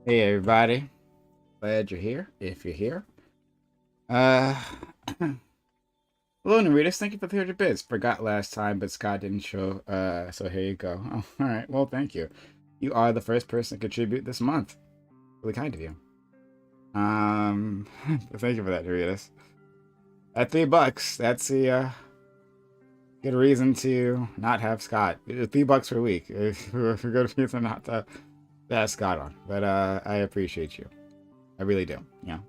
Hey everybody, glad you're here. If you're here, uh, hello Naritas, thank you for the 100 bits. Forgot last time, but Scott didn't show. So here you go. Oh, all right. Well, thank you. You are the first person to contribute this month. Really kind of you. Thank you for that, Naritas. At $3, that's the good reason to not have Scott. $3 per week. If a good reason not to have Scott on. But I appreciate you. I really do. Yeah,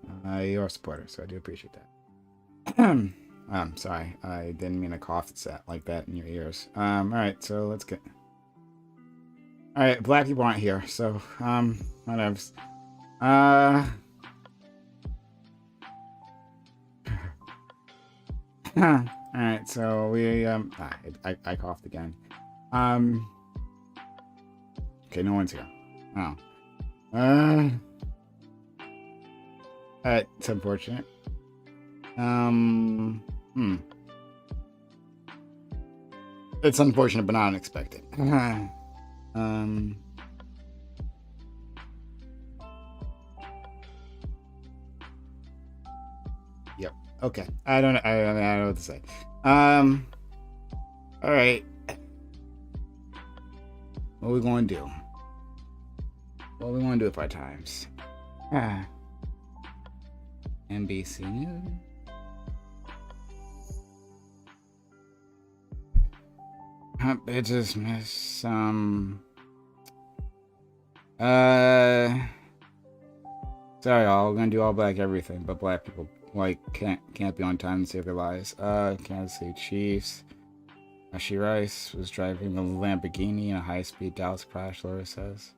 you're a supporter, so I do appreciate that. I'm sorry, I didn't mean to cough like that in your ears. All right, so let's get. All right, black people aren't here, so whatever. All right, so we I coughed again. Okay, no one's here. Oh. It's unfortunate. It's unfortunate, but not unexpected. Yep. Okay. I don't know what to say. All right. What are we going to do? What are we going to do with our times? NBC News. Bitches miss sorry y'all, we're gonna do all black everything, but black people can't be on time to save their lives. Kansas City Chiefs. Rice was driving a Lamborghini in a high-speed Dallas crash, Laura says.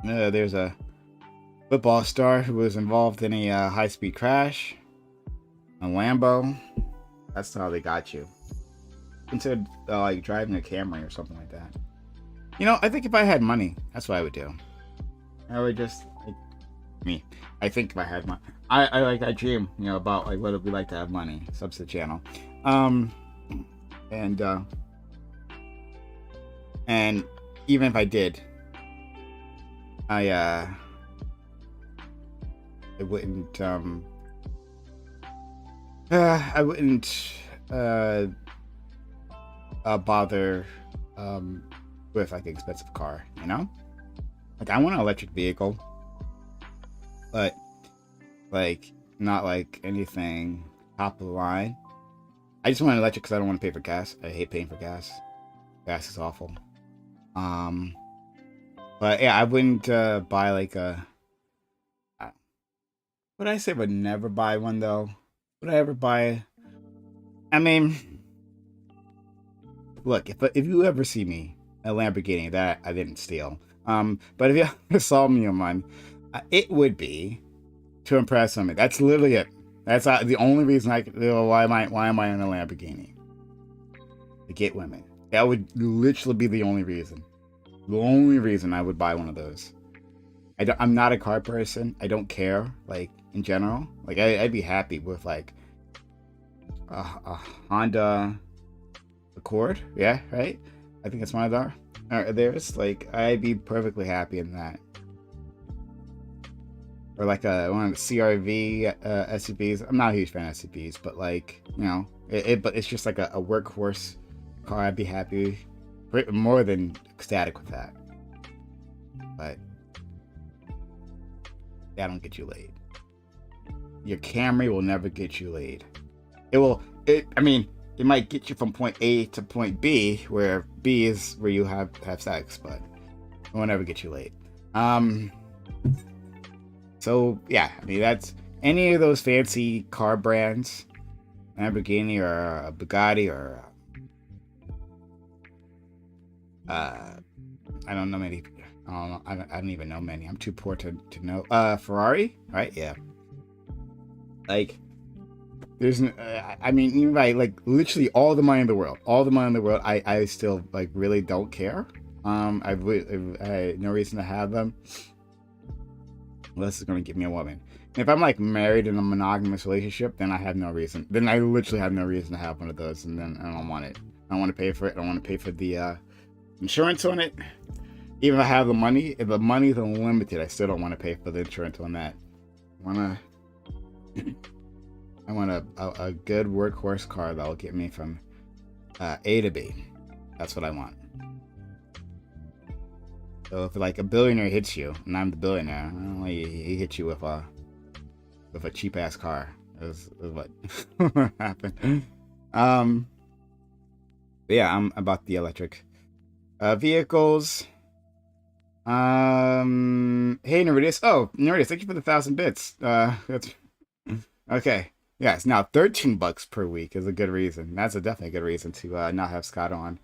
There's a football star who was involved in a high-speed crash. A Lambo. That's how they got you. Considered like driving a Camry or something like that. You know, I think if I had money, that's what I would do. I would just I think if I had money, I dream, you know, about like what it'd be like to have money. Subs to the channel, and even if I did, I wouldn't bother with like an expensive car, you know? Like I want an electric vehicle, but like not like anything top of the line. I just want an electric because I don't want to pay for gas. I hate paying for gas. Gas is awful. But yeah, I wouldn't buy like a. Would I say would never buy one though? Would I ever buy? I mean, look, if you ever see me a Lamborghini that I didn't steal, but if you ever saw me on one, it would be to impress somebody. That's literally it. That's the only reason I could. Why am I in a Lamborghini? To get women. That would literally be the only reason. The only reason I would buy one of those. I'm not a car person. I don't care. Like in general, like I'd be happy with like a Honda Accord. Yeah, right. I think it's one of theirs. Like I'd be perfectly happy in that. Or like one of the CRV SUVs. I'm not a huge fan of SUVs, but like, you know, but it's just like a workhorse car. I'd be happy, more than ecstatic with that. But that don't get you laid. Your Camry will never get you laid. I mean, it might get you from point A to point B, where B is where you have sex, but it will never get you laid. So yeah, I mean that's any of those fancy car brands, Lamborghini or a Bugatti or I don't know many. I don't know. I don't even know many. I'm too poor to know. Ferrari, right? Yeah. Like, there's. I mean, even by like literally all the money in the world, I still like really don't care. I had no reason to have them. Unless it's going to give me a woman. And if I'm like married in a monogamous relationship, then I have no reason. Then I literally have no reason to have one of those, and then I don't want it. I don't want to pay for it. I don't want to pay for the insurance on it. Even if I have the money, if the money's unlimited, I still don't want to pay for the insurance on that. I want a good workhorse car that'll get me from A to B. That's what I want. So if like a billionaire hits you, and I'm the billionaire, he hits you with a cheap ass car. Is what happened. But yeah, I'm about the electric vehicles. Hey Neridius. Oh, Neridius, thank you for the 1,000 bits. That's okay. Yeah, it's now $13 per week is a good reason. That's definitely a good reason to not have Scott on.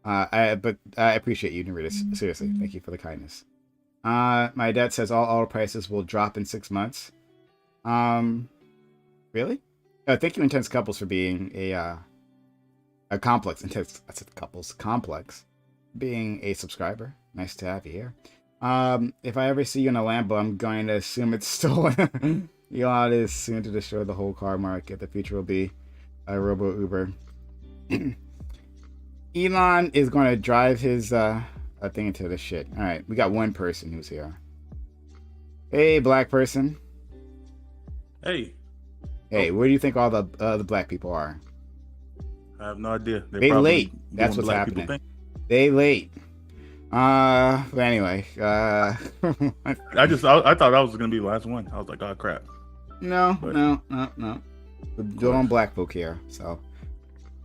But I appreciate you, Neridius. Seriously, thank you for the kindness. My dad says all auto prices will drop in 6 months. Really? Thank you, Intense Couples, for being a complex. Intense. I said couples. Complex. Being a subscriber. Nice to have you here. If I ever see you in a Lambo, I'm going to assume it's stolen. Elon is soon to destroy the whole car market. The future will be a robo Uber. Elon is going to drive his thing into the shit. All right, we got one person who's here. Hey, black person. Hey. Hey, where do you think all the black people are? I have no idea. They late. That's what's happening. They late. But anyway, I thought that was gonna be the last one. I was like, oh crap. No. We're doing black folk here, so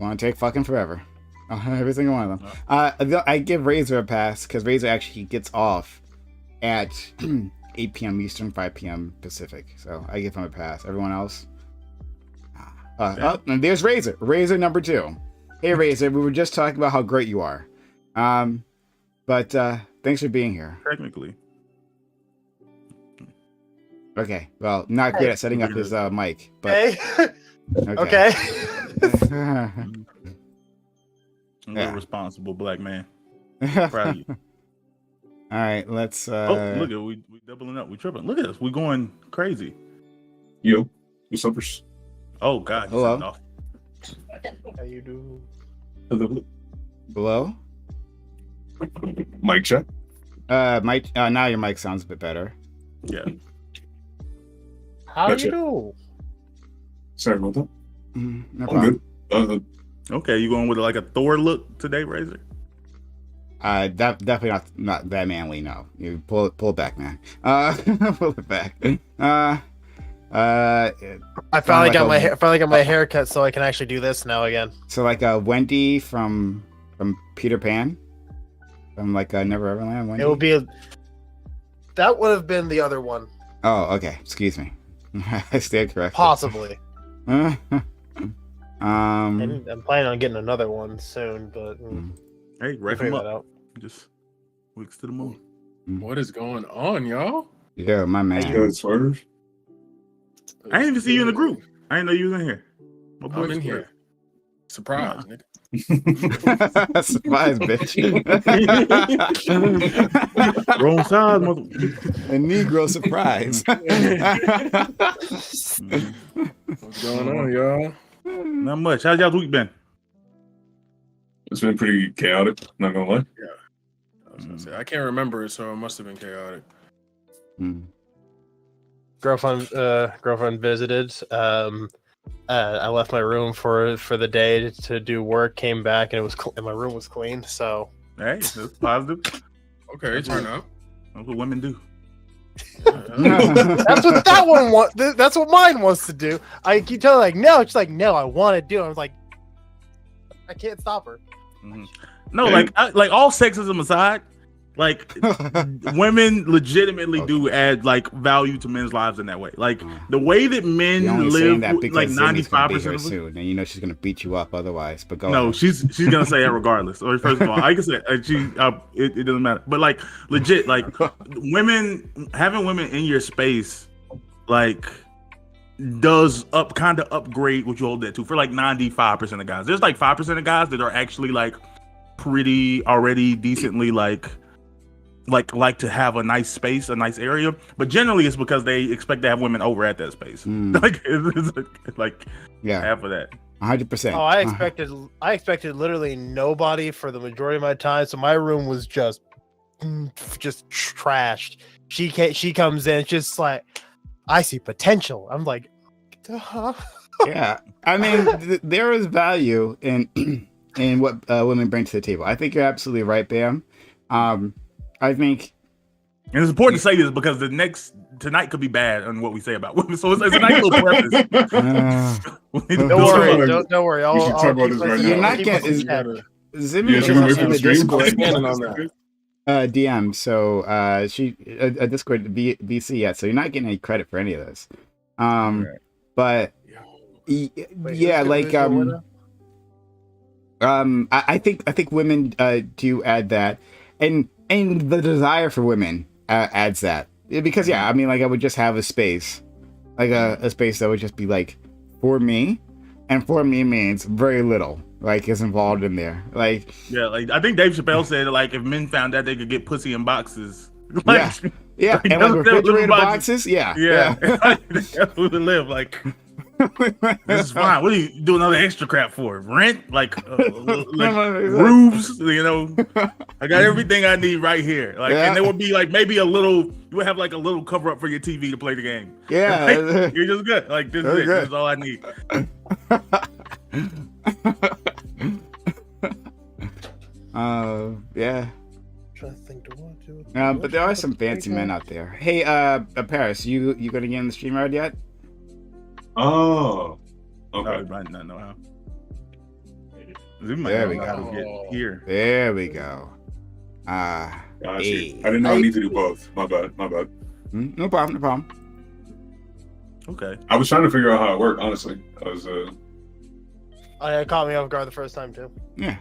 want to take fucking forever. Every single one of them. I give Razor a pass because Razor actually gets off at 8 p.m. Eastern, 5 p.m. Pacific, so I give him a pass. Everyone else. And there's Razor. Razor number 2. Hey Razor, we were just talking about how great you are. But thanks for being here. Technically. Okay. Well, not great at setting up his mic, but okay. Okay. I'm a responsible black man. Proud of you. All right, let's look at we doubling up, we tripping. Look at us, we going crazy. Yo, what's up? Oh God. Hello. How you do? Hello? Mic check. Mike. Now your mic sounds a bit better. Yeah. How Gotcha. you do? Sorry about that. No I'm problem. good. Okay, you going with like a Thor look today, Razor? Definitely not that manly. No, you pull it back, man. Pull it back. I finally got my haircut, so I can actually do this now again. So like Wendy from Peter Pan, from like Never Everland. Wendy? It will be that would have been the other one, Oh, okay. Excuse me. I stand corrected. possibly. Um. And I'm planning on getting another one soon, but Hey, we'll wrap figure him that up. out. Just weeks to the moon. What is going on, y'all? Yeah, my man. Good swerve. I didn't even see you in the group. I didn't know you was in here. My I'm boy's in here. Surprise, nigga. Surprise, bitch. Wrong side, mother. A Negro surprise. What's going on, y'all? Not much. How's y'all's week been? It's been pretty chaotic, not gonna lie. I was gonna say, I can't remember it, so it must have been chaotic. Girlfriend visited. I left my room for the day to do work. Came back and and my room was clean. So Hey, that's positive. Okay, turn up. That's what women do. that's what that one wants. That's what mine wants to do. I keep telling her, like no. She's like no. I want to do it. I was like, I can't stop her. Mm-hmm. No, like all sexism aside, like women legitimately do add like value to men's lives in that way. Like the way that men live, like 95% of them. Soon, and you know she's gonna beat you up otherwise. But go. No, ahead. she's gonna say it regardless. Or first of all, I can say it doesn't matter. But like legit, like having women in your space, like does kind of upgrade what you hold that to for like 95% of guys. There's like 5% of guys that are actually like pretty already decently like to have a nice space, a nice area, but generally it's because they expect to have women over at that space. Like it's like half of that. 100%. Oh, I expected literally nobody for the majority of my time, so my room was just just trashed. She comes in, just like, I see potential. I'm like, duh. Yeah, I mean, there is value in what women bring to the table. I think you're absolutely right, Bam. I think, and it's important to say this because tonight could be bad on what we say about women. So it's a nice little preface. Don't worry. We should talk about this right you're now. not getting Zimmy Yeah, is should we wait for in the the stream? Discord Standing on that. DM, so she a Discord BC yet, so you're not getting any credit for any of this. But yeah, like I think women do add that, and the desire for women adds that, because I mean, like, I would just have a space, like a space that would just be like for me, and for me means very little like is involved in there, like like I think Dave Chappelle said, like, if men found out they could get pussy in boxes, like, yeah, and like refrigerator boxes, yeah. That's who to live, like. This is fine. What do you do another extra crap for? Rent? Like roofs? You know, I got everything I need right here. Like, and there would be like maybe you would have like a little cover up for your TV to play the game. Yeah, like, you're just good. Like, this is it. This is all I need. Yeah. Trying to think to what to. But there are some fancy men out there. Hey, Paris, you gonna get in the stream mode yet? Oh, Okay. okay. Right now, know how. There we How go. to get here. There we go. Gotcha. Hey. I didn't know I need to do both. My bad. No problem. Okay. I was trying to figure out how it worked, honestly. I was Oh, yeah, it caught me off guard the first time too. Yeah,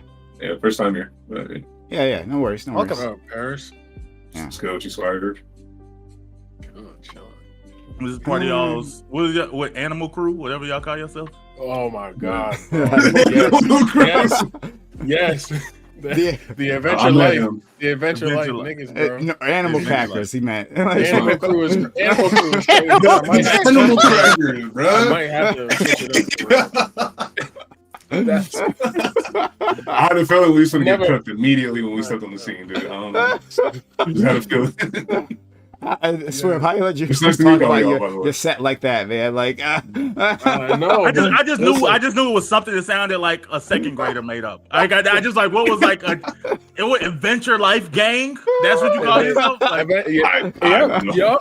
first time here. But, yeah. No worries. Welcome. Oh, Paris. Let's go with you, Swagger. Chilling. This is part of y'all's what animal crew, whatever y'all call yourself. Oh my God. Yes. Yes. The adventure I'm life. letting him. The adventure life Adventure niggas, bro. No, animal It's crackers. He meant. Animal crew is crazy. I might have Animal to- crackers, I bro. might have to switch it up. That's, I had a feeling we was gonna get Never- cooked immediately when we stepped on the scene, dude. I don't know. Just had a feeling. I swear, how you let you It's nice to talk meet all about y'all, by the way. your set like that, man? Like, I Oh, know. I just knew Listen. I just knew it was something that sounded like a second grader made up. I just like, what was like it was Adventure Life Gang? That's what you call yourself? I Like, bet. I don't know.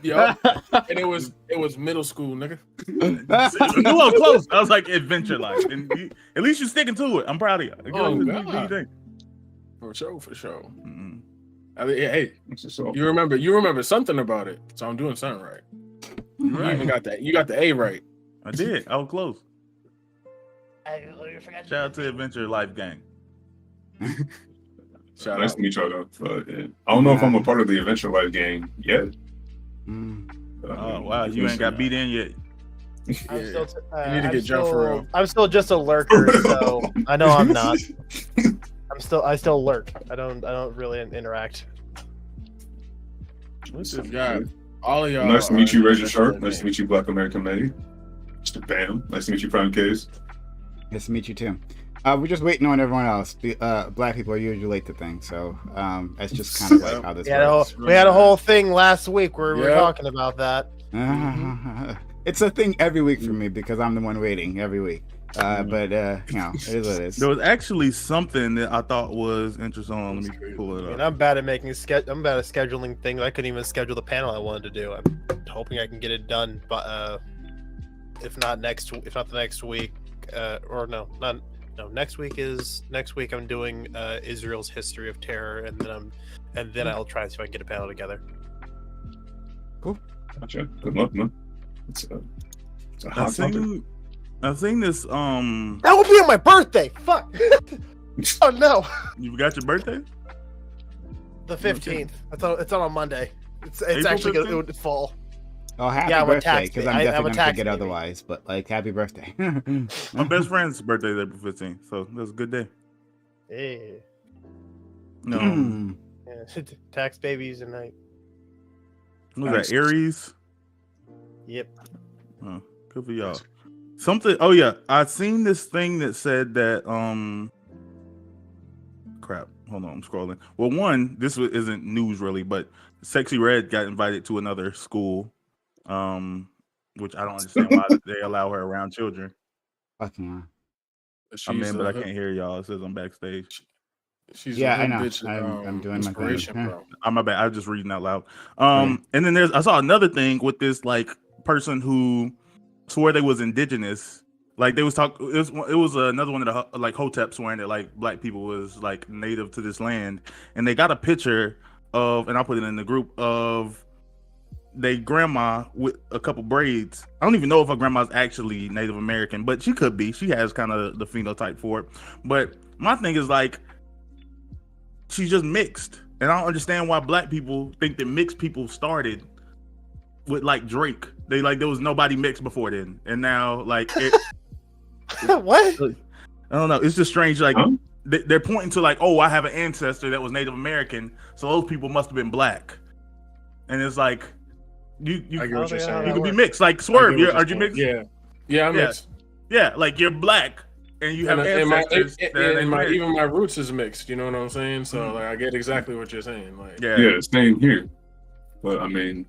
Yup. And it was middle school, nigga. I knew I was close. I was like, Adventure Life. And at least you're sticking to it. I'm proud of you. Oh, Do God. your thing. For sure. Mm-mm. I mean, hey, So, you remember something about it, so I'm doing something right. You even got that. You got the A right. I did. I was close. I forgot. Shout out to Adventure Life Gang. Shout nice out. to meet y'all, though. But, yeah. I don't know if I'm a part of the Adventure Life gang yet. Oh wow, you ain't got beat in yet. I'm Yeah. still, You need to get jumped for real. I'm still just a lurker, so I know I'm not. I still lurk. I don't really interact. This is God. All of y'all. Nice to meet you, are- Reggie Sharp. Nice to meet you, Black American Made. Mr. Bam. Nice to meet you, Prime Case. Nice to meet you too. We're just waiting on everyone else. Black people are usually late to things, so that's just kind of like how this works. We had a whole thing last week where we were Yeah. talking about that. It's a thing every week for me because I'm the one waiting every week. But you know, it is what it is. There was actually something that I thought was interesting. Let me pull it And up. I'm bad at I'm bad at scheduling things. I couldn't even schedule the panel I wanted to do. I'm hoping I can get it done, but if not the next week, next week I'm doing Israel's history of terror, and then I'll try and see if I can get a panel together. Gotcha. Good luck, man. It's a hot topic. I've seen this. That will be on my birthday. Fuck. Oh no. You got your birthday? The 15th. It's on a Monday. It's April actually 15th? it would fall. Oh, happy Yeah, I'm a birthday! tax Because ba- I'm I'm a definitely gonna tax forget baby. otherwise. But like, happy birthday! My best friend's birthday is April 15th, so that's a good day. Yeah. No, Yeah. Tax babies and I. what was that? Aries. Yep. Oh, good for y'all. Something. Oh yeah, I seen this thing that said that. Crap. hold on, I'm scrolling. Well, one, isn't news really, but Sexy Red got invited to another school, which I don't understand why they allow her around children. Fucking I'm She's in, but I a can't hear y'all. It says I'm backstage. she's yeah, a I hood know. bitch. I'm doing my thing. Inspiration, bro. I'm my bad. I was just reading out loud. Okay. And then I saw another thing with this like person who swore they was indigenous. Like they was talking. It was another one of the like Hotep swearing that like black people was like native to this land, and they got a picture of, and I'll put it in the group of they grandma with a couple braids. I don't even know if her grandma's actually Native American, but she could be. She has kind of the phenotype for it. But my thing is like, she's just mixed, and I don't understand why black people think that mixed people started with like Drake. They like there was nobody mixed before then, and now like it, What? I don't know. It's just strange. Like Huh? they're pointing to like, oh, I have an ancestor that was Native American, so those people must have been black, and it's like you I get what you're saying. you could be mixed. Like Swerve, are you mixed? Yeah, I'm Yeah. mixed. Yeah, like you're black and you have And ancestors. that are Native American. even my roots is mixed. You know what I'm saying? So like, I get exactly what you're saying. Like, Yeah, same here. But I mean,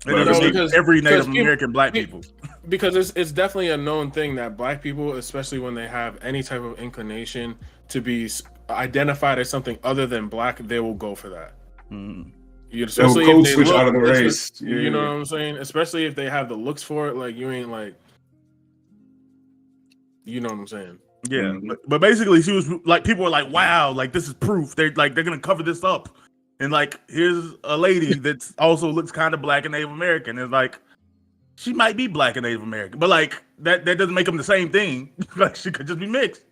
It doesn't No, make because- every Native because people- American black pe- people. because it's definitely a known thing that black people, especially when they have any type of inclination to be identified as something other than black, they will go for that. Mm. You, they'll especially code if they switch look, out of the it's- race. You know what I'm saying? Especially if they have the looks for it. Like, you ain't like, you know what I'm saying? Yeah, Mhm. but basically, she was like, people were like, "Wow, like this is proof." They're gonna cover this up, and like, here's a lady that also looks kind of black and Native American. It's like she might be black and Native American, but like that doesn't make them the same thing. Like she could just be mixed.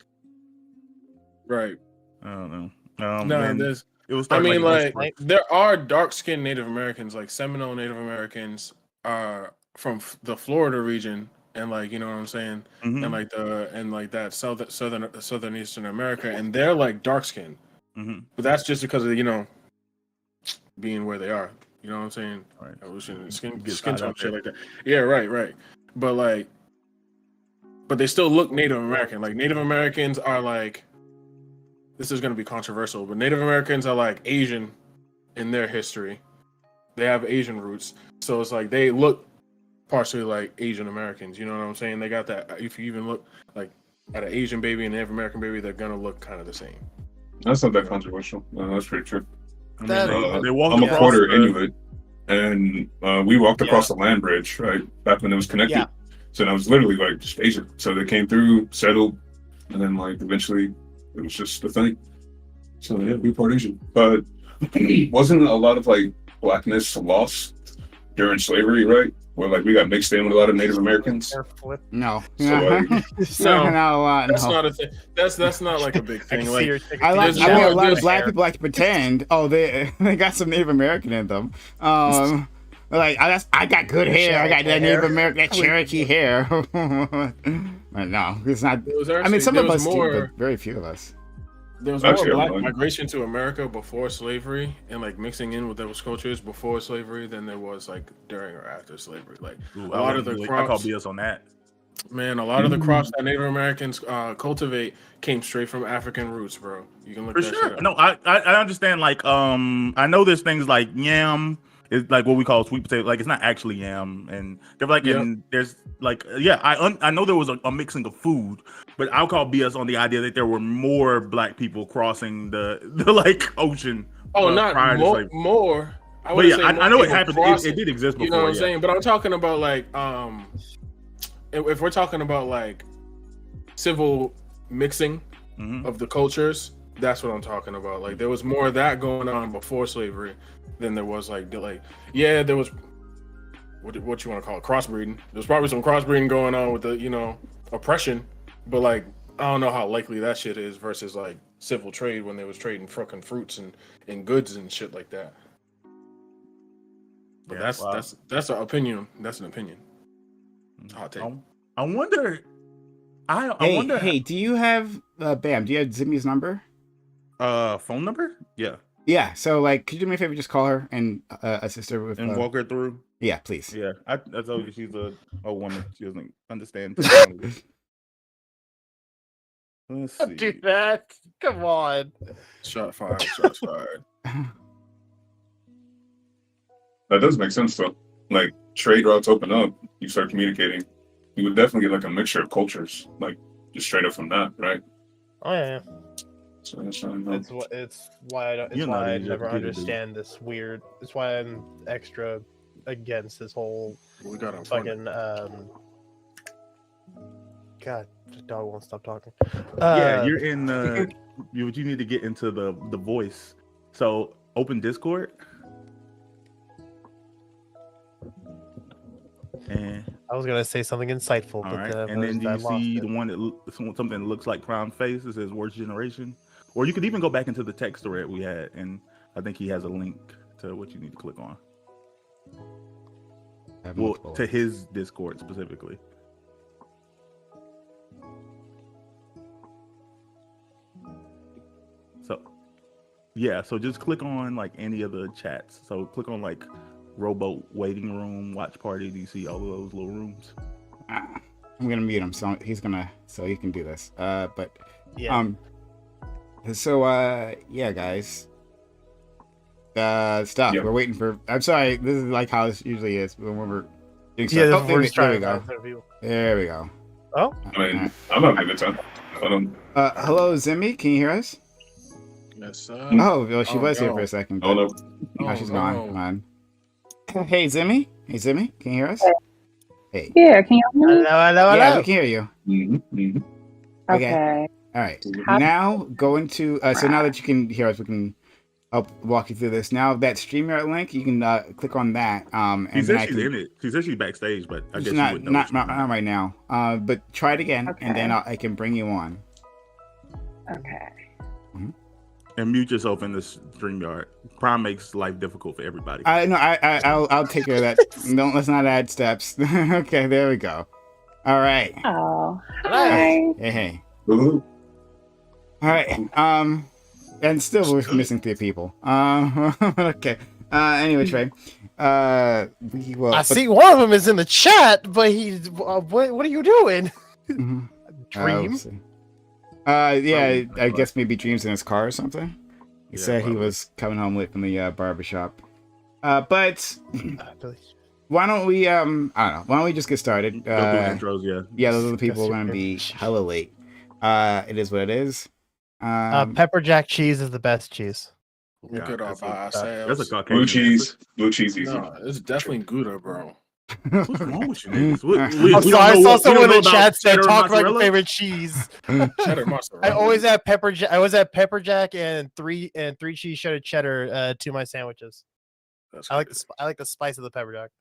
Right. I don't know. No, and there's. it was. I mean, like, like- there are dark-skinned Native Americans, like Seminole Native Americans, are from the Florida region, and like, you know what I'm saying, Mhm, and like that southern Eastern America, and they're like dark-skinned, mhm. but that's just because of being where they are. You know what I'm saying? Right. Evolution, skin Get tone, caught up shit there. like that. Yeah, right. But they still look Native American. Like Native Americans are like. This is going to be controversial, but Native Americans are like Asian in their history. They have Asian roots. So it's like they look partially like Asian Americans. You know what I'm saying? They got that. If you even look like at an Asian baby and a Native American baby, they're going to look kind of the same. That's not that controversial. That's pretty true. I mean, That- they walk I'm a across quarter the- Inuit, and we walked across the land bridge, right? Back when it was connected. Yeah. So it was literally like just Asian. So they came through, settled, and then like eventually it was just a thing. So yeah, we part Asian. But wasn't a lot of like blackness lost during slavery, right? Where like we got mixed in with a lot of Native Americans. No. So, like, Not a lot. That's no. not a thing. That's not like a big I thing. can see Like, her take I like. There's I mean, a more- lot of there's black hair. people like to pretend. Oh, they got some Native American in them. Like I got good hair. I got that Native American, that Cherokee hair. But no, it's not. there was I mean, actually- some there of was us do, more. but very few of us. There was more Actually, black I'm- migration to America before slavery and like mixing in with those cultures before slavery than there was like during or after slavery. Like Ooh, a lot of the I call crops, BS on that. man, a lot of the crops that Native Americans cultivate came straight from African roots, bro. You can look For that shit sure. up. No, I understand. Like, I know there's things like yam is like what we call sweet potato. Like, it's not actually yam, and they're like, Yep. and there's like, yeah, I know there was a mixing of food, but I'll call BS on the idea that there were more black people crossing the like ocean. Oh, prior not to more. slavery. More. I But wouldn't yeah, say more I know it people happened. crossing. It did exist before. You know what I'm yeah. saying? But I'm talking about like if we're talking about like civil mixing Mhm. of the cultures, that's what I'm talking about. Like there was more of that going on before slavery than there was like yeah, there was what you want to call it, crossbreeding. There's probably some crossbreeding going on with the oppression, but like I don't know how likely that shit is versus like civil trade when they was trading fucking fruits and goods and shit like that. But Yeah, wow. that's an opinion. That's an opinion. Hot take. I wonder. I Hey, wonder. hey, do you have Bam? Do you have Zimmy's number? Phone number? Yeah, Yeah. So, like, could you do me a favor? Just call her and assist her with. and walk her through. Yeah, please. Yeah, I told you she's a woman. She doesn't understand. Let's Don't do see. that. Come on. Shot fired. Shots fired. That does make sense though. Like trade routes open up, you start communicating. You would definitely get like a mixture of cultures, like just straight up from that, right? Oh yeah. So that's not enough. It's why I don't. It's You know why I these never are good, dude. understand this weird. It's why I'm extra against this whole We got him. fucking. God, the dog won't stop talking. Yeah, you're in you need to get into the voice. So open Discord. And I was gonna say something insightful, all but right, and then do I you lost see it. the one that something that looks like Crown Face? It says Worst Generation, or you could even go back into the text thread we had, and I think he has a link to what you need to click on. I have Well, multiple. to his Discord specifically. So, yeah, so just click on like any of the chats. So click on like Rowboat Waiting Room, Watch Party. Do you see all of those little rooms? I'm gonna mute him, so he can do this. But Yeah. Yeah, guys. Stuff. Yeah. We're waiting for. I'm sorry. This is like how this usually is when we're doing stuff. Yeah, Oh, we're just there trying we to go. find other people. There we go. Oh, I mean, I'm having a good time. Hello, Zimmy. Can you hear us? Yes, sir. Oh, well, she Oh, was here no. for a second. Oh But no. now she's Oh, gone. no. Come on. Hey, Zimmy. Hey, Zimmy. Can you hear us? Hey. Yeah, can you hear me? hello. Yeah, we can hear you. Mm-hmm. Mm-hmm. Okay. Okay. All right. How- Now go into. So now that you can hear us, we can help walk you through this. Now that StreamYard link, you can click on that. And She then said she's in it. She said she's backstage, but I guess It's you not wouldn't know. not right now. But try it again, and then Okay. I can bring you on. Okay. And mute yourself in this StreamYard. Prime makes life difficult for everybody. I'll take care of that. Let's not add steps. Okay, there we go. All right. Oh, hi. Hey. Woohoo. All right. And still we're missing 3 people. Okay. Anyway, Trey. We will. I see one of them is in the chat, but he's. What are you doing? Mhm. Dream. We'll see. Yeah, I guess maybe Dream's in his car or something. He Yeah, said he probably. was coming home late from the barbershop. But why don't we I don't know. Why don't we just get started? Go through intros, yeah. Yeah, those are the people who are gonna be hella late. It is what it is. Pepper jack cheese is the best cheese. We Yeah, could all that's by a- ourselves. That's a Caucasian. Blue cheese. Blue cheese easy. No, it's definitely Gouda, bro. What's wrong with you niggas? We I'm don't sorry, I know saw what- we someone don't in the know about chat said cheddar talk about your mozzarella? favorite cheese. Cheddar mozzarella. I always add pepper. I always add pepper jack and three cheese shredded cheddar to my sandwiches. That's I like good. I like the spice of the pepper jack.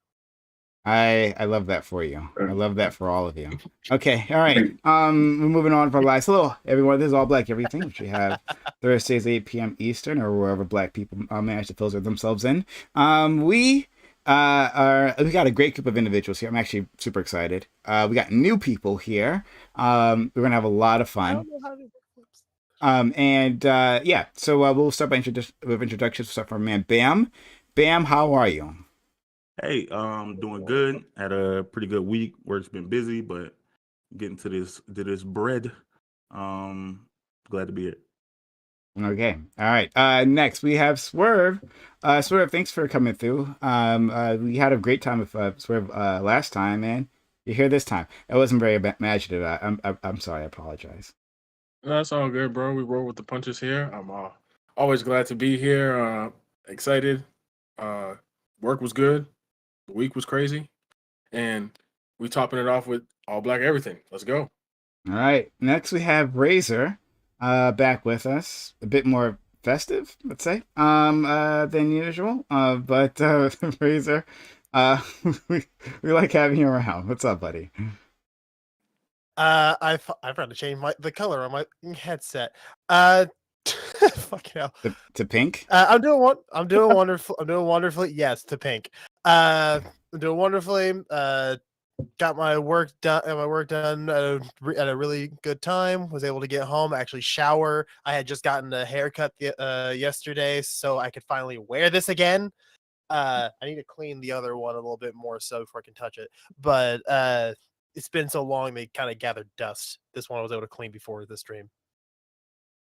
I love that for you. I love that for all of you. Okay, all right. We're moving on for live. Hello, everyone. This is All Black Everything, which we have Thursdays 8 p.m. Eastern, or wherever Black people manage to filter themselves in. We got a great group of individuals here. I'm actually super excited. We got new people here. We're gonna have a lot of fun. So we'll start by introductions. We'll start from man Bam. Bam, how are you? Hey, doing good. Had a pretty good week. Work's been busy, but getting to this bread. Glad to be here. Okay. All right. Next we have Swerve. Swerve, thanks for coming through. We had a great time with Swerve last time, and you're here this time. I wasn't very imaginative. I'm sorry. I apologize. That's all good, bro. We roll with the punches here. I'm always glad to be here. Excited. Work was good. The week was crazy. And we topping it off with All Black Everything. Let's go. All right. Next we have Razor back with us. A bit more festive, let's say, than usual. But Razor, we like having you around. What's up, buddy? I forgot to change the color on my headset. Fucking hell. To pink? I'm doing wonderful. I'm doing wonderfully. Yes, to pink. I'm doing wonderfully. Got my work done. At a really good time. Was able to get home, actually shower. I had just gotten a haircut yesterday, so I could finally wear this again. I need to clean the other one a little bit more so before I can touch it. But it's been so long they kind of gathered dust. This one I was able to clean before the stream.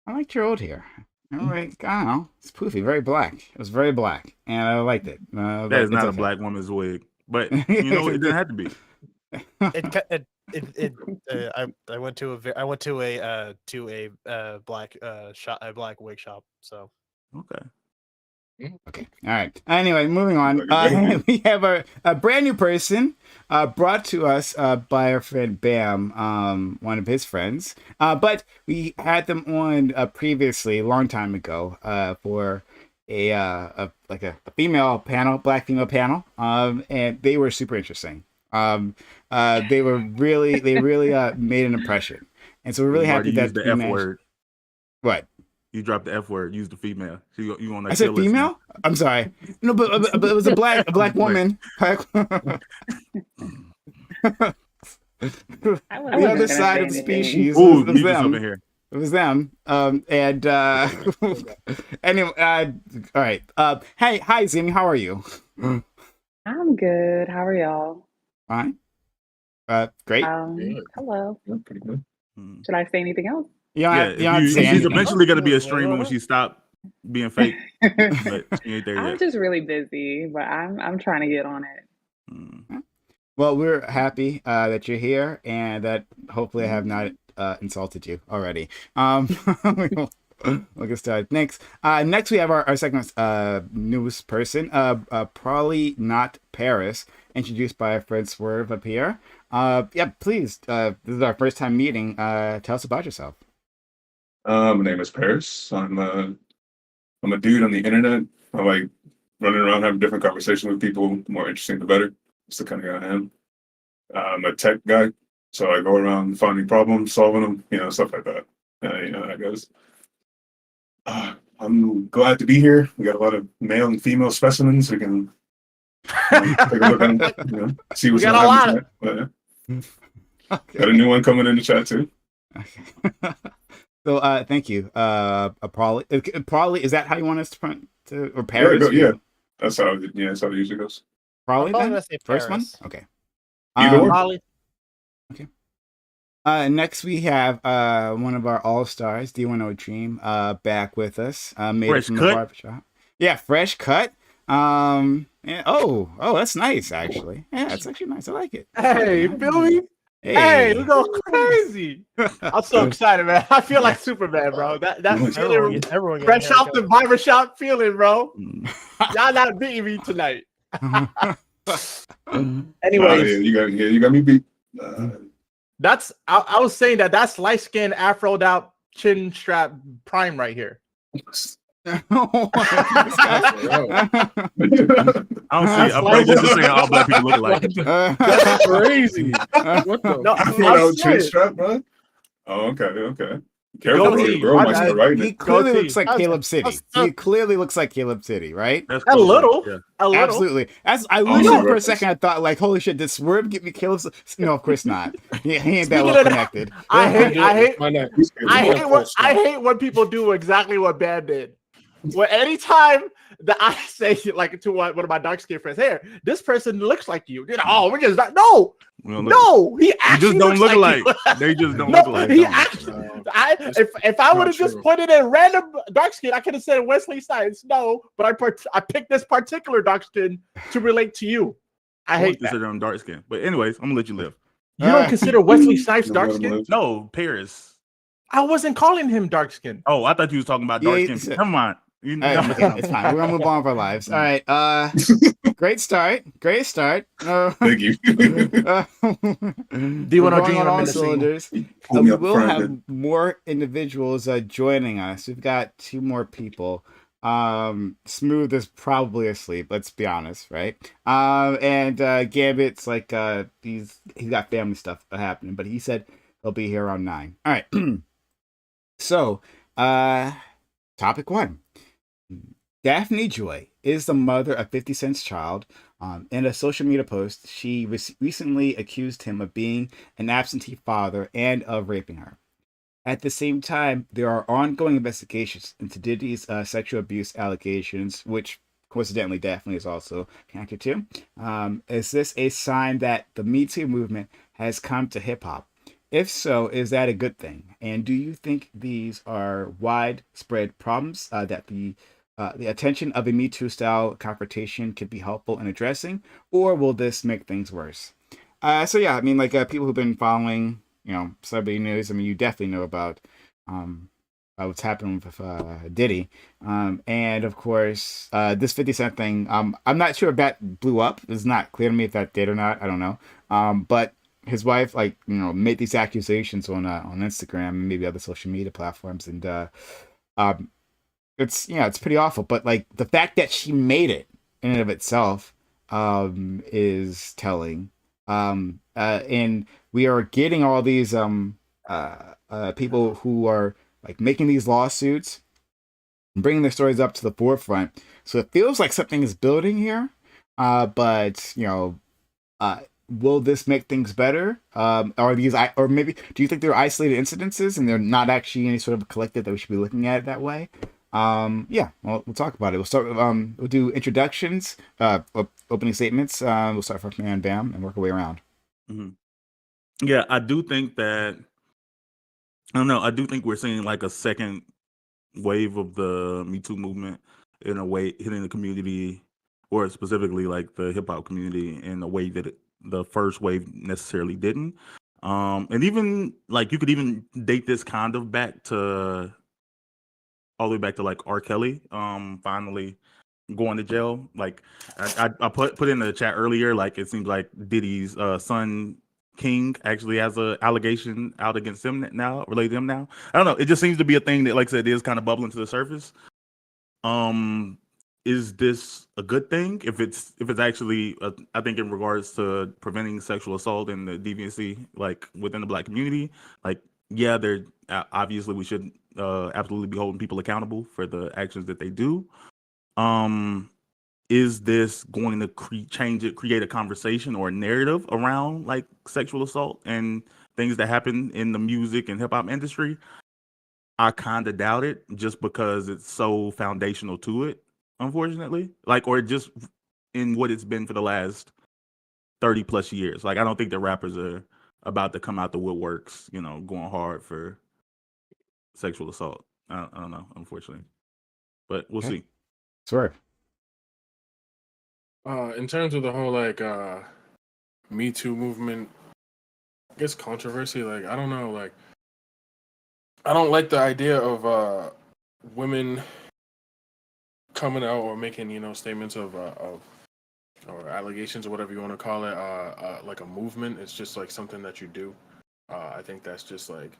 I liked your old hair. I don't know. It's poofy, very black. It was very black, and I liked it. That is not a black woman's wig, but it didn't have to be. I went to a black wig shop. So Okay. Okay. All right. Anyway, moving on. We have a brand new person brought to us by our friend Bam, one of his friends. But we had them on previously, a long time ago, for a female panel, black female panel, and they were super interesting. They really made an impression, and so we're really happy that the F word. What? You dropped the F word. Use the female. So you want to? I said female. I'm sorry. No, but it was a black woman. The other side of the species. Ooh, was them. Something here. It was them. And anyway. All right. Hi, Zimi. How are you? I'm good. How are y'all? Fine. Great. Hello. Pretty good. Should I say anything else? She's eventually going to be a streamer when she stopped being fake. But she ain't there I'm yet. just really busy, but I'm trying to get on it. Well, we're happy that you're here, and that hopefully I have not insulted you already. We'll get started. Next we have our second newest person, probably not Paris, introduced by our friend Swerve up here. Please. This is our first time meeting. Tell us about yourself. My name is Paris. I'm a dude on the internet. I like running around having different conversations with people. The more interesting, the better. That's the kind of guy I am. I'm a tech guy, so I go around finding problems, solving them, stuff like that. You know how that goes. I'm glad to be here. We got a lot of male and female specimens. We can take a look and see what's going on. Got a new one coming in the chat too. Okay. So thank you. Probably is that how you want us to or Paris? Yeah. That's how it usually goes. Probably I'm then? gonna say First one? Paris. Okay. Either one. Probably. Next we have one of our all-stars, D1O Dream, back with us. Made Fresh it from cut? the barbershop. Yeah, fresh cut. Oh, that's nice actually. Yeah, that's actually nice. I like it. Hey, feel me? Hey, we go crazy. I'm so excited, man. I feel like Superman, bro. That feeling, Everyone get a fresh off the haircut. barbershop feeling, bro. Y'all not beating me tonight. Anyways, you got me beat. that's I was saying that's light skin afroed out chin strap prime right here. I don't see. I'm probably just saying all black people look alike. That's crazy. What the? No, Chin serious. strap, bro. Oh, okay. Careful, bro. Goatee. The girl might start writing He it. clearly Goatee. looks like Caleb City. He clearly looks like Caleb City, right? That's A close. little. Yeah. A little. Absolutely. I Oh, literally for a reference. second I thought like, holy shit, did Swerve get me Caleb? No, of course not. He ain't that Speaking well of that, connected. I hate when people do exactly what Bam did. Well, anytime that I say like to one of my dark skinned friends, "Hey, this person looks like you," we're just not. No, We don't no, he You actually just don't looks look like alike. you. They just don't No, look alike. he don't they? actually. If I would have just put it in random dark skin, I could have said Wesley Snipes. No, but I picked this particular dark skin to relate to you. I hate that. consider them dark skin. But anyways, I'm gonna let you live. You don't consider Wesley Snipes dark skin? No, Paris. I wasn't calling him dark skin. Oh, I thought you was talking about dark Yeah, skin. Come on. You All know. right, it's fine. We're gonna move on with our lives. All right. Great start. Thank you. Do you want to Going on dream all in the scene? cylinders. Pull me We up will front, have man. more individuals joining us. We've got 2 more people. Smooth is probably asleep. Let's be honest, right? And Gambit's like he's got family stuff happening, but he said he'll be here around 9. All right. So, topic 1. Daphne Joy is the mother of 50 Cent's child. In a social media post, she recently accused him of being an absentee father and of raping her. At the same time, there are ongoing investigations into Diddy's sexual abuse allegations, which coincidentally Daphne is also connected to. Is this a sign that the Me Too movement has come to hip hop? If so, is that a good thing? And do you think these are widespread problems that the attention of a Me Too style confrontation could be helpful in addressing, or will this make things worse? So yeah, I mean, like people who've been following, celebrity news. I mean, you definitely know about um, what's happening with Diddy, and of course, this 50 Cent thing. I'm not sure if that blew up. It's not clear to me if that did or not. I don't know. But his wife, like, made these accusations on Instagram and maybe other social media platforms, and um, it's pretty awful. But like the fact that she made it in and of itself is telling. And we are getting all these people who are like making these lawsuits and bringing their stories up to the forefront. So it feels like something is building here. But uh, will this make things better? Or maybe do you think they're isolated incidences and they're not actually any sort of collective that we should be looking at it that way? Yeah, well, we'll talk about it. We'll start with, we'll do introductions, opening statements. We'll start from man bam and work our way around. Mhm. Yeah, I do think that I don't know. I do think we're seeing like a second wave of the Me Too movement in a way hitting the community, or specifically like the hip hop community, in a way that the first wave necessarily didn't. And even like you could even date this kind of back to all the way back to like R. Kelly, finally going to jail. Like I put in the chat earlier, like it seems like Diddy's son King actually has a allegation out against him now, related to him now. I don't know. It just seems to be a thing that, like I said, is kind of bubbling to the surface. Is this a good thing? If it's actually, I think in regards to preventing sexual assault and the deviancy, like within the Black community, like yeah, there obviously we should absolutely be holding people accountable for the actions that they do. Um, is this going to create a conversation or a narrative around like sexual assault and things that happen in the music and hip hop industry? I kind of doubt it, just because it's so foundational to it, unfortunately. Like, or just in what it's been for the last 30 plus years. Like, I don't think the rappers are about to come out the woodworks, going hard for sexual assault. I don't know, unfortunately, but we'll Okay. see. Swerve. In terms of the whole like Me Too movement, I guess controversy, like I don't know, like I don't like the idea of women coming out or making statements of or allegations or whatever you want to call it, like a movement. It's just like something that you do. I think that's just like,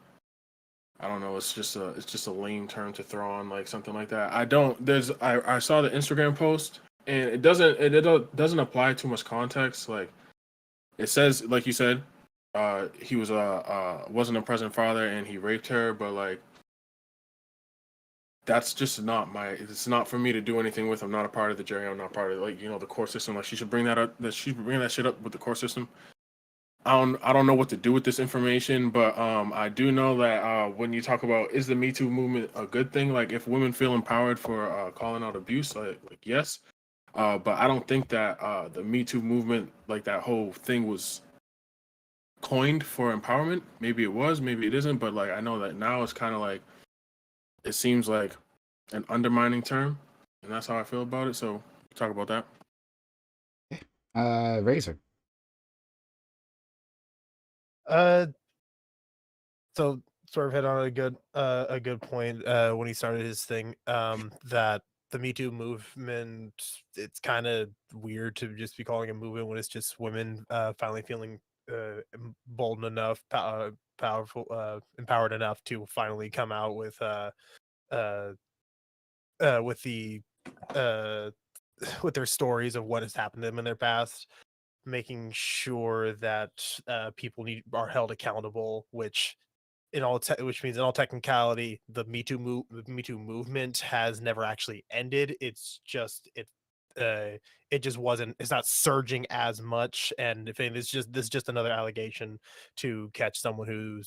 I don't know. It's just a lame term to throw on like something like that. I saw the Instagram post, and it doesn't apply too much context. Like it says, like you said, he wasn't a present father and he raped her, but like that's just it's not for me to do anything with. I'm not a part of the jury. I'm not part of the court system. Like she should bring that up. That she should bring that shit up with the court system. I don't know what to do with this information, but I do know that when you talk about, is the Me Too movement a good thing? Like if women feel empowered for calling out abuse, like yes, but I don't think that the Me Too movement, like that whole thing, was coined for empowerment. Maybe it was, maybe it isn't, but like I know that now it's kind of like, it seems like an undermining term, and that's how I feel about it. So talk about that. Razor. So sort of hit on a good point when he started his thing, that the Me Too movement, it's kind of weird to just be calling a movement when it's just women finally feeling bold enough, powerful, empowered enough to finally come out with uh with the uh with their stories of what has happened to them in their past, making sure that people are held accountable, which which means in all technicality, the Me Too movement has never actually ended. It just wasn't. It's not surging as much, and if anything, this is just another allegation to catch someone who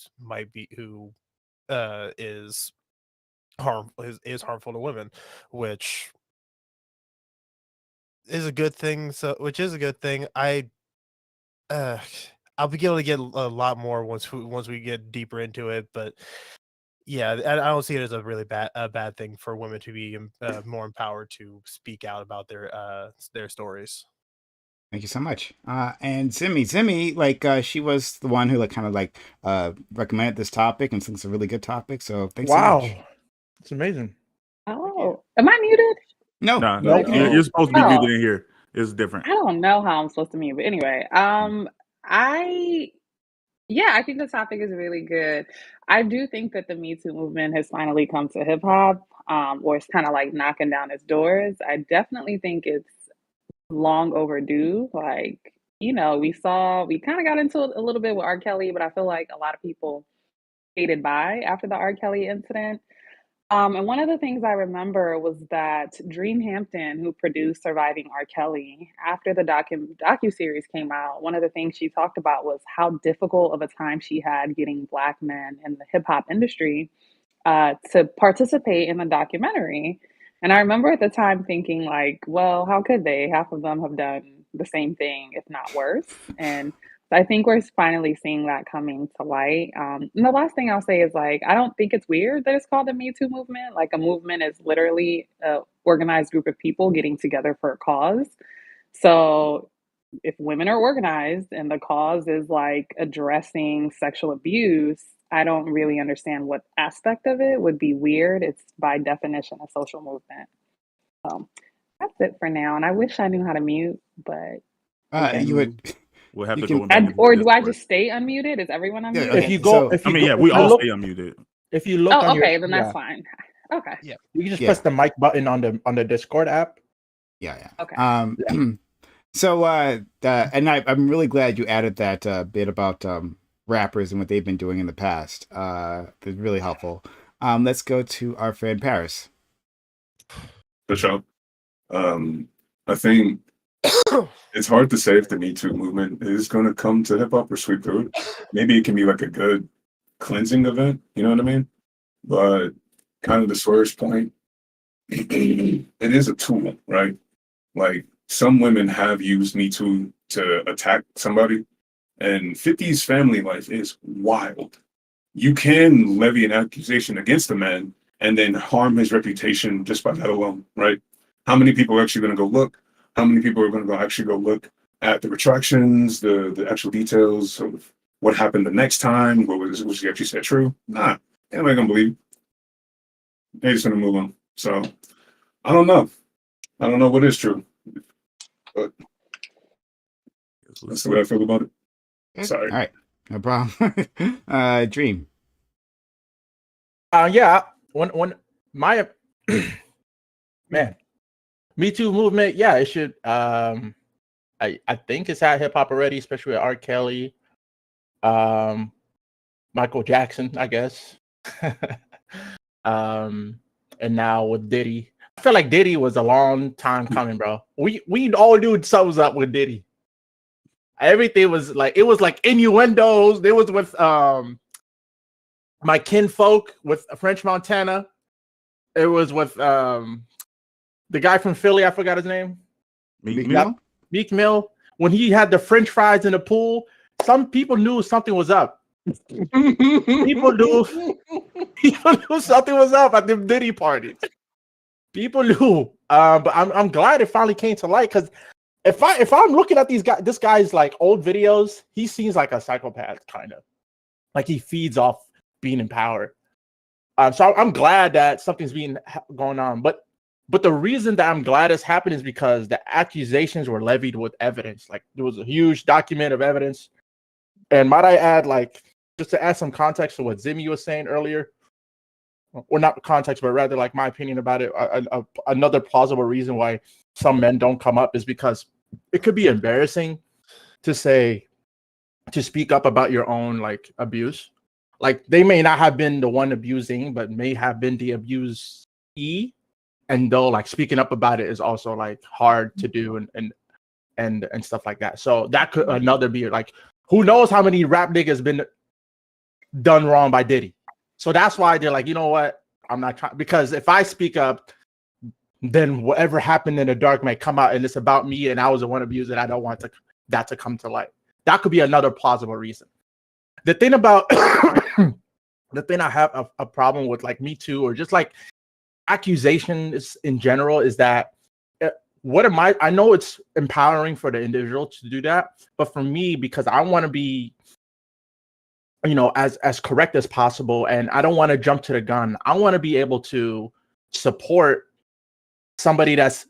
is harmful to women, which is a good thing. Which is a good thing. Uh, I'll be able to get a lot more once we get deeper into it. But yeah, I don't see it as a really bad thing for women to be more empowered to speak out about their stories. Thank you so much. And Zimmy, like she was the one who like kind of like recommended this topic and thinks it's a really good topic. So thanks so Wow, much. it's amazing. Oh, am I muted? No, Nah, No. you're supposed to be Oh. muted in here. It's different. I don't know how I'm supposed to mute, but anyway, I think the topic is really good. I do think that the Me Too movement has finally come to hip hop, or it's kind of like knocking down its doors. I definitely think it's long overdue. Like, we kind of got into it a little bit with R. Kelly, but I feel like a lot of people skated by after the R. Kelly incident. And one of the things I remember was that Dream Hampton, who produced Surviving R. Kelly, after the docuseries came out, one of the things she talked about was how difficult of a time she had getting Black men in the hip hop industry to participate in the documentary. And I remember at the time thinking, like, well, how could they? Half of them have done the same thing, if not worse. And I think we're finally seeing that coming to light. And the last thing I'll say is, like, I don't think it's weird that it's called the Me Too movement. Like, a movement is literally an organized group of people getting together for a cause. So if women are organized and the cause is like addressing sexual abuse, I don't really understand what aspect of it would be weird. It's by definition a social movement. So that's it for now. And I wish I knew how to mute, but you would. We'll have You to can- go back. into or do I Discord. just stay unmuted? Is everyone Yeah, unmuted? okay. If you go, So- if you I mean, go, yeah, if we you all look, stay unmuted. if you look Oh, on okay, your, then that's fine. Okay. Yeah. you can just Yeah. press the mic button on the Discord app. Yeah. Okay. So, and I'm really glad you added that bit about rappers and what they've been doing in the past. It's really helpful. Let's go to our friend Paris. For sure. I think it's hard to say if the Me Too movement is going to come to hip hop or sweep through it. Maybe it can be like a good cleansing event, you know what I mean? But kind of the Swerve's point, it is a tool, right? Like, some women have used Me Too to attack somebody, and 50's family life is wild. You can levy an accusation against a man and then harm his reputation just by that alone, right? How many people are actually going to go look? How many people are going to actually go look at the retractions, the actual details of what happened the next time? Was she actually said true? Nah, anybody going to believe? They're just going to move on. So I don't know. I don't know what is true, but that's the way I feel about it. Sorry. All right, no problem. Dream. Yeah. One my man, Me Too movement. Yeah, it should. I think it's at hip hop already, especially with R. Kelly, Michael Jackson, I guess, and now with Diddy. I feel like Diddy was a long time coming, bro. We all knew something was up with Diddy. Everything was like, it was like innuendos. There was with My Kinfolk with French Montana. It was with the guy from Philly. I forgot his name. Meek Mill? Meek Mill. When he had the French fries in the pool, some people knew something was up. People knew something was up at the Diddy parties. People knew. But I'm glad it finally came to light, because if I'm looking at this guy's like old videos, he seems like a psychopath, kind of. Like he feeds off being in power. So I'm glad that something's going on. But the reason that I'm glad it's happened is because the accusations were levied with evidence. Like, there was a huge document of evidence. And might I add, like, just to add some context to what Zimmy was saying earlier, or not context, but rather like my opinion about it, another plausible reason why some men don't come up is because it could be embarrassing to speak up about your own like abuse. Like, they may not have been the one abusing, but may have been the abusee, and though like speaking up about it is also like hard to do and stuff like that. So that could another be like, who knows how many rap niggas been done wrong by Diddy. So that's why they're like, you know what? I'm not trying, because if I speak up, then whatever happened in the dark might come out and it's about me and I was the one abused, and I don't want that to come to light. that could be another plausible reason. The thing about the thing I have a problem with, like Me Too or just like accusations in general, is that what am I know it's empowering for the individual to do that, but for me, because I want to be, you know, as correct as possible, and I don't want to jump to the gun. I want to be able to support somebody that's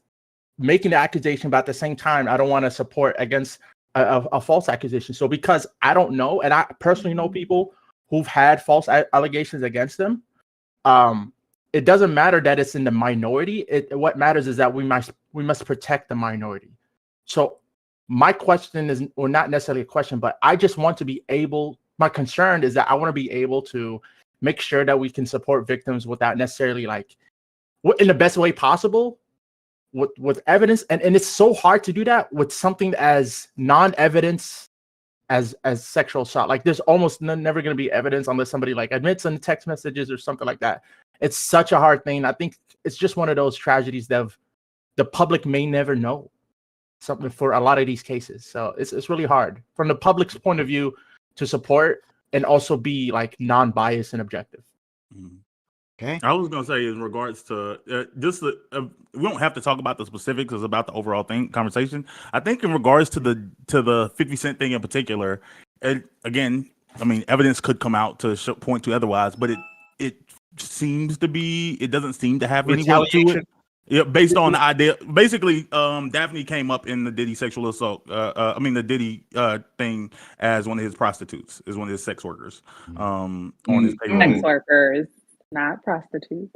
making the accusation, but at the same time, I don't want to support against a false accusation. So because I don't know, and I personally know people who've had false allegations against them, it doesn't matter that it's in the minority. What matters is that we must protect the minority. So my question is, or not necessarily a question, but I just want to be able, my concern is that I want to be able to make sure that we can support victims without necessarily, like, in the best way possible, with evidence. And it's so hard to do that with something as non-evidence as sexual assault. Like, there's almost never going to be evidence unless somebody like admits in text messages or something like that. It's such a hard thing. I think it's just one of those tragedies that the public may never know something for a lot of these cases. So it's really hard from the public's point of view to support and also be like non-biased and objective. Okay. I was gonna say, in regards to we don't have to talk about the specifics. It's about the overall conversation. I think in regards to the 50 Cent thing in particular, again, I mean, evidence could come out to point to otherwise, but it seems to be, it doesn't seem to have any weight to it. Yeah, based on the idea. Basically, Daphne came up in the Diddy sexual assault. The Diddy thing as one of his prostitutes, as one of his sex workers. On his payroll. Sex workers, not prostitutes.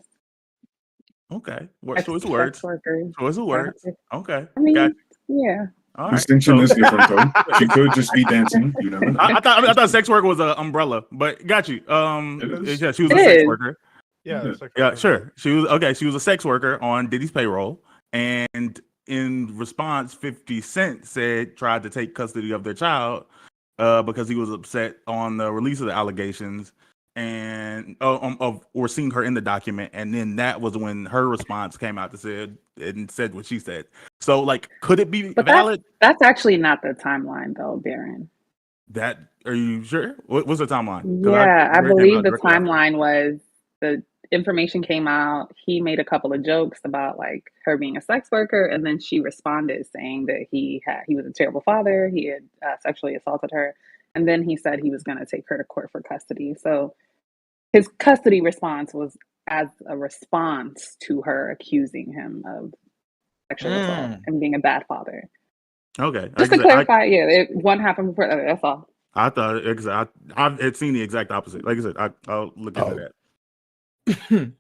Okay, choice of words. Choice of words. Okay, I mean, gotcha. Yeah. All right. Distinction is different though. She could just be dancing. You never know. I thought sex work was an umbrella, but got you. Yeah, she was a It sex is. worker. Yeah. Yeah, sure. She was a sex worker on Diddy's payroll, and in response, 50 Cent tried to take custody of their child because he was upset on the release of the allegations and or seeing her in the document, and then that was when her response came out to said what she said. So, like, could it be valid? That's actually not the timeline, though, Darren. That, are you sure? What's the timeline? Yeah, I believe the timeline was the information came out. He made a couple of jokes about like her being a sex worker, and then she responded saying that he was a terrible father. He had sexually assaulted her, and then he said he was going to take her to court for custody. So his custody response was as a response to her accusing him of sexual assault and being a bad father. Okay, Just to clarify, one happened before the other. That's all. I thought I had seen the exact opposite. Like I said, I'll look into that.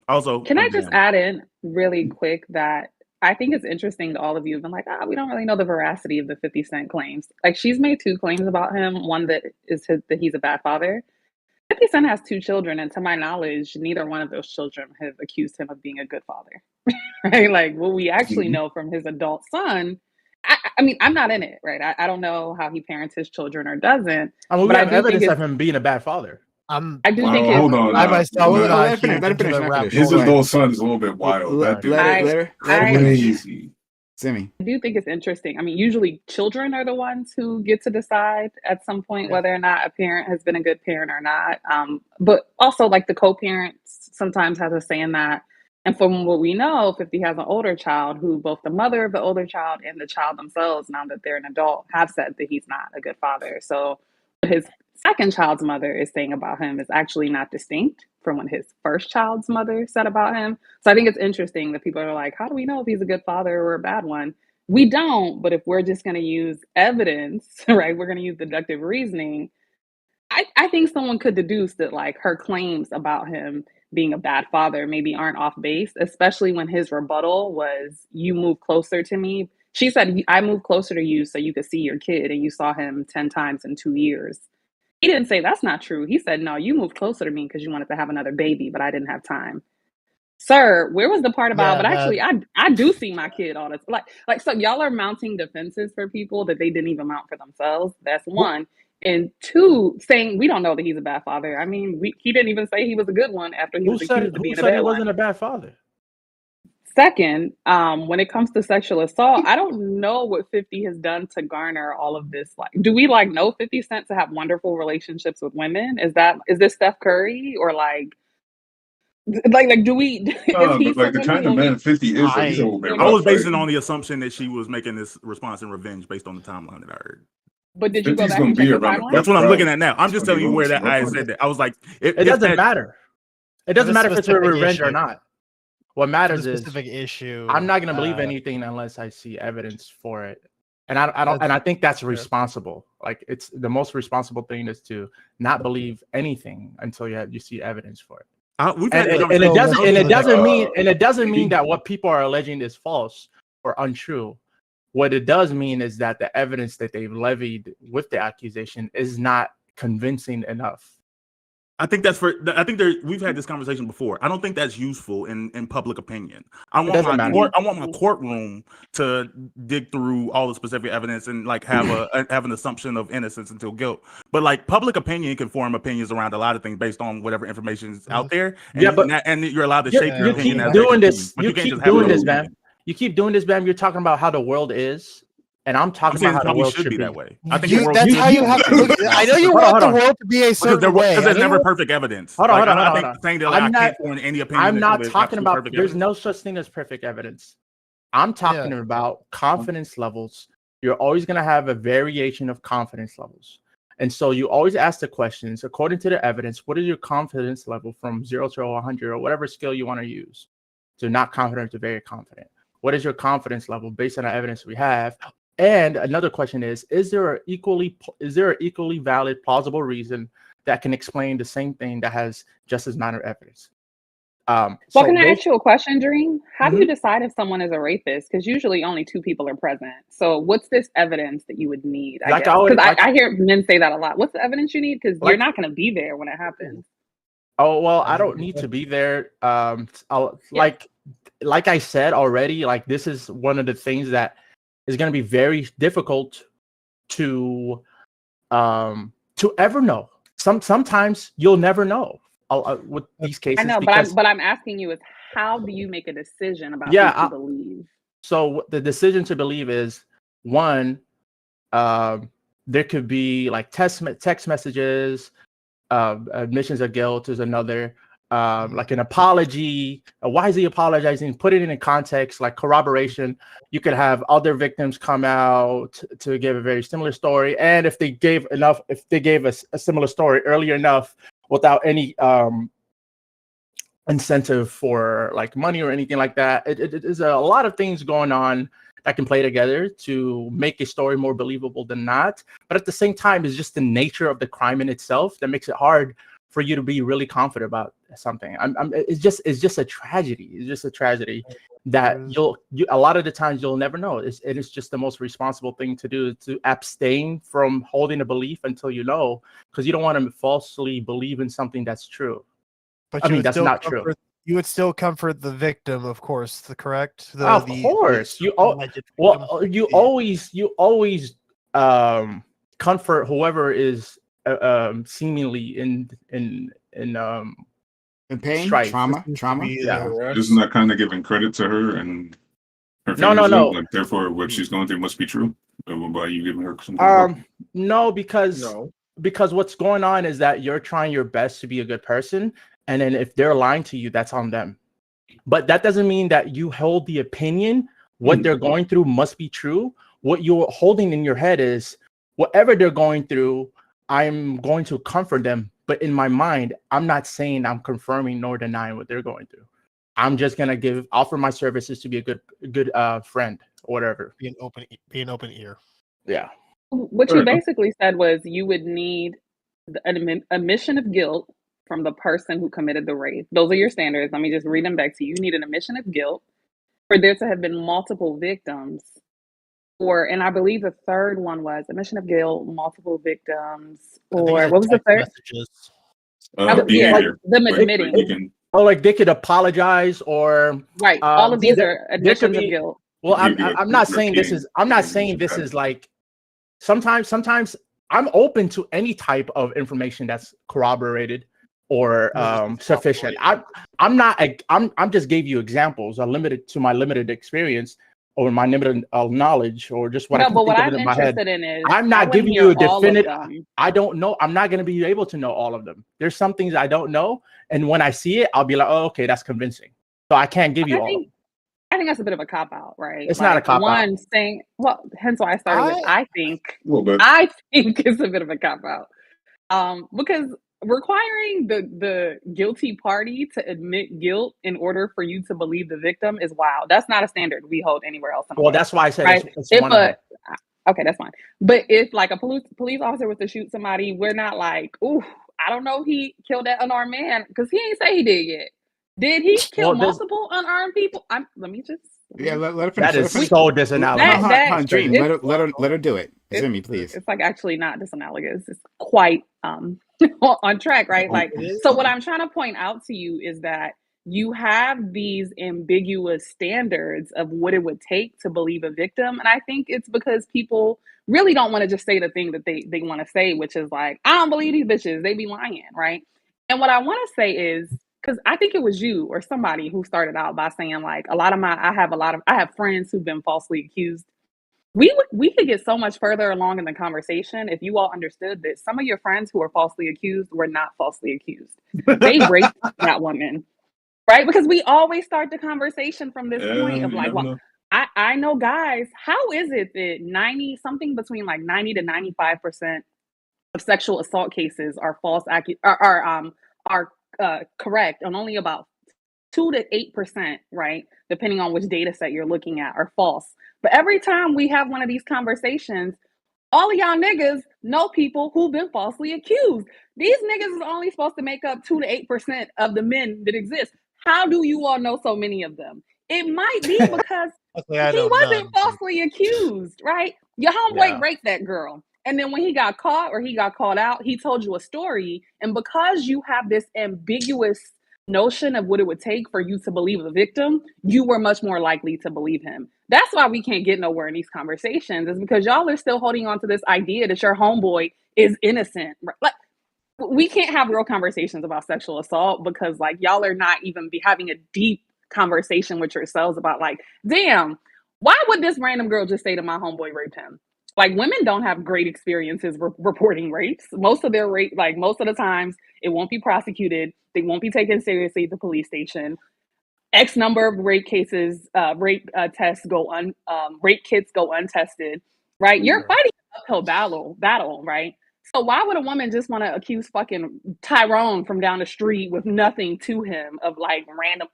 Also, can I just add in really quick that I think it's interesting that all of you have been like, we don't really know the veracity of the 50 Cent claims. Like, she's made two claims about him. One that is that he's a bad father. 50 Cent has two children, and to my knowledge, neither one of those children have accused him of being a good father. Right? Like, what we actually know from his adult son. I mean, I'm not in it, right? I don't know how he parents his children or doesn't. I mean, we have evidence of him being a bad father. I do think hold on. I myself would not his adult son is a little bit wild. That dude Let her crazy. Simi. I do think it's interesting. I mean, usually children are the ones who get to decide at some point whether or not a parent has been a good parent or not. But also, like, the co-parents sometimes have a say in that. And from what we know, 50 has an older child who both the mother of the older child and the child themselves, now that they're an adult, have said that he's not a good father. So his second child's mother is saying about him is actually not distinct from what his first child's mother said about him. So I think it's interesting that people are like, how do we know if he's a good father or a bad one? We don't, but if we're just going to use evidence, right, we're going to use deductive reasoning, I think someone could deduce that, like, her claims about him being a bad father maybe aren't off base, especially when his rebuttal was, you move closer to me. She said, I moved closer to you so you could see your kid, and you saw him 10 times in 2 years. He didn't say that's not true. He said, no, you moved closer to me because you wanted to have another baby, but I didn't have time. Sir, where was the part about, but actually I do see my kid all this. Like, so y'all are mounting defenses for people that they didn't even mount for themselves. That's one. And two, saying we don't know that he's a bad father. I mean, he didn't even say he was a good one after he was accused of being a bad one. Who said he wasn't a bad father? second, when it comes to sexual assault, I don't know what 50 has done to garner all of this. Like, do we like know 50 Cent to have wonderful relationships with women? Is this Steph Curry or like do we? Is he But like the someone kind who of will man be? 50 is, like he's a whole man. I was basing on the assumption that she was making this response in revenge based on the timeline that I heard. But did you go 50's back gonna and be check the around the timeline? That's what I'm Right. looking at now. I'm just telling you where that I Rough said that. I was like, It doesn't matter. It doesn't There's a matter if it's a specific revenge or issue. not. What matters The is specific issue. I'm not going to believe anything unless I see evidence for it. And I don't, That's and I think that's fair. responsible. Like, it's the most responsible thing is to not believe anything until you see evidence for it. We've had And this conversation. it doesn't mean that what people are alleging is false or untrue. What it does mean is that the evidence that they've levied with the accusation is not convincing enough. I think we've had this conversation before. I don't think that's useful in public opinion. I want my courtroom to dig through all the specific evidence and like have an assumption of innocence until guilt. But like public opinion can form opinions around a lot of things based on whatever information is out there. And and you're allowed to shape your opinion. You keep doing this, man. You keep doing this, man. You're talking about how the world is. And I'm talking about how the world should be that way. I think that's how you have to look. I know you want the world to be a certain way. Because there's never perfect evidence. Hold on. I think saying that I can't form any opinion. I'm not talking about. There's no such thing as perfect evidence. I'm talking about confidence levels. You're always going to have a variation of confidence levels, and so you always ask the questions according to the evidence. What is your confidence level from 0 to 100 or whatever scale you want to use? To not confident to very confident. What is your confidence level based on the evidence we have? And another question is there an equally valid, plausible reason that can explain the same thing that has just as minor evidence? So can I ask you a question, Dream? How do you decide if someone is a rapist? Because usually only two people are present. So what's this evidence that you would need? I hear men say that a lot. What's the evidence you need? Because you're not going to be there when it happens. Oh, well, I don't need to be there. Like I said already, like this is one of the things that is going to be very difficult to ever know. Sometimes you'll never know with these cases. I know, but I'm asking you is how do you make a decision about who to believe? So the decision to believe is one, there could be like text messages, admissions of guilt is another. Like an apology, why is he apologizing? Put it in a context, like corroboration. You could have other victims come out to give a very similar story, and if they gave a similar story early enough without any incentive for like money or anything like that, it is a lot of things going on that can play together to make a story more believable than not. But at the same time, it's just the nature of the crime in itself that makes it hard for you to be really confident about something. It's just a tragedy. It's just a tragedy that a lot of the times you'll never know. It is just the most responsible thing to do, to abstain from holding a belief until you know, because you don't want to falsely believe in something that's true. But that's not true. You would still comfort the victim, of course. Correct? Of course, you always comfort whoever is seemingly in pain, strife. trauma. Yeah. Isn't that kind of giving credit to her and her No. Like, therefore, what she's going through must be true. By you giving her some no, because what's going on is that you're trying your best to be a good person, and then if they're lying to you, that's on them. But that doesn't mean that you hold the opinion what they're going through must be true. What you're holding in your head is whatever they're going through, I'm going to comfort them. But in my mind, I'm not saying I'm confirming nor denying what they're going through. I'm just gonna offer my services to be a good friend or whatever. Be an open ear. Yeah. What you basically said was you would need an admission of guilt from the person who committed the rape. Those are your standards. Let me just read them back to you. You need an admission of guilt for there to have been multiple victims. And I believe the third one was admission of guilt, multiple victims, or what was the third? Them admitting. Oh, like they could apologize or right. All of these are admissions of guilt. Well, I'm not saying this is. I'm not saying this is like. Sometimes I'm open to any type of information that's corroborated. or sufficient. I'm just gave you examples. I limited to my limited experience or my limited knowledge or just what I No, can but think what of I'm in my head. interested in is I'm I not want to giving you hear a all of definite. them. I don't know. I'm not going to be able to know all of them. There's some things I don't know, and when I see it, I'll be like, "Oh, okay, that's convincing." So I can't give you all of them. I think that's a bit of a cop out, right? It's not a cop out. One saying, well, hence why I started with I think. A little bit. I think it's a bit of a cop out. Because requiring the guilty party to admit guilt in order for you to believe the victim is wild. That's not a standard we hold anywhere else in the world. Well, that's why I said right? it's If one of them. okay, that's fine. But if like a police officer was to shoot somebody, we're not like, ooh, I don't know if he killed that unarmed man because he ain't say he did yet. Did he kill multiple unarmed people? Let me just. Yeah, let her finish. That is let her so disanalogous. Dream. Let her do it. Zimmy, please. It's like actually not disanalogous. It's quite on track, right? Like, so what I'm trying to point out to you is that you have these ambiguous standards of what it would take to believe a victim. And I think it's because people really don't want to just say the thing that they want to say, which is like, I don't believe these bitches. They be lying, right? And what I want to say is, because I think it was you or somebody who started out by saying like I have friends who've been falsely accused. We could get so much further along in the conversation if you all understood that some of your friends who are falsely accused were not falsely accused. They raped that woman, right? Because we always start the conversation from this point of like, well, I know guys. How is it that something between like 90 to 95% of sexual assault cases are correct, and only about 2 to 8%, right, depending on which data set you're looking at, are false. But every time we have one of these conversations, all of y'all niggas know people who've been falsely accused. These niggas is only supposed to make up 2 to 8% of the men that exist. How do you all know so many of them? It might be because he wasn't falsely accused, right? Your homeboy raped that girl. And then when he got caught or he got called out, he told you a story. And because you have this ambiguous notion of what it would take for you to believe the victim, you were much more likely to believe him. That's why we can't get nowhere in these conversations, is because y'all are still holding on to this idea that your homeboy is innocent. Like, we can't have real conversations about sexual assault because like y'all are not even having a deep conversation with yourselves about like, damn, why would this random girl just say to my homeboy raped him? Like, women don't have great experiences reporting rapes. Most of their rape, like most of the times, it won't be prosecuted. They won't be taken seriously at the police station. X number of rape cases, rape kits go untested, right? You're fighting an uphill battle, right? So why would a woman just want to accuse fucking Tyrone from down the street with nothing to him of like random?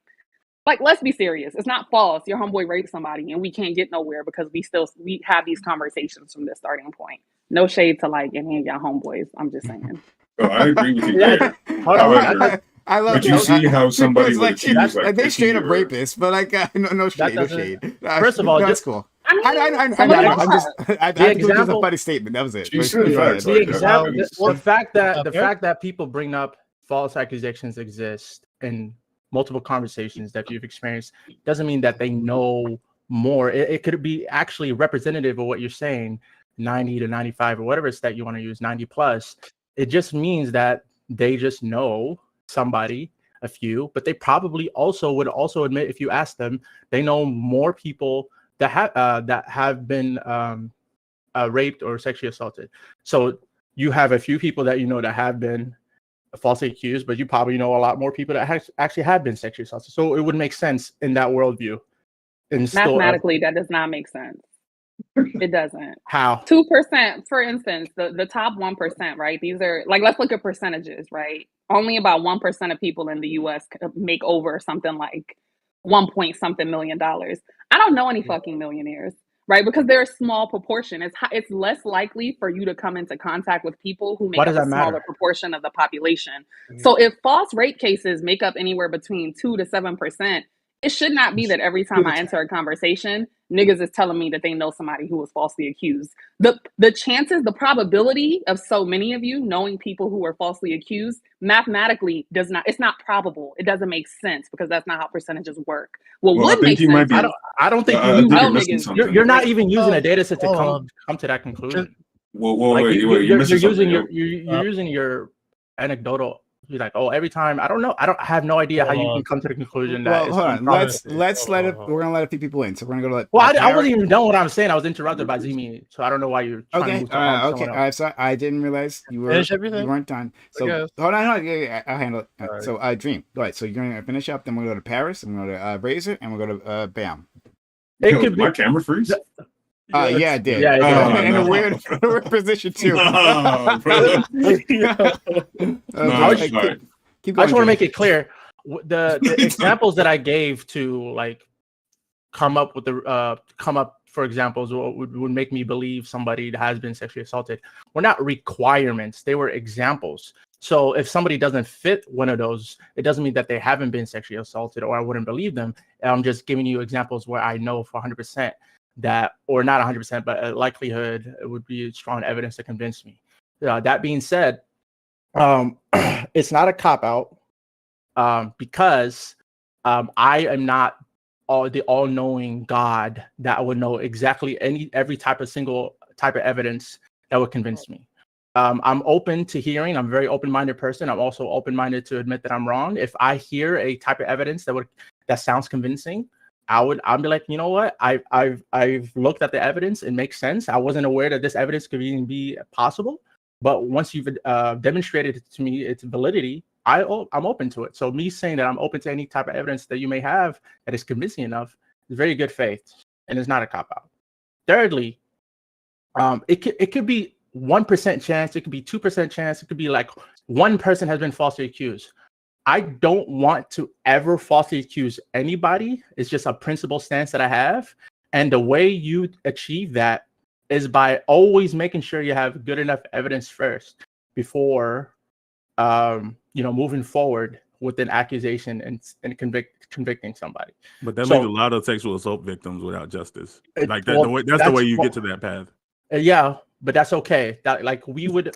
Like, let's be serious. It's not false. Your homeboy raped somebody and we can't get nowhere because we have these conversations from this starting point. No shade to like any of y'all homeboys. I'm just saying. Oh, I agree with you there. However, I love but you see how somebody would accuse like they straight up rapists, but like no shade. First of all, that's cool. I think it was just a funny statement. That was it. The fact that people bring up false accusations exist in multiple conversations that you've experienced doesn't mean that they know more. It could be actually representative of what you're saying, 90 to 95 or whatever it's that you want to use, 90 plus. It just means that they just know somebody, a few, but they probably would admit, if you ask them, they know more people that have been raped or sexually assaulted. So you have a few people that you know that have been falsely accused, but you probably know a lot more people that actually have been sexually assaulted. So it would make sense in that worldview. And mathematically, that does not make sense. It doesn't. How? 2%, for instance, the top 1%, right? These are like, let's look at percentages, right? Only about 1% of people in the US make over something like $1 million. I don't know any fucking millionaires, right? Because they're a small proportion. It's less likely for you to come into contact with people who make up a smaller proportion of the population. So if false rape cases make up anywhere between 2 to 7%, it should not be that every time I enter a conversation, niggas is telling me that they know somebody who was falsely accused. The chances, the probability of so many of you knowing people who were falsely accused mathematically it's not probable. It doesn't make sense because that's not how percentages work. What would make sense? I don't think you're not even using a data set to come to that conclusion. Wait, you're using your anecdotal be like, oh, every time. I don't know. I have no idea how you can come to the conclusion that. Well, it's hold on. unprobable. Let's let it. We're gonna let a few people in, so we're gonna go to. Well, I wasn't even done what I'm saying. I was interrupted by Zimi, so I don't know why you're trying to Okay. move to harm Okay. someone else. I didn't realize you were. Finish everything? You weren't done. So guess. hold on. Yeah, I'll handle it. All right. So Dream. Go ahead. So you're gonna finish up. Then we'll go to Paris. And we'll go to Razor, and we'll go to Bam. It Yo, could my be. camera freeze. Yeah, it did. Yeah, it did. In no. a weird position too. No, bro. No, Keep I going, just want to Dream. make it clear. The examples that I gave to like come up, for examples, would make me believe somebody has been sexually assaulted were not requirements. They were examples. So if somebody doesn't fit one of those, it doesn't mean that they haven't been sexually assaulted or I wouldn't believe them. I'm just giving you examples where I know for 100% that, or not 100%, but a likelihood it would be strong evidence to convince me. That being said, it's not a cop-out because I am not the all-knowing God that would know exactly every single type of evidence that would convince me. I'm open to hearing. I'm a very open-minded person. I'm also open-minded to admit that I'm wrong. If I hear a type of evidence that sounds convincing, I'll be like, you know what? I've looked at the evidence. It makes sense. I wasn't aware that this evidence could even be possible. But once you've demonstrated to me its validity, I'm open to it. So me saying that I'm open to any type of evidence that you may have that is convincing enough is very good faith, and it's not a cop-out. Thirdly, it could be 1% chance, it could be 2% chance, it could be like one person has been falsely accused. I don't want to ever falsely accuse anybody. It's just a principle stance that I have. And the way you achieve that is by always making sure you have good enough evidence first before moving forward with an accusation and convicting somebody. But that leaves a lot of sexual assault victims without justice. Like that, Well, that's the way you get to that path. Yeah, but that's okay. That like we would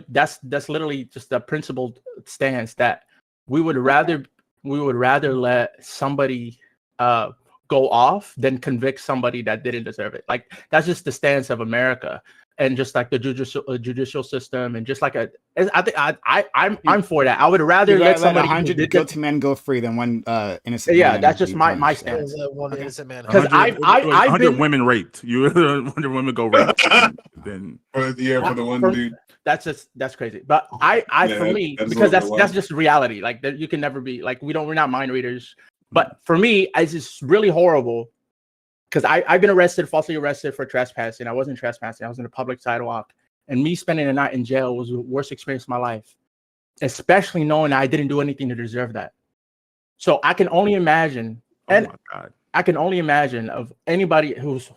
that's literally just a principled stance that we would rather let somebody go off than convict somebody that didn't deserve it. Like that's just the stance of America, and just like the judicial system, and just like I'm for that. I would rather let somebody 100 guilty men go free than one innocent. Yeah, man that's just be my punished. stance. One innocent man. Because I've 100 been women raped. You 100 women go raped. Then For the one dude. that's crazy. But for me, because that's just reality. Like you can never be like we're not mind readers. But for me, it's just really horrible because I've been falsely arrested for trespassing. I wasn't trespassing. I was in a public sidewalk, and me spending a night in jail was the worst experience of my life, especially knowing I didn't do anything to deserve that. So I can only imagine, oh my God. I can only imagine of anybody who's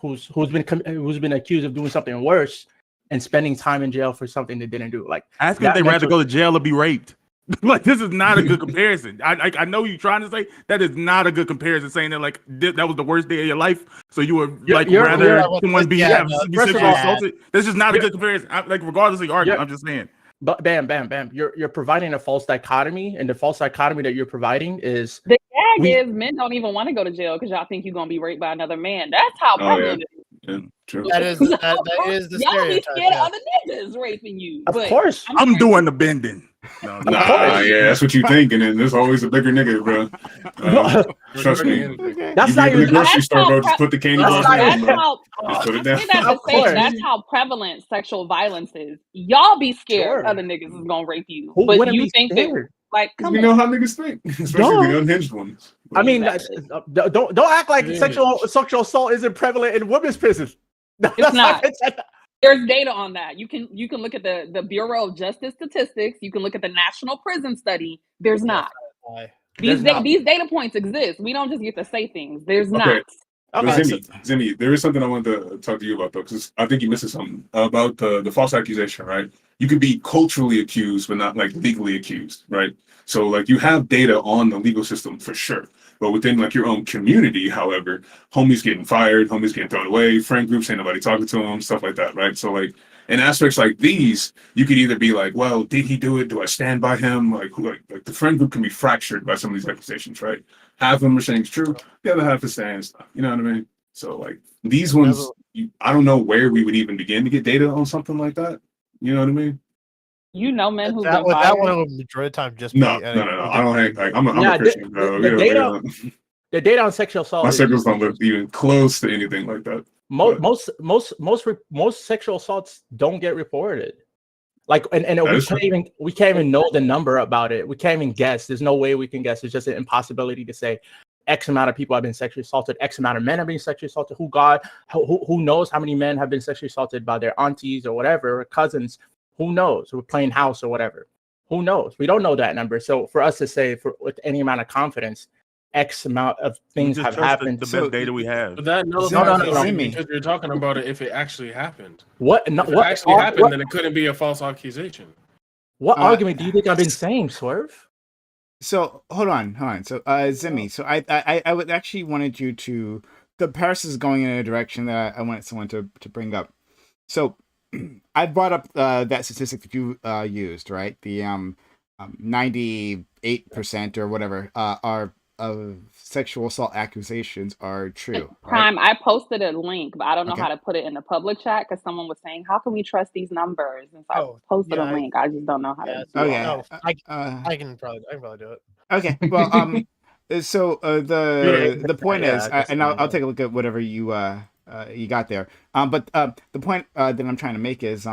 been accused of doing something worse and spending time in jail for something they didn't do. Like Ask if they'd rather go to jail or be raped. Like this is not a good comparison. I know you're trying to say that is not a good comparison. Saying that like that was the worst day of your life, so you would rather someone be sexually assaulted. That's just not a good comparison. Like regardless of your argument, I'm just saying. But bam. You're providing a false dichotomy, and the false dichotomy that you're providing is the gag is men don't even want to go to jail because y'all think you're gonna be raped by another man. That's how prevalent it is. Yeah, true. That is the y'all be stereotype. scared of other niggas raping you. of but course. I'm doing the bending. No, Yeah, that's what you think, and then there's always a bigger nigga, bro. Trust me. That's you not be in the even. grocery store, bro. Just put the candy bars down, bro. Just put it down. Of course. That's how prevalent sexual violence is. Y'all be scared Sure. other niggas is gonna rape you, Who but wouldn't you be think scared? that like come We on. know how niggas think, especially the unhinged ones. I mean, don't act like Yeah. sexual assault isn't prevalent in women's prisons. It's not. There's data on that. You can look at the Bureau of Justice Statistics. You can look at the National Prison Study. There's not. These data points exist. We don't just get to say things. There's not. But Zimmy, there is something I wanted to talk to you about though, because I think you missed something about the false accusation, right? You could be culturally accused, but not like legally accused, right? So like you have data on the legal system for sure. But within like your own community, however, homies getting fired, homies getting thrown away, friend groups ain't nobody talking to them, stuff like that, right? So like in aspects like these, you could either be like, well, did he do it? Do I stand by him? Like the friend group can be fractured by some of these accusations, right? Half of them are saying it's true, the other half is saying it's not. You know what I mean? So like these ones, I don't know where we would even begin to get data on something like that. You know what I mean? You know men who've That been with that fired. one, it would majority of the time just No, be. no, no, no. I don't hang. Like, I'm Yeah, a Christian, bro. the Yeah, data, yeah. the data on sexual assault My is circles don't look even close to anything like that. But most sexual assaults don't get reported. Like, and that we is true. can't even know the number about it. We can't even guess. There's no way we can guess. It's just an impossibility to say X amount of people have been sexually assaulted, X amount of men have been sexually assaulted. Who knows how many men have been sexually assaulted by their aunties or whatever, or cousins? Who knows? Who are playing house or whatever? Who knows? We don't know that number. So for us to say with any amount of confidence, X amount of things just have trust happened. the So- best data we have. But that nullifies No, the argument Zimmy. because you're talking about it if it actually happened. What? No, If it what actually happened, what, then it couldn't be a false accusation. what argument do you think I've been saying, Swerve? So hold on. So Zimmy, so I would actually wanted you to, the Paris is going in a direction that I wanted someone to bring up. So I brought up that statistic that you used, right? The 98% or whatever are of sexual assault accusations are true. Right? Prime, I posted a link, but I don't know Okay. how to put it in the public chat because someone was saying, "How can we trust these numbers?" And so I Oh, posted yeah, a link. I just don't know how to. yeah, Do Okay. all No, that. I can probably do it. Okay. Well, so the point Yeah, is, I guess and I'll I take a look at whatever you got there. But the point that I'm trying to make is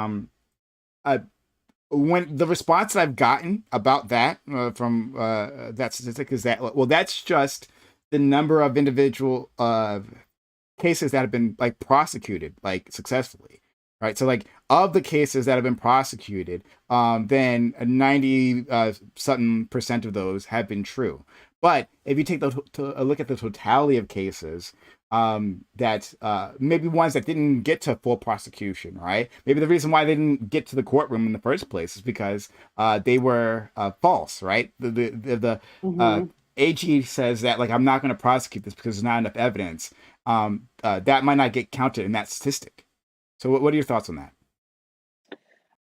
when the response that I've gotten about that from that statistic is that, well, that's just the number of individual cases that have been like prosecuted like successfully, right? So like of the cases that have been prosecuted, then 90 something percent of those have been true. But if you take a look at the totality of cases, that maybe ones that didn't get to full prosecution, right? Maybe the reason why they didn't get to the courtroom in the first place is because they were false, right? The AG says that, like, I'm not going to prosecute this because there's not enough evidence. That might not get counted in that statistic. So what are your thoughts on that?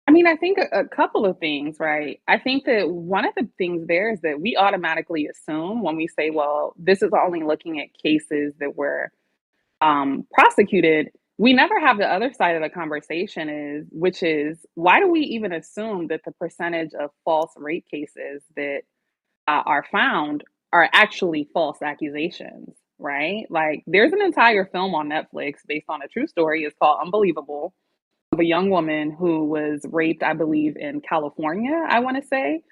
I mean, I think a couple of things, right? I think that one of the things there is that we automatically assume when we say, well, this is only looking at cases that were prosecuted, we never have the other side of the conversation which is, why do we even assume that the percentage of false rape cases that are found are actually false accusations, right? Like, there's an entire film on Netflix based on a true story. It's called Unbelievable, of a young woman who was raped, I believe, in California, I want to say.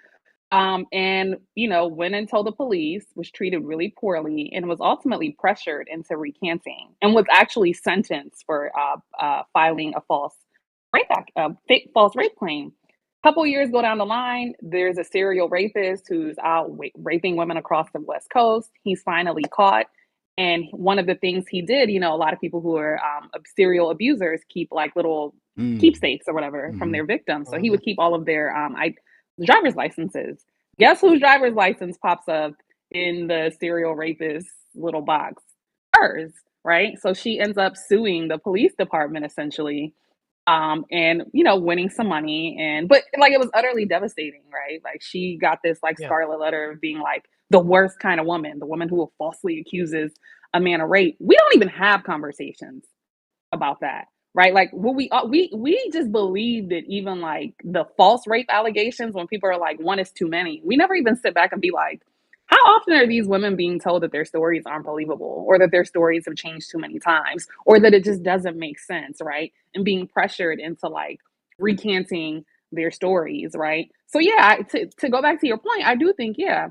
And, went and told the police, was treated really poorly, and was ultimately pressured into recanting and was actually sentenced for filing a false rape claim. Couple years go down the line, there's a serial rapist who's out raping women across the West Coast. He's finally caught. And one of the things he did, a lot of people who are serial abusers keep like little keepsakes or whatever from their victims. So he would keep all of their driver's licenses. Guess whose driver's license pops up in the serial rapist little box? Hers, right? So she ends up suing the police department essentially, and winning some money. But like, it was utterly devastating, right? Like, she got this like Yeah. scarlet letter of being like the worst kind of woman, the woman who falsely accuses a man of rape. We don't even have conversations about that, right? Like, we just believe that even like the false rape allegations, when people are like, one is too many, we never even sit back and be like, how often are these women being told that their stories aren't believable, or that their stories have changed too many times, or that it just doesn't make sense, right? And being pressured into like recanting their stories, right? So yeah, to go back to your point, I do think, yeah,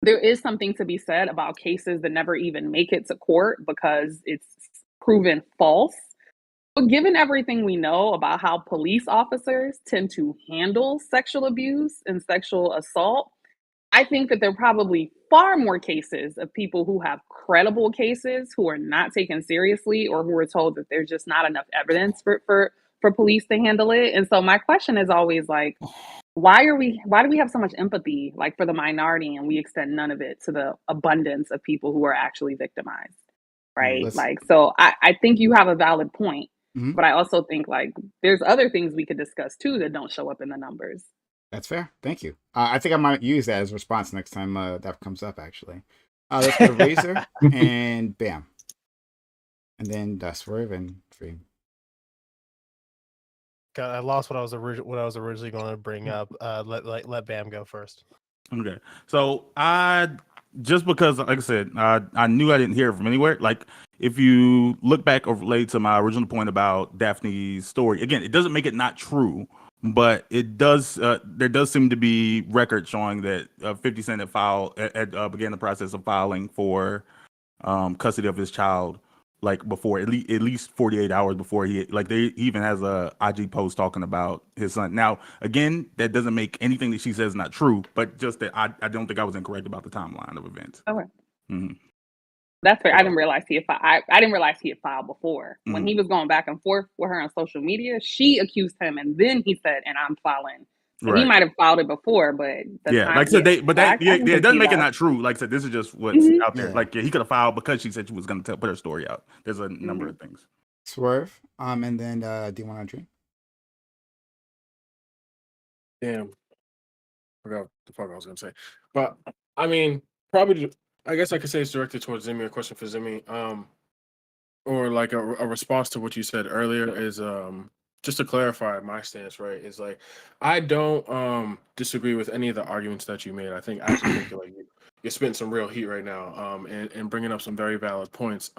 there is something to be said about cases that never even make it to court because it's proven false. But given everything we know about how police officers tend to handle sexual abuse and sexual assault, I think that there are probably far more cases of people who have credible cases who are not taken seriously, or who are told that there's just not enough evidence for police to handle it. And so my question is always like, why do we have so much empathy like for the minority, and we extend none of it to the abundance of people who are actually victimized, right? Let's- Like, so I think you have a valid point, Mhm. but I also think like there's other things we could discuss too that don't show up in the numbers. That's fair. Thank you. I think I might use that as a response next time that comes up, actually. Let's go to Razor and bam. And then Swerve and Free. I lost what I was originally going to bring up. Let Bam go first. Okay. So just because, like I said, I knew I didn't hear it from anywhere. Like, if you look back or relate to my original point about Daphne's story, again, it doesn't make it not true, but it does. There does seem to be records showing that 50 Cent began the process of filing for custody of his child, like before at least 48 hours before he even has a IG post talking about his son. Now, again, that doesn't make anything that she says not true, but just that I don't think I was incorrect about the timeline of events. Okay. Mhm. That's fair. I didn't realize he had filed before. When Mhm. he was going back and forth with her on social media, she accused him, and then he said, "And I'm filing." So he Right. might have filed it before, but Yeah, like I said, I can it doesn't see make it that. not true. Like I said, this is just what's Mhm. out there. Yeah. Like, yeah, he could have filed because she said she was going to put her story out. There's a number Mhm. of things. Swerve. And then do you want to drink? Damn, forgot what the fuck I was gonna say. But I mean, probably I guess I could say it's directed towards Zimmy. A question for Zimmy. Or like a response to what you said earlier is just to clarify my stance, right? Is like I don't disagree with any of the arguments that you made. I think like you're spitting some real heat right now, and bringing up some very valid points.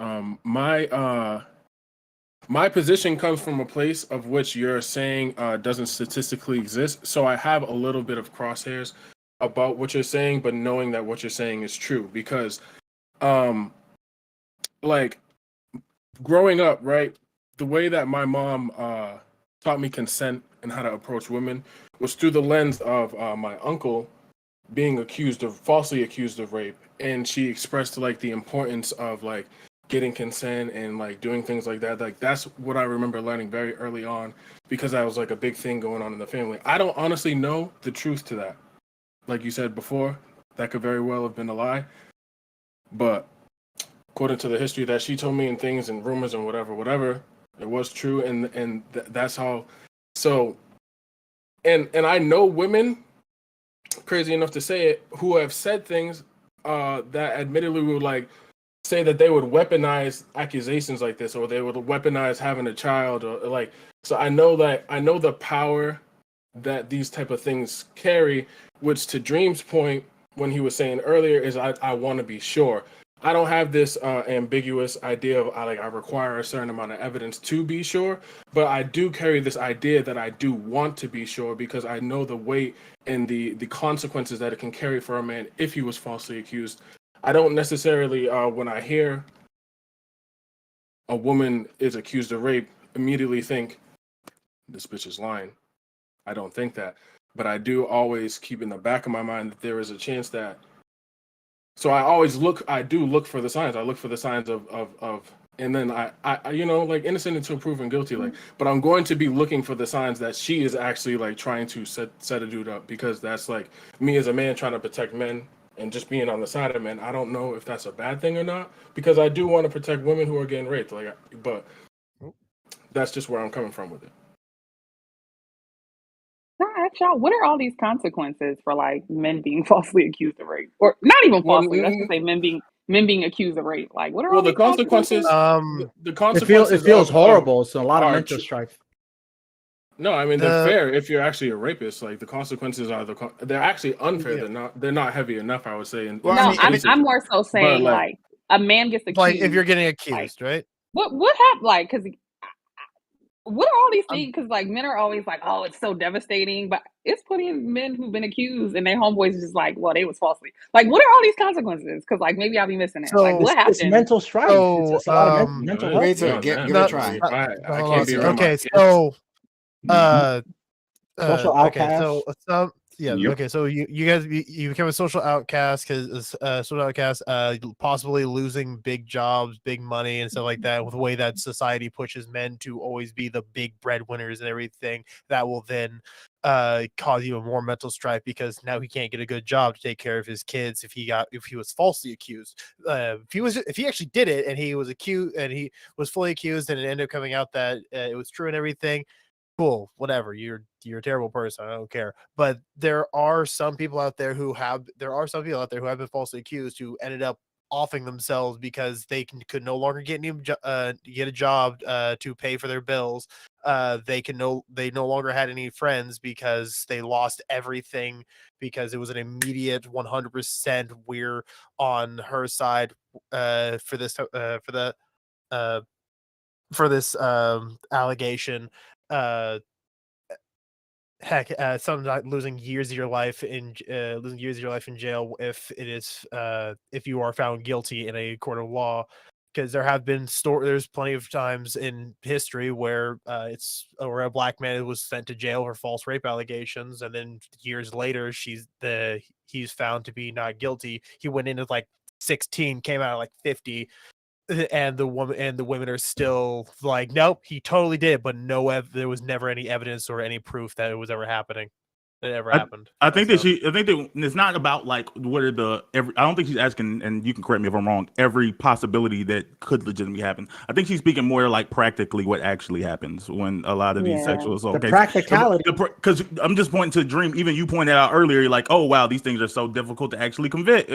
My position comes from a place of which you're saying doesn't statistically exist. So I have a little bit of crosshairs about what you're saying, but knowing that what you're saying is true because like growing up, right, the way that my mom taught me consent and how to approach women was through the lens of my uncle being falsely accused of rape, and she expressed like the importance of like getting consent and like doing things like that. Like that's what I remember learning very early on because that was like a big thing going on in the family. I don't honestly know the truth to that. Like you said before, that could very well have been a lie, but according to the history that she told me and things and rumors and whatever, it was true, and that's how. So, and I know women, crazy enough to say it, who have said things that admittedly would like say that they would weaponize accusations like this, or they would weaponize having a child, or like. So I know the power that these type of things carry, which to Dream's point when he was saying earlier is I want to be sure. I don't have this ambiguous idea of I require a certain amount of evidence to be sure, but I do carry this idea that I do want to be sure because I know the weight and the consequences that it can carry for a man if he was falsely accused. I don't necessarily, when I hear a woman is accused of rape, immediately think this bitch is lying. I don't think that, but I do always keep in the back of my mind that there is a chance that. So I do look for the signs. I look for the signs of, and then I like innocent until proven guilty. Like, but I'm going to be looking for the signs that she is actually like trying to set a dude up because that's like me as a man trying to protect men and just being on the side of men. I don't know if that's a bad thing or not because I do want to protect women who are getting raped. Like, but that's just where I'm coming from with it. Can I ask y'all, what are all these consequences for like men being falsely accused of rape, or not even falsely? Let's just say men being accused of rape. Like, what are all the these consequences? The It consequences feels of horrible. It's a lot of are mental tr- strife. No, I mean they're fair if you're actually a rapist. Like the consequences are they're actually unfair. Yeah. They're not heavy enough. I would say. Well, No, I mean, I'm more so saying like- like a man gets accused. Like if you're getting like, accused, right? what happened? Like, because what are all these things? Because like men are always like, oh, it's so devastating, but it's plenty of men who've been accused and their homeboys just like, well, they was falsely. Like, what are all these consequences? Because like maybe I'll be missing it. So- Like, what It's happened? mental strife. So, It's a lot of mental health. Wait, so No, give man. it a try. I Hold can't on. be around my Okay, kids. so Social okay, so outcast. Yep. okay, so you guys you become a social outcast because social outcast, possibly losing big jobs, big money, and stuff like that. With the way that society pushes men to always be the big breadwinners and everything, that will then cause even more mental strife because now he can't get a good job to take care of his kids if he was falsely accused. If he actually did it and he was accused and he was fully accused and it ended up coming out that it was true and everything. Cool, whatever. You're a terrible person. I don't care. But there are some people out there who have been falsely accused who ended up offing themselves because they could no longer get a job to pay for their bills. They no longer had any friends because they lost everything, because it was an immediate 100% we're on her side for this allegation. Some losing years of your life in jail if you are found guilty in a court of law, because there have been there's plenty of times in history where where a black man was sent to jail for false rape allegations, and then years later he's found to be not guilty. He went in at like 16, came out at like 50, and the women are still like, nope, he totally did, but there was never any evidence or any proof that it was ever happening. It ever happened. I think that it's not about like what are I don't think she's asking, and you can correct me if I'm wrong, every possibility that could legitimately happen. I think she's speaking more like practically what actually happens when a lot of these sexual assault cases. Practicality. Because I'm just pointing to the dream. Even you pointed out earlier, you're like, oh wow, these things are so difficult to actually convict.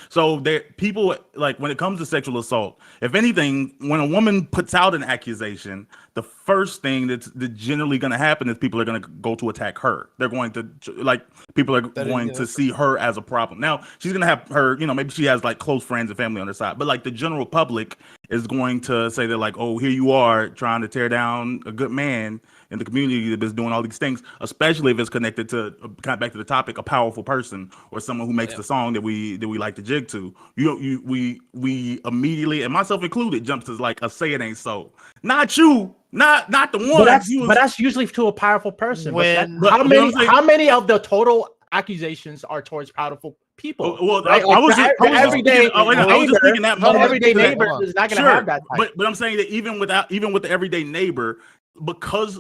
So people, like, when it comes to sexual assault, if anything, when a woman puts out an accusation, the first thing that's generally going to happen is people are going to go to attack her. They're going to to see her as a problem. Now she's going to have her, maybe she has like close friends and family on her side, but like the general public is going to say that like, oh, here you are trying to tear down a good man in the community that is doing all these things, especially if it's connected to, kind of back to the topic, a powerful person or someone who makes the song that we like to jig to. We immediately, and myself included, jumps to like a say it ain't so. Not you. Not the one. But that's usually to a powerful person. How many of the total accusations are towards powerful people? Well, right? I was just thinking that everyday neighbor is not going to have that type. But I'm saying that even with the everyday neighbor, because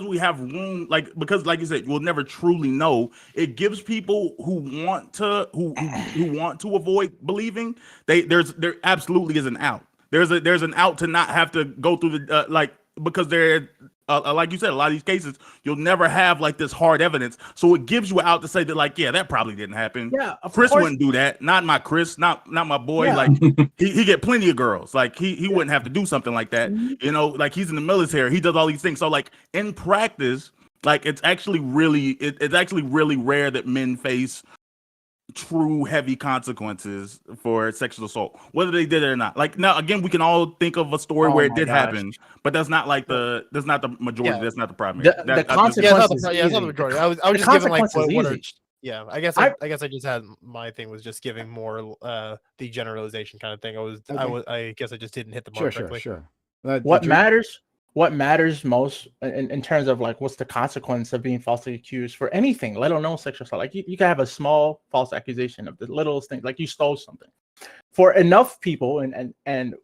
we have room, because like you said, you'll never truly know. It gives people who want to avoid believing. There absolutely is an out. There's an out to not have to go through the because there, like you said, a lot of these cases you'll never have like this hard evidence, so it gives you an out to say that like, yeah, that probably didn't happen. Yeah, Chris wouldn't do that. Not my Chris. Not my boy. Yeah. Like he get plenty of girls. Like he wouldn't have to do something like that. Mm-hmm. Like he's in the military. He does all these things. So like in practice, like it's actually really rare that men face true heavy consequences for sexual assault, whether they did it or not. Like now, again, we can all think of a story where it did happen, but that's not like the majority. Yeah. That's not the primary. The consequences. It's not the majority. I was just giving like I guess I just had my thing was just giving more the generalization kind of thing. I guess I just didn't hit the mark correctly. Sure. What matters most in terms of like what's the consequence of being falsely accused for anything, let alone sexual assault. Like you can have a small false accusation of the littlest thing, like you stole something. For enough people, and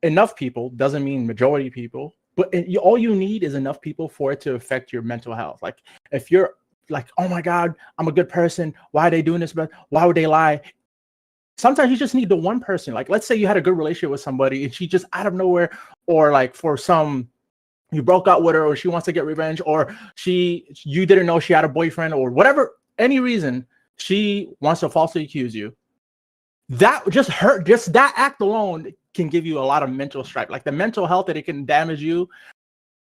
enough people doesn't mean majority people, but all you need is enough people for it to affect your mental health. Like if you're like, oh my God, I'm a good person, why are they doing this? But why would they lie? Sometimes you just need the one person. Like let's say you had a good relationship with somebody and she just out of nowhere, or like you broke up with her, or she wants to get revenge, or you didn't know she had a boyfriend, or whatever, any reason she wants to falsely accuse you. That that act alone can give you a lot of mental strife. Like the mental health that it can damage you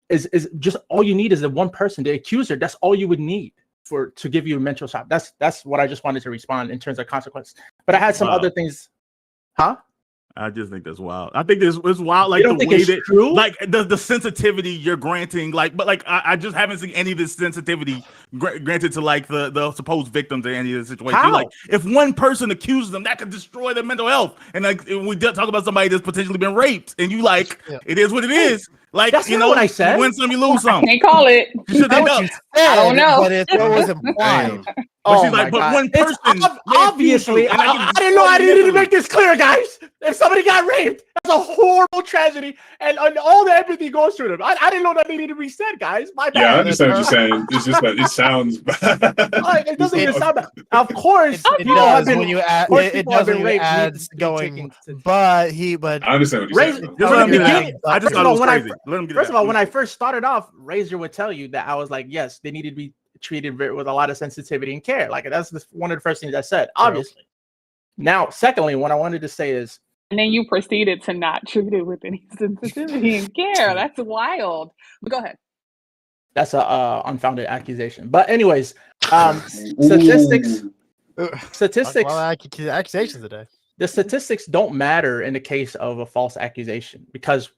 is just all you need is the one person, the accuser. That's all you would need to give you mental strife. That's what I just wanted to respond in terms of consequence. But I had some other things. Huh? I just think that's wild. I think it's wild, like the way that, true? Like the sensitivity you're granting, but I just haven't seen any of this sensitivity granted to like the supposed victims in any of the situations. Like if one person accuses them, that could destroy their mental health. And like we talk about somebody that's potentially been raped, and you like it is what it is. Like that's not what I said. You win some, you lose some. I can't call it. I don't know. But it was implied. But she's like, but one person. Obviously, I didn't know. I didn't make this clear, guys. If somebody got raped, that's a horrible tragedy, and all the empathy goes through them. I didn't know that they needed to be said, guys. My bad. Yeah, I understand what you're saying. It's just that it sounds bad. It doesn't even sound bad. Of course, it does when you add. It does when you add going. But I understand what you're saying. I just thought it was crazy. First of all, when I first started off, Razor would tell you that I was like, yes, they needed to be treated with a lot of sensitivity and care. Like that's one of the first things I said, obviously. Now, secondly, what I wanted to say is, And then you proceeded to not treat it with any sensitivity and care. That's wild. But go ahead. that's a unfounded accusation. But anyways, statistics. Talk about accusations today. The statistics don't matter in the case of a false accusation, because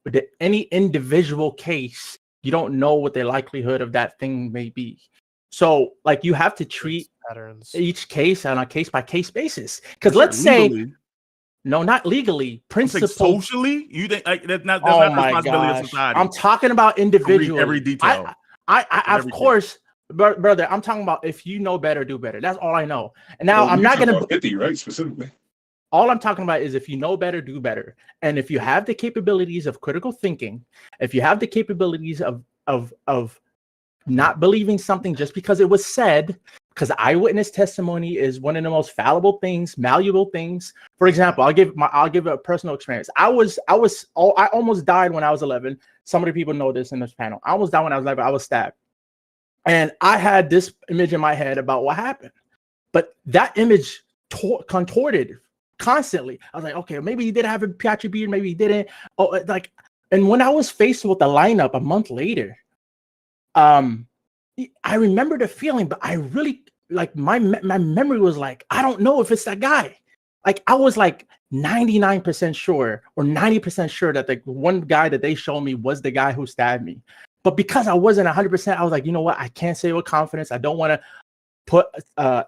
with any individual case, you don't know what the likelihood of that thing may be. So, like, you have to treat Patterns. each case on a case-by-case basis. Because let's say, Legally. no, not legally, I'm saying principles. socially, you think like, that's not Oh the my responsibility of gosh! society. I'm talking about individually. Every detail. I of everything. course, brother. I'm talking about if you know better, do better. That's all I know. And now I'm not gonna. 50, right? Specifically. All I'm talking about is if you know better, do better. And if you have the capabilities of critical thinking, if you have the capabilities of not believing something just because it was said, because eyewitness testimony is one of the most valuable things, malleable things. For example, I'll give a personal experience. I almost died when I was 11. Some of the people know this in this panel. I almost died when I was 11. I was stabbed. And I had this image in my head about what happened. But that image contorted constantly. I was like, okay, maybe he did have a patchy beard, maybe he didn't. And when I was faced with the lineup a month later, I remember the feeling, but I really like my memory was like, I don't know if it's that guy. Like I was like 99% sure or 90% sure that the one guy that they showed me was the guy who stabbed me. But because I wasn't 100%, I was like, you know what? I can't say with confidence. I don't want to put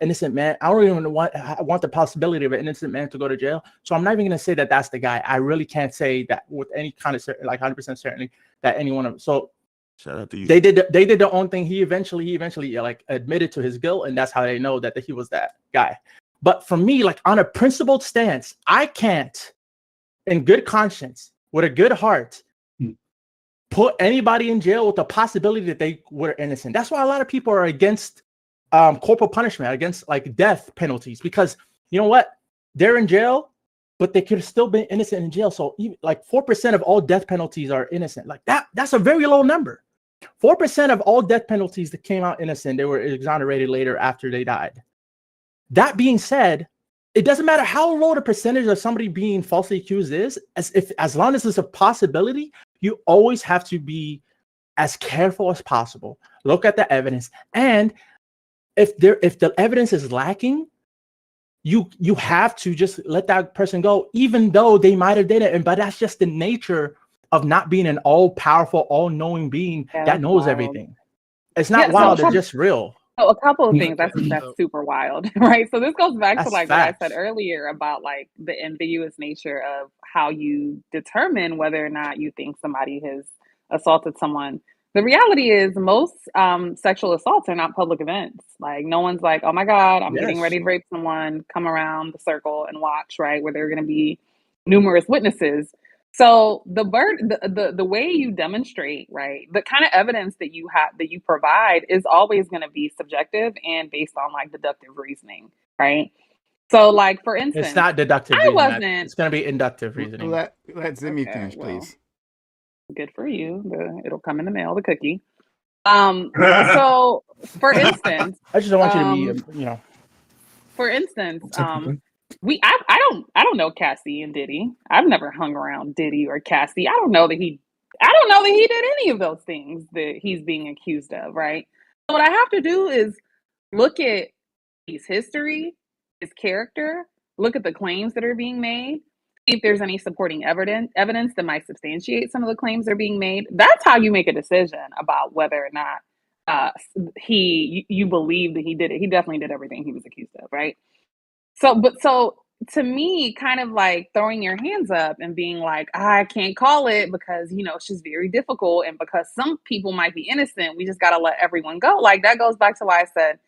innocent man. I don't even want the possibility of an innocent man to go to jail. So I'm not even going to say that that's the guy. I really can't say that with any kind of like 100% certainty that anyone of. So shout out to you. They did their own thing. He eventually like admitted to his guilt, and that's how they know that he was that guy. But for me, like on a principled stance, I can't, in good conscience, with a good heart, put anybody in jail with the possibility that they were innocent. That's why a lot of people are against corporal punishment, against like death penalties, because you know what? They're in jail, but they could have still been innocent in jail. So even like 4% of all death penalties are innocent. Like that's a very low number. 4% of all death penalties that came out innocent, they were exonerated later after they died. That being said, it doesn't matter how low the percentage of somebody being falsely accused is, as long as it's a possibility, you always have to be as careful as possible. Look at the evidence, and if the evidence is lacking, you have to just let that person go, even though they might have did it. But that's just the nature of not being an all-powerful, all-knowing being that knows wild. Everything. It's not wild, it's just real. So a couple of things that's super wild, right? So this goes back to like facts. what I said earlier about like the ambiguous nature of how you determine whether or not you think somebody has assaulted someone. The reality is most sexual assaults are not public events. Like no one's like, oh my God, I'm getting ready to rape someone, come around the circle and watch, right? Where there are going to be numerous witnesses. So the way you demonstrate, right, the kind of evidence that you provide is always going to be subjective and based on like deductive reasoning, right? So like for instance, it's not deductive. It's going to be inductive reasoning. Let Zimmy finish, please. Good for you. It'll come in the mail, the cookie. So for instance, I just don't want you to be, you know. For instance, I don't know Cassie and Diddy. I've never hung around Diddy or Cassie. I don't know that he did any of those things that he's being accused of, right? So what I have to do is look at his history, his character, look at the claims that are being made, see if there's any supporting evidence that might substantiate some of the claims that are being made. That's how you make a decision about whether or not you believe that he did it. He definitely did everything he was accused of, right? So to me, kind of like throwing your hands up and being like, I can't call it because, you know, it's just very difficult. And because some people might be innocent, we just got to let everyone go. Like that goes back to why I said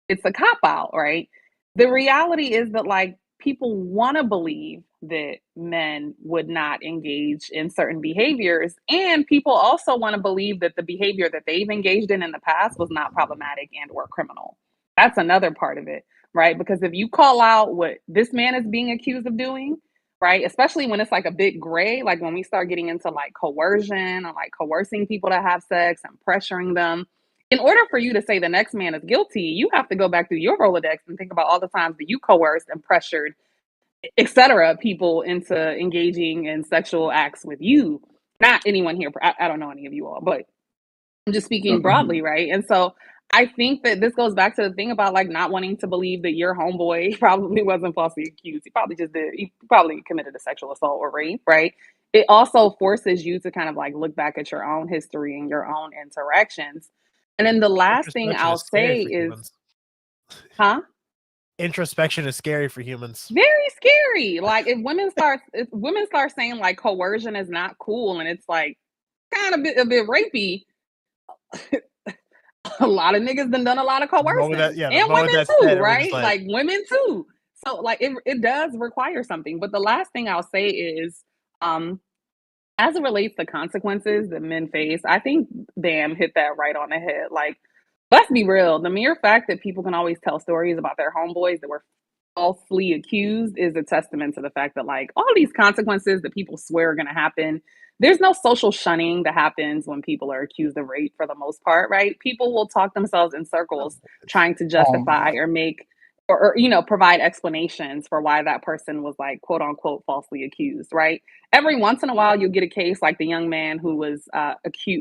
it's a cop out, right? The reality is that like people want to believe that men would not engage in certain behaviors. And people also want to believe that the behavior that they've engaged in the past was not problematic and or criminal. That's another part of it. Right? Because if you call out what this man is being accused of doing, right? Especially when it's like a big gray, like when we start getting into like coercion or like coercing people to have sex and pressuring them, in order for you to say the next man is guilty, you have to go back through your Rolodex and think about all the times that you coerced and pressured, etc., people into engaging in sexual acts with you. Not anyone here. I don't know any of you all, but I'm just speaking broadly, right? And so I think that this goes back to the thing about like not wanting to believe that your homeboy probably wasn't falsely accused. He probably just did. He probably committed a sexual assault or rape, right? It also forces you to kind of like look back at your own history and your own interactions. And then the last thing Introspection I'll is scary say for is, humans. huh? Introspection is scary for humans. Very scary. Like if women start saying like coercion is not cool and it's like kind of a bit rapey, a lot of niggas done a lot of coercing. And women too, right? Like women too. So like it does require something. But the last thing I'll say is as it relates to consequences that men face, I think Bam hit that right on the head. Like, let's be real. The mere fact that people can always tell stories about their homeboys that were falsely accused is a testament to the fact that like all these consequences that people swear are going to happen, there's no social shunning that happens when people are accused of rape for the most part, right? People will talk themselves in circles trying to justify or make or you know provide explanations for why that person was like quote unquote falsely accused, right? Every once in a while you'll get a case like the young man who was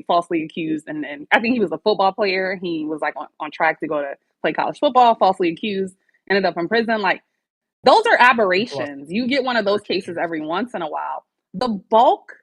falsely accused, and I think he was a football player. He was like on track to go to play college football, falsely accused, ended up in prison. Like those are aberrations. You get one of those cases every once in a while. The bulk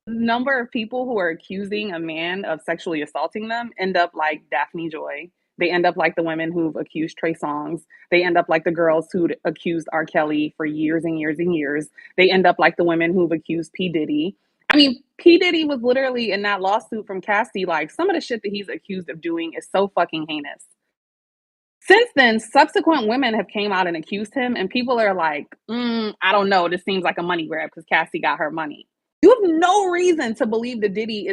number of people who are accusing a man of sexually assaulting them end up like Daphne Joy. They end up like the women who've accused Trey Songz. They end up like the girls who'd accused R. Kelly for years and years and years. They end up like the women who've accused P. Diddy. I mean, P. Diddy was literally in that lawsuit from Cassie. Like some of the shit that he's accused of doing is so fucking heinous. Since then, subsequent women have came out and accused him, and people are like, I don't know, this seems like a money grab because Cassie got her money. You have no reason to believe that Diddy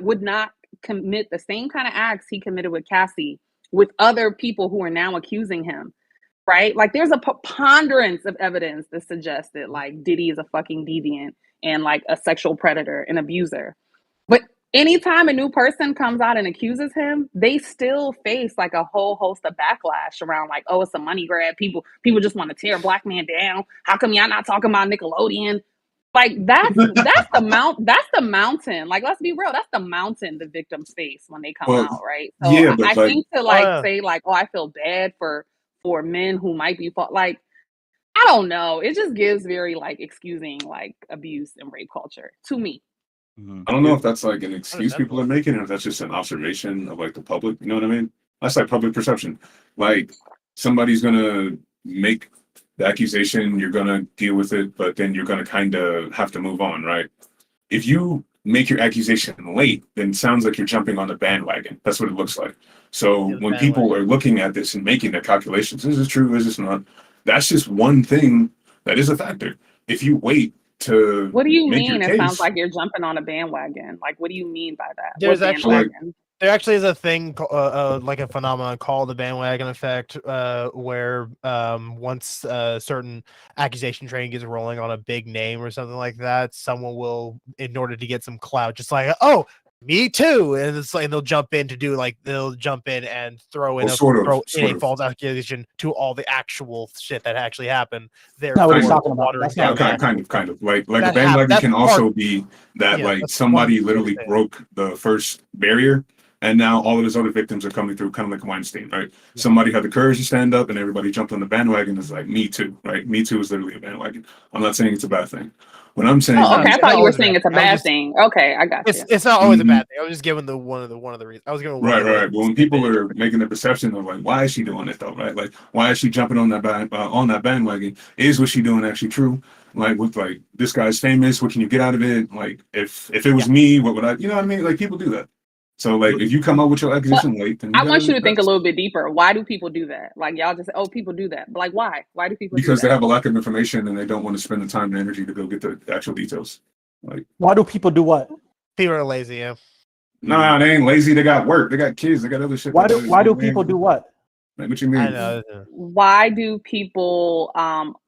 would not commit the same kind of acts he committed with Cassie with other people who are now accusing him, right? Like there's a preponderance of evidence that suggests that like Diddy is a fucking deviant and like a sexual predator and abuser. But anytime a new person comes out and accuses him, they still face like a whole host of backlash around like, oh, it's a money grab. People just want to tear a black man down. How come y'all not talking about Nickelodeon? Like that's the mountain. Like let's be real, that's the mountain the victims face when they come out, right? So yeah, I think to say like, oh, I feel bad for men who might be like, I don't know. It just gives very like excusing like abuse and rape culture to me. I don't know if that's like an excuse people are making, or if that's just an observation of like the public. You know what I mean? That's like public perception. Like somebody's gonna make the accusation, you're gonna deal with it, but then you're gonna kind of have to move on, right? If you make your accusation late, then it sounds like you're jumping on the bandwagon. That's what it looks like. So when people are looking at this and making their calculations, is this true? Is this not? That's just one thing that is a factor. If you wait to what do you mean? It sounds like you're jumping on a bandwagon. Like, what do you mean by that? There's actually there actually is a thing like a phenomenon called the bandwagon effect, where once a certain accusation train gets rolling on a big name or something like that, someone will, in order to get some clout, just like, oh, me too, and it's like they'll jump in and throw in a false accusation to all the actual shit that actually happened. That's not what he's talking about. That's not kind of like a bandwagon can also be that like somebody literally broke the first barrier. And now all of his other victims are coming through, kind of like Weinstein, right? Yeah. Somebody had the courage to stand up and everybody jumped on the bandwagon. It's like, me too, right? Me too is literally a bandwagon. I'm not saying it's a bad thing. What I'm saying okay, I thought you were saying it's a bad thing. Okay, I got you. It's not always a bad thing. I was just giving one of the reasons. I was giving right. But when people are making the perception of like, why is she doing it though, right? Like, why is she jumping on that bandwagon? Is what she doing actually true? Like, with like, this guy's famous. What can you get out of it? Like, if it was me, what would I? You know what I mean? Like, people do that. So, like, if you come up with your accusation late, then I want you to think a little bit deeper. Why do people do that? Like, y'all just say, oh, people do that. But, like, why? Why do people because do that? They have a lack of information and they don't want to spend the time and energy to go get the actual details. Like, why do people do what? People are lazy, yeah. Nah, they ain't lazy. They got work. They got kids. They got other shit. Why do people do what? Like, what you mean? I know. Why do people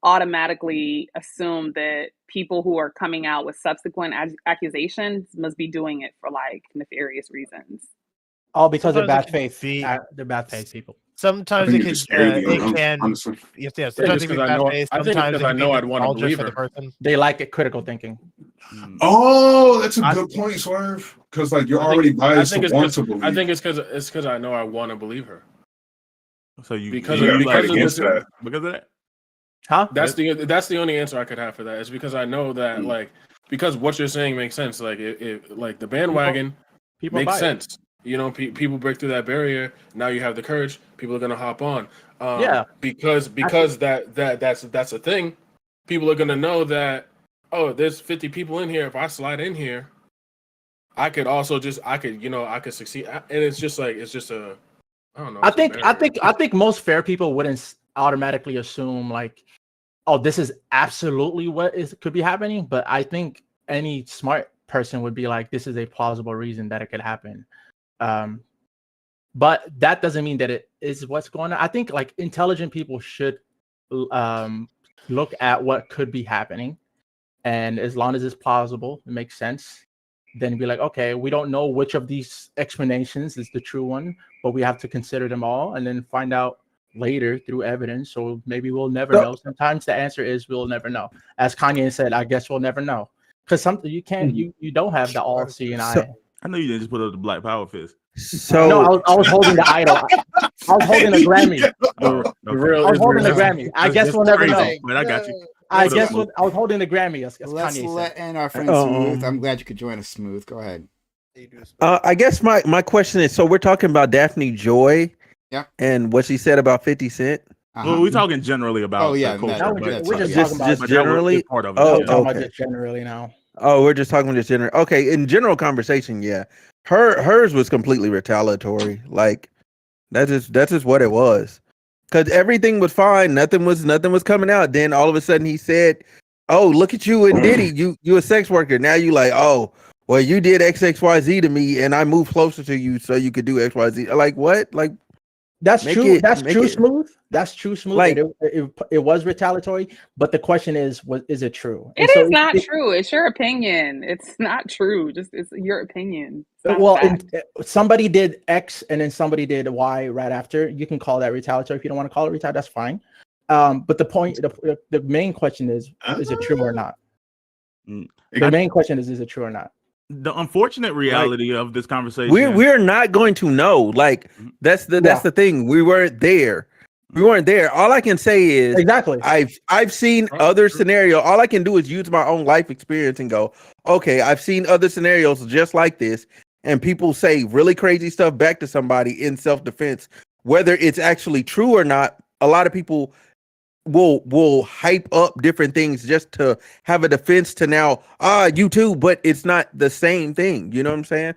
automatically assume that people who are coming out with subsequent accusations must be doing it for like nefarious reasons? All because of Sometimes it bad can faith. be- They're bad faith people. I Sometimes think it you're can, just scared of the it unknown, can, honestly. yeah, Yeah, sometimes just it can be 'cause I bad know- faith. I think it's Sometimes 'cause it I can know be I'd wanna nostalgia believe for the her. person. They like it, critical thinking. Oh, that's a I- good point, Swerve. Because like you're I think- already I biased think to it's want 'cause- to believe. I think it's because I know I want to believe her. So you Because you of- like because of against the- that because of that. Huh? That's the only answer I could have for that. Is because I know that Mm. like because what you're saying makes sense. Like it like the bandwagon People makes buy it. sense. You know, people break through that barrier. Now you have the courage. People are gonna hop on. Yeah. Because that's a thing. People are gonna know that. Oh, there's 50 people in here. If I slide in here, I could succeed. And it's just a. I don't know. I it's a barrier. think most fair people wouldn't automatically assume like, oh, this is absolutely what could be happening. But I think any smart person would be like, this is a plausible reason that it could happen. But that doesn't mean that it is what's going on. I think like intelligent people should look at what could be happening, and as long as it's plausible, it makes sense, then be like, okay, we don't know which of these explanations is the true one, but we have to consider them all and then find out later through evidence. So maybe we'll never know. Sometimes the answer is we'll never know. As Kanye said, I guess we'll never know. Because something you can't, you don't have the all seeing eye. I know you didn't just put up the Black Power fist. So No, I was holding the idol. I was holding a Grammy. Oh, The okay. real I was holding the Israel- Grammy. I guess we'll never know. crazy, but I got you. I Put guess up- I was holding the Grammy. As Let's Kanye let said. in our friend Smooth. I'm glad you could join us, Smooth. Go ahead. I guess my question is, so we're talking about Daphne Joy, Yeah. and what she said about 50 Cent. Well, we're talking generally about. Oh, yeah, the culture, that- but- that's we're all, just yeah. talking about Just but that was generally? part of it. Oh, we're talking about okay. just generally now. Oh, we're just talking just general. Okay, in general conversation, yeah. Hers was completely retaliatory. Like that's just what it was. Cause everything was fine, nothing was coming out. Then all of a sudden he said, "Oh, look at you and Diddy, you a sex worker." Now you like, "Oh, well, you did XXYZ to me, and I moved closer to you so you could do XYZ." Like what? Like That's Make true. it- That's make true. it- Smooth. That's true. Smooth. Like- It was retaliatory, but the question is it true? It is not true. It's your opinion. It's not true. It's your opinion. It's not Well, fact. somebody did X and then somebody did Y right after. You can call that retaliatory if you don't want to call it retaliatory. That's fine. But the main question is it true or not? The main question is it true or not? The unfortunate reality of this conversation. we're not going to know. Like that's the thing. We weren't there. All I can say is Exactly. I've seen other scenario. All I can do is use my own life experience and go, okay, I've seen other scenarios just like this, and people say really crazy stuff back to somebody in self-defense. Whether it's actually true or not, a lot of people will hype up different things just to have a defense to now, you too, but it's not the same thing. You know what I'm saying?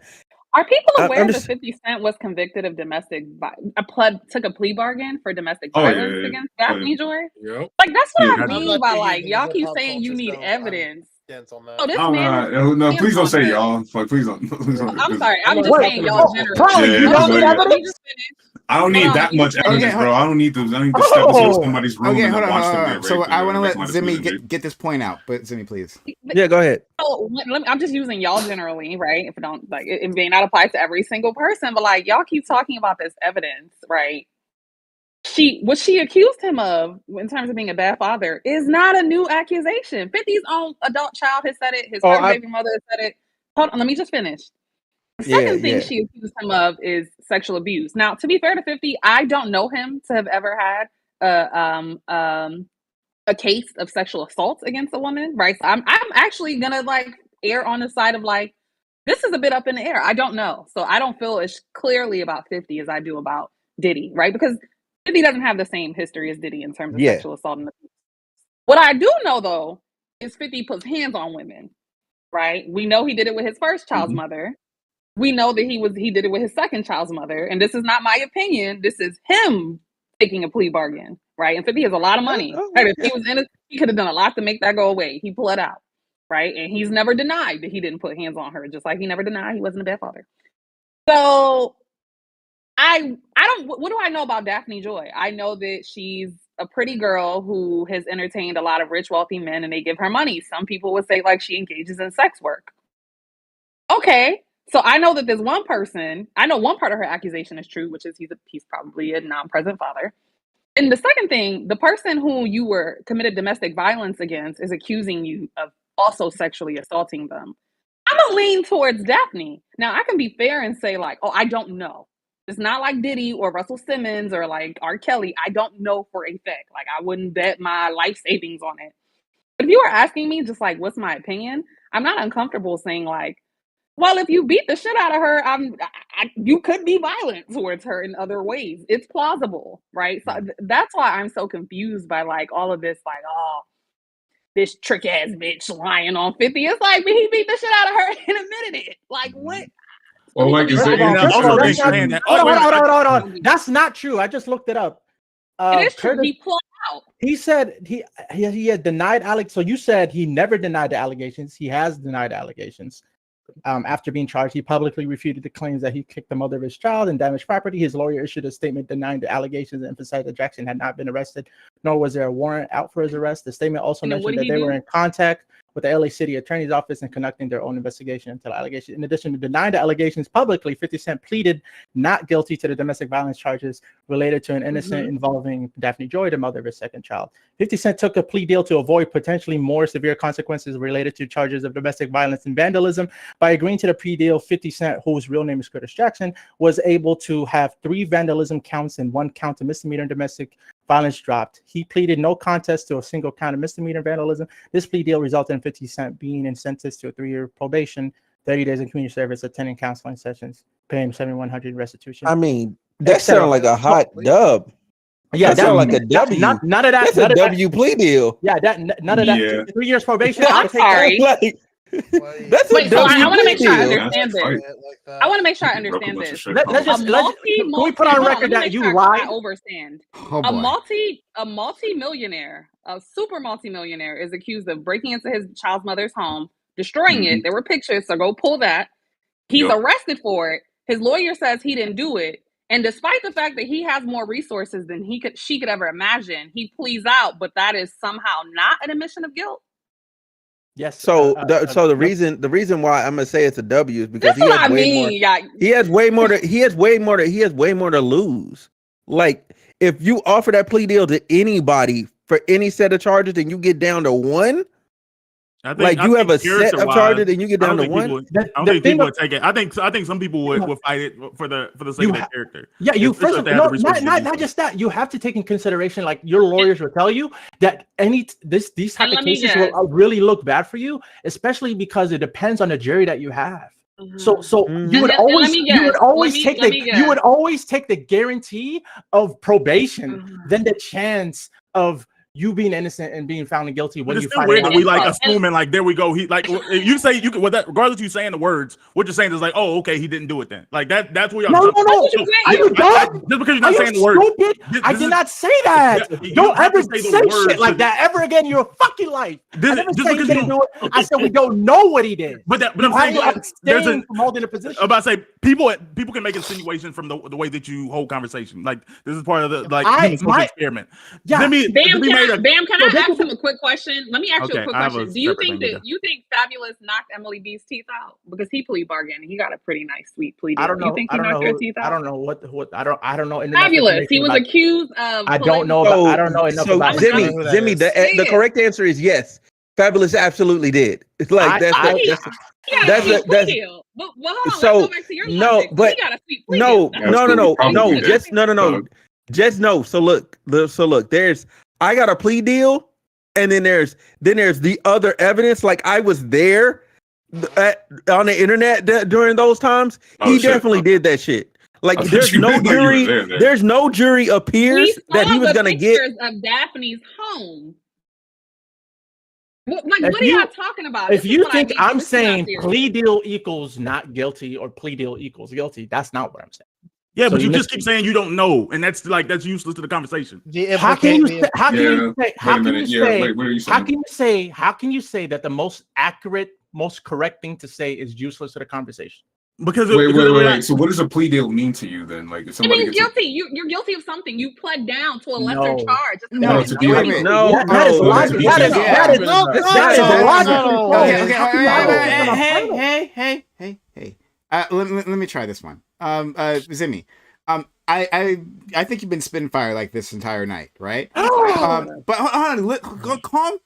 Are people I'm aware that just- 50 Cent was convicted of took a plea bargain for domestic Oh, yeah, violence yeah, against yeah. Daphne Joy? Yep. Like that's what Yeah, I I'm mean not by digging like into y'all hip keep hop saying you culture need stuff. I'm evidence. dense on that. Oh, this I'm man. not. No, please don't say Okay. y'all. Like, please don't. Please don't. I'm sorry. I'm What? just saying y'all generally. Probably Yeah, you because, don't need like, Let me evidence. just finish. I don't need Hold on, that let me much just evidence, finish. bro. I don't need to step into somebody's room Okay, and hold then watch them on. get So raped. I want to and let make my Zimmy decision, get this point out, but Zimmy, please. Yeah, go ahead. So, I'm just using y'all generally, right? If it don't like it may not apply to every single person, but like y'all keep talking about this evidence, right? What she accused him of in terms of being a bad father is not a new accusation. 50's own adult child has said it. His first baby mother has said it. Hold on, let me just finish. The second thing she accused him of is sexual abuse. Now, to be fair to 50, I don't know him to have ever had a case of sexual assault against a woman, right? So I'm actually gonna like err on the side of like this is a bit up in the air. I don't know, so I don't feel as clearly about 50 as I do about Diddy, right? Because 50 doesn't have the same history as Diddy in terms of sexual assault and abuse. What I do know though is 50 puts hands on women, right? We know he did it with his first child's mother. We know that he did it with his second child's mother, and this is not my opinion. This is him taking a plea bargain, right? And 50 has a lot of money. If he was in it, he could have done a lot to make that go away. He pled out, right? And he's never denied that he didn't put hands on her, just like he never denied he wasn't a bad father. So I don't. What do I know about Daphne Joy? I know that she's a pretty girl who has entertained a lot of rich, wealthy men, and they give her money. Some people would say like she engages in sex work. Okay. So I know that there's one person, I know one part of her accusation is true, which is he's probably a non-present father. And the second thing, the person who you were committed domestic violence against is accusing you of also sexually assaulting them. I'm gonna lean towards Daphne. Now I can be fair and say like, oh, I don't know. It's not like Diddy or Russell Simmons or like R. Kelly. I don't know for a fact. Like I wouldn't bet my life savings on it. But if you were asking me just like, what's my opinion? I'm not uncomfortable saying like, well, if you beat the shit out of her, you could be violent towards her in other ways. It's plausible, right? So that's why I'm so confused by like all of this, like, oh, this trick ass bitch lying on 50. It's like, but he beat the shit out of her and admitted it. Like, what? Well, like, is it Hold on. That's not true. I just looked it up. It is true. He pulled out. He said he had denied allegations. So you said he never denied the allegations. He has denied allegations. After being charged, he publicly refuted the claims that he kicked the mother of his child and damaged property. His lawyer issued a statement denying the allegations and emphasized that Jackson had not been arrested, nor was there a warrant out for his arrest. The statement also mentioned that they were in contact with the LA City Attorney's Office and conducting their own investigation into the allegations. In addition to denying the allegations publicly, 50 Cent pleaded not guilty to the domestic violence charges related to an innocent involving Daphne Joy, the mother of his second child. 50 Cent took a plea deal to avoid potentially more severe consequences related to charges of domestic violence and vandalism. By agreeing to the plea deal, 50 Cent, whose real name is Curtis Jackson, was able to have 3 vandalism counts and 1 count of misdemeanor domestic violence dropped. He pleaded no contest to a single count of misdemeanor vandalism. This plea deal resulted in 50 Cent being sentenced to a 3-year probation, 30 days in community service, attending counseling sessions, paying $7,100 restitution. I mean, that sounds like a hot dub. Yeah, that sounds like a W. None of that. That's a W plea deal. Yeah, none of that. 3 years probation. I'm sorry. That's Wait, a so W I want to make sure I deal. understand this. I want to make sure I understand this. Can we put on record that you lied? I overstand. Oh, A multi-millionaire, a super multi-millionaire, is accused of breaking into his child's mother's home, destroying it. There were pictures, so go pull that. He's arrested for it. His lawyer says he didn't do it, and despite the fact that he has more resources than she could ever imagine, he pleads out. But that is somehow not an admission of guilt. Yes. So the reason why I'm gonna say it's a W is because he has way more to lose. Like if you offer that plea deal to anybody for any set of charges and you get down to 1, you have a set of charges and you get down to 1. I don't think people would take it. I think some people would fight it for the sake of their character. Yeah, not just that. You have to take in consideration, like your lawyers will tell you that these type of cases will really look bad for you, especially because it depends on the jury that you have. So you would always take the guarantee of probation than the chance of you being innocent and being found guilty when it's you still find weird out. that we like assuming like there we go. He like if you say you could regardless of you saying the words, what you're saying is like, oh, okay, he didn't do it then. Like that's what you're No. Are you dumb? Just because you're not saying the words. I did not say that. Don't ever say shit like that ever again in your fucking life. I said we don't know what he did. But I'm saying there's from holding a position. I'm about to say people can make insinuations from the way that you hold conversation. Like this is part of the human social experiment. Yeah. Bam, can I ask him a quick question? Let me ask you a quick question. Do you think Fabulous knocked Emily B's teeth out? Because he plea bargained. He got a pretty nice sweet plea deal. I don't know. You think he knocked her teeth out? I don't know what I don't know. Fabulous. He was accused of. I don't know enough about Zimmy, the correct answer is yes. Fabulous absolutely did. It's like that's deal. But hold on, let's go back to your logic. He got a sweet plea deal. Just no. So look. I got a plea deal, and then there's the other evidence. Like I was there on the internet during those times. He definitely did that shit. Like there's no jury appears that he was gonna get of Daphne's home. What are y'all talking about? If you think I'm saying plea deal equals not guilty or plea deal equals guilty, that's not what I'm saying. Yeah, but you just keep saying you don't know, and that's useless to the conversation. How can you say that the most accurate, most correct thing to say is useless to the conversation? Because wait. So what does a plea deal mean to you then? Like if somebody gets guilty, you're guilty of something. You pled down to a lesser charge. That is logical. Hey. Let me try this one. Zimmy, I think you've been spitting fire like this entire night, right? But hold on, calm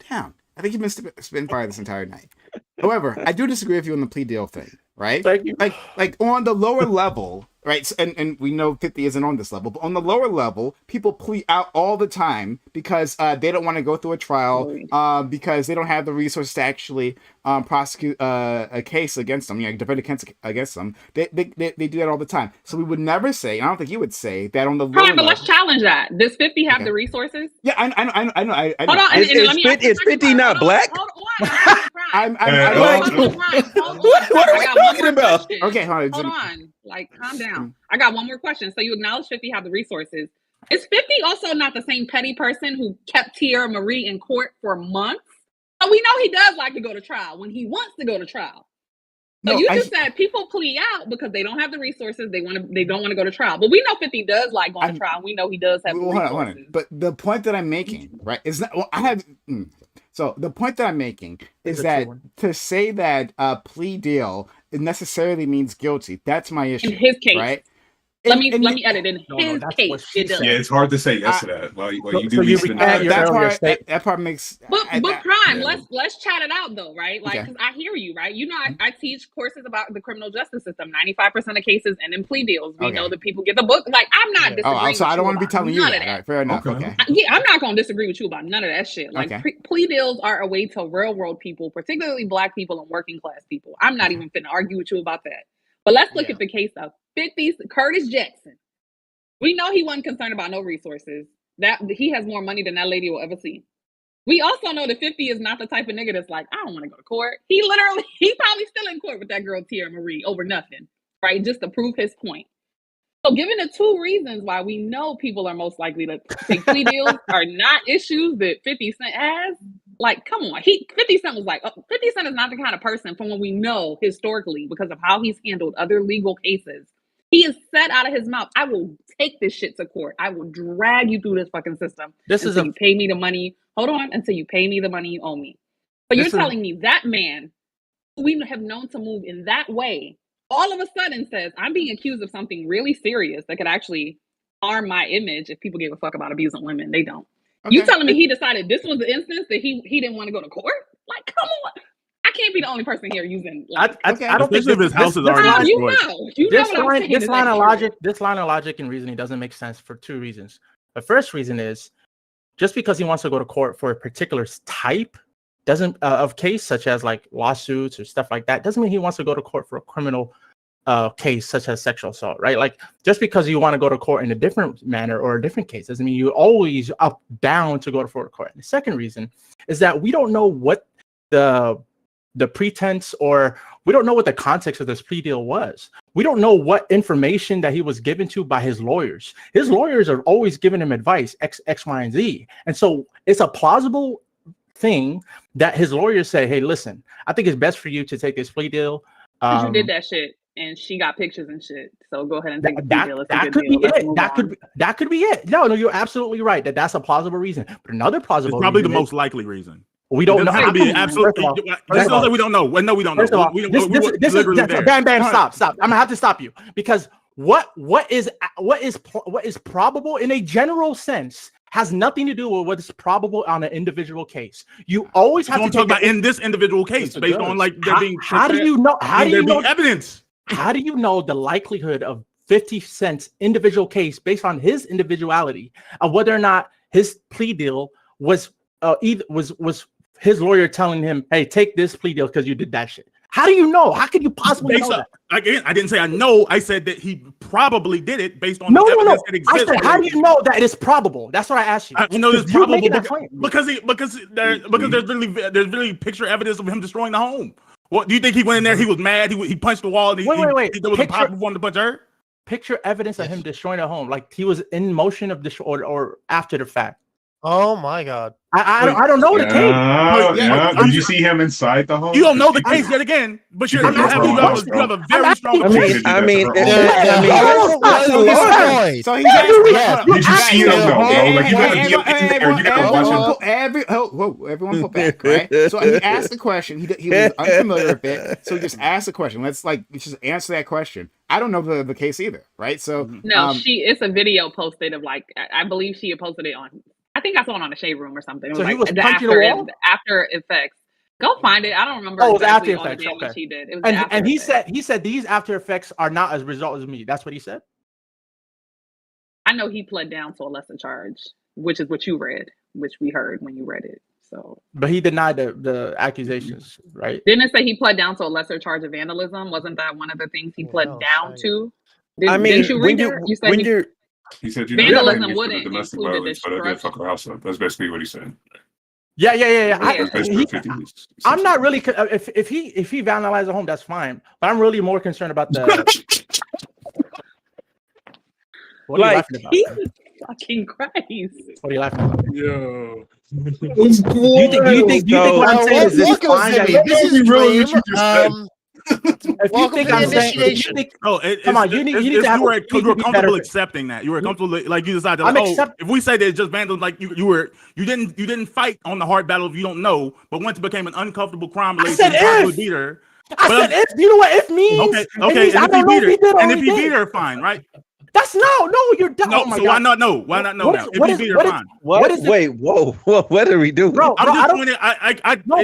down. I think you've been spitting fire this entire night. However, I do disagree with you on the plea deal thing, right? Thank you. Like on the lower level, right? And we know 50 isn't on this level, but on the lower level, people plea out all the time because they don't want to go through a trial, because they don't have the resources to actually prosecute a case against them, defend a case against them. They do that all the time. So we would never say, and I don't think you would say that on the lower But let's challenge that. Does 50 have the resources? Yeah, I know. Hold on, Is 50 not black? Hold on. What are we talking about? Okay, hold on. Like, calm down. I got one more question. So you acknowledge 50 have the resources. Is 50 also not the same petty person who kept Tierra Marie in court for months? So we know he does like to go to trial when he wants to go to trial. So you just said people plea out because they don't have the resources. They don't want to go to trial. But we know 50 does like going to trial. We know he does have the resources. Hold on. But the point that I'm making, right, is that So the point that I'm making is that to say that a plea deal necessarily means guilty. That's my issue. In his case, right? Let me edit. In his case, it does. Yeah, it's hard to say yes to that. Well, you do that part makes. But Prime, let's chat it out though, right? Like, because I hear you, right? You know, I teach courses about the criminal justice system. 95% of cases end in plea deals. We know that people get the book. Like, I'm not disagreeing. So I don't want to be telling you that. All right, fair enough. Okay. I'm not going to disagree with you about none of that shit. Like, plea deals are a way to real world people, particularly Black people and working class people. I'm not even finna argue with you about that. But let's look at the case of 50 Curtis Jackson. We know he wasn't concerned about no resources. That he has more money than that lady will ever see. We also know that 50 is not the type of nigga that's like, I don't want to go to court. He probably still in court with that girl Tierra Marie over nothing, right? Just to prove his point. So given the two reasons why we know people are most likely to take plea deals are not issues that 50 Cent has, like, come on. 50 Cent was like, 50 Cent is not the kind of person from what we know historically because of how he's handled other legal cases. He is said out of his mouth, I will take this shit to court. I will drag you through this fucking system until you pay me the money. Hold on, until you pay me the money you owe me. But you're telling me that man, who we have known to move in that way, all of a sudden says, I'm being accused of something really serious that could actually harm my image if people give a fuck about abusing women. They don't. Okay. You telling me he decided this was the instance that he didn't want to go to court? Like, come on. I can't be the only person here using. Like, I don't think his house is already destroyed. This line of logic and reasoning doesn't make sense for two reasons. The first reason is just because he wants to go to court for a particular type of case, such as like lawsuits or stuff like that, doesn't mean he wants to go to court for a criminal case such as sexual assault, right? Like, just because you want to go to court in a different manner or a different case doesn't mean you're always bound to go to court. And the second reason is that we don't know what the pretense, or we don't know what the context of this plea deal was. We don't know what information that he was given to by his lawyers. His lawyers are always giving him advice, X, Y, and Z. And so it's a plausible thing that his lawyers say, hey, listen, I think it's best for you to take this plea deal. You did that shit and she got pictures and shit. So go ahead and take the plea deal. That could be it. That could be it. No, you're absolutely right. That's a plausible reason. But another plausible reason, probably the most most likely reason. We don't know. Absolutely. This is we don't know. No, we don't know. This is bam. Stop. I'm gonna have to stop you because what is probable in a general sense has nothing to do with what's probable on an individual case. You always have to talk about in this individual case based on like there being. How do you know? How do you know evidence? How do you know the likelihood of 50 Cent's individual case based on his individuality of whether or not his plea deal was his lawyer telling him, hey, take this plea deal because you did that shit? How do you know? How could you possibly know that? Again, I didn't say I know. I said that he probably did it based on the evidence that exists. I said, how do you know that it is probable? That's what I asked you. I know it's probable because there's really picture evidence of him destroying the home. What do you think he went in there? He was mad. He punched the wall. And wait. There was a possible one to punch her. Picture evidence of him destroying a home, like he was in motion of or after the fact. Oh my god. I don't know the case. Yeah. Did you see him inside the home? You don't know the case yet again, but you have a very strong opinion. I mean, So he's asking. Did you see him though, bro? Like you gotta be up in there. You gotta watch him. Everyone pull back, right? So he asked the question. He was unfamiliar with it, so he just asked the question. Let's just answer that question. I don't know the case either, right? So no, it's a video posted of like I believe she had posted it on. I think I saw it on the Shade Room or something. It was So like he was the punching the wall? after effects. Go find it. I don't remember. Oh, it was exactly after all the effects. damage Okay. he did. It was And he effects. said these after effects are not as a result as me. That's what he said. I know he pled down to a lesser charge, which is what you read, which we heard when you read it. So, But he denied the accusations, right? didn't it say he pled down to a lesser charge of vandalism? Wasn't that one of the things he pled no, down sorry. to? I mean, didn't you read there? You said He said Vandalism you wouldn't domestic include the violence, but I did destruction. fuck her house up. That's basically what he said. Yeah. Yeah. That's basically 50. I'm not really if he vandalized a home, that's fine. But I'm really more concerned about the. What are you laughing about? Jesus fucking Christ! What are you laughing about? Yo. Do you think what I'm saying is this fine? This is really what you just said. If you Welcome think to the I'm saying, initiation. Come on, you need to have. You were you need to be comfortable better. accepting that. You were comfortable, like you decided. I'm Like, if we say that it's just vandalism, like you didn't fight on the hard battle if you don't know, but once it became an uncomfortable crime, I said to if. beat her. I said if. You know what if means? Okay, It means and I if he don't know beat her, if he did or and if he he beat didn't. her, fine, right? That's no, you're done. No, Oh my so God. why not? No, why not? No, What now is- if what he is- beat her, what is- fine. What is it? Wait, whoa, what are we doing? Bro, I'm I just don't. doing it. No,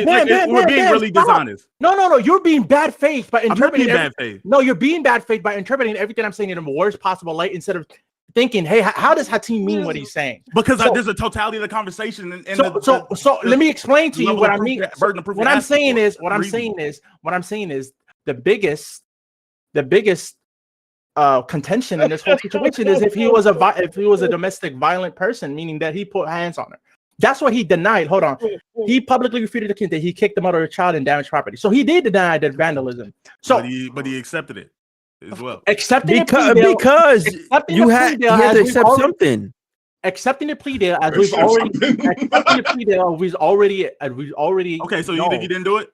We're being really stop. dishonest. No. You're being bad faith by I'm not interpreting. being bad faith. No, you're being bad faith by interpreting everything I'm saying in the worst possible light instead of thinking, hey, how does Hatim mean what he's saying? Because So- there's a totality of the conversation. And So let me explain to you level what of I proof mean. that burden of proof What you're I'm asking saying for. is, what I'm saying is the biggest contention in this whole situation is if he was a domestic violent person, meaning that he put hands on her. That's what he denied. Hold on. He publicly refuted the kid that he kicked the mother of a child and damaged property. So he did deny the vandalism. So but he accepted it as well. accepting Because the you plea had deal to as we've accept already- something. accepting the plea deal as we've already Okay, so you know. think he didn't do it?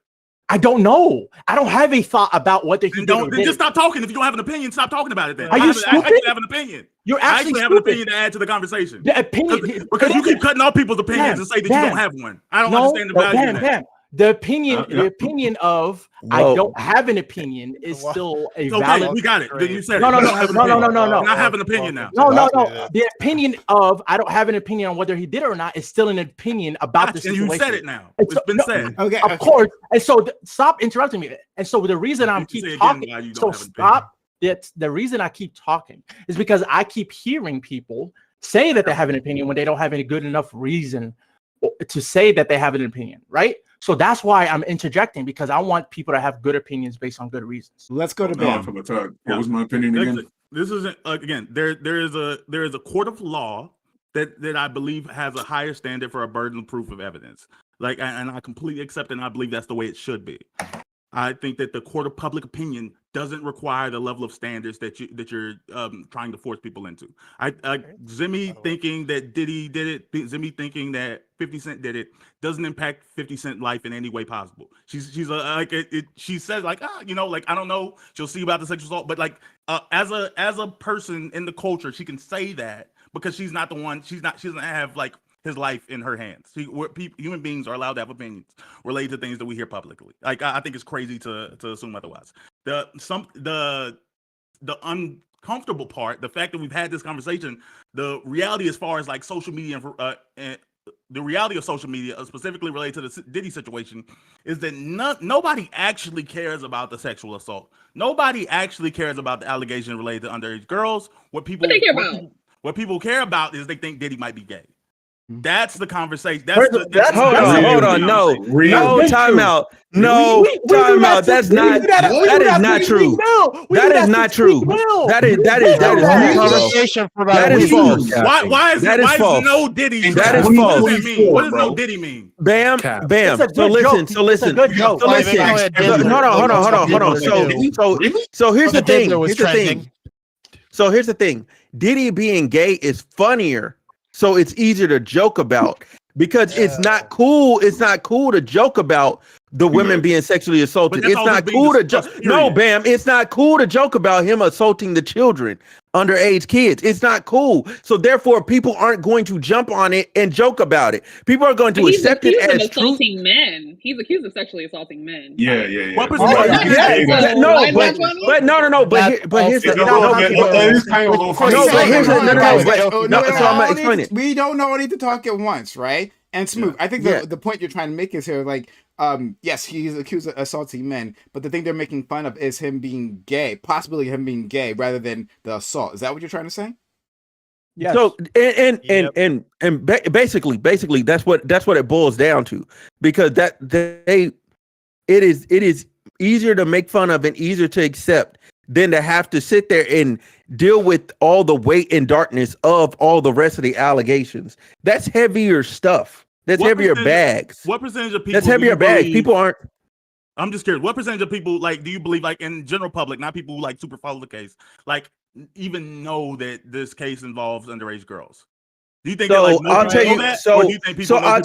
I don't know. I don't have a thought about whether he Then did or don't. Then didn't. just stop talking. If you don't have an opinion, stop talking about it. Then Are you I stupid? actually have an opinion. You're I actually actually have an stupid. opinion to add to the conversation. The opinion Because you keep cutting off people's opinions and say that you don't have one. I don't understand the value of that. The opinion of I Whoa. don't have an opinion is still a It's okay, valid. we got it. Then you said No, it. no, You no, don't have an no, no, opinion. no, no, And I have an opinion now. No. Yeah. The opinion of I don't have an opinion on whether he did it or not is still an opinion about the And situation. you said it now. It's- It's been no, said. Okay. Of course. And so stop interrupting me. And so the reason I'm You keep say again talking. why you don't So have an stop. That's the reason I keep talking is because I keep hearing people say that they have an opinion when they don't have any good enough reason to say that they have an opinion, right? So that's why I'm interjecting because I want people to have good opinions based on good reasons. Let's go to No, Ben. from the top. What was my opinion again? This isn't again. There is a court of law that I believe has a higher standard for a burden of proof of evidence. Like, and I completely accept it, and I believe that's the way it should be. I think that the court of public opinion doesn't require the level of standards that you're trying to force people into. Zimmy thinking that Diddy did it, Zimmy thinking that 50 Cent did it, doesn't impact 50 Cent life in any way possible. She says like like I don't know, she'll see about the sexual assault, but like as a person in the culture, she can say that because she's not the one. She doesn't have like his life in her hands. Human beings are allowed to have opinions related to things that we hear publicly. Like I think it's crazy to assume otherwise. The uncomfortable part, the fact that we've had this conversation, the reality as far as like social media and the reality of social media, specifically related to the Diddy situation, is that nobody actually cares about the sexual assault. Nobody actually cares about the allegation related to underage girls. What people care about is they think Diddy might be gay. That's the conversation. Hold on. No, timeout. No, timeout. That is not true. That is not true. That is Conversation for about That a is week. false. Why is no Diddy? That is What false. does that mean? What does no Diddy mean? Bam. It's a So good listen. joke. So listen. It's a good joke. So listen. Hold on. So here's the thing. So here's the thing. Diddy being gay is funnier. so it's easier to joke about because it's not cool. It's not cool to joke about the women being sexually assaulted. that's It's always not been cool to discussed, joke. No, period. Bam, it's not cool to joke about him assaulting the children, underage kids. It's not cool. So therefore, people aren't going to jump on it and joke about it. People are going to He's accept it accused of as truth. assaulting men. He's accused of sexually assaulting men. Yeah. What But- percentage- But no, but here's the It is kind of a little funny. No, but here's the- Guys, no, so I'm gonna explain it. We don't all need to talk at once, right? And Smooth, I think the point you're trying to make is here, like, yes, he's accused of assaulting men, but the thing they're making fun of is him being gay, possibly him being gay, rather than the assault. Is that what you're trying to say? Yes. So and basically that's what it boils down to, because it is easier to make fun of and easier to accept than to have to sit there and deal with all the weight and darkness of all the rest of the allegations. That's heavier stuff. That's heavier bags. What percentage of people? That's heavier bags. People aren't. I'm just curious. What percentage of people, like, do you believe, like, in general public, not people who like super follow the case, like, even know that this case involves underage girls? Do you think that, like, I'll tell you. So I'll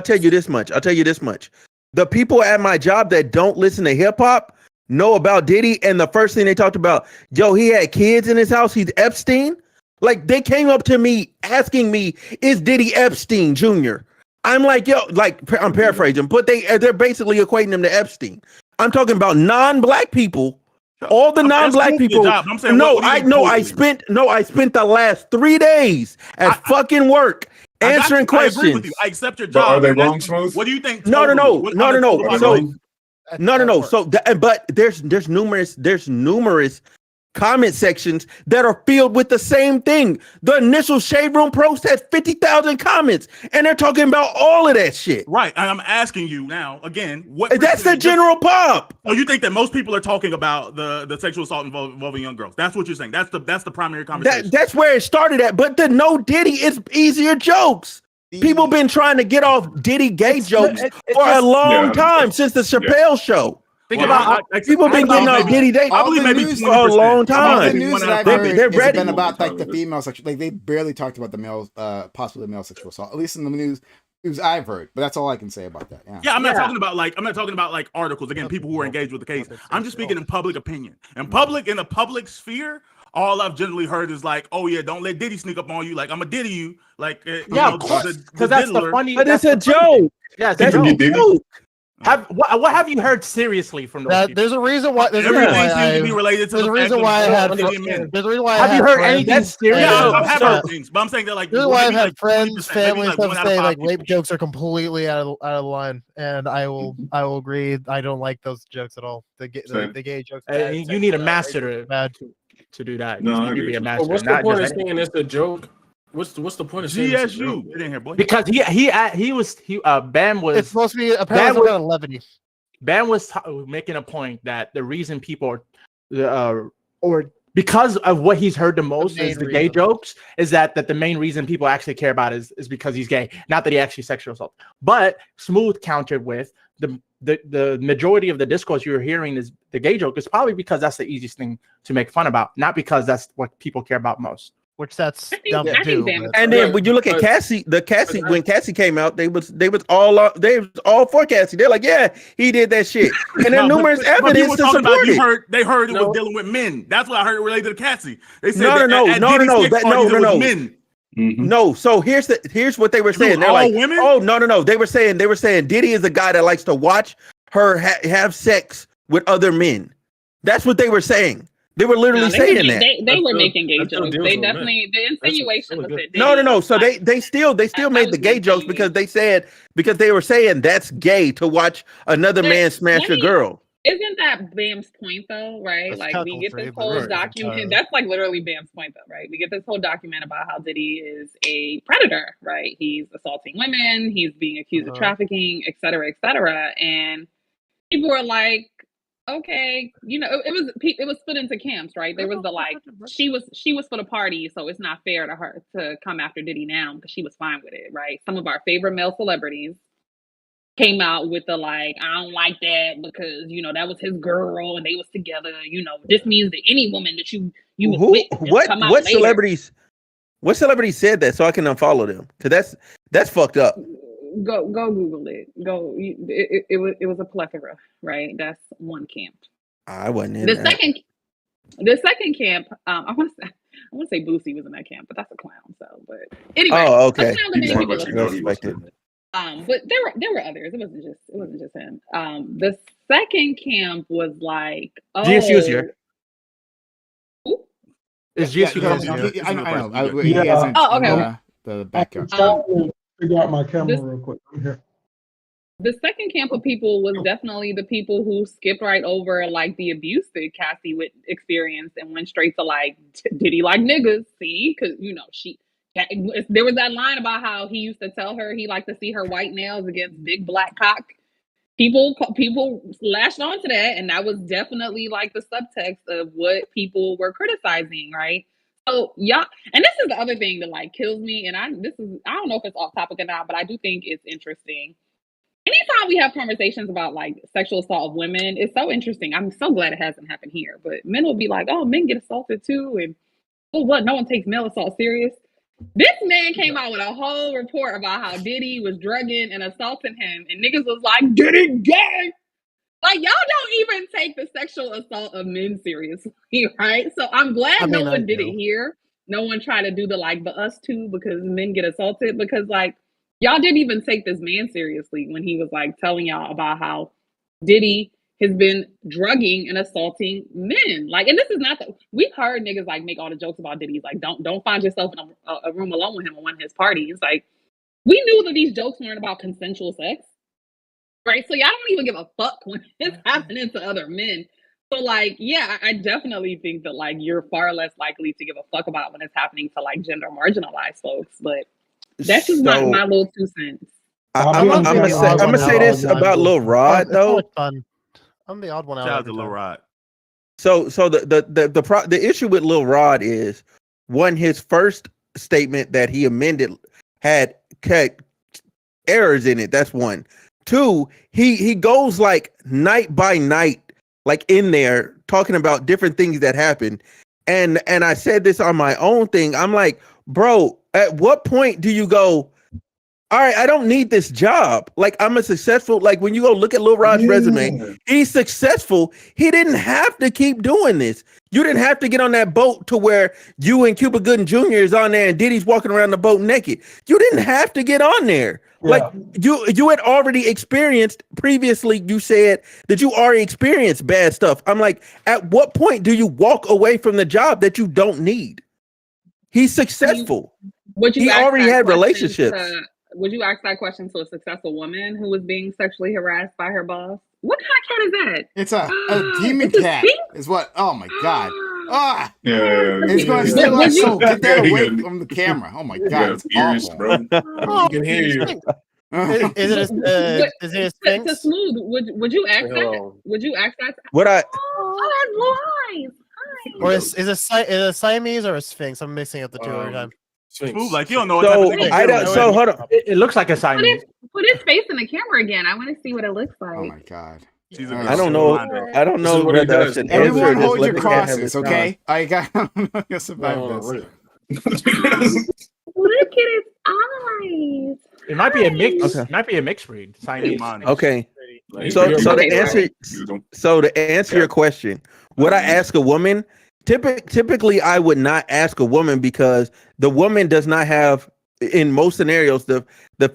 tell you this much. I'll tell you this much. The people at my job that don't listen to hip hop know about Diddy, and the first thing they talked about, yo, he had kids in his house. He's Epstein. Like, they came up to me asking me, is Diddy Epstein Jr.? I'm like, yo, like, I'm paraphrasing, but they're basically equating him to Epstein. I'm talking about non-black people. All the non-black people. I spent the last 3 days at fucking work answering questions. I accept your job. But are they wrong, Smooth? What do you think? No. So, but there's numerous comment sections that are filled with the same thing. The initial Shade Room post had 50,000 comments, and they're talking about all of that shit. Right, and I'm asking you now again. That's the general pop. Oh, you think that most people are talking about the sexual assault involving young girls? That's what you're saying. That's the primary conversation. That's where it started at. But the no Diddy is easier jokes. People been trying to get off Diddy gay jokes for a long time, since the Chappelle show. Think about people been getting off Diddy Day for a long time. The news that I've heard has been about, like, the female sexual. Like, they barely talked about the male, possibly male sexual assault. At least in the news I've heard. But that's all I can say about that. I'm not talking about like articles. Again, people who are engaged with the case. I'm just speaking in public opinion. In the public sphere, all I've generally heard is like, oh yeah, don't let Diddy sneak up on you. Like, I'm gonna Diddy you. Like, of course, because that's the funny. But it's a joke. Yeah, that's a joke. What have you heard seriously from those people? There's a reason why. There's a reason why I had. There's a reason why. Have you heard anything serious? Yeah, I've heard things, but I'm saying that, like, there's why I've had friends, family, like stuff say like rape jokes are completely out of line, and I will agree. I don't like those jokes at all. The gay jokes. You need a master to do that. No, you need to be a master. What's the point of saying it's a joke? What's the point of saying GSU? Get in here, boy. Because Bam was. It's supposed to be apparently around 11. Bam was making a point that the reason people or because of what he's heard the most is the gay jokes, is that the main reason people actually care about is because he's gay, not that he actually sexual assault. But Smooth countered with the majority of the discourse you're hearing is the gay joke is probably because that's the easiest thing to make fun about, not because that's what people care about most. Which that's dumb too. And then when you look at Cassie, when Cassie came out, they was all for Cassie. They're like, yeah, he did that shit. And there's numerous evidence to support it. They heard it was dealing with men. That's what I heard related to Cassie. They said no. Men. Mm-hmm. No, so here's what they were saying. They're like, women? Oh, no. They were saying Diddy is a guy that likes to watch her have sex with other men. That's what they were saying. They were literally saying that. They were making gay jokes. They definitely, the insinuation was that. No. So they still made the gay jokes because they were saying that's gay to watch another man smash a girl. Isn't that Bam's point though, right? That's like, we get this whole document. That's like literally Bam's point though, right? We get this whole document about how Diddy is a predator, right? He's assaulting women, he's being accused of trafficking, et cetera, and people were like, okay, it was split into camps, right? There was the like, she was for the party, so it's not fair to her to come after Diddy now because she was fine with it, right? Some of our favorite male celebrities came out with the like, I don't like that because that was his girl and they was together. This means that any woman that you was with can just come out what later. What celebrities said that so I can unfollow them? Because that's fucked up. Go Google it. It was a plethora, right? that's one camp. I wasn't in The that. second camp, I want to say Boosie was in that camp, but that's a clown. So, but anyway, Oh, okay. a clown that made people look Respected. but there were others. It wasn't just him. The second camp was like, GSU is here. Ooh. Is Yeah, GSU I know. coming? He Yeah. hasn't Oh, okay. in the backyard. I'm trying to figure out my camera This- real quick. I'm here. The second camp of people was definitely the people who skipped right over like the abuse that Cassie would experience and went straight to like, did he like niggas? See, because there was that line about how he used to tell her he liked to see her white nails against big black cock. People lashed onto that, and that was definitely like the subtext of what people were criticizing, right? So y'all, and this is the other thing that like kills me, and I don't know if it's off topic or not, but I do think it's interesting. Anytime we have conversations about like sexual assault of women, it's so interesting. I'm so glad it hasn't happened here, but men will be like, "Oh, men get assaulted too," and what? No one takes male assault serious. This man came out with a whole report about how Diddy was drugging and assaulting him, and niggas was like, "Diddy gay." Like, y'all don't even take the sexual assault of men seriously, right? So I'm glad no one did it here. No one tried to do the us too because men get assaulted, because like y'all didn't even take this man seriously when he was like telling y'all about how Diddy has been drugging and assaulting men. Like, and this is not we've heard niggas like make all the jokes about Diddy's like, don't find yourself in a room alone with him on one of his parties. Like, we knew that these jokes weren't about consensual sex. Right, so y'all don't even give a fuck when it's happening to other men. So like, yeah, I definitely think that like you're far less likely to give a fuck about when it's happening to like gender marginalized folks. But that's just my little 2 cents. I'm gonna say this about Lil Rod though. Fun. I'm the odd one out. Shout out to Lil Rod. So the issue with Lil Rod is, one, his first statement that he amended had errors in it. That's one. Two, he goes like night by night, like in there talking about different things that happen. And I said this on my own thing. I'm like, bro, at what point do you go, all right, I don't need this job. Like, I'm a successful, like when you go look at Lil Rod's resume, he's successful. He didn't have to keep doing this. You didn't have to get on that boat to where you and Cuba Gooding Jr. is on there and Diddy's walking around the boat naked. You didn't have to get on there. Yeah. Like you had already experienced previously. You said that you already experienced bad stuff. I'm like, at what point do you walk away from the job that you don't need? He's successful. He already had relationships. Would you ask that question to a successful woman who was being sexually harassed by her boss? What kind of cat is that? It's a demon cat. Is what? Oh my god! Ah, yeah. It's going to steal our soul. Get that away from the camera. Oh my god! It's ears, awful. bro. Oh, can hear you. Is it a sphinx? To Smooth, would you ask that? Would you ask that? What I? Oh, that's lies. Or is it a Siamese or a sphinx? I'm mixing up the two every time. Smooth, like you don't know what type of thing. So hold on. It looks like a Siamese. Put his face in the camera again. I want to see what it looks like. Oh my god! I don't know. I don't know whether I should answer. Everyone hold just your let the cat have crosses, his okay? time. I got to survive this. Look at his eyes. It might be a mix. Okay. It might be a mixed breed. Siamese. Okay. So to answer your question, would I ask a woman? Typically, I would not ask a woman because the woman does not have, in most scenarios, the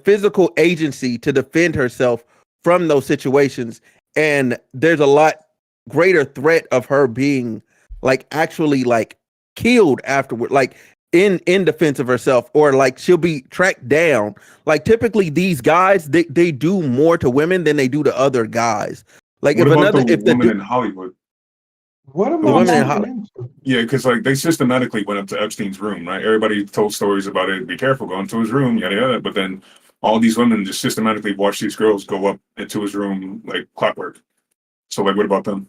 physical agency to defend herself from those situations, and there's a lot greater threat of her being like actually like killed afterward, like in defense of herself, or like she'll be tracked down. Like typically, these guys they do more to women than they do to other guys. Like what if about another the woman in Hollywood? What about women in Hollywood? Yeah, because like they systematically went up to Epstein's room, right? Everybody told stories about it. Be careful going to his room, yada yada. But then all these women just systematically watch these girls go up into his room like clockwork. So like, what about them?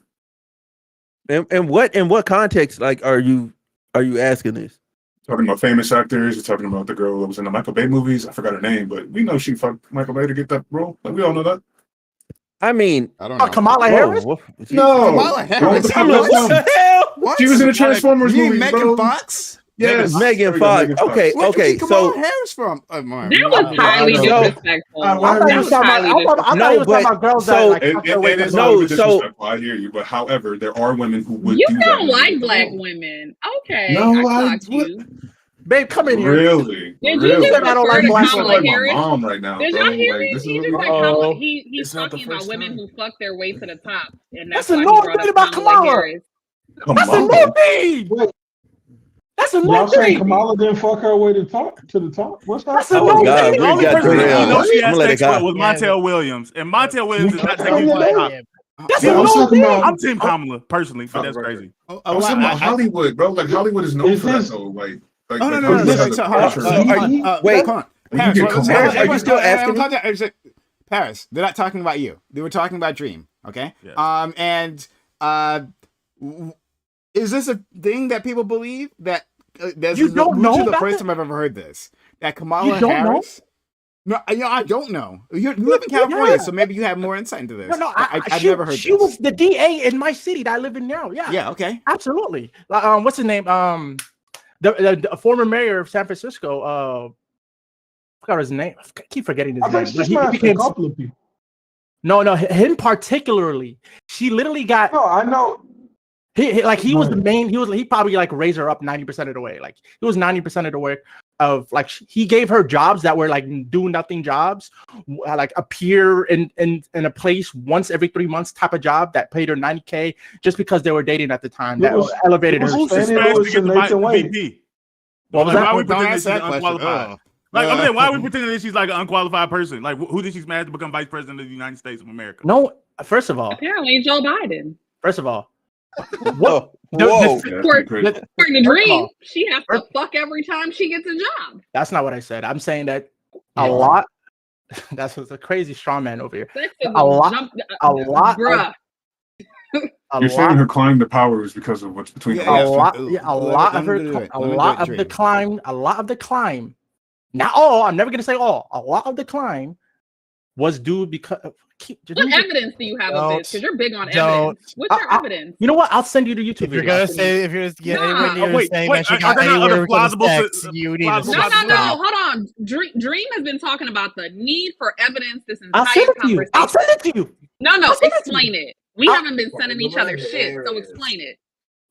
And in what context like are you asking this? Talking about famous actors, you're talking about the girl that was in the Michael Bay movies. I forgot her name, but we know she fucked Michael Bay to get that role. Like, we all know that. I mean, I don't know. Kamala whoa, Harris? whoa, No, Kamala Harris. What the hell? What? She was in the Transformers You mean movie, Megan bro. Fox? Yes, Megan there we go, Fox. Megan Fox. Okay, Where'd you okay. get Kamala So Harris from? That was highly So- disrespectful. I thought That you was was talking about. highly I thought disrespectful. he No, was talking about girls that so- like. It, fuck their way it is to not No, even so- disrespectful. I hear you, but however, there are women who would You do that. don't and like they black don't. women. Okay, No, I I clocked you. Babe, come in here. Really? Did really? you just I don't refer like to black You sound Kamala like my Harris? mom right now, Did bro. y'all hear Like, him? this is He what just we said do. Kamala. He's It's not the talking about first women time. who fuck their way to the top, and That's that's a why new he brought thing up about Kamala. Harris. That's a Kamala. new thing. That's a Y'all new saying thing. Kamala didn't fuck her way to the top? What's that? That's a Oh, new God, thing. The we only got person that derailed. you know she I'm had gonna let it sex with go. was Yeah, Montel Williams, and Montel Williams did not take Oh, you yeah, to the they- top. That's Yeah, a I was new talking thing. about. I'm Team Kamala personally, but that's crazy. I was talking about Hollywood, bro. Like Hollywood is known Is for that this- though. Like Oh, no, like no, no, Hollywood no. has a So, hold on. culture. So, hold on. Wait. Hold on. When you Paris, get Kamala, are you still asking me? Paris, they're not talking about you. They were talking about Dream. Okay. Yes. Is this a thing that people believe that? This You is don't this know is the about first it? time I've ever heard this. That Kamala You don't know? Harris. No, I don't know. You live in California, Yeah. so maybe you have more insight into this. No, I've never heard she this. was the DA in my city that I live in now. Yeah. Yeah. Okay. Absolutely. What's his name? The former mayor of San Francisco. Forgot his name. I keep forgetting his I name. think she But he smashed a became couple of people. no, him particularly. She literally got No, I know. he was the Right. main. He probably like raised her up 90% of the way. Like he was 90% of the way of like he gave her jobs that were like do nothing jobs, like appear in a place once every 3 months type of job that paid her $90K just because they were dating at the time. It That was- elevated it her. was Who's saying dispatched it was to get the Nathan Wade. VP? What was Like, that? why are we Don't pretending ask she's that question. unqualified? Like, I'm saying, why are we pretending that she's like an unqualified person? Like, who did she smash to become vice president of the United States of America? No, first of all, Apparently, Joe Biden. Whoa. The- Whoa. Yeah, Court- crazy. For the First of dream, all- she has to fuck every time she gets a job. that's not what I said. I'm saying that Yeah. a lot. That's a crazy straw man over here. Sexism A lot- jumped- a lot of- bruh. A You're saying lot. her climb to power is because of what's between Yeah, the A yeah. last lot, Let yeah, a me- lot let of me her, do it. a Let me do lot it, of the Dream. climb, a lot of the climb. Not all. I'm never gonna say all. A lot of the climb was due because. What evidence do you have of this? Because you're big on Don't. evidence. What's your evidence? You know what? I'll send you the YouTube If you're video. gonna say, if you're just getting Nah. anywhere near Wait, saying wait, that she are got there not anywhere other because of plausible sex, si- you need to plausible No, stop. hold on. Dream has been talking about the need for evidence this I'll entire send it to you. conversation. I'll send it to you. No, I'll send it to explain it. We haven't been sending each other shit, so explain it.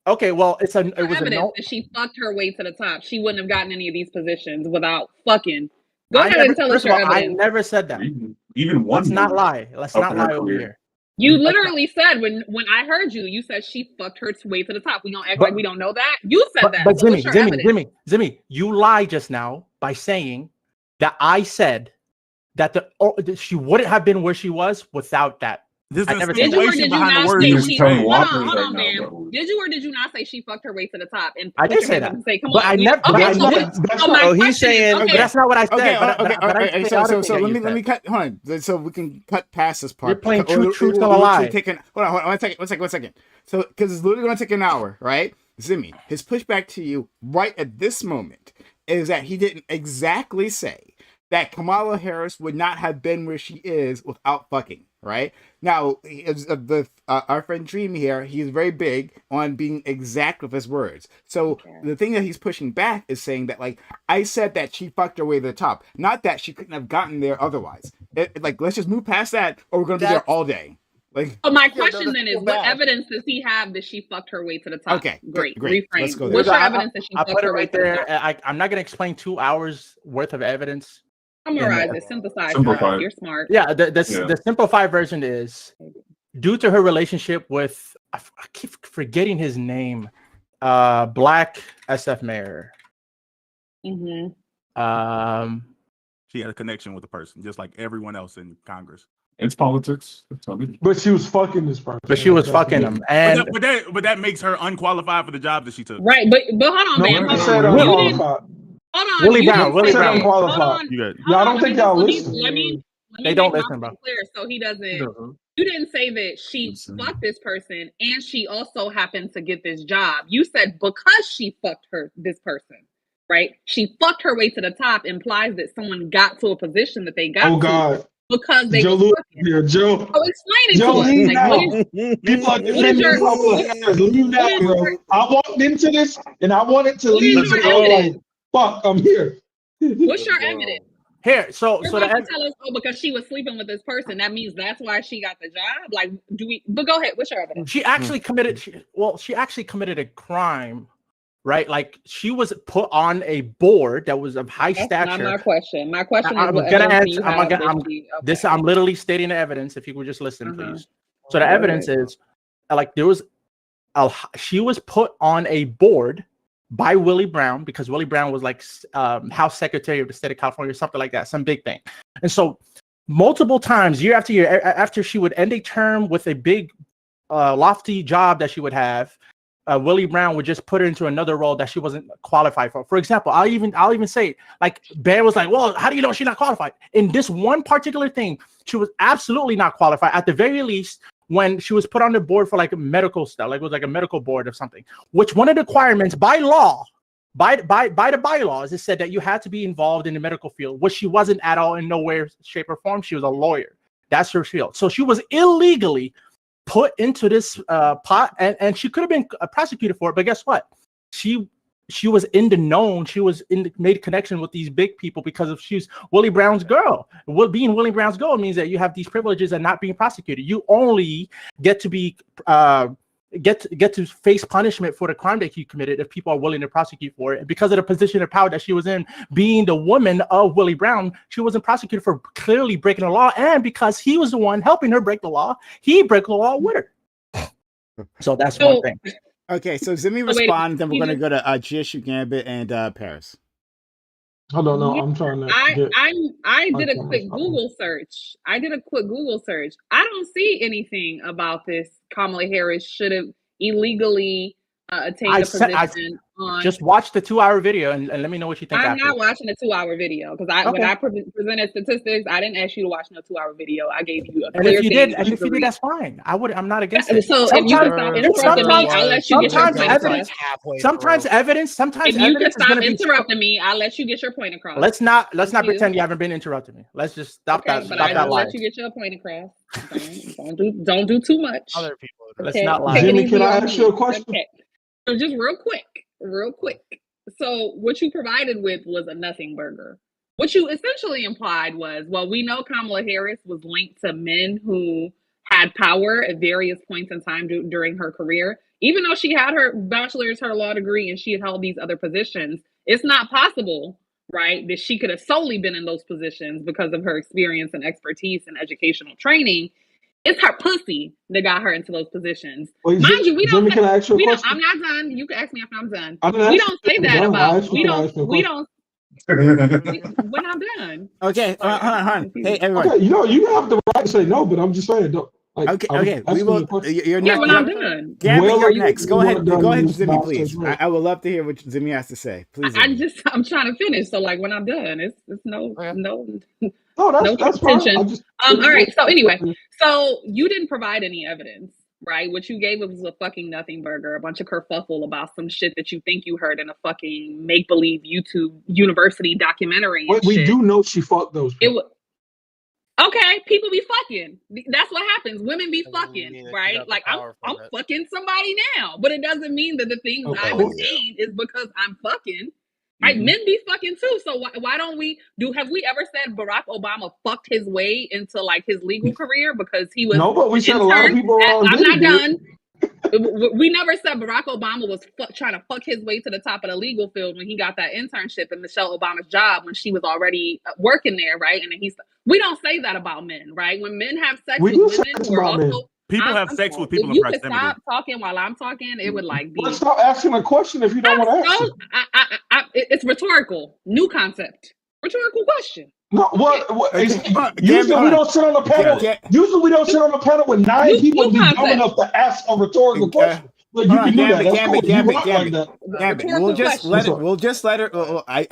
Okay, well, it was a Evidence no. that she fucked her way to the top. She wouldn't have gotten any of these positions without fucking. Go I ahead never, and tell us first of your all, I evidence. never said that. even one. Let's not movie. lie. Let's Up not in her lie over career. here. You literally said when I heard you, you said she fucked her way to the top. We don't act like we don't know that. You said that. But So what's your evidence? Zimmy, you lied just now by saying that I said that that she wouldn't have been where she was without that. There's I an never said Did you or insinuation did you behind the not word say that just we she? telling say. Hold on, whoppers hold right on, now, man. bro. Did you or did you not say she fucked her way to the top? And I put did your say hands that. up and say, come But on. I never. Okay, I so, never- so my Oh, he's question saying- is, But okay, that's not what I said. Okay, but I okay. didn't say So other things so that let you me said. cut. Hold on. So we can cut past this part. You're playing Or- truth, or- tell a or lie. literally taking- Hold on. One second. So because it's literally going to take an hour, right? Zimmy, his pushback to you right at this moment is that he didn't exactly say that Kamala Harris would not have been where she is without fucking, right? Now, our friend Dream here, he's very big on being exact with his words. So the thing that he's pushing back is saying that, like, I said that she fucked her way to the top, not that she couldn't have gotten there otherwise. Like, let's just move past that, or we're going to be there all day. Like, So my Yeah, no, question that's then is, so what bad. evidence does he have that she fucked her way to the top? Okay, great. great. Reframe. Let's go there. What's your I- evidence that she I fucked put it her way right to the there. top? I'm not gonna explain 2 hours worth of evidence. Summarize it. Synthesize Simplify it. it. You're smart. Yeah, the Yeah. simplified version is due to her relationship with I keep forgetting his name, Black SF mayor. Mm-hmm. She had a connection with the person, just like everyone else in Congress. It's politics. That's all it is. But she was fucking this person. But she was That's fucking the him, difference. and But that makes her unqualified for the job that she took. Right, but hold on, No, man. you Hold said on. You didn't. unqualified. Hold on. Willie you Brown, didn't Willie say Brown. that. Hold Unqualified. on. You got Y'all don't Let me think y'all let listen. me They don't make listen, my bro. point clear so he doesn't. You didn't say that she fucked this person and she also happened to get this job. You said because she fucked this person. right? She fucked her way to the top implies that someone got to a position that they got Oh to God, because they Joe, was Lewis fucking. here, Joe. So explain it Joe, to us. leave Like, now. what People are is defending your Kamala Harris. Leave now, what is bro. your I walked into this and I wanted to what is leave. your And I was like, evidence? fuck, I'm here. What's your evidence? Here, so You're so about the to tell us, oh, because she was sleeping with this person, that means that's why she got the job. Like, do we? But go ahead. What's your evidence? she actually committed. She actually committed a crime, right? Like she was put on a board that was of high That's stature. not my question. My question is, I'm what gonna evidence do answer. you have that she? This. Okay. I'm literally stating the evidence. If you would just listen, Uh-huh. please. So the Go evidence ahead. is, like, there was she was put on a board by Willie Brown because Willie Brown was like House Secretary of the State of California or something like that, some big thing. And so multiple times, year after year, after she would end a term with a big, lofty job that she would have, Willie Brown would just put her into another role that she wasn't qualified for. For example, I'll even say, like, Ben was like, well, how do you know she's not qualified? In this one particular thing, she was absolutely not qualified. At the very least, when she was put on the board for like medical stuff, like it was like a medical board or something, which one of the requirements by law, by the bylaws, it said that you had to be involved in the medical field, which she wasn't at all in no way, shape, or form. She was a lawyer. That's her field. So she was illegally put into this pot, and she could have been prosecuted for it. But guess what? She was in the known. She was made connection with these big people because of she's Willie Brown's girl. Being Willie Brown's girl means that you have these privileges and not being prosecuted. You only get to be get to face punishment for the crime that you committed if people are willing to prosecute for it. And because of the position of power that she was in, being the woman of Willie Brown, she wasn't prosecuted for clearly breaking the law. And because he was the one helping her break the law, he broke the law with her. So that's one thing. Okay, so Zimmy respond, then we're gonna go to GSU Gambit and Paris. I don't know. Yeah, I'm trying to. I did a quick Google search. I don't see anything about this. Kamala Harris should have illegally attained a position on. Just watch the 2-hour video and let me know what you think. I'm after. not watching a 2-hour video because when I presented statistics, I didn't ask you to watch no 2-hour video. I gave you a clear thing. And if you did, that's fine. I'm not against it. So if you can stop interrupting me, I'll let you get your point across. Sometimes evidence if you can stop interrupting me, I'll let you get your point across. Let's not pretend you haven't been interrupting me. Let's just stop that. But stop I that will lie. let you get your point across. Don't do too much. Other people. Let's not lie. Jimmy, can I ask you a question? Okay. So just real quick. So what you provided with was a nothing burger. What you essentially implied was, well, we know Kamala Harris was linked to men who had power at various points in time during her career. Even though she had her bachelor's, her law degree, and she had held these other positions, it's not possible, right, that she could have solely been in those positions because of her experience and expertise and educational training. It's her pussy that got her into those positions. Wait, Mind you, we don't. Jimmy, can I ask you a question? I'm not done. You can ask me after I'm done. We don't say that about. We don't. When I'm done. Okay, hold on. Hey, everyone. Okay, you have the right to say no, but I'm just saying. Okay. We will. You're yeah, next. when I'm done. Gambit, Well, you're next. Go ahead, Jimmy, Zimmy, please. I would love to hear what Zimmy has to say. Please. I'm trying to finish. So like when I'm done, it's no. No, that's fine. All right. So anyway, so you didn't provide any evidence, right? What you gave was a fucking nothing burger, a bunch of kerfuffle about some shit that you think you heard in a fucking make believe YouTube university documentary. We do know she fucked those people. Okay, people be fucking. That's what happens. Women be fucking, right? Like I'm fucking somebody now, but it doesn't mean that the things I've attained is because I'm fucking. Right, men be fucking too. So why don't we have we ever said Barack Obama fucked his way into like his legal career because he was? No, but we said a lot of people. I'm not done. We never said Barack Obama was trying to fuck his way to the top of the legal field when he got that internship in Michelle Obama's job when she was already working there, right? And then we don't say that about men, right? When men have sex with women who are also. People have sex with people in proximity. You could stop talking while I'm talking. It would like be. Let's stop asking a question if you don't want to ask. It's rhetorical. New concept. Rhetorical question. No, usually we don't sit on the panel. Usually we don't sit on the panel with 9 people and be dumb enough to ask a rhetorical question. But you can do that. Gambit. We'll just let her. I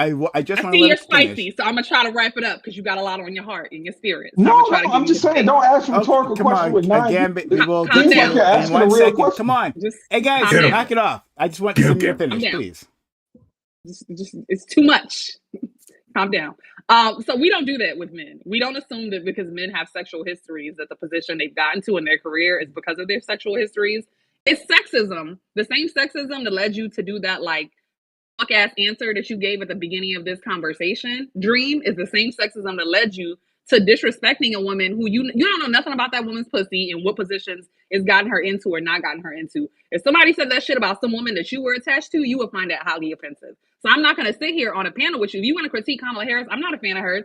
just want to let you're her spicy, finish. so I'm gonna try to wrap it up because you got a lot on your heart and your spirit. So I'm just saying, don't ask a rhetorical question with 9. Gambit, we will Seems like you're asking a real question. Come on, hey guys, knock it off. I just want to finish, please. it's too much. Calm down. So we don't do that with men. We don't assume that because men have sexual histories that the position they've gotten to in their career is because of their sexual histories. It's sexism. The same sexism that led you to do that like fuck ass answer that you gave at the beginning of this conversation, Dream, is the same sexism that led you to disrespecting a woman who you don't know nothing about that woman's pussy and what positions it's gotten her into or not gotten her into. If somebody said that shit about some woman that you were attached to, you would find that highly offensive. So I'm not going to sit here on a panel with you. If you want to critique Kamala Harris, I'm not a fan of hers.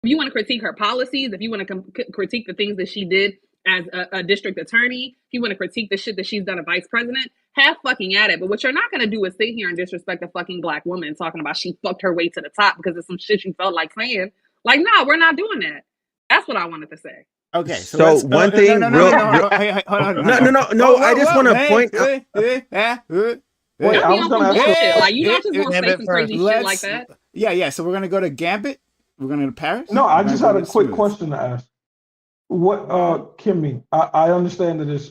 If you want to critique her policies, if you want to critique the things that she did as a district attorney, if you want to critique the shit that she's done as vice president, have fucking at it. But what you're not going to do is sit here and disrespect a fucking black woman talking about she fucked her way to the top because of some shit you felt like saying. Like, no, we're not doing that. That's what I wanted to say. Okay, so one thing, no, I just want to point out. Wait, I was gonna ask shit. Like, you're not just gonna say some crazy shit like that. Yeah. So we're gonna go to Gambit. We're gonna go to Paris. No, I just had a quick question to ask. What, Kimmy? I understand that it's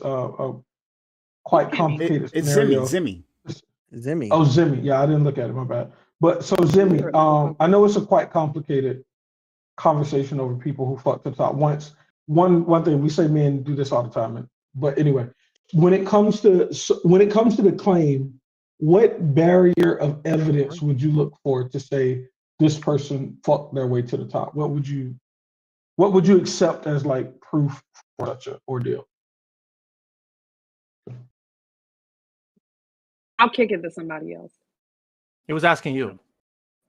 quite complicated. It's Zimmy. Oh, Zimmy. Yeah, I didn't look at it. My bad. But so Zimmy, I know it's a quite complicated conversation over people who fucked the top. One thing we say, men do this all the time. But anyway, when it comes to the claim, what barrier of evidence would you look for to say this person fucked their way to the top? What would you accept as like proof for such an ordeal? I'll kick it to somebody else. He was asking you,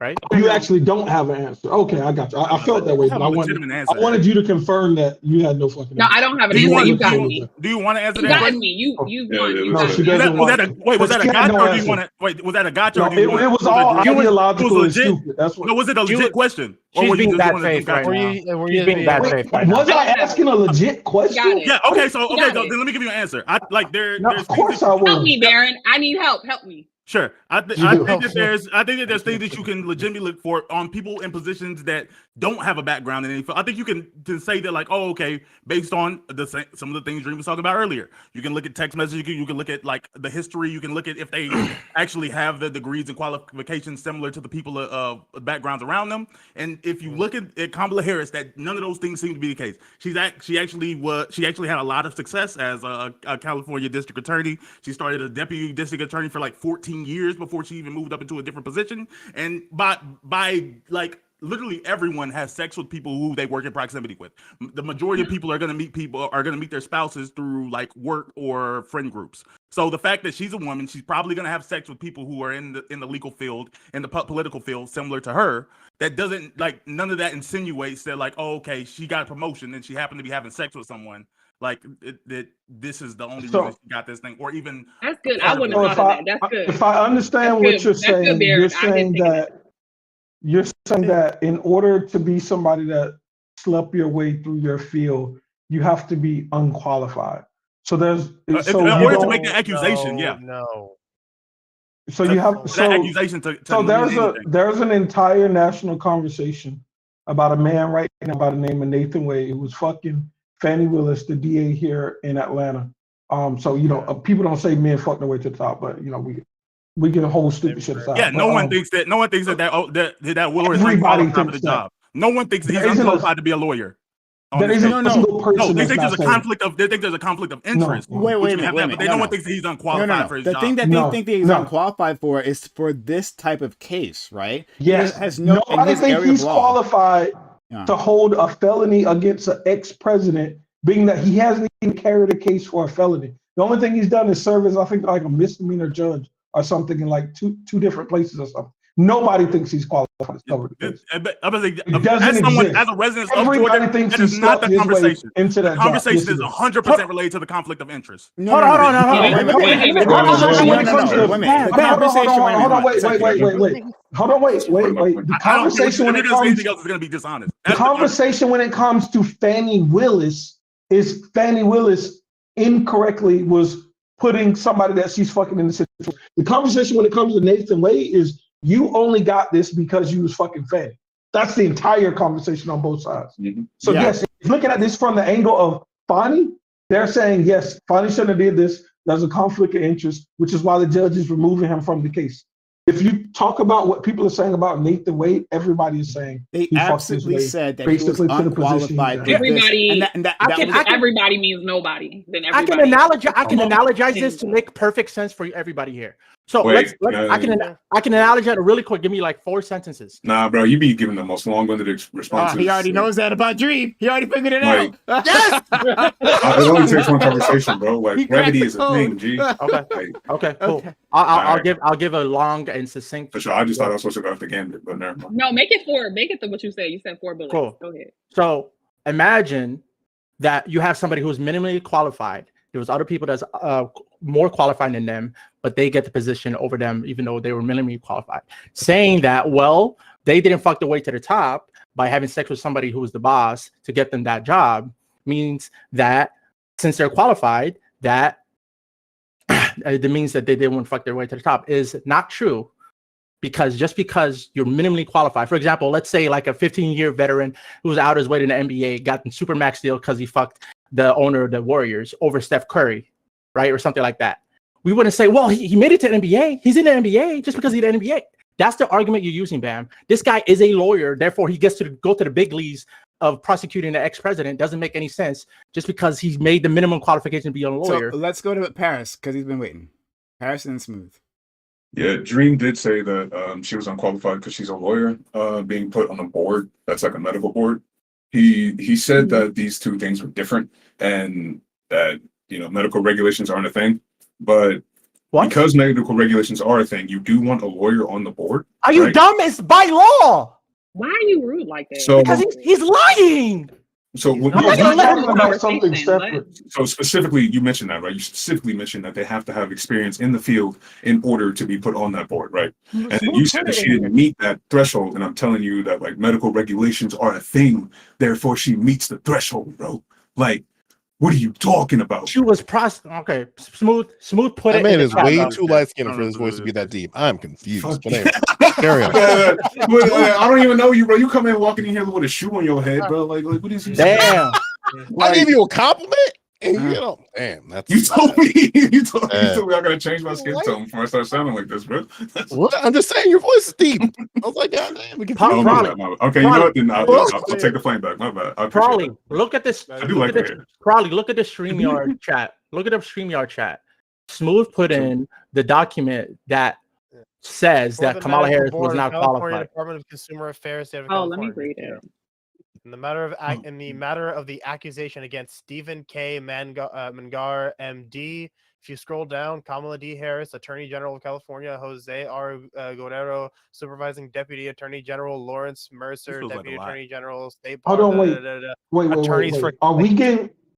right? You actually don't have an answer. Okay, I got you. I felt that way, but I wanted you to confirm that you had no fucking answer. No, I don't have an answer. You got me. Do you want to answer You that? got me. You won. No, she doesn't want to. Was that a gotcha or do you want to? Wait, was that a gotcha or do you want? It was all ideological and stupid. That's what. No, was it a legit question? She's being bad faith right now. She's being bad faith right now. Was I asking a legit question? Yeah. Okay. So then let me give you an answer. Of course I will. Help me, Baron. I need help. Help me. Sure. I think that there's things that you can legitimately look for on people in positions that don't have a background in anything. I think you can say that like, oh, okay, based on some of the things Dream was talking about earlier. You can look at text messages. You can look at like the history. You can look at if they actually have the degrees and qualifications similar to the people backgrounds around them. And if you look at Kamala Harris, that none of those things seem to be the case. She actually had a lot of success as a California district attorney. She started as deputy district attorney for like 14 years before she even moved up into a different position. And by like literally everyone has sex with people who they work in proximity with. The majority of people are going to meet their spouses through like work or friend groups. So the fact that she's a woman, she's probably going to have sex with people who are in the legal field, in the political field, similar to her. That doesn't like none of that insinuates that like, oh, okay, she got a promotion and she happened to be having sex with someone. Like that this is the only reason she got this thing, or even that's good. I wouldn't have thought of that. That's good. If I understand what you're saying, you're saying that in order to be somebody that slept your way through your field, you have to be unqualified. So there's in order to make the accusation, no. So you have that accusation to so there's an entire national conversation about a man right now by the name of Nathan Wade who was fucking Fannie Willis, the DA here in Atlanta. So people don't say men fuck their way to the top, but we get a whole stupid shit aside. Yeah, no one thinks that Willard is unqualified for the job. No one thinks that he's unqualified to be a lawyer. There isn't a single person. No, they think there's a conflict of. They think there's a conflict of interest. No. Wait. But no one thinks that he's unqualified for his job. The thing that they think that he's unqualified for is for this type of case, right? Yes. Nobody thinks he's qualified to hold a felony against an ex-president, being that he hasn't even carried a case for a felony. The only thing he's done is serve as, I think, like a misdemeanor judge or something in like two different places or something. Nobody thinks he's qualified to cover the case. As a resident of Georgia, that is not the conversation. The conversation is 100% related to the conflict of interest. Hold on, wait. The conversation when it comes anything else is going to be dishonest. The conversation when it comes to Fannie Willis is Fannie Willis incorrectly was putting somebody that she's fucking in the situation. The conversation when it comes to Nathan Wade is you only got this because you was fucking Fannie. That's the entire conversation on both sides. Mm-hmm. So yes, looking at this from the angle of Fannie, they're saying yes, Fannie shouldn't have did this. There's a conflict of interest, which is why the judge is removing him from the case. If you talk about what people are saying about Nathan Wade, everybody is saying They he fucked his absolutely way said that he was basically to the position he's unqualified. in. for this. Everybody, And that I was can- the- everybody means nobody. Then I can everybody. analogize this to make perfect sense for everybody here. So Wait, I can analogize it really quick. Give me like 4 sentences. Nah, bro, you be giving the most long-winded responses. he already knows that about Dream. He already figured it out. Yes! It only takes one conversation, bro. He Like cracked brevity the is a code. thing, G. Okay. Like, Okay, cool. Okay. I'll give a long and succinct. for sure. I just thought I was supposed to go after Gambit, but never mind. No, make it 4. Make it what you said. You said 4 bullets. Cool. Go ahead. So imagine that you have somebody who's minimally qualified. There was other people that's more qualified than them, but they get the position over them, even though they were minimally qualified. Saying that, well, they didn't fuck their way to the top by having sex with somebody who was the boss to get them that job means that since they're qualified, that it means that they didn't fuck their way to the top is not true. Because just because you're minimally qualified, for example, let's say like a 15-year veteran who's out his way in the NBA got the Supermax deal because he fucked the owner of the Warriors over Steph Curry, right? Or something like that. We wouldn't say, well, he made it to the NBA. He's in the NBA just because he's in the NBA. That's the argument you're using, Bam. This guy is a lawyer. Therefore, he gets to go to the big leagues of prosecuting the ex-president. Doesn't make any sense just because he's made the minimum qualification to be a lawyer. So let's go to Paris because he's been waiting. Paris and Smooth. Yeah, Dream did say that she was unqualified because she's a lawyer being put on a board that's like a medical board. He said that these two things were different and that, you know, medical regulations aren't a thing. But because medical regulations are a thing, you do want a lawyer on the board. Are you dumb? It's by law. Why are you rude like that? So, because he's lying. So when about something separate. So specifically, you mentioned that, right? You specifically mentioned that they have to have experience in the field in order to be put on that board, right? And then you said that she didn't meet that threshold, and I'm telling you that like medical regulations are a thing, therefore she meets the threshold, bro. Like, what are you talking about? She was okay. Smooth put that it. man is way too light skinned for his voice to be that deep. I'm confused. But anyway, carry on. I don't even know you, bro. You come in walking in here with a shoe on your head, bro. Like what is this? Damn. I gave you a compliment, and you know, damn, that's you told me. You told me I gotta change my skin tone before I start sounding like this, bro. What? I'm just saying your voice is deep. I was like, God damn, we can okay, you know what? Then I'll take the flame back. My bad. Crowley, look at this. I do like that. Crowley, look at the StreamYard chat. Look at the StreamYard chat. Smooth put in the document that says that Kamala Harris was not qualified. Department of Consumer Affairs. Let me read it. In the matter of the accusation against Stephen K. Mangar, MD, if you scroll down, Kamala D. Harris, Attorney General of California, Jose R. Guerrero, Supervising Deputy Attorney General Lawrence Mercer, Deputy Attorney General, State Bar. Hold on, wait.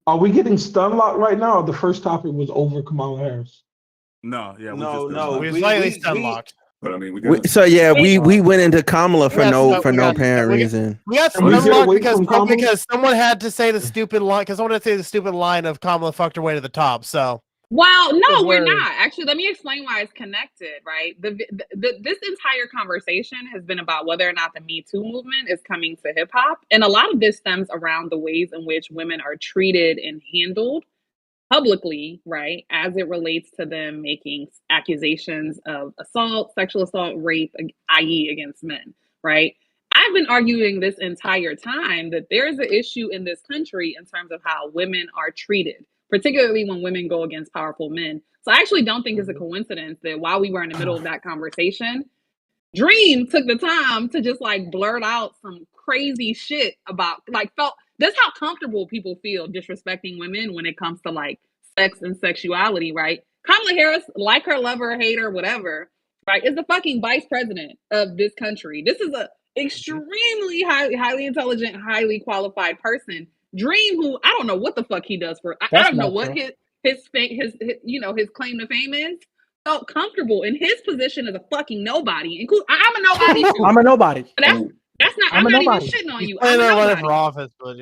Are we getting Stunlocked right now? Or the first topic was over Kamala Harris. No, we slightly Stunlocked. But I mean, we went into Kamala for no apparent reason. We got Stunlocked because someone had to say the stupid line. Because someone had to say the stupid line of Kamala fucked her way to the top. So. Well, no, we're not. Actually, let me explain why it's connected, right? This entire conversation has been about whether or not the Me Too movement is coming to hip hop. And a lot of this stems around the ways in which women are treated and handled publicly, right? As it relates to them making accusations of assault, sexual assault, rape, i.e. against men, right? I've been arguing this entire time that there is an issue in this country in terms of how women are treated, particularly when women go against powerful men. So I actually don't think it's a coincidence that while we were in the middle of that conversation, Dream took the time to just like blurt out some crazy shit about that's how comfortable people feel disrespecting women when it comes to like sex and sexuality, right? Kamala Harris, like her, love her, hate her, whatever, right, is the fucking vice president of this country. This is a extremely highly intelligent, highly qualified person. Dream, who I don't know what the fuck he does for. I don't know what his claim to fame is. Felt comfortable in his position as a fucking nobody. I'm a nobody too. I'm a nobody. But that's not. I'm not even shitting on you. I'm running for office, but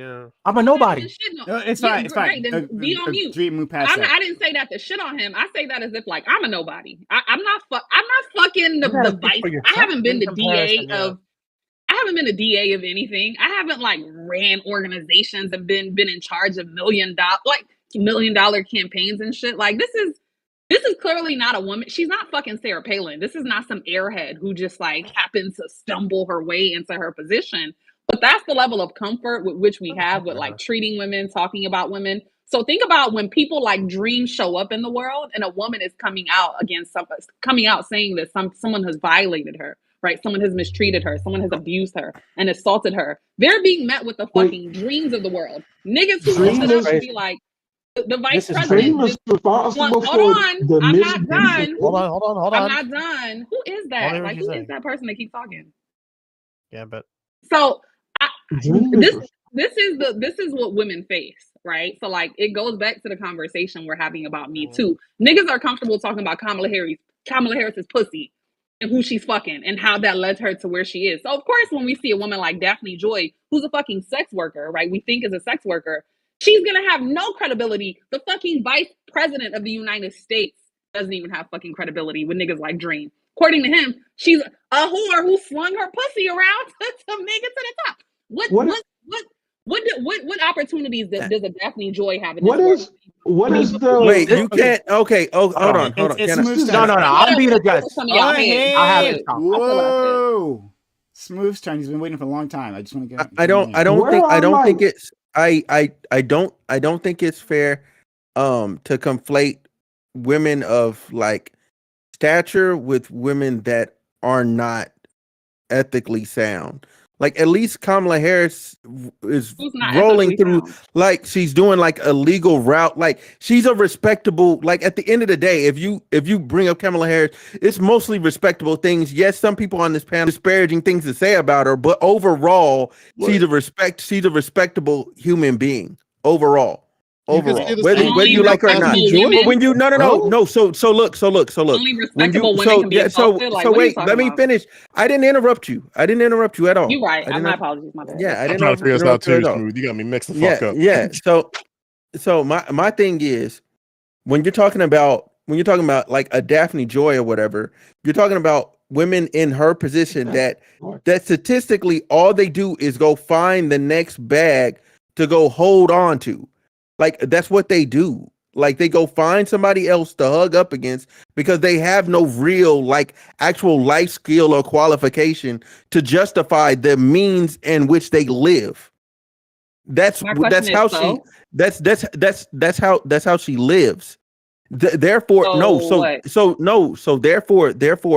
I'm a nobody. No, it's fine. It's fine. Then be on mute. Dream, move past that. I didn't say that to shit on him. I say that as if like I'm a nobody. I'm not fucking the vice. I haven't been the DA of. I haven't been a DA of anything. I haven't like ran organizations and been in charge of $1 million campaigns and shit. Like this is This is clearly not a woman. She's not fucking Sarah Palin. This is not some airhead who just like happened to stumble her way into her position. But that's the level of comfort with which we have with like treating women, talking about women. So think about when people like Dream show up in the world and a woman is coming out against coming out saying that someone has violated her, right? Someone has mistreated her, someone has abused her and assaulted her. They're being met with the fucking Dreams of the world. Niggas who Dream will is- be like, the vice Dream president. is responsible Hold for on, the I'm not misdeeds done. Hold on. I'm not done. Who is that? hear what Like, you're who saying. is that person that keeps talking? Yeah, but So, Dream this is- this is what women face, right? So, like, it goes back to the conversation we're having about Me Too. Niggas are comfortable talking about Kamala Harris's pussy and who she's fucking and how that led her to where she is. So, of course, when we see a woman like Daphne Joy, who's a fucking sex worker, right? We think is a sex worker. She's gonna have no credibility. The fucking vice president of the United States doesn't even have fucking credibility with niggas like Dream. According to him, she's a whore who slung her pussy around to make it to the top. What opportunities does a Daphne Joy have in this world? What is the Wait, you can't. Okay. Oh, hold on. It's Can I- Smooth's No, turn. I'm being a judge. Coming out head. I have I it. feel what I said. Whoa. Smooth's turn. He's been waiting for a long time. I just want to get. I don't think it's I don't think it's fair to conflate women of like stature with women that are not ethically sound. Like at least Kamala Harris is Who's not rolling ethically through sound? like she's doing like a legal route. Like she's a respectable, like at the end of the day, if you bring up Kamala Harris, it's mostly respectable things. Yes, some people on this panel disparaging things to say about her, but overall, she's a respectable human being. Overall. You can say the Whether same you thing like her or about not. women. But when you no. So look. Only respectable women can be assaulted. Like, So what are you wait, talking let me about? finish. I didn't interrupt you at all. You're right. I didn't My have- apologies. My bad. Yeah, I I'm didn't trying to figure this out interrupt you too, at all. Smooth. You got me mixed the fuck up. Yeah. So my thing is when you're talking about like a Daphne Joy or whatever, you're talking about women in her position that statistically all they do is go find the next bag to go hold on to. Like that's what they do. Like they go find somebody else to hug up against because they have no real like actual life skill or qualification to justify the means in which they live. That's how she lives. Therefore,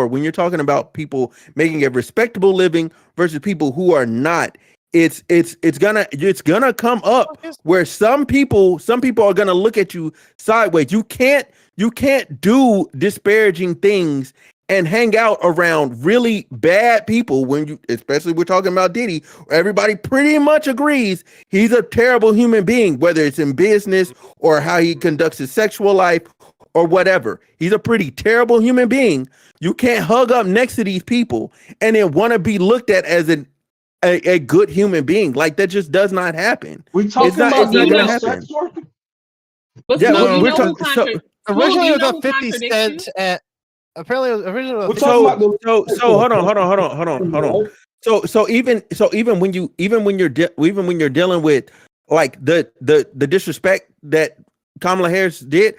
when you're talking about people making a respectable living versus people who are not, it's gonna come up where some people are gonna look at you sideways. You can't do disparaging things and hang out around really bad people especially we're talking about Diddy. Everybody pretty much agrees he's a terrible human being, whether it's in business or how he conducts his sexual life or whatever. He's a pretty terrible human being. You can't hug up next to these people and then want to be looked at as a good human being. Like that just does not happen. We talking about gonna happen. sex worker? But Yeah, Smooth, we're you know talking- who contra- originally Smooth, it you was know a who 50 contradicts cent. you? Apparently, originally it We're was talking about So hold on. So even when you're dealing with like the disrespect that Kamala Harris did,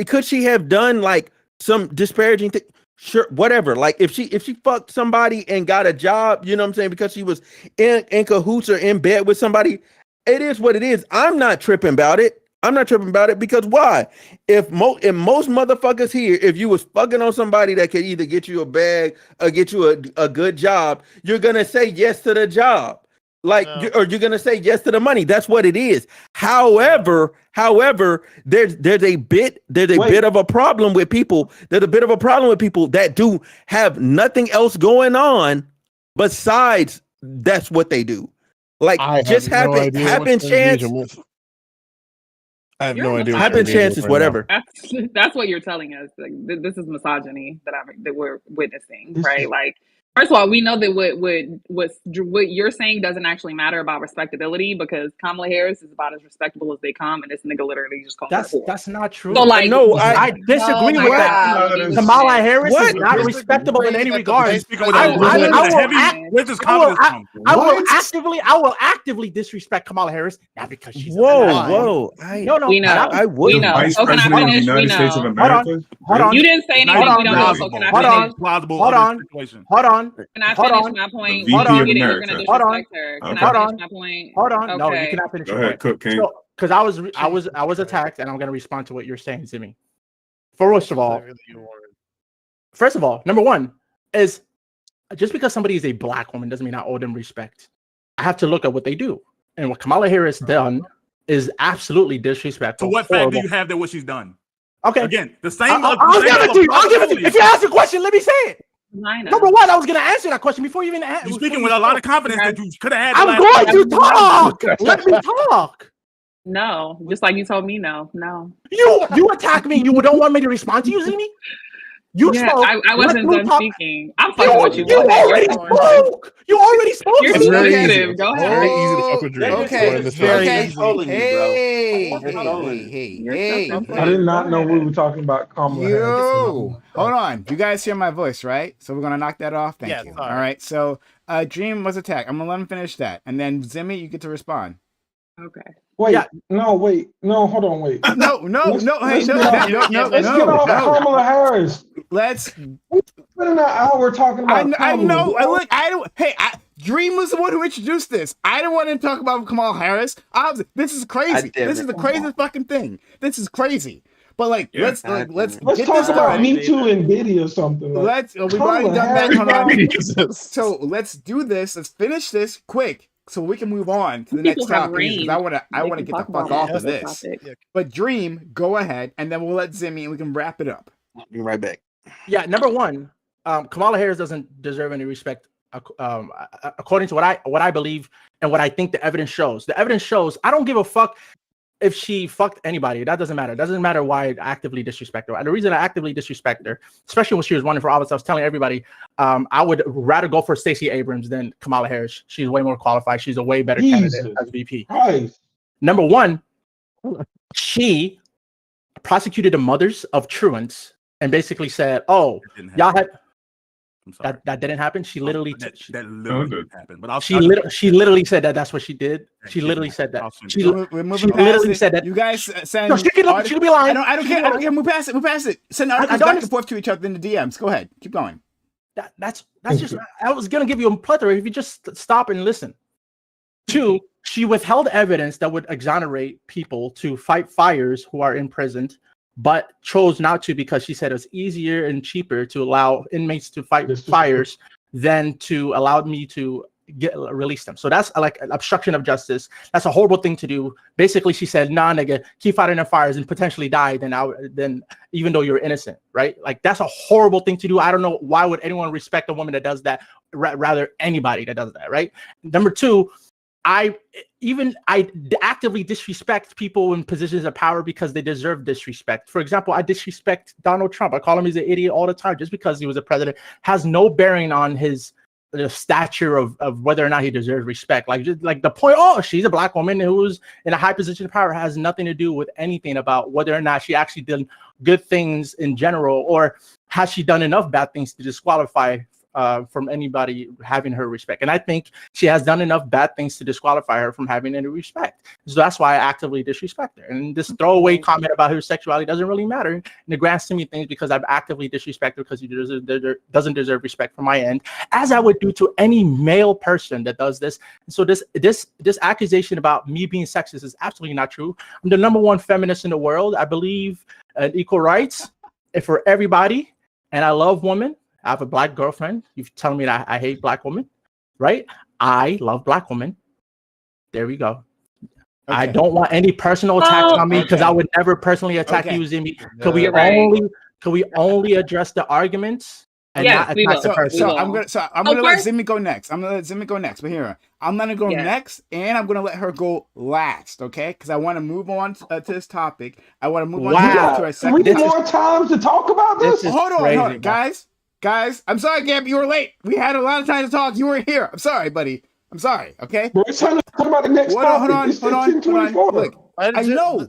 could she have done like some disparaging thing? Sure, whatever. Like if she fucked somebody and got a job, you know what I'm saying, because she was in cahoots or in bed with somebody, it is what it is. I'm not tripping about it. Because why? If most motherfuckers here, if you was fucking on somebody that could either get you a bag or get you a good job, you're gonna say yes to the job. Or you're gonna say yes to the money. That's what it is. However, there's a bit of a problem with people. There's a bit of a problem with people that do have nothing else going on besides that's what they do. Like just happen chance. I have You're no idea. Happen chances, whatever. That's what you're telling us. Like this is misogyny that we're witnessing, right? Like First of all, we know that what you're saying doesn't actually matter about respectability because Kamala Harris is about as respectable as they come, and this nigga literally just called her a whore. That's not true. So like, No, I disagree oh my with that. God, he was Kamala mad. Harris What? is not respectable in any regard. He's speaking with I a will where's this confidence come from? I will actively disrespect Kamala Harris, not because she's a Whoa, black woman. whoa. No, We know. I We would. know. Vice Oh, can I President of the finish? We United States of know. America. Hold on. You didn't say anything. Hold We don't know. So can I Hold finish? on. Plausible Hold other on. situation. Hold on. Can I Hold finish on. my point? The You VP of get it, you're gonna America. Hold on. disrespect her. Can Okay. I Hold finish on. my point? Hold on. No, you Okay. cannot finish Go your ahead, point. Cook King. So, because I was attacked, and I'm gonna respond to what you're saying, Zimmy. First of all, number one is just because somebody is a black woman doesn't mean I owe them respect. I have to look at what they do, and what Kamala Harris done is absolutely disrespectful. So what fact horrible. do you have that what she's done? Okay, Again, the same. I'll give it to you. I'll give it to you. If you ask a question, let me say it. Minor. Number one, I was gonna answer that question before you even asked. You're speaking with a lot of confidence that you could have had. I'm going to talk. Let me talk. No, just like you told me no. You attack me. You don't want me to respond to you, Zini? You Yeah, spoke. I wasn't Let me done talk. speaking. I'm fucking with you. You Go ahead. already You're going. spoke. You already spoke. You're It's very easy. sensitive. Go It's ahead. very easy to fuck with Dream. Okay, It's very okay. easy. I did not know we were talking about Kamala Harris. Hold on. You guys hear my voice, right? So we're gonna knock that off. Thank Yeah, you. sorry. All right. So, Dream was attacked. I'm gonna let him finish that, and then Zimmy, you get to respond. Okay. Wait, Yeah. no, hold on, wait. No, Let's get off Kamala Harris. Let's. We spent an hour talking about I know. Kamala. Look, I don't. Hey, Dream was the one who introduced this. I didn't want to talk about Kamala Harris. This is crazy. This is the craziest fucking thing. This is crazy. But like, let's get Let's this talk about started. Me Too and Diddy or something. Like, We've already done that. Hold on. Jesus. So let's do this. Let's finish this quick, so we can move on to the next People have topic. Because range. I want They to can get the talk fuck about off it. of this. Topic. But Dream, go ahead, and then we'll let Zimmy and we can wrap it up. Be right back. Yeah, number one, Kamala Harris doesn't deserve any respect. According to what I believe and what I think the evidence shows. The evidence shows I don't give a fuck if she fucked anybody. That doesn't matter. It doesn't matter why I actively disrespect her. And the reason I actively disrespect her, especially when she was running for office, I was telling everybody, I would rather go for Stacey Abrams than Kamala Harris. She's way more qualified. She's a way better candidate as VP. Christ. Number one, she prosecuted the mothers of truants and basically said, "Oh, y'all had." I'm sorry. That didn't happen. She literally that literally didn't happen. But she literally said that that's what she did. She literally said that. She literally said that. You guys send. No, she could be lying. I don't care. I don't care. Move past it. Send articles back and forth to each other in the DMs. Go ahead. Keep going. That's just. I was gonna give you a plethora if you just stop and listen. Two, she withheld evidence that would exonerate people to fight fires who are imprisoned, but chose not to because she said it's easier and cheaper to allow inmates to fight fires than to allow me to release them. So that's like an obstruction of justice. That's a horrible thing to do. Basically, she said, "Nah, nigga, keep fighting the fires and potentially die. Then even though you're innocent, right? Like that's a horrible thing to do. I don't know why would anyone respect a woman that does that. Rather, anybody that does that, right? Number two, I actively disrespect people in positions of power because they deserve disrespect. For example, I disrespect Donald Trump. I call him he's an idiot all the time just because he was a president. Has no bearing on his stature of whether or not he deserves respect. Like the point, oh, she's a black woman who's in a high position of power has nothing to do with anything about whether or not she actually did good things in general, or has she done enough bad things to disqualify from anybody having her respect. And I think she has done enough bad things to disqualify her from having any respect. So that's why I actively disrespect her. And this throwaway comment about her sexuality doesn't really matter in the grand scheme of things because I've actively disrespected her because he doesn't deserve respect from my end, as I would do to any male person that does this. And so this accusation about me being sexist is absolutely not true. I'm the number one feminist in the world. I believe in equal rights for everybody. And I love women. I have a black girlfriend. You're telling me that I hate black women, right? I love black women. There we go. Okay. I don't want any personal attacks on me because I would never personally attack you, Zimmy. Could we only address the arguments and not attack the person? So I'm gonna let Zimmy go next. But here, I'm gonna go next, and I'm gonna let her go last, okay? Because I want to move on to this topic. I want to move on to our second. We need more time to talk about this. Hold on, guys. Guys, I'm sorry, Gab, you were late. We had a lot of time to talk. You weren't here. I'm sorry, buddy. I'm sorry, okay? Bro, it's time to talk about the next topic. It's 10:24. Look, I know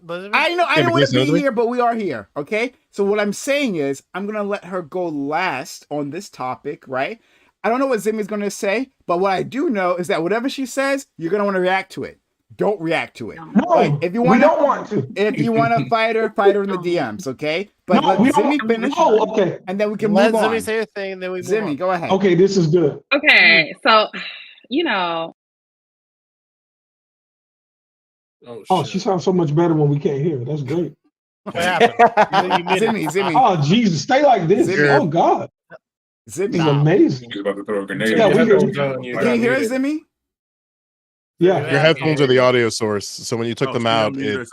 I don't want to be here, but we are here, okay? So what I'm saying is, I'm going to let her go last on this topic, right? I don't know what Zimmy's going to say, but what I do know is that whatever she says, you're going to want to react to it. Don't react to it. No, like, if you we don't want to. If you want to fight her in the DMs, okay? But let Zimmy finish, okay. And then we can let move on. Zimmy say a thing, and then we move Zimmy, on. go ahead. Okay, this is good. Okay, so, you know. Oh, she sounds so much better when we can't hear her. That's great. What happened? Zimmy. Oh, Jesus, stay like this. Zimmy. Oh, God. Zimmy. This is amazing. He's about to throw a grenade. Yeah, we hear you. Can you hear us, Zimmy? Yeah. Your headphones are the audio source, so when you took them out, it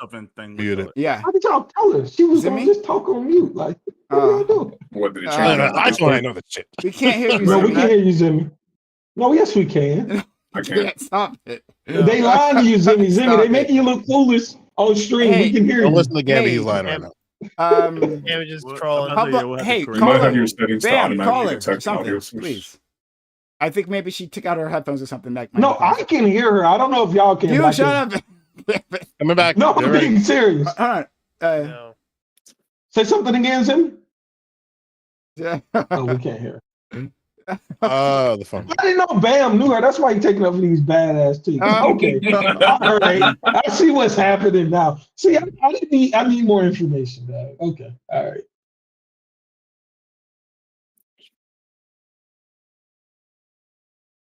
muted. Yeah. How did y'all tell her? She was Zimmy? gonna just talk on mute. Like, what are y'all doing? What did it No, change? I just want to know the shit. We can't hear you, No, we Zimmy. can hear you, Zimmy. No, yes, we can. I can't. Stop it. They lying to you, Zimmy. Zimmy, Stop they it. making you look foolish on stream. Hey, we can hear Don't you. listen to Gabby. Hey, He's lying right now. Yeah, we're just trolling. How about, hey, You might have caller, your settings to bam, automatically caller, or detect something, audio switch. please. I think maybe she took out her headphones or something. That might No, have I can hear her. I don't know if y'all can. You but I shut can. up. Coming back. No, They're I'm ready. being serious. Hold on. No. Say something again, Zimmy. Yeah. Oh, we can't hear her. The phone. I didn't know Bam knew her. That's why he's taking up for these badass teams. Okay. All right. I see what's happening now. See, I need more information, dog. Okay. All right.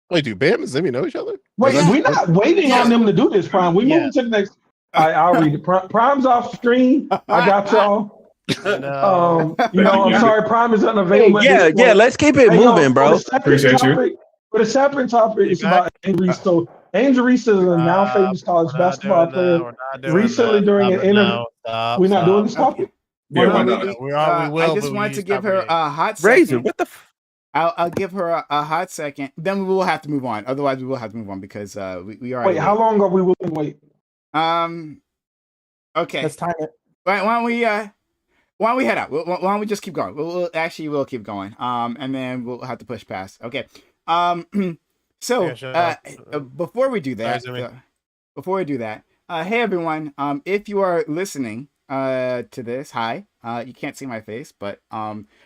Wait, do Bam and Zimmy know each other? Wait, Yeah. we're not waiting on them to do this, Prime. We moving to the next. All right, I'll read it. Prime's off screen. I got y'all. No. I'm sorry, Prime is unavailable. at this Yeah, point. let's keep it moving, bro. Appreciate you. For the separate topic, it's about Angel Reese. So Angel Reese is a now famous college basketball player. Recently, during an interview, we're not doing this topic. Yeah, why not? I just wanted to give her a hot Razor, second. what the? I'll give her a hot second. Then we will have to move on. Otherwise, we will have to move on because we are. Wait, how long are we willing to wait? Okay. Let's time it. Why don't we head out? Why don't we just keep going? We'll keep going. And then we'll have to push past. Okay. So before we do that, hey everyone. If you are listening to this, hi. You can't see my face, but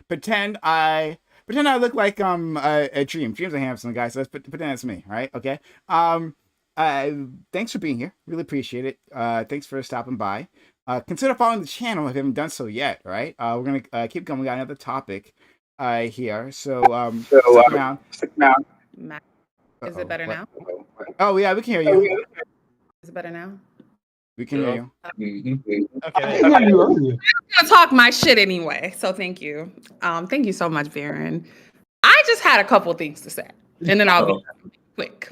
pretend I look like a Dream. Dream's a handsome guy, so let's pretend it's me, right? Okay. Thanks for being here. Really appreciate it. Thanks for stopping by. Consider following the channel if you haven't done so yet, right? We're gonna keep going. We got another topic here. So stick around. Is it better now? Oh yeah, we can hear you. Is it better now? We can hear you. Okay. I hear you earlier. I'm gonna talk my shit anyway, so thank you. Thank you so much, Baron. I just had a couple things to say, and then I'll be quick.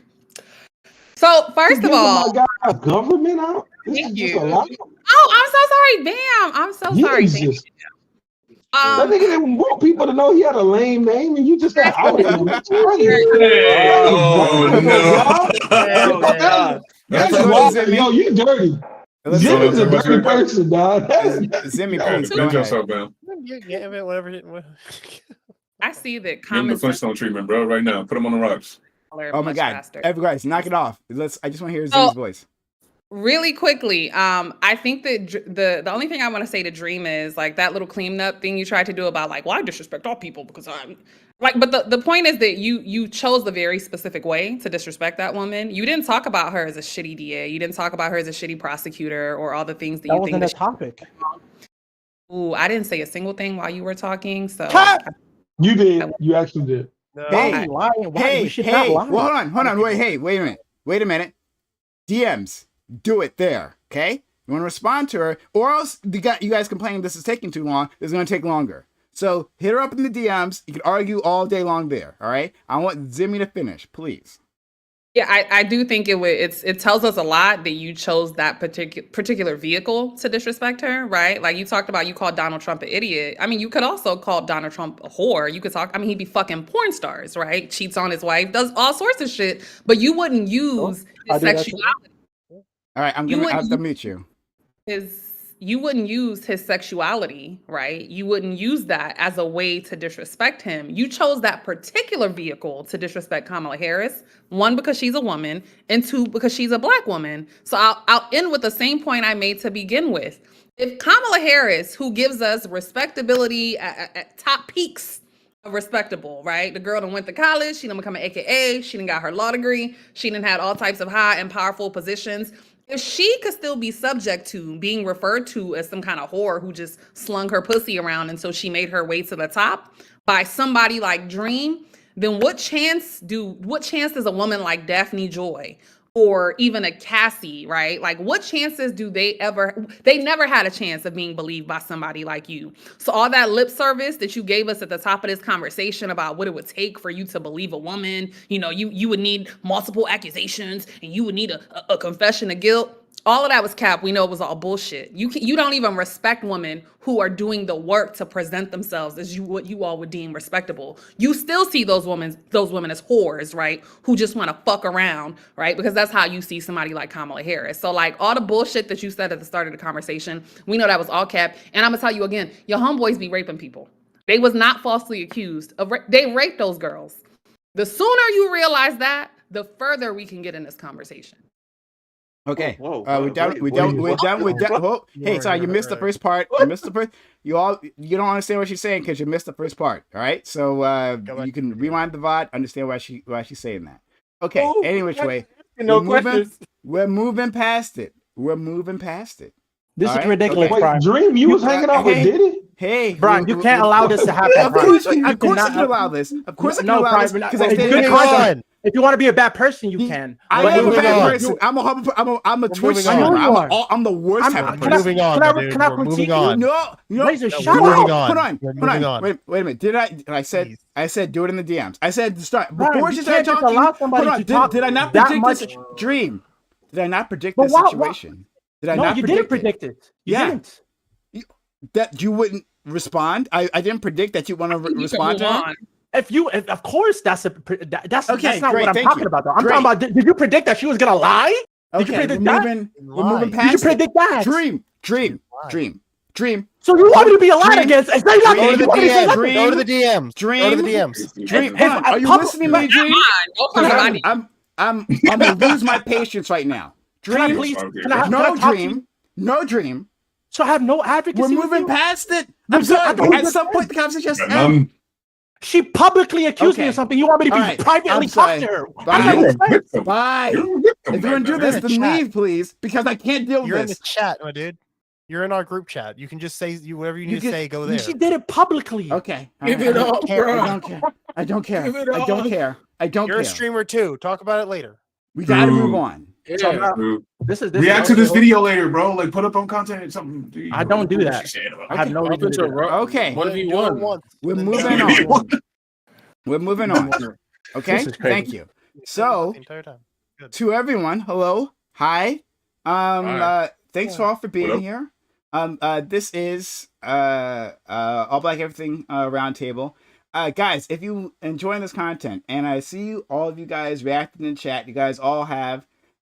So first of all, my God, government out. This Thank is you. just a lot. Oh, I'm so sorry, Bam. I'm so sorry. Thank Jesus. you. That nigga didn't want people to know he had a lame name, and you just got outed. That's crazy. Oh, no. God. That's Let's go to wild. Zimmy. Yo, you dirty. Let's Jimmy's go a to dirty person, dog. Zimmy, please go Defend ahead. yourself, man. Yeah, whatever. I see that Give him the comments. Flintstone treatment, bro. Right now. Put him on the rocks. Oh my God! Faster. Everybody, guys, knock it off. I just want to hear So- Zimmy's voice. Really quickly, I think that the only thing I want to say to Dream is like that little cleanup thing you tried to do about like, well, I disrespect all people because I'm like, but the point is that you chose the very specific way to disrespect that woman. You didn't talk about her as a shitty DA. You didn't talk about her as a shitty prosecutor or all the things that That you wasn't think a topic. Ooh, I didn't say a single thing while you were talking. So You did. You actually did. No. Hey, Why are you lying? Why Hey, you should not lie? well, hold on. Wait a minute. DMs, do it there, okay? You want to respond to her, or else you guys complaining this is taking too long. It's going to take longer. So hit her up in the DMs. You can argue all day long there, all right? I want Zimmy to finish, please. yeah, I do think it tells us a lot that you chose that particular vehicle to disrespect her, right? Like you talked about, you called Donald Trump an idiot. I mean, you could also call Donald Trump a whore. You could talk, I mean, he'd be fucking porn stars, right? Cheats on his wife, does all sorts of shit, but you wouldn't use I his do that too. sexuality. All right, I'm You going to would- have to mute you. you wouldn't use his sexuality, right? You wouldn't use that as a way to disrespect him. You chose that particular vehicle to disrespect Kamala Harris. One, because she's a woman, and two, because she's a Black woman. So I'll end with the same point I made to begin with. If Kamala Harris, who gives us respectability at top peaks of respectable, right? The girl done went to college, she done become an AKA, she done got her law degree, she done had all types of high and powerful positions. If she could still be subject to being referred to as some kind of whore who just slung her pussy around and so she made her way to the top by somebody like Dream, then what chance does a woman like Daphne Joy or even a Cassie, right? Like what chances do they never had a chance of being believed by somebody like you. So all that lip service that you gave us at the top of this conversation about what it would take for you to believe a woman, you would need multiple accusations and you would need a confession of guilt. All of that was cap. We know it was all bullshit. You don't even respect women who are doing the work to present themselves as what you all would deem respectable. You still see those women as whores, right? Who just want to fuck around, right? Because that's how you see somebody like Kamala Harris. So like all the bullshit that you said at the start of the conversation, we know that was all cap. And I'm gonna tell you again, your homeboys be raping people. They was not falsely accused of they raped those girls. The sooner you realize that, the further we can get in this conversation. Okay. Whoa, We're done. Oh, hey, sorry, you missed the first part. You missed the first. You don't understand what she's saying because you missed the first part. All right. So you can rewind the VOD, understand why she's saying that. Okay. Any which way. We're moving past it. This All is right? ridiculous, Okay. Brian. Dream, you was hanging out with Diddy? Hey, Brian, you can't allow this to happen. Of course I can allow this. Of course I can allow this because I stayed in the content. If you want to be a bad person, you can. I am a bad person. I'm a Twitch streamer. I'm the worst type of person. Moving on. Can I critique you? No. Razor, No, shut moving up. on. Hold on. Wait a minute. I said do it in the DMs. I said to start Brian, before you she started can't just talking. allow somebody Hold on. to talk Did I not that predict much? this Dream? Did I not predict But this why- situation? Did I No, not you predict didn't predict it. You Yeah. didn't. that you wouldn't respond? I didn't predict that you want to respond to that. Of course, that's not great, what I'm thank talking you. about. Though. I'm Great. talking about. Did you predict that she was gonna lie? Did you Okay, predict we're that? moving Did past you predict that? Dream. So you want me to be a liar Dream. against? Say nothing. Go to the You want me to say DMs. nothing? Go to the DMs. Dream. Go to the DMs. Dream. If Hold on. Are you listening to me, Dream? I'm gonna lose my patience right now. Can I Dream. please? Okay. Can I No talk to you? Dream. No Dream. So I have no advocacy. We're with moving you? past it. I'm I'm good. I sorry. thought we At were some point, good. the conversation just None. ended. She publicly accused me Okay. of something. You want me to be All right. privately I'm talk sorry. to her? Bye. How does that make sense? Bye. If you're gonna do this, then leave, please, because I can't deal You're in with the this. chat, my dude. You're in our group chat. You can just say whatever you need to say. Go there. She did it publicly. Okay. Give it up, bro. I don't care. I don't care. Give it I don't up. care. I don't You're care. a streamer too. Talk about it later. We gotta True. move on. So I'm not- Dude, this is react to this video later, bro. Like put up on content something. I don't do that. I have no reason to do that. Okay. What have you Do it won? once. We're Then moving do it on. once. We're moving on. Okay. This is crazy. Thank you. So The entire time. Good. to everyone, hello, hi. Thanks for all for What being up? here. This is All Black Everything Roundtable. Guys, if you enjoying this content, and I see all of you guys reacting in chat, you guys all have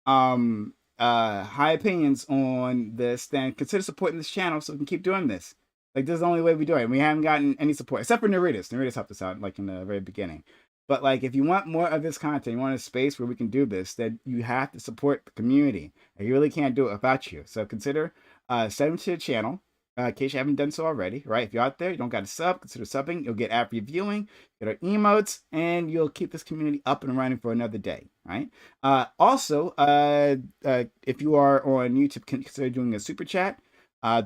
high opinions on this, then consider supporting this channel so we can keep doing this. Like, this is the only way we do it. We haven't gotten any support, except for Neritas. Neritas helped us out, like, in the very beginning. But, like, if you want more of this content, you want a space where we can do this, then you have to support the community. And you really can't do it without you. So consider subbing to the channel, in case you haven't done so already, right? If you're out there, you don't got to sub, consider subbing. You'll get ad reviewing, get our emotes, and you'll keep this community up and running for another day, right? Also, if you are on YouTube, consider doing a super chat.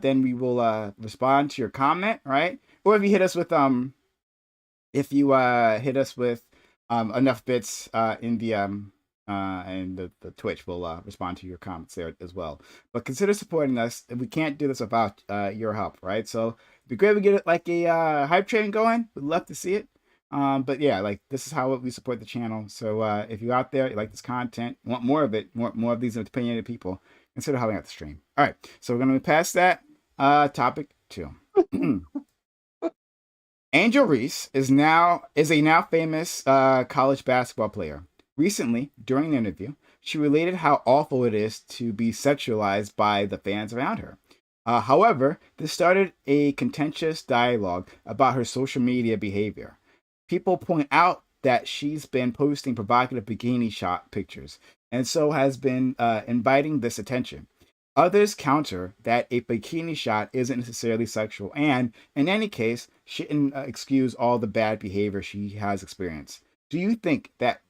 Then we will respond to your comment, right? Or if you hit us with enough bits in the Twitch, we'll respond to your comments there as well. But consider supporting us. We can't do this without your help, right? So it'd be great if we get it like a hype train going. We'd love to see it. But yeah, like, this is how we support the channel. So if you're out there, you like this content, want more of it, more of these opinionated people, consider helping out the stream. All right, so we're gonna move past that. Topic 2. Angel Reese is a now famous college basketball player. Recently, during an interview, she related how awful it is to be sexualized by the fans around her. However, this started a contentious dialogue about her social media behavior. People point out that she's been posting provocative bikini shot pictures and so has been inviting this attention. Others counter that a bikini shot isn't necessarily sexual and, in any case, shouldn't excuse all the bad behavior she has experienced. Do you think that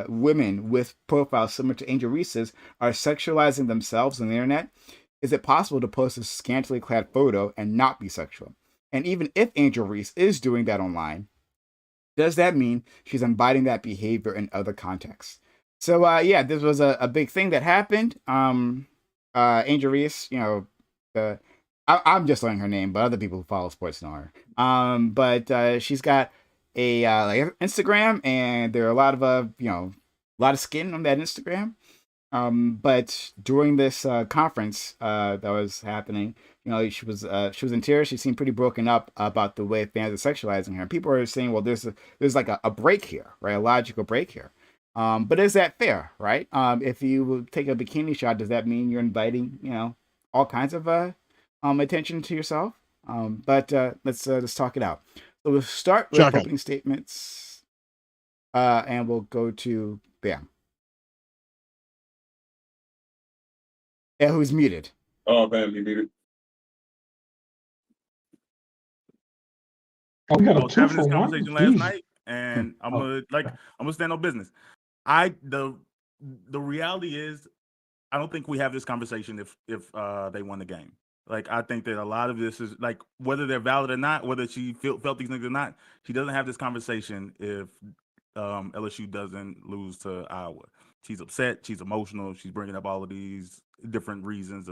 women with profiles similar to Angel Reese's are sexualizing themselves on the internet? Is it possible to post a scantily clad photo and not be sexual? And even if Angel Reese is doing that online, does that mean she's inviting that behavior in other contexts? So yeah, this was a big thing that happened. Angel Reese, I'm just learning her name, but other people who follow sports know her. But she's got a like Instagram, and there are a lot of a lot of skin on that Instagram. But during this conference that was happening, she was in tears. She seemed pretty broken up about the way fans are sexualizing her. And people are saying, well, there's like a break here, right? A logical break here. But is that fair, right? If you take a bikini shot, does that mean you're inviting, all kinds of attention to yourself? But let's talk it out. So we'll start with opening statements, and we'll go to Bam. Yeah, who's muted? Oh, Bam, you muted. Oh, we got I a was two having for this one. conversation last Jeez. night, and I'm gonna stand on business. The reality is, I don't think we have this conversation if they won the game. Like, I think that a lot of this is like, whether they're valid or not, whether she felt these things or not, she doesn't have this conversation if LSU doesn't lose to Iowa. She's upset. She's emotional. She's bringing up all of these different reasons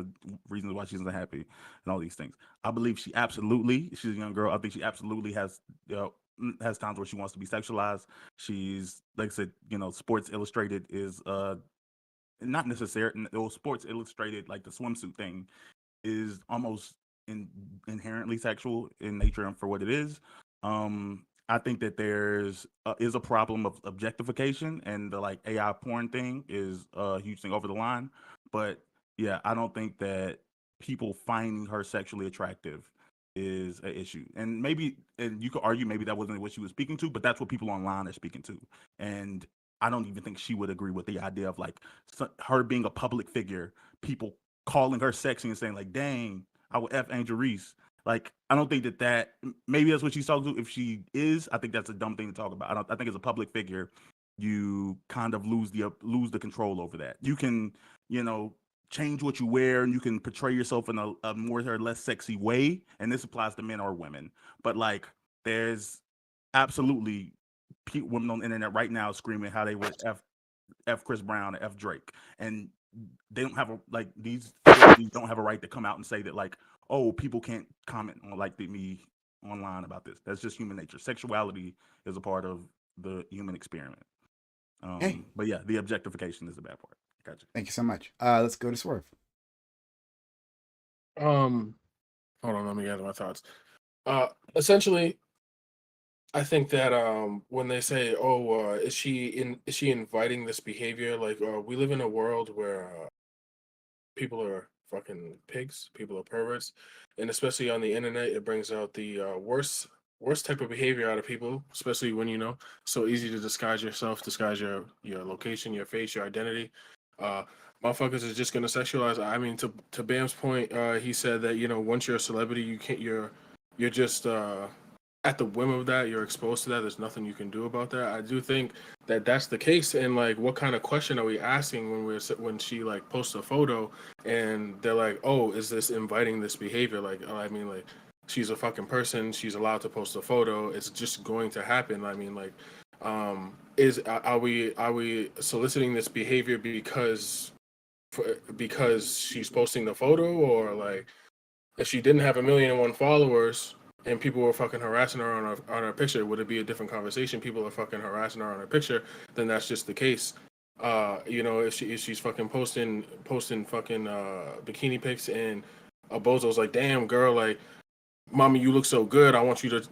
why she's unhappy and all these things. I believe she's a young girl. I think she absolutely has times where she wants to be sexualized. She's, like I said, Sports Illustrated is not necessarily, Sports Illustrated, like the swimsuit thing, is almost inherently sexual in nature and for what it is. I think that there's is a problem of objectification, and the like AI porn thing is a huge thing over the line. But yeah, I don't think that people finding her sexually attractive is an issue. And you could argue maybe that wasn't what she was speaking to, but that's what people online are speaking to. And I don't even think she would agree with the idea of like her being a public figure, people calling her sexy and saying like, "Dang, I would F Angel Reese." Like, I don't think that maybe that's what she's talking to. If she is, I think that's a dumb thing to talk about. I think as a public figure, you kind of lose the control over that. You can, change what you wear, and you can portray yourself in a more or less sexy way. And this applies to men or women. But like, there's absolutely women on the internet right now screaming how they would F Chris Brown or F Drake, and they don't have these don't have a right to come out and say that like, oh, people can't comment on me online about this. That's just human nature. Sexuality is a part of the human experiment. But yeah, the objectification is the bad part. Gotcha. Thank you so much. Let's go to Swerve. Hold on, let me gather my thoughts. Essentially, I think that when they say, "Oh, is she inviting this behavior?" Like, we live in a world where people are fucking pigs, people are perverts, and especially on the internet, it brings out the worst type of behavior out of people, especially when so easy to disguise yourself, disguise your location, your face, your identity. Motherfuckers is just gonna sexualize. I mean, to Bam's point, he said that once you're a celebrity, you're just at the whim of that. You're exposed to that. There's nothing you can do about that. I do think that that's the case. And like, what kind of question are we asking when she like posts a photo and they're like, "Oh, is this inviting this behavior?" Like, I mean, like, she's a fucking person. She's allowed to post a photo. It's just going to happen. I mean, like, are we soliciting this behavior because she's posting the photo, or like, if she didn't have 1,000,001 followers and people were fucking harassing her on her picture, would it be a different conversation? People are fucking harassing her on her picture, then that's just the case. If she's fucking posting fucking bikini pics and a bozo's like, "Damn girl, like, mommy, you look so good. I want you to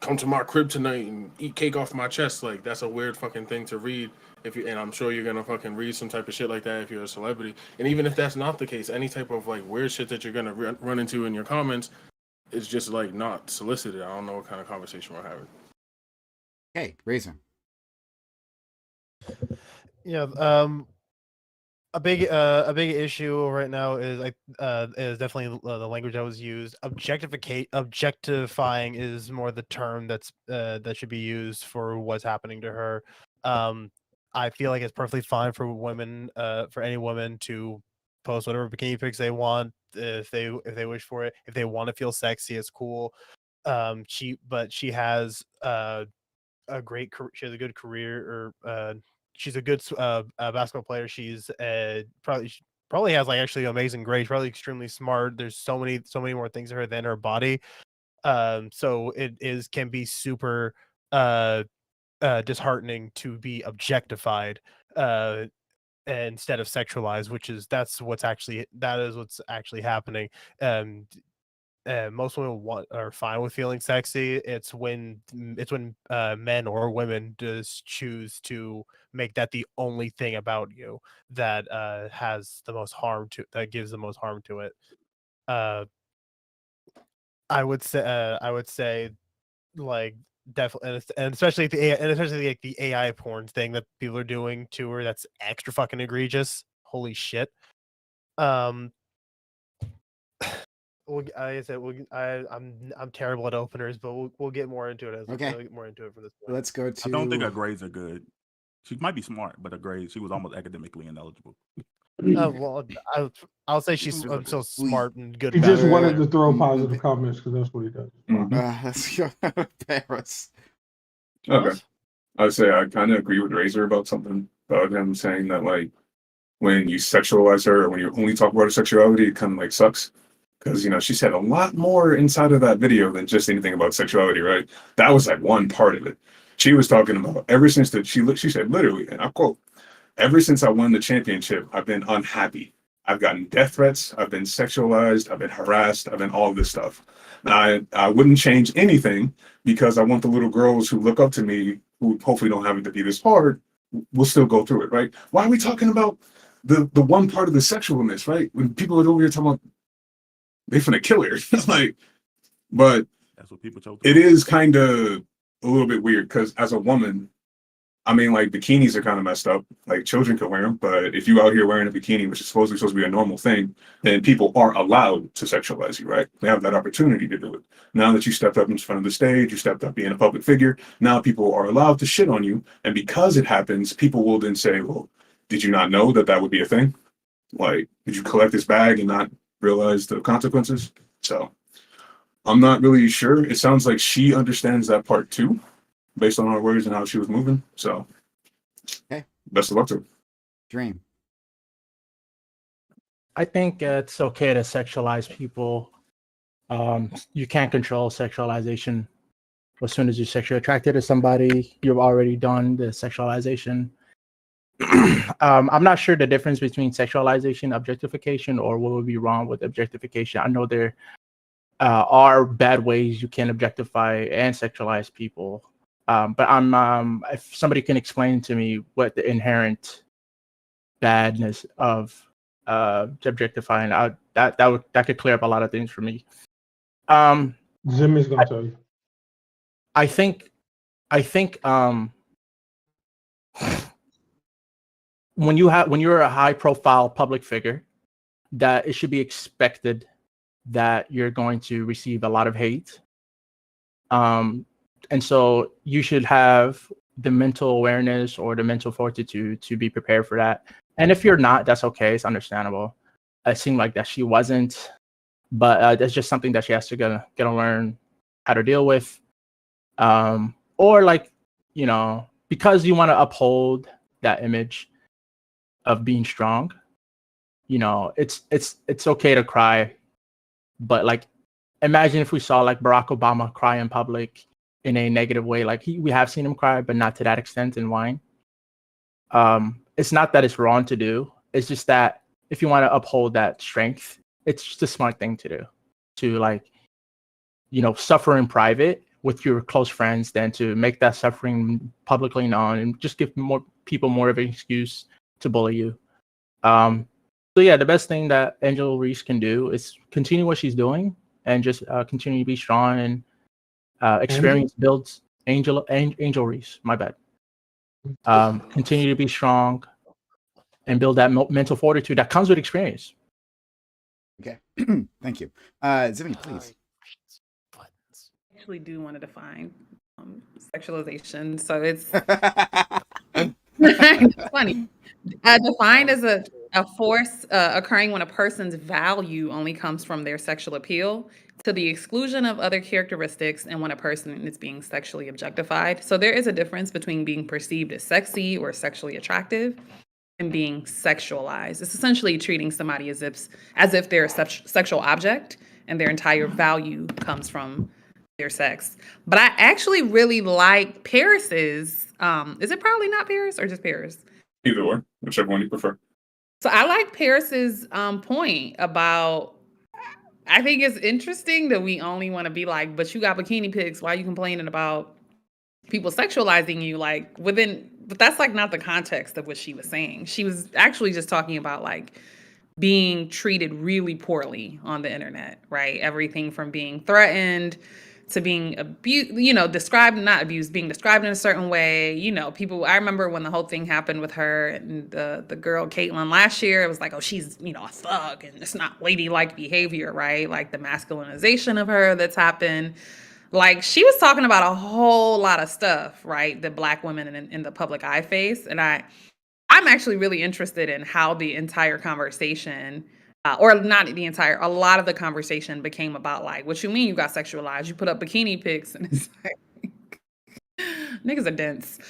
come to my crib tonight and eat cake off my chest. Like, that's a weird fucking thing to read. And I'm sure you're gonna fucking read some type of shit like that if you're a celebrity. And even if that's not the case, any type of like weird shit that you're gonna run into in your comments is just like not solicited. I don't know what kind of conversation we're having. Okay, reason. Yeah, a big issue right now is definitely the language that was used. Objectifying is more the term that should be used for what's happening to her. I feel like it's perfectly fine for women, for any woman to post whatever bikini pics they want if they wish for it. If they want to feel sexy, it's cool. She has she has a good career, or she's a good basketball player. She's probably has like actually amazing grades, probably extremely smart. There's so many more things to her than her body. So it can be super disheartening to be objectified instead of sexualized, that's what's actually happening. Most women are fine with feeling sexy. It's when men or women just choose to make that the only thing about you that gives the most harm to it. I would say like definitely, and especially like the AI porn thing that people are doing to her, that's extra fucking egregious. Holy shit. Like I said, I'm terrible at openers, but we'll get more into it Okay. we'll get more into it from this point. Let's go to. I don't think her grades are good. She might be smart, but her grades, she was almost academically ineligible. Well, I'll say she's so smart and good. He just Right, wanted right. to throw positive comments because that's what he does. Let's go to Paris. Okay. I'd say I kind of agree with Razor about something about him saying that like when you sexualize her or when you only talk about her sexuality, it kind of like sucks. Because, you know, she said a lot more inside of that video than just anything about sexuality, right? That was like one part of it. She was talking about ever since that she said literally, and I quote, "Ever since I won the championship, I've been unhappy. I've gotten death threats. I've been sexualized. I've been harassed. I've been all this stuff. Now, I wouldn't change anything because I want the little girls who look up to me, who hopefully don't have it to be this hard, will still go through it, right? Why are we talking about the one part of the sexualness, right? When people are over here talking about they finna kill her, like, but That's what people chose. it is kind of a little bit weird because as a woman, I mean, like bikinis are kind of messed up. Like children can wear them, but if you out here wearing a bikini, which is supposed to be a normal thing, then people are allowed to sexualize you, right? They have that opportunity to do it. Now that you stepped up in front of the stage, you stepped up being a public figure, now people are allowed to shit on you. And because it happens, people will then say, well, did you not know that would be a thing? Like, did you collect this bag and not realize the consequences? So I'm not really sure. It sounds like she understands that part too, based on her words and how she was moving. So, okay, best of luck to her. Dream. I think it's okay to sexualize people. You can't control sexualization. As soon as you're sexually attracted to somebody, you've already done the sexualization. I'm not sure the difference between sexualization, objectification, or what would be wrong with objectification. I know there are bad ways you can objectify and sexualize people. But if somebody can explain to me what the inherent badness of objectifying, that could clear up a lot of things for me. Zimmy's gonna tell you. I think when you're a high profile public figure, that it should be expected that you're going to receive a lot of hate. And so you should have the mental awareness or the mental fortitude to be prepared for that. And if you're not, that's okay. It's understandable. It seemed like that she wasn't, but that's just something that she has to gonna learn how to deal with. Or like, you know, because you want to uphold that image of being strong, you know, it's okay to cry. But like, imagine if we saw like Barack Obama cry in public in a negative way. Like we have seen him cry, but not to that extent and whine. It's not that it's wrong to do. It's just that if you want to uphold that strength, it's just a smart thing to do. To like, you know, suffer in private with your close friends than to make that suffering publicly known and just give more people more of an excuse to bully you. So yeah, the best thing that Angel Reese can do is continue what she's doing and just continue to be strong and experience builds Angel Reese. My bad. Continue to be strong and build that mental fortitude that comes with experience. Okay, thank you. Zimmy, please. I actually do want to define sexualization. So it's it's funny. Defined as a force occurring when a person's value only comes from their sexual appeal to the exclusion of other characteristics and when a person is being sexually objectified. So there is a difference between being perceived as sexy or sexually attractive and being sexualized. It's essentially treating somebody as if they're a sexual object and their entire value comes from their sex. But I actually really like Paris's, is it probably not Paris or just Paris? Either or, whichever one you prefer. So I like Paris's point about, I think it's interesting that we only want to be like, but you got bikini pics, why are you complaining about people sexualizing you? Like but that's like not the context of what she was saying. She was actually just talking about like being treated really poorly on the internet, right? Everything from being threatened to being abused, described, not abused, being described in a certain way. People, I remember when the whole thing happened with her and the girl Caitlyn last year, it was like, oh, she's, a thug and it's not ladylike behavior, right? Like the masculinization of her that's happened. Like she was talking about a whole lot of stuff, right? That Black women in the public eye face. And I'm actually really interested in how the entire conversation or not the entire, a lot of the conversation became about like, what you mean you got sexualized? You put up bikini pics and it's like, niggas are dense.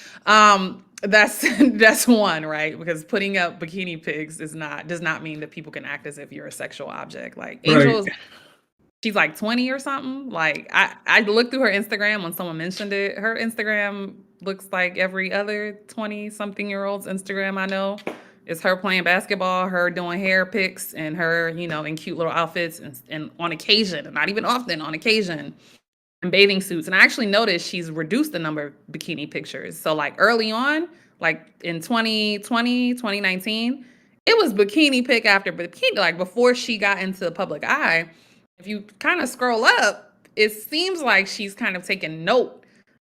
That's one, right? Because putting up bikini pics does not mean that people can act as if you're a sexual object. Like Angel's, she's like 20 or something. Like I looked through her Instagram when someone mentioned it. Her Instagram looks like every other 20-something-year-old's Instagram I know. It's her playing basketball, her doing hair pics, and her, in cute little outfits and on occasion, and not even often, on occasion, in bathing suits. And I actually noticed she's reduced the number of bikini pictures. So like early on, like in 2020, 2019, it was bikini pic after bikini, like before she got into the public eye. If you kind of scroll up, it seems like she's kind of taken note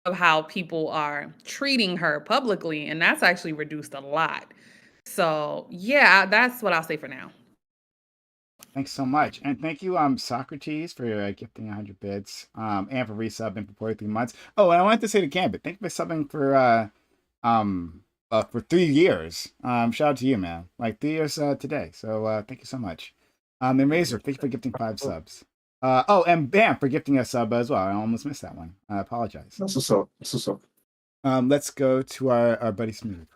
of how people are treating her publicly, and that's actually reduced a lot. So yeah, that's what I'll say for now. Thanks so much. And thank you, Socrates, for gifting 100 bits. And for resubbing for 43 months. Oh, and I wanted to say to Gambit, thank you for subbing for 3 years. Shout out to you, man. Like 3 years today. So thank you so much. And Razor, thank you for gifting 5 subs. And Bam for gifting a sub as well. I almost missed that one. I apologize. That's what's up. That's what's up. Let's go to our buddy Smooth.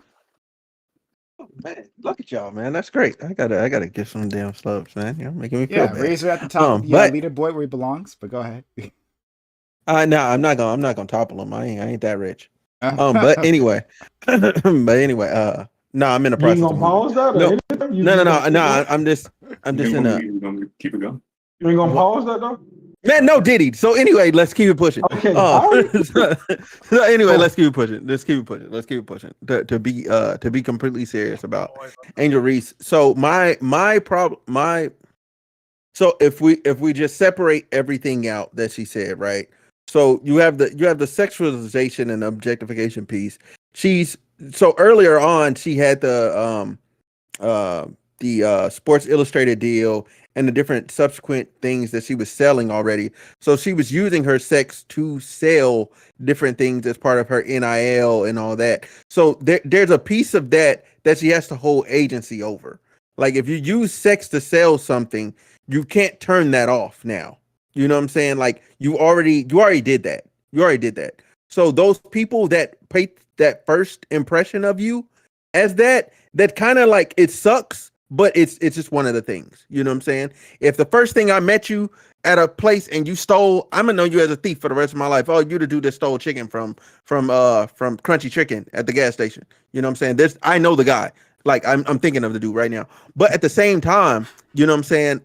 Man, look at y'all, man. That's great. I gotta get some damn subs, man. You're making me feel bad. Razor at the top of the leaderboard where he belongs, but go ahead. No, I'm not gonna topple him. I ain't that rich. But anyway, no, I'm in the process. You gonna pause that? No. I'm just in a. You gonna keep it going? You ain't gonna pause that though? Man, no, Diddy. So anyway, let's keep it pushing. Okay. So anyway, let's keep it pushing. To be completely serious about Angel Reese. So so if we just separate everything out that she said, right? So you have the sexualization and objectification piece. So earlier on she had the Sports Illustrated deal and the different subsequent things that she was selling already. So she was using her sex to sell different things as part of her NIL and all that. So there's a piece of that she has to hold agency over. Like if you use sex to sell something, you can't turn that off now. You know what I'm saying? Like you already did that. You already did that. So those people that paid that first impression of you as that kind of like, it sucks. But it's just one of the things, you know what I'm saying? If the first thing I met you at a place and you stole, I'm gonna know you as a thief for the rest of my life. Oh, you the dude that stole chicken from Crunchy Chicken at the gas station. You know what I'm saying? I know the guy. Like I'm thinking of the dude right now. But at the same time, you know what I'm saying?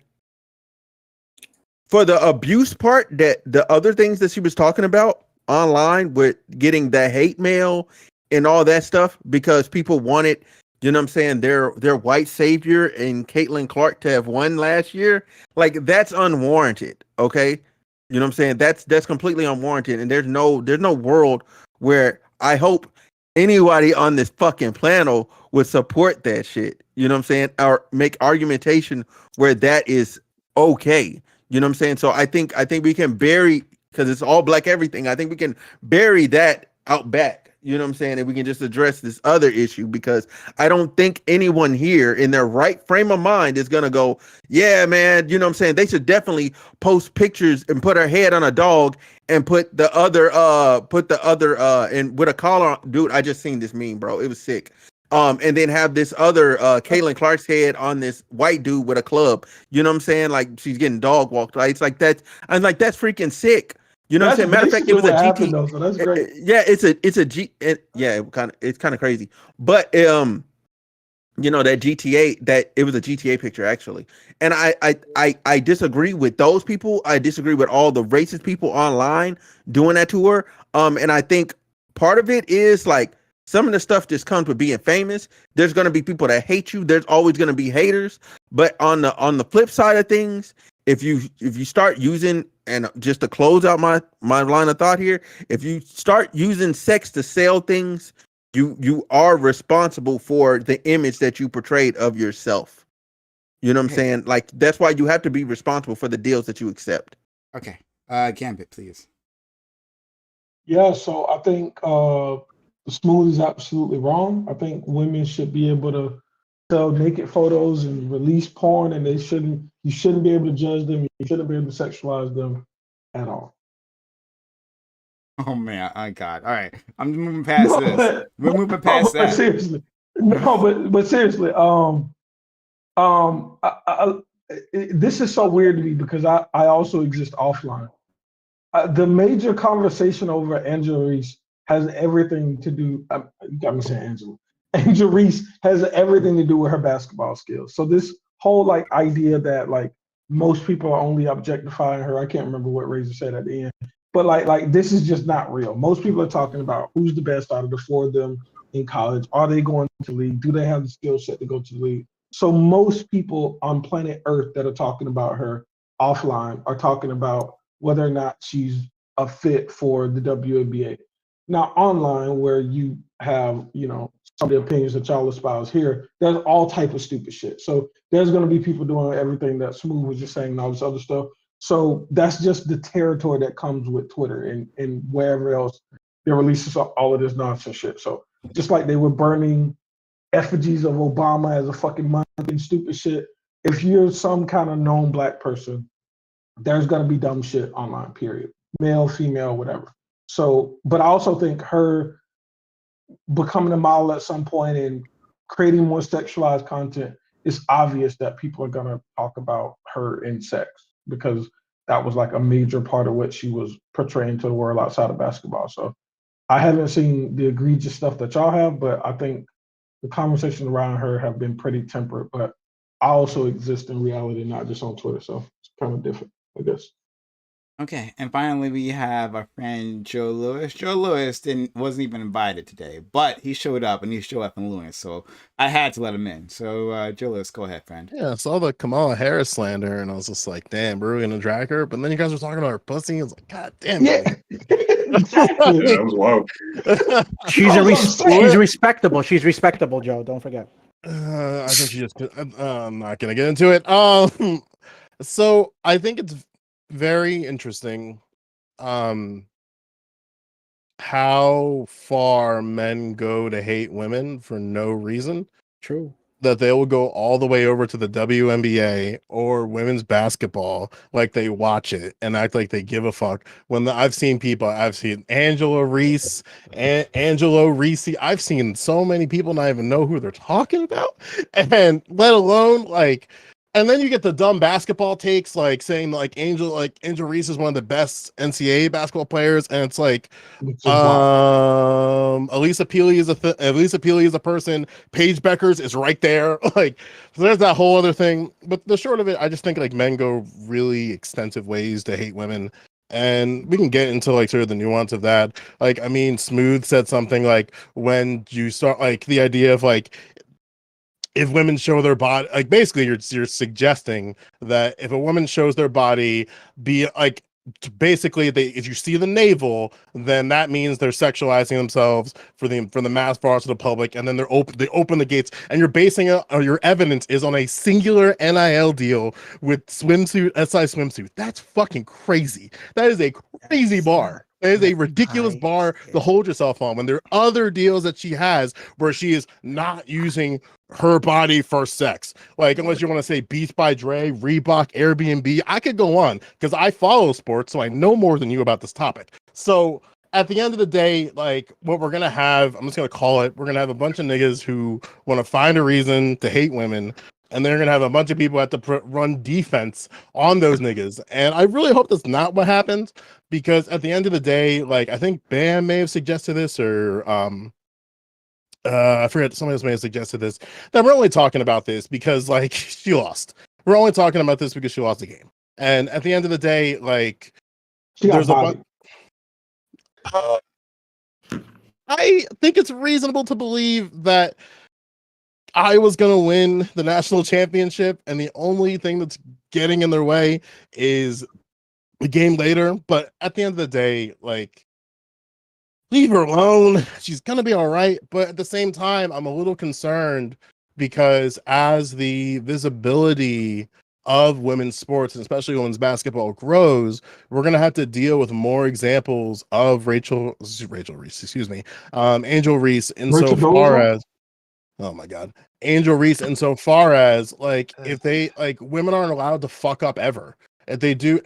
For the abuse part, that the other things that she was talking about, online with getting the hate mail and all that stuff because people wanted, you know what I'm saying, their white savior and Caitlin Clark to have won last year. Like, that's unwarranted. Okay. You know what I'm saying? That's completely unwarranted. And there's no world where I hope anybody on this fucking panel would support that shit. You know what I'm saying? Or make argumentation where that is okay. You know what I'm saying? So I think we can bury, because it's all black everything. I think we can bury that out back. You know what I'm saying? And we can just address this other issue, because I don't think anyone here in their right frame of mind is going to go, yeah, man, you know what I'm saying? They should definitely post pictures and put her head on a dog and put the other and with a collar on. Dude, I just seen this meme, bro. It was sick. And then have this other Caitlin Clark's head on this white dude with a club. You know what I'm saying? Like, she's getting dog walked. Like, it's like that. I'm like, that's freaking sick. You know what I'm saying? Matter of fact, it was a GT. Though, so that's great. Yeah, it's a G. It's kind of crazy. But you know, that GTA, that it was a GTA picture actually. And I disagree with those people. I disagree with all the racist people online doing that to her. And I think part of it is like, some of the stuff just comes with being famous. There's going to be people that hate you. There's always going to be haters. But on the flip side of things, if you start using, and just to close out my line of thought here, if you start using sex to sell things, you are responsible for the image that you portrayed of yourself. You know what I'm saying? Like, that's why you have to be responsible for the deals that you accept. Okay. Gambit, please. Yeah, so I think Smooth is absolutely wrong. I think women should be able to sell naked photos and release porn, and you shouldn't be able to judge them. You shouldn't be able to sexualize them at all. Oh man, oh god. All right. I'm moving past this. We're moving past that. Seriously. But seriously, this is so weird to me because I also exist offline. The major conversation over Angela Reese has everything to do. You got me saying Angela. Angela Reese has everything to do with her basketball skills. So this whole like idea that like most people are only objectifying her. I can't remember what Razor said at the end, but like this is just not real. Most people are talking about who's the best out of the four of them in college. Are they going to the league? Do they have the skill set to go to the league? So most people on planet Earth that are talking about her offline are talking about whether or not she's a fit for the WNBA. Now online, where you have, you know, some of the opinions that y'all espouse here, there's all type of stupid shit. So there's going to be people doing everything that Smooth was just saying and all this other stuff. So that's just the territory that comes with Twitter and wherever else they releases all of this nonsense shit. So just like they were burning effigies of Obama as a fucking monkey and stupid shit, if you're some kind of known black person, there's going to be dumb shit online, period. Male, female, whatever. So, but I also think her becoming a model at some point and creating more sexualized content, it's obvious that people are going to talk about her in sex because that was like a major part of what she was portraying to the world outside of basketball. So I haven't seen the egregious stuff that y'all have, but I think the conversations around her have been pretty temperate, but I also exist in reality, not just on Twitter. So it's kind of different, I guess. Okay, and finally we have our friend Joe Lewis. Joe Lewis wasn't even invited today, but he showed up, and he showed up in Lewis, so I had to let him in. So Joe Lewis, go ahead, friend. Yeah, I saw the Kamala Harris slander, and I was just like, damn, we're gonna drag her. But then you guys were talking about her pussy. I was like, God damn it. Yeah, that was wild. She's respectable. She's respectable, Joe. Don't forget. I think she just. I'm not gonna get into it. So I think it's very interesting how far men go to hate women for no reason. True. That they will go all the way over to the WNBA or women's basketball, like they watch it and act like they give a fuck. I've seen Angela Reese, Angelo Reese. I've seen so many people not even know who they're talking about, and let alone like. And then you get the dumb basketball takes, like saying like Angel Reese is one of the best NCAA basketball players, and it's like, Elisa Peely is a person. Paige Beckers is right there. Like, so there's that whole other thing. But the short of it, I just think like men go really extensive ways to hate women, And we can get into like sort of the nuance of that. Like, I mean, Smooth said something like when you start like the idea of like if women show their body, like basically you're suggesting that if a woman shows their body, be like basically if you see the navel, then that means they're sexualizing themselves for the mass bars of the public, and then they open the gates, and you're basing it, or your evidence is on a singular NIL deal with swimsuit SI swimsuit. That's fucking crazy. That is a crazy bar. It is a ridiculous bar to hold yourself on when there are other deals that she has where she is not using her body for sex. Like, unless you want to say Beats by Dre, Reebok, Airbnb, I could go on because I follow sports, so I know more than you about this topic. So at the end of the day, like what we're going to have, I'm just going to call it, we're going to have a bunch of niggas who want to find a reason to hate women. And they're going to have a bunch of people have to run defense on those niggas. And I really hope that's not what happens, because at the end of the day, like, I think Bam may have suggested this, or I forget, somebody else may have suggested this, that we're only talking about this because, like, she lost. We're only talking about this because she lost the game. And at the end of the day, like, there's a bunch. I think it's reasonable to believe that Iowa's going to win the national championship, and the only thing that's getting in their way is the game later. But at the end of the day, like, leave her alone. She's going to be all right. But at the same time, I'm a little concerned because as the visibility of women's sports, and especially women's basketball, grows, we're going to have to deal with more examples of Angel Reese, insofar as, oh my God, Angel Reese, insofar as, like, if they, like, women aren't allowed to fuck up ever. If they do,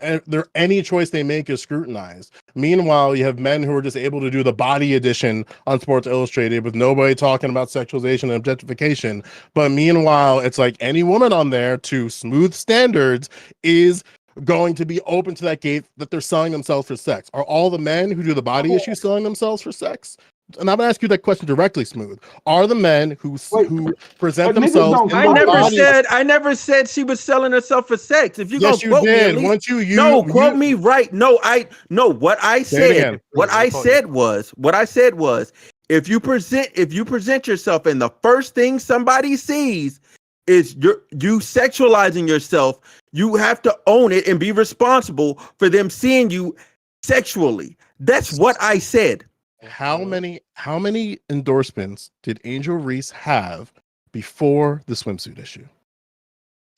any choice they make is scrutinized. Meanwhile, you have men who are just able to do the body edition on Sports Illustrated with nobody talking about sexualization and objectification. But meanwhile, it's like any woman on there, to Smooth standards, is going to be open to that gate that they're selling themselves for sex. Are all the men who do the body issue selling themselves for sex? And I'm gonna ask you that question directly, Smooth. Are the men who present themselves? I never said she was selling herself for sex. If you yes, quote did. me, Once you quote me right. No, what I said. What I said was, if you present yourself, and the first thing somebody sees is you sexualizing yourself, you have to own it and be responsible for them seeing you sexually. That's what I said. How many endorsements did Angel Reese have before the swimsuit issue?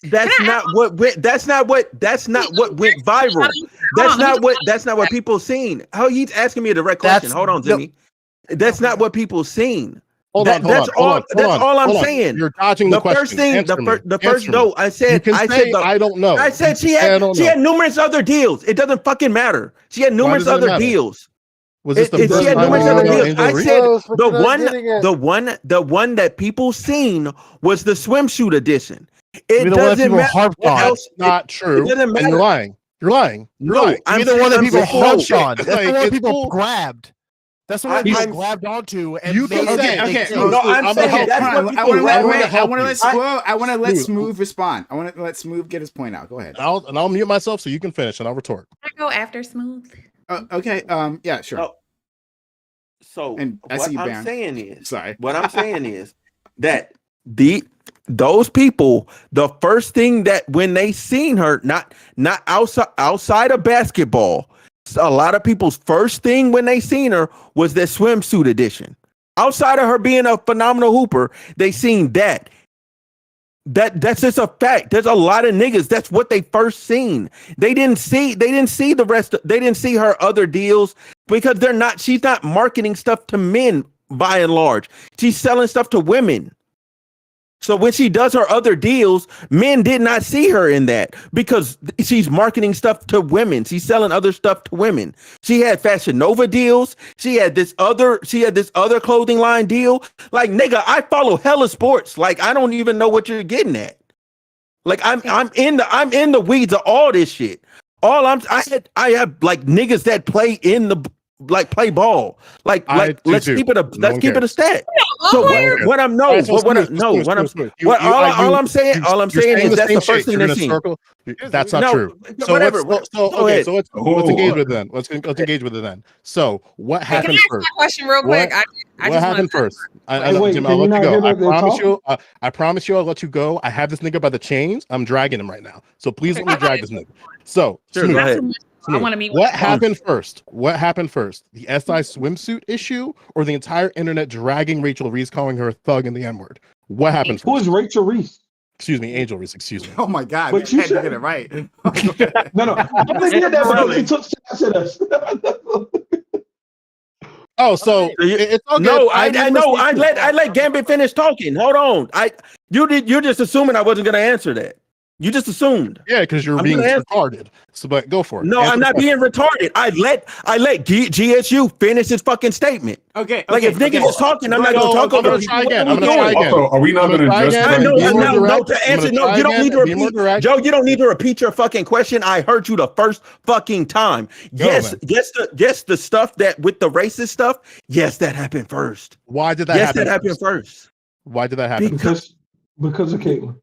That's not what went viral. That's not what people seen. How you asking me a direct question? Hold on, Jimmy. That's not what people seen. That's all I'm saying. You're dodging the question. I said I don't know. I said she had numerous other deals. It doesn't fucking matter. She had numerous other deals. Was this the she had numerous other deals. I said the one that people seen was the swimsuit edition. It doesn't matter. That's not true. It doesn't matter. And you're lying. You're lying. I'm the one that people harped on. That's the one people grabbed. That's the one people grabbed onto. And you can okay. No, I'm saying that's what people I want to let Smooth respond. I want to let Smooth get his point out. Go ahead. I'll mute myself so you can finish, and I'll retort. I go after Smooth. Okay. Yeah. Sure. So and what I'm saying is that those people, the first thing that when they seen her, not outside of basketball, a lot of people's first thing when they seen her was that swimsuit edition. Outside of her being a phenomenal hooper, they seen that. That's just a fact. There's a lot of niggas. That's what they first seen. They didn't see the rest. They didn't see her other deals because she's not marketing stuff to men by and large. She's selling stuff to women. So when she does her other deals, men did not see her in that because she's marketing stuff to women. She's selling other stuff to women. She had Fashion Nova deals. She had this other clothing line deal. Like, nigga, I follow hella sports. Like, I don't even know what you're getting at. Like, I'm in the weeds of all this shit. I have like niggas that play play ball. Let's keep it a stat. So awkward? what I'm no, All right, so what I'm smooth, no, smooth, what I'm smooth. what all I'm saying is that's the first thing they're seeing. That's not No, true. So whatever. okay, ahead. so let's engage with it then. Let's engage with it then. So what Hey, can I happened ask first? my question real quick? I What just happened want first? I, Hey, wait, Jim, can I'll you let you not hear go. that they're talking? I promise you, I'll let you go. I have this nigga by the chains. I'm dragging him right now. So please let me drag this nigga. So, Sure, Smooth, go ahead. I want to meet. what happened first? What happened first? The SI swimsuit issue or the entire internet dragging Rachel Reese, calling her a thug and the N-word? What happened Who first? is Rachel Reese? Excuse me, Angel Reese, excuse me. Oh my God, But we you had to said- get it right. No, I didn't hear that because he took shots at us. Oh, so it's okay. No, I remember know. seeing- I let Gambit finish talking. Hold on. You're just assuming I wasn't gonna answer that. You just assumed. Yeah, because you're I'm being gonna answer- retarded. So, but go for it. No, Answer I'm the not question. being retarded. I let GSU finish his fucking statement. Okay, Like if niggas is talking, I'm not So, gonna talk I'm over gonna people. try What again. are I'm we gonna try doing? again. Also, are we not I'm going to try just again. I know, Be more no, direct. to I'm answer, gonna no, try you don't again. need to Be more repeat. direct. Joe, you don't need to repeat your fucking question. I heard you the first fucking time. Go, Yes, man. yes, the stuff that with the racist stuff, yes, that happened first. Why did that Yes, happen? that happened first. Why did that happen? because of Caitlyn.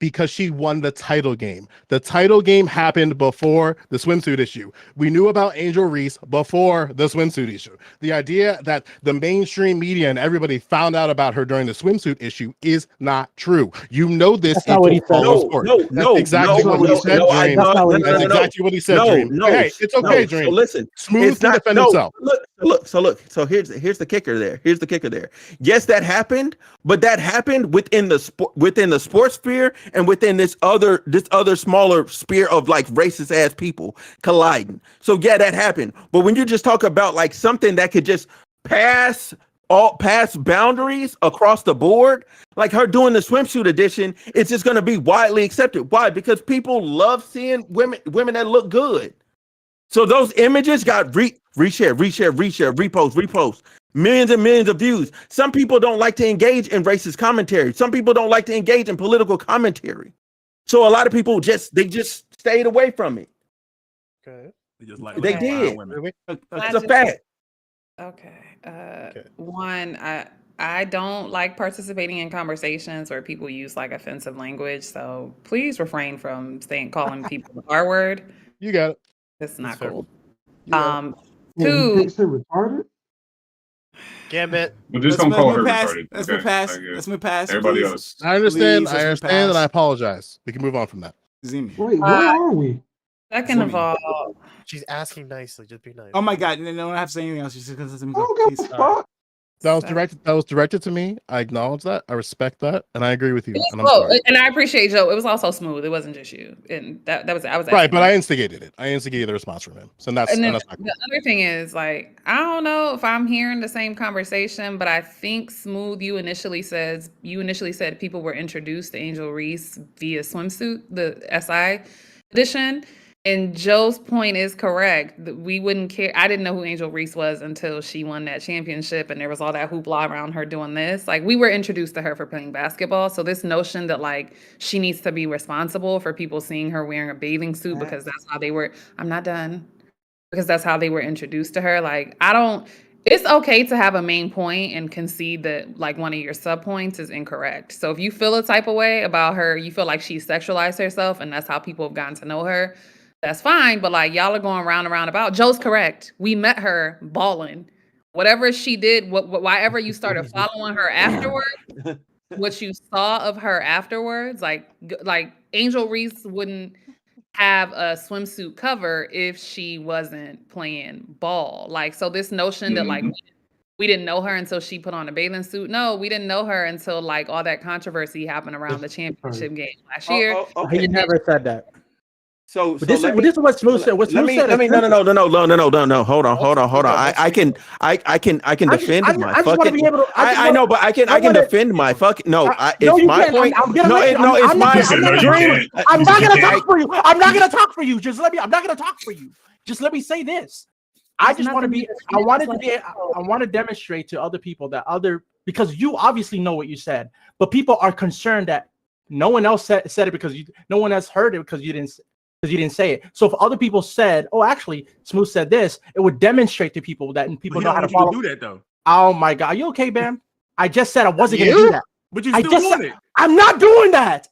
Because she won the title game. The title game happened before the swimsuit issue. We knew about Angel Reese before the swimsuit issue. The idea that the mainstream media and everybody found out about her during the swimsuit issue is not true. You know this. That's not what he said. follow No, sport. no, That's no, exactly no, what he no, said, no, I Dream. That's not what he That's said. exactly what he said, No, Dream. no, Hey, it's okay, no. Dream. So listen, Smooth it's can not defend no. himself. Look. So here's the kicker there. Here's the kicker there. Yes, that happened, but that happened within the sports sphere and within this other smaller sphere of like racist ass people colliding. So yeah, that happened. But when you just talk about like something that could just pass boundaries across the board, like her doing the swimsuit edition, it's just going to be widely accepted. Why? Because people love seeing women that look good. So those images got reshare, repost, millions and millions of views. Some people don't like to engage in racist commentary. Some people don't like to engage in political commentary. So a lot of people just stayed away from it. Okay. They did. Women. That's a fact. Okay. One, I don't like participating in conversations where people use like offensive language. So please refrain from calling people the R word. You got it. It's not fair. cool. Yeah, you Two. thinks they're retarded? Gambit. But just don't call her past. retarded. Let's okay? move past. Like, Let's move past. Everybody please. else. I understand. Please, I let's move understand, and I past. apologize. We can move on from that. Zimi. Wait, where are we? Second of Zimmy. all, She's asking nicely. Just be nice. Oh my God! No, don't have to say anything else. Just let me I go, don't give please. a fuck. That was directed to me. I acknowledge that. I respect that, and I agree with you. And I'm oh, sorry. and I appreciate Joe. It was also smooth. It wasn't just you, and that was I was Right, asking but you. I instigated it. I instigated the response from him. So that's And then that's not cool. the other thing is, like, I don't know if I'm hearing the same conversation, but I think Smooth, you initially said people were introduced to Angel Reese via swimsuit, the SI edition. And Joe's point is correct. We wouldn't care. I didn't know who Angel Reese was until she won that championship, and there was all that hoopla around her doing this. Like, we were introduced to her for playing basketball. So this notion that like she needs to be responsible for people seeing her wearing a bathing suit because that's how they were. I'm not done. Because that's how they were introduced to her. Like, it's okay to have a main point and concede that like one of your sub points is incorrect. So if you feel a type of way about her, you feel like she sexualized herself and that's how people have gotten to know her, that's fine. But like, y'all are going round and round about. Joe's correct. We met her balling. Whatever she did, whatever you started following her afterwards, what you saw of her afterwards, like Angel Reese wouldn't have a swimsuit cover if she wasn't playing ball. Like, so this notion that like we didn't know her until she put on a bathing suit. No, we didn't know her until like all that controversy happened around the championship game last year. He never said that. So But this is what Smooth said. What Smooth said. Let me. No. Hold on. I can defend my fucking. I know, but I can defend my fucking. No, it's my point. No, it's my. I'm not gonna talk for you. I'm not gonna talk for you. I'm not gonna talk for you. Just let me say this. I just want to be. I want to demonstrate to other people because you obviously know what you said, but people are concerned that no one else said it because no one else heard it because you didn't say it. So if other people said, "Oh, actually, Smooth said this," it would demonstrate to people that people know how to follow. Do that though. Oh my god, are you okay, Bam? I just said I wasn't gonna do that. But you I still just doing said it. I'm not doing that.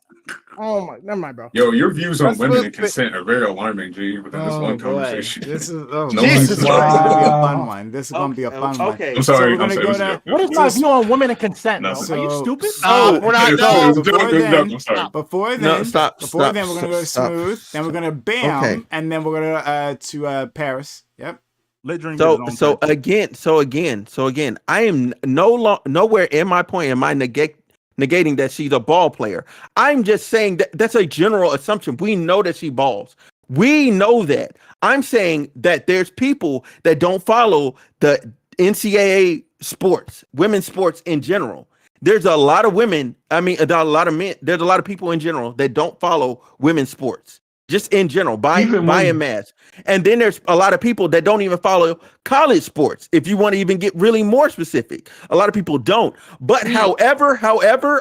Oh my, never mind, bro. Yo, your views on Let's women flip and it. consent are very alarming, G. Within this Oh one boy, conversation, this is No Jesus. one's- This is gonna be a fun Wow. one. This is gonna be a fun one. Okay. I'm So sorry. we're I'm gonna sorry. go It was a to. joke. What is It my was- view on women and consent, bro? Nothing. Are you So- stupid? Stop. We're not It was done. a joke, Before it was a then, joke. I'm sorry. Before No, then, stop, before stop, then, we're gonna go to stop. Smooth. Then we're gonna Bam, Okay. and then we're gonna to Paris. Yep. Let Dream get his So own thing. so again, I am nowhere in my point am I negating that she's a ball player. I'm just saying that that's a general assumption. We know that she balls. We know that. I'm saying that there's people that don't follow the NCAA sports, women's sports in general. There's a lot of women, I mean, a lot of men, there's a lot of people in general that don't follow women's sports, just in general, by Even en women. masse. And then there's a lot of people that don't even follow college sports. If you want to even get really more specific, a lot of people don't. But however,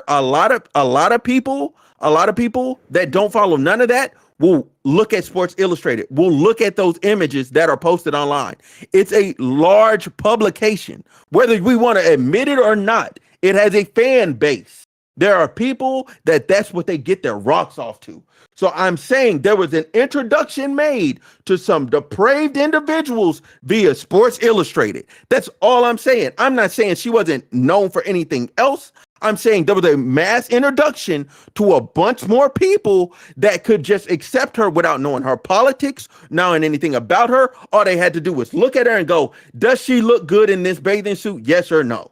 a lot of people that don't follow none of that will look at Sports Illustrated, will look at those images that are posted online. It's a large publication. Whether we want to admit it or not, it has a fan base. There are people that's what they get their rocks off to. So I'm saying there was an introduction made to some depraved individuals via Sports Illustrated. That's all I'm saying. I'm not saying she wasn't known for anything else. I'm saying there was a mass introduction to a bunch more people that could just accept her without knowing her politics, knowing anything about her. All they had to do was look at her and go, does she look good in this bathing suit? Yes or no?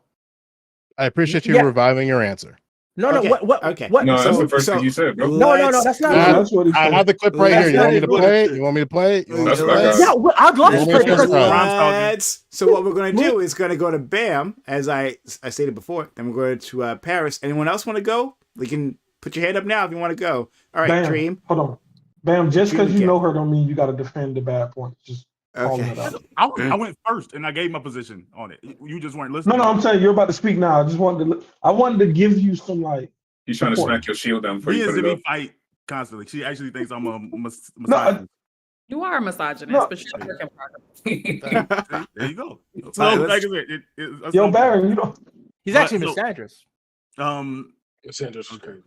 I appreciate you Yeah. reviving your answer. No, Okay, what? okay. What? No, that's So- the first so thing you said, bro. No, let's- that's not. Yeah, Uh, that's what he I said. have the clip right here. You want me to play it? You want me to play it? You want me That's to what I play got. it? Yeah, I'd love to Let me play finish because this. Let's. So what we're gonna do is gonna go to Bam, as I stated before. Then we're going to Paris. Anyone else want to go? We can put your hand up now if you want to go. All right, Bam. Dream. Hold on. Bam, just because you Dream know her don't mean you got to defend the bad points. Just calling Okay. it out. I went first and I gave my position on it. You just weren't No, listening. I'm saying you're about to speak now. I wanted to give you some like. He's trying to Support. smack your shield down before Me you and put it Zibby up. fight constantly. She actually thinks I'm a misogynist. You are a misogynist, No. but you're a work in progress. There you go. So, All right, like I let's- said, that's Yo, no- Baron, you know. he's But- actually so- misandrous. Sanders is crazy.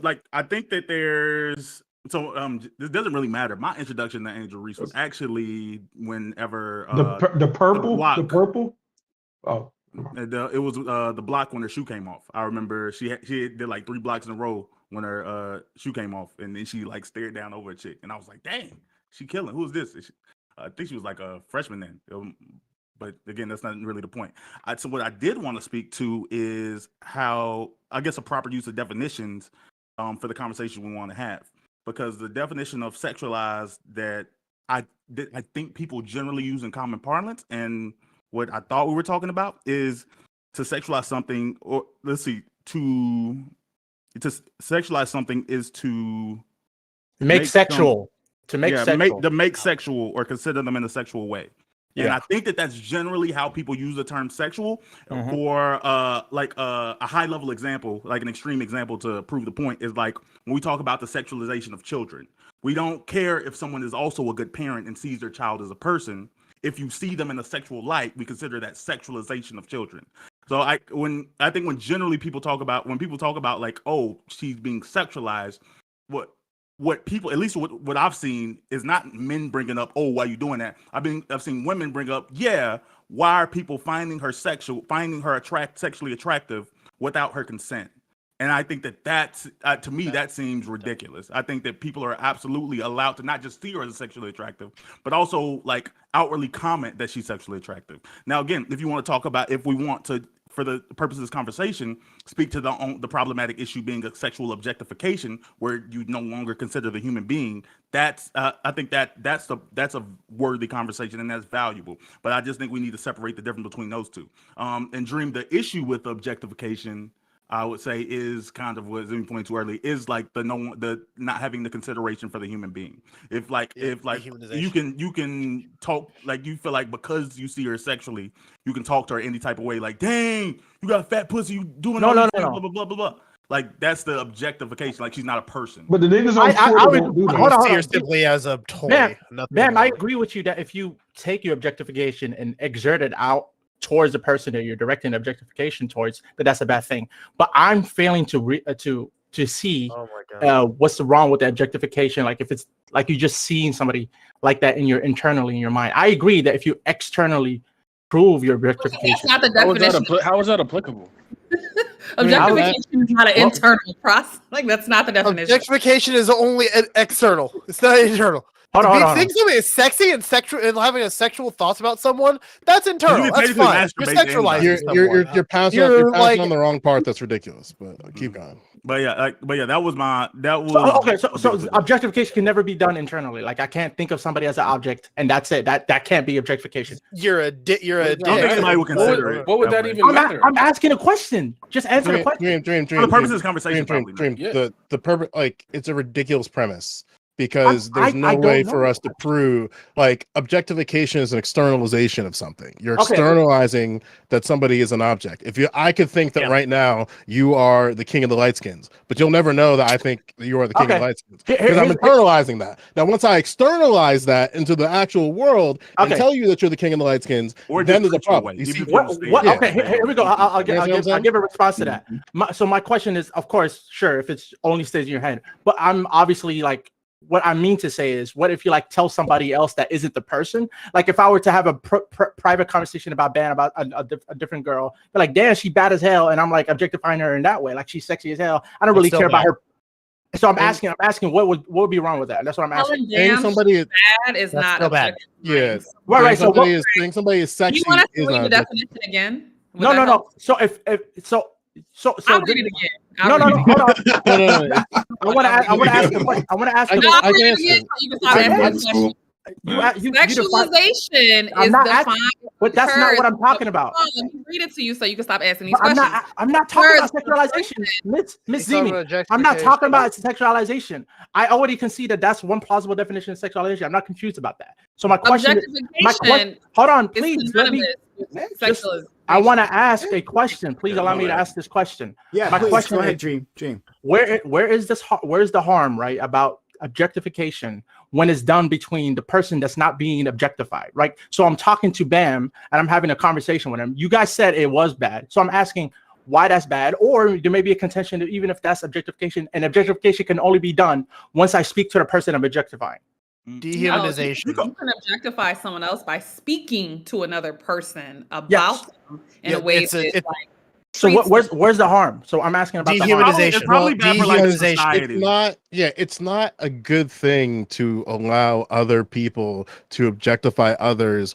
Like I think that there's this doesn't really matter. My introduction to Angel Reese was actually whenever The purple. block. The purple. Oh. it was the block when her shoe came off. I remember she did like 3 blocks in a row when her shoe came off, and then she like stared down over a chick, and I was like, dang, she killing. Who is this? I think she was like a freshman then. But again, that's not really the point. So what I did want to speak to is how, I guess, a proper use of definitions for the conversation we want to have. Because the definition of sexualize that I think people generally use in common parlance, and what I thought we were talking about is to sexualize something, or let's see, to sexualize something is to Make make sexual. To make sexual. make sexual or consider them in a sexual way. And Yeah. I think that that's generally how people use the term sexual Mhm. for like a high level example, like an extreme example to prove the point is like when we talk about the sexualization of children. We don't care if someone is also a good parent and sees their child as a person. If you see them in a sexual light, we consider that sexualization of children. So when generally people talk about like, oh, she's being sexualized, what people, at least what I've seen, is not men bringing up, oh, why are you doing that? I've seen women bring up, yeah, why are people finding her sexually attractive without her consent? And I think that's to me that seems ridiculous. I think that people are absolutely allowed to not just see her as sexually attractive, but also like outwardly comment that she's sexually attractive. Now, again, if you want to talk about, if we want to, for the purpose of this conversation, speak to the problematic issue being a sexual objectification, where you no longer consider the human being. That's I think that's a worthy conversation, and that's valuable. But I just think we need to separate the difference between those two. And Dream, the issue with objectification, I would say, is kind of what Zimmy pointed to early, is like the not having the consideration for the human being. If you can talk, like, you feel like because you see her sexually, you can talk to her any type of way, like, dang, you got a fat pussy, you doing No, all no, these no, things, no. blah blah blah blah blah. Like that's the objectification. Like she's not a person. But the niggas I on Twitter would don't do that. hold on. See her simply as a toy. nothing Bam, I more. agree with you that if you take your objectification and exert it out towards the person that you're directing objectification towards, that's a bad thing. But I'm failing to see Oh my god. what's wrong with the objectification. Like if it's like you just seeing somebody like that internally in your mind. I agree that if you externally prove your That's objectification, not the How is that, definition. how is that applicable? Objectification is not an internal process. Like that's not the definition. Objectification is only external. It's not internal. Hold on. Think something is sexy and sexual and having a sexual thoughts about someone, that's internal. You That's technically fine. You're masturbate sexualizing You're someone. you're passing, You're you're passing like- on the wrong part. That's ridiculous. But keep going. But yeah, that was so objectification can never be done internally. Like I can't think of somebody as an object and that's it. That can't be objectification. You're a dick. You're a I don't think dick. anybody would consider it. What would that way. even matter? I'm asking a question. Just answer the question. Dream. For the purpose of this conversation, probably not. Yeah. The purpose, like, it's a ridiculous premise because there's I no don't way know. for us to prove, like, objectification is an externalization of something. You're Okay. externalizing that somebody is an object. I could think that right now you are the king of the lightskins, but you'll never know that I think that you are the king of the lightskins because I'm internalizing that. Now, once I externalize that into the actual world and tell you that you're the king of the lightskins, then there's a problem. You see, Okay, here we go. I'll give a response to that. My question is, of course, sure, if it's only stays in your head, but I'm obviously like, what I mean to say is, what if you like tell somebody else that isn't the person? Like if I were to have a private conversation about Dan, about a different girl, they're like, Dan, she bad as hell, and I'm like objectifying her in that way, like she's sexy as hell. I don't really care about her. So I'm asking what would be wrong with that? That's what I'm asking. Saying somebody is bad is not still bad. Yeah, right. So saying somebody is sexy. You want us to is read the not definition again? No. So I'll read it again. Hold on. No. I want to ask a question. I want to ask a No, question. I'll read it again so you can stop asking questions. Sexualization I'm is not defined. asking, but that's not what I'm talking about. Let me read it to you so you can stop asking these But questions. I'm not talking about sexualization, Miss Zimi. I'm not talking about sexualization. I already concede that that's one plausible definition of sexualization. I'm not confused about that. So my question, hold on, please. Let me. I want to ask a question. Please allow me to ask this question. Yeah, my please, question. go ahead, is, Dream. Where is this? Where's the harm, right, about objectification when it's done between the person that's not being objectified, right? So I'm talking to Bam and I'm having a conversation with him. You guys said it was bad, so I'm asking why that's bad, or there may be a contention that even if that's objectification, and objectification can only be done once I speak to the person I'm objectifying. Dehumanization. You can objectify someone else by speaking to another person about them in a way that's like. So where's the harm? So I'm asking about dehumanization. It's probably bad for like society. It's not a good thing to allow other people to objectify others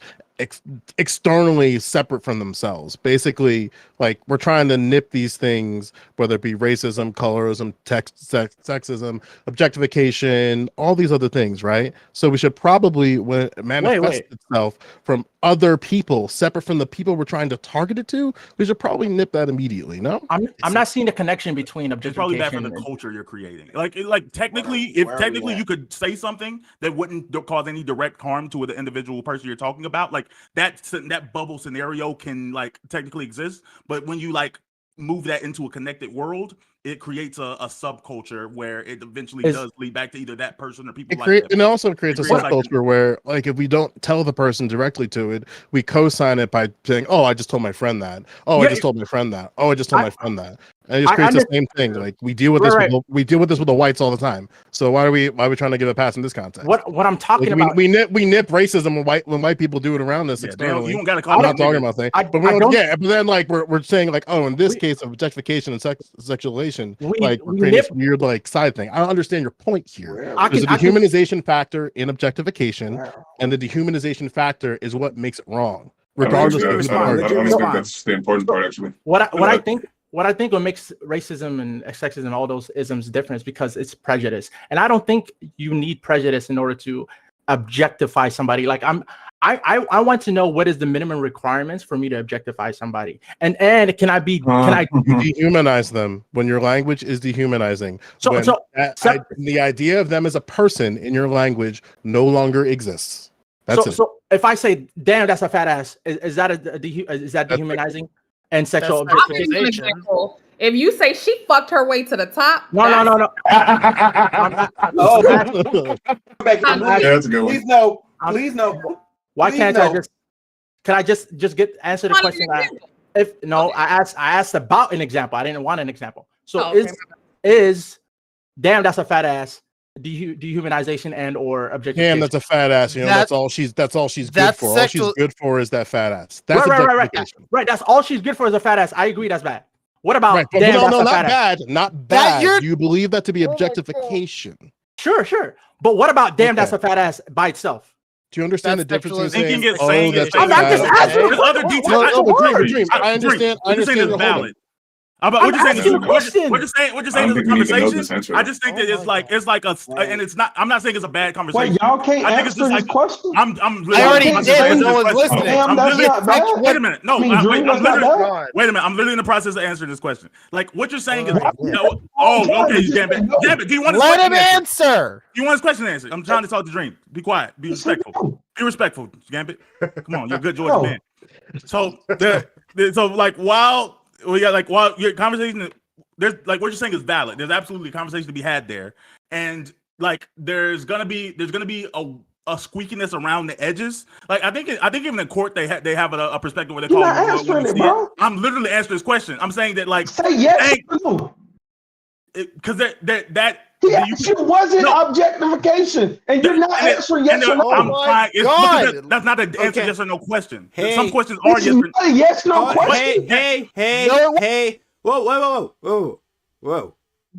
externally separate from themselves. Basically, like, we're trying to nip these things, whether it be racism, colorism, sexism, objectification, all these other things, right? So we should probably, when it manifests itself from other people, separate from the people we're trying to target it to, we should probably nip that immediately. No, I'm not seeing the connection between objectification. It's probably bad for the culture you're creating. Like technically, you could say something that wouldn't cause any direct harm to the individual person you're talking about, like that bubble scenario can like technically exist, but when you like move that into a connected world, it creates a subculture where it eventually does lead back to either that person or people it also creates a subculture where, like, if we don't tell the person directly to it, we co-sign it by saying, "Oh, I just told my friend that. Oh, I just told my friend that. Oh, I just told my friend that." And it just creates the same thing. Like, we deal with this. We deal with this with the whites all the time. So why are we trying to give a pass in this context? What I'm talking about, we nip racism when white people do it around us externally. You don't gotta call. I'm not talking about things, but but then like we're saying like, oh, in this case of objectification and sexualization, we're creating this weird like side thing. I don't understand your point here. There's a dehumanization factor in objectification, and the dehumanization factor is what makes it wrong, regardless of I don't think that's the important part, actually. What I think what makes racism and sexism, all those isms, different is because it's prejudice, and I don't think you need prejudice in order to objectify somebody. Like I want to know what is the minimum requirements for me to objectify somebody, and can I dehumanize them when your language is dehumanizing? The idea of them as a person in your language no longer exists. That's it. So if I say, "Damn, that's a fat ass," is that dehumanizing and sexual objectification? If you say she fucked her way to the top, No. I'm not- Oh, I'm Yeah, that's a good one. please no. Please no. Why Please can't no. I just? Can I just get answer the One question? example. I asked about an example. I didn't want an example. So Oh, okay. is damn, that's a fat ass dehumanization and or objectification. Damn, that's a fat ass. You know, that's all she's good for. All she's good for is that fat ass. That's right. objectification. Right. That's all she's good for is a fat ass. I agree. That's bad. What about Right. But damn? no, That's no, a not fat ass? bad. Not bad. Do you believe that to be Oh my God. objectification? Sure. But what about damn? That's a fat ass by itself. Do you understand the difference between saying, Thinking it's "Oh, saying that's it's a saying fat just ass"? asking. There's other details. No, Dream, Dream. I understand. What you're saying is valid. What I'm you're saying asking is a question. what you're saying I is don't a think we need to know conversation. this answer. I just think that it's like and it's not. I'm not saying it's a bad conversation. Wait, y'all can't I think it's answer just this like question? I'm I already literally did, answering but no this one's question. listening. Damn, I'm that's literally- not bad. Wait a minute. No, I mean, wait, Dream, I'm that's not literally. bad. Wait a minute. I'm literally in the process of answering this question. Like what you're saying is. What? Oh, okay. Damn it. Do you want his Let him question answered? answer. Do you want his question answered? I'm trying to talk to Dream. Be quiet. Be respectful. Be respectful, Gambit. Come on, you're a good Georgia No. man. So while your conversation, there's like what you're saying is valid. There's absolutely a conversation to be had there, and like there's gonna be a squeakiness around the edges. Like I think even in court they have a perspective where they You're call not it answering it, bro. I'm literally answering this question. I'm saying that like Say yes or no. because that He asked you, was it objectification? And you're not answering yes or no. I'm my trying. God. That's not the answer. Okay. Yes or no question. Hey. Some questions are It's yes or not a yes no question. Hey. No, it Hey. Whoa.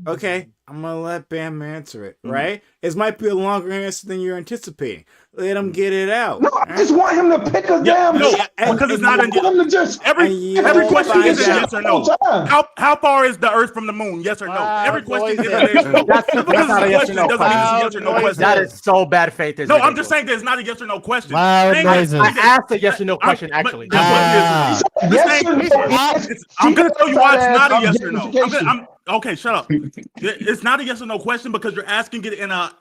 Okay, I'm gonna let Bam answer it, right? It might be a longer answer than you're anticipating. Let him get it out. No, I just want him to pick a damn. no, and- because it's and not you in I want him to just. every and question you is a find yes or no. out. How far is the Earth from the moon? Yes or no. Wow, Every question is boys. a yes or no. That's Just because not a it's a yes or question no doesn't mean it's a question. yes or no Wow, question. That is so bad faith. No, I'm just saying that it's not a yes or no question. Loud Saying that- noises. I asked a yes or no question. but Actually, that's what it is. I'm just Yes saying- or no. Yes. I'm gonna tell you why it's not a yes or no. Objectification. Okay, shut up. It's not a yes or no question because you're asking it in a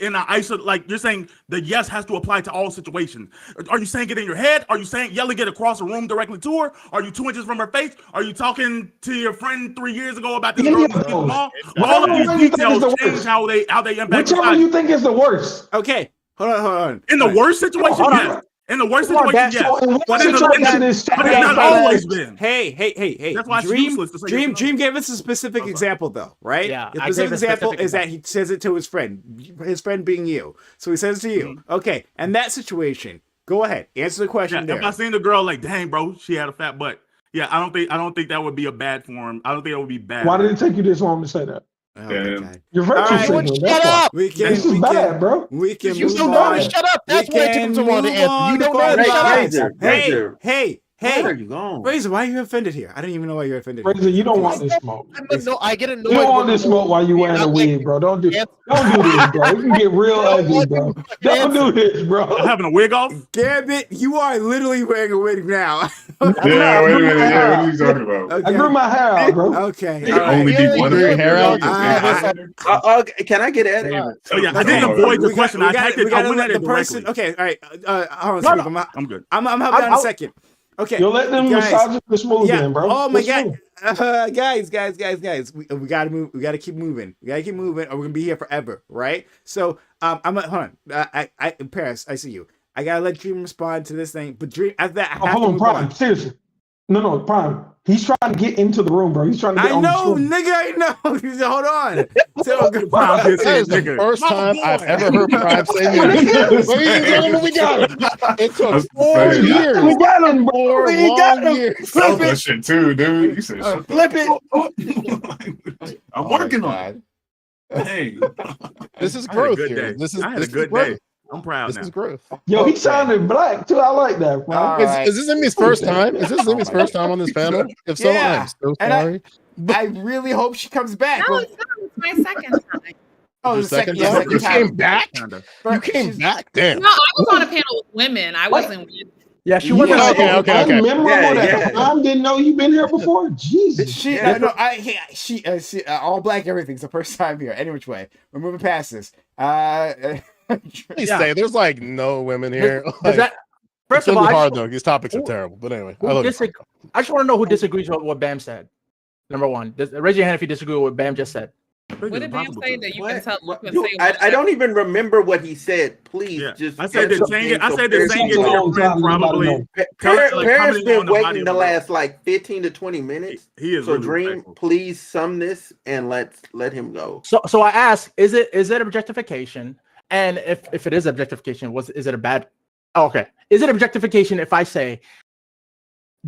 like you're saying the yes has to apply to all situations. Are you saying it in your head? Are you saying yelling it across the room directly to her? Are you 2 inches from her face? Are you talking to your friend 3 years ago about this girl in the mall? All of Whichever these one you think is details the change worst. how they impact Whichever society. you think is the worst. Okay, hold on. In the worst situation, Hold on. yes. In the worst Hold on, situation, Dad. yes. So in what But in the- situation is but it's not always been. Hey. That's why it's Dream, useless to say yes or no. Dream gave us a specific example though, right? Yeah, The I gave specific a example specific is that he says it to his friend being you. So he says it to you. Mm-hmm. Okay, and that situation, go ahead, answer the question Yeah, there. if I seen the girl like, dang, bro, she had a fat butt. Yeah, I don't think that would be a bad form. I don't think that would be bad. Why did it take you this long to say that? Oh, Yeah. God. You're virtue All right. signaling. Shut That's why. up. This is bad, bro. We can You move don't know on. to shut up. That's We why it took him so long to can answer. move You on don't to know to further shut up. Razor, Razor. Hey. Where are you going? Razor, why are you offended here? I don't even know why you're offended. Razor, you don't want this smoke. I get annoyed. You don't want when this smoke while you wearing a wig, bro. Don't do this, bro. It can get real ugly, bro. Don't do this, bro. I'm having a wig off? Gambit, you are literally wearing a wig now. Yeah, wait a minute. Yeah, what are you talking about? Okay. I grew my hair out, bro. Okay. You can only be one of Your hair out? Can I get at it? Oh yeah, I Okay. didn't avoid the We question. got- I we typed it. I gotta went let at it the person. directly. Okay, all right. Hold on, No, Steve, I'm good. I'm helping out in a second. Okay. You'll let them guys, massage the smooth yeah. in, bro. Oh my It's God. smooth. Guys. We gotta move. We gotta keep moving. Or we're gonna be here forever, right? So hold on. I Paris, I see you. I gotta let Dream respond to this thing, but Dream after that. I have Hold to on, move Prime. on. Seriously. No, Prime. He's trying to get into the room, bro. He's trying to get I on know, the screen. nigga. I know. Hold on. So, Prime did say That is the nigga. first My time boy. I've ever heard Prime say nigga. Ladies and gentlemen, we got him. It took That's 4 insane. years. We got him, bro. 4 We got long him. years. Flip that shit too, dude. You said shit. Flip it. I'm Oh my working on God. it. Hey. This is I had a growth good here. day. This is I had a this is good growth. day. I'm proud This now. is growth. Yo, he sounded black too. I like that, bro. All right. Is this Emmy's first time? Is this Emmy's first time on this panel? If so, Yeah. I'm so And sorry. I really hope she comes back. No, But- it's my second time. oh, Your the second time? second You time. came back? Kinda. You came back? Damn. No, I was on a panel with women. I wasn't with. yeah, she You wasn't. are Okay, so okay. unmemorable Yeah, that yeah. Prime didn't know you've been here before. Jesus. She she all black everything's the first time here. Any which way, we're moving past this. Please Yeah. say there's like no women here. Does Like, that, first it's of gonna all, be I hard just, though. These topics are who- terrible. But anyway, I who love you. disag- I just want to know who disagrees with what Bam said. Number one. Raise your hand if you disagree with what Bam just said. What did Bam say that you can tell? Dude, I don't even remember what he said. Please, just. I said that saying it. I said that saying it to your friend probably. Parents been waiting the last like 15 to 20 minutes. He is. So really Dream, respectful. please sum this and let him go. So I ask, is it objectification? And if it is objectification, is it a bad? Oh, okay. Is it objectification if I say,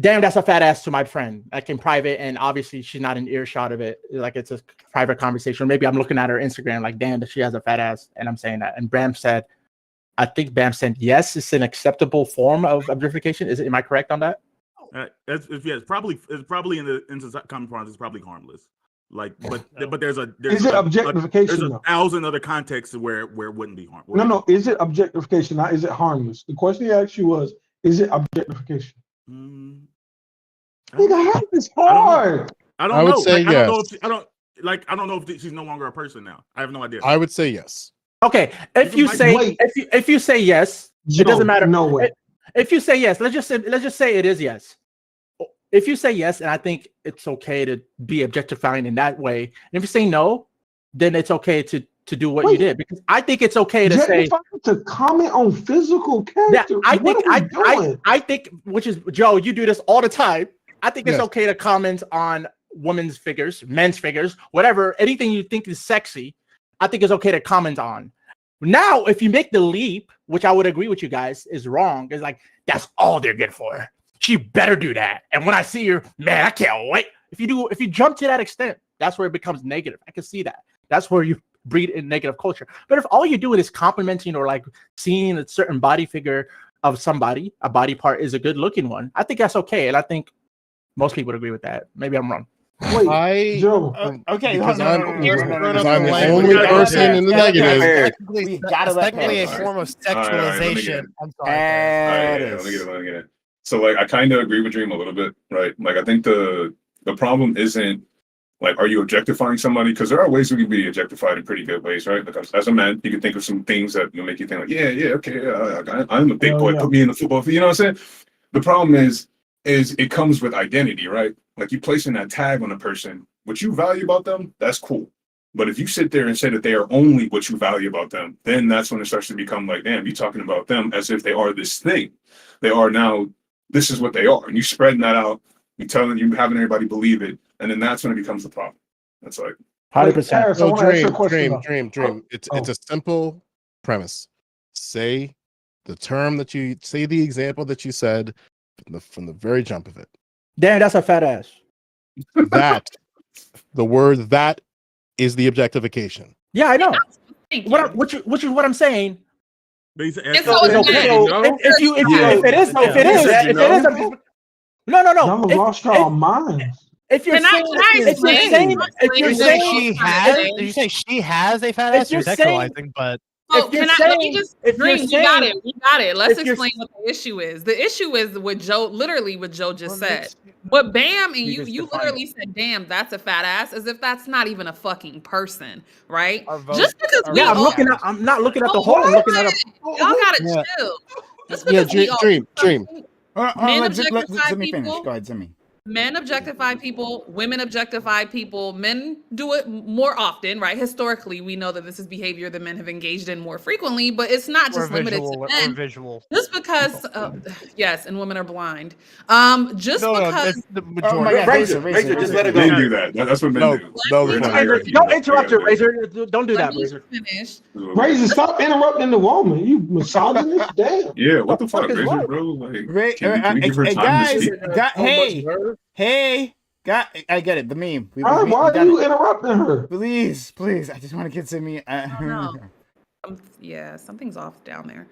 damn, that's a fat ass to my friend, like in private, and obviously she's not in earshot of it, like it's a private conversation. Maybe I'm looking at her Instagram, like, damn, that she has a fat ass, and I'm saying that. And Bam said, I think Bam said, yes, it's an acceptable form of objectification. Am I correct on that? It's probably in the common parlance, it's probably harmless. Like, but there's is it objectification? There's a thousand other contexts where it wouldn't be harmful. No, is it objectification? Not is it harmless? The question he asked you was, is it objectification? Nigga, how is hard? I don't know. I would say yes. I don't know if she's no longer a person now. I have no idea. I would say yes. Okay, if you say yes, it doesn't matter. No way. If you say yes, let's just say it is yes. If you say yes, and I think it's okay to be objectifying in that way, and if you say no, then it's okay to do what you did, because I think it's okay to say to comment on physical character. Yeah, I think, which is Joe, you do this all the time. I think it's okay to comment on women's figures, men's figures, whatever, anything you think is sexy. I think it's okay to comment on. Now, if you make the leap, which I would agree with you guys is wrong, it's like that's all they're good for. She better do that. And when I see her, man, I can't wait. If you jump to that extent, that's where it becomes negative. I can see that. That's where you breed in negative culture. But if all you're doing is complimenting or like seeing a certain body figure of somebody, a body part is a good looking one, I think that's okay. And I think most people would agree with that. Maybe I'm wrong. Okay. Because I'm the only person in the negative. We gotta let technically a form of sexualization. I'm sorry. Let me get it. So like I kind of agree with Dream a little bit, right? Like I think the problem isn't like, are you objectifying somebody? Because there are ways we can be objectified in pretty good ways, right? Because as a man, you can think of some things that make you think like, I'm a big boy. Put me in the football field. You know what I'm saying? The problem is it comes with identity, right? Like you placing that tag on a person, what you value about them, that's cool. But if you sit there and say that they are only what you value about them, then that's when it starts to become like, damn, you're talking about them as if they are this thing. They are now, this is what they are. And you spreading that out, you telling, you having everybody believe it. And then that's when it becomes the problem. That's like 100%. So dream. It's a simple premise. Say the example that you said from the very jump of it. Damn, that's a fat ass. That the word that is the objectification. Yeah, I know. Which is what I'm saying. If it is, no. Y'all lost y'all minds. If you're saying you say she has a fat ass, you're sexualizing, but let me just Dream, we got it. Let's explain what the issue is. The issue is what Joe just said. But Bam, and you literally said, damn, that's a fat ass, as if that's not even a fucking person, right? Just because I'm not looking at the whole, I'm looking at y'all gotta chill. Just because Dream. Let me finish. Go ahead, Zimmy. Men objectify people, women objectify people, men do it more often, right? Historically, we know that this is behavior that men have engaged in more frequently, but it's not just limited to men. Or visual. Just because, yes, and women are blind. Just because. The majority. Razor, just let it go. Men do that. That's what men do. Don't interrupt her, Razor. Don't do that, Razor. Razor, stop interrupting the woman. You misogynist, damn. Yeah, what the fuck, Razor, bro? Like, can we give her time to speak? Hey, I get it. The meme. Why are you interrupting her? Please. I just want to get to me. Yeah, something's off down there.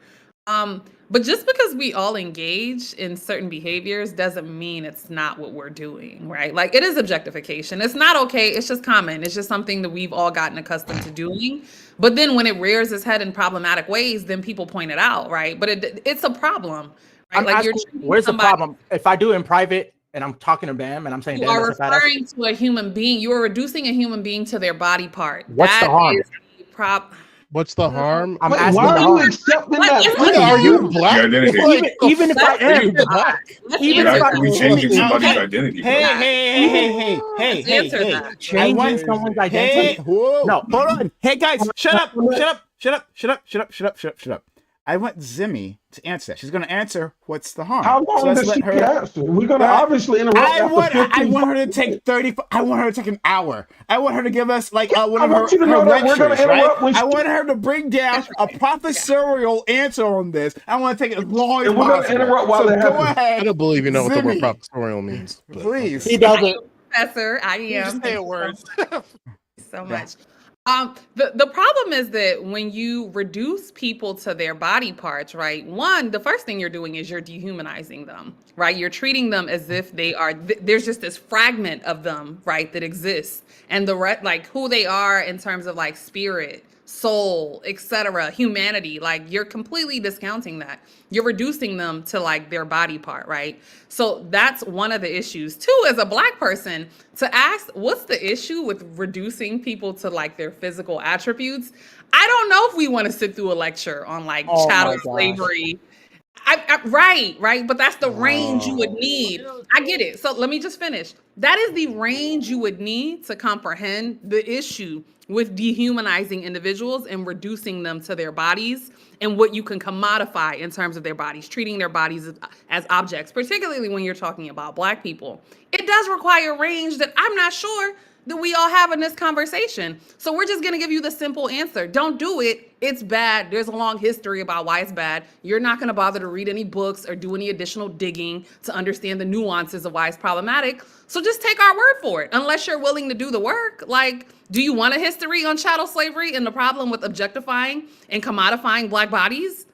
But just because we all engage in certain behaviors doesn't mean it's not what we're doing, right? Like it is objectification. It's not okay. It's just common. It's just something that we've all gotten accustomed to doing. But then when it rears its head in problematic ways, then people point it out, right? But it's a problem, right? Like where's the problem? If I do it in private and I'm talking to Bam and I'm saying, you are referring to a human being. You are reducing a human being to their body part. What's the harm? What's the harm? I'm Wait, asking why are the you harm. accepting What that? is Nigga, are you black? Your identity. Even if I am, even You're if I actively changing somebody's identity. Hey, bro. hey, Let's answer hey. that. changing someone's Hey, identity. whoa, No. hold on. Hey guys, shut up. I want Zimmy to answer that. She's going to answer what's the harm. How long does she answer? We're gonna obviously interrupt I after want 15 her to take 30. I want her to take an hour. I want her to give us like one I of her, want you to her know that we're gonna lectures, right? interrupt when I she- want her to bring down a professorial answer on this. I want to take it as long as And we're gonna possible. interrupt while so that go happens. I ahead. don't believe you know what the word Zimmy. professorial means. But, Please. He doesn't. Professor, I You am. just say Thank you words. so much. The problem is that when you reduce people to their body parts, right? One, the first thing you're doing is you're dehumanizing them, right? You're treating them as if they are. There's just this fragment of them, right, that exists, and like who they are in terms of like spirit, soul, etc., humanity. Like you're completely discounting that. You're reducing them to like their body part, right? So that's one of the issues. Two, as a Black person, to ask what's the issue with reducing people to like their physical attributes. I don't know if we want to sit through a lecture on like Oh my chattel gosh. slavery. Right, but that's the range you would need. I get it. So let me just finish. That is the range you would need to comprehend the issue with dehumanizing individuals and reducing them to their bodies and what you can commodify in terms of their bodies, treating their bodies as objects, particularly when you're talking about Black people. It does require range that I'm not sure that we all have in this conversation. So we're just going to give you the simple answer. Don't do it. It's bad. There's a long history about why it's bad. You're not going to bother to read any books or do any additional digging to understand the nuances of why it's problematic. So just take our word for it, unless you're willing to do the work. Like, do you want a history on chattel slavery and the problem with objectifying and commodifying Black bodies?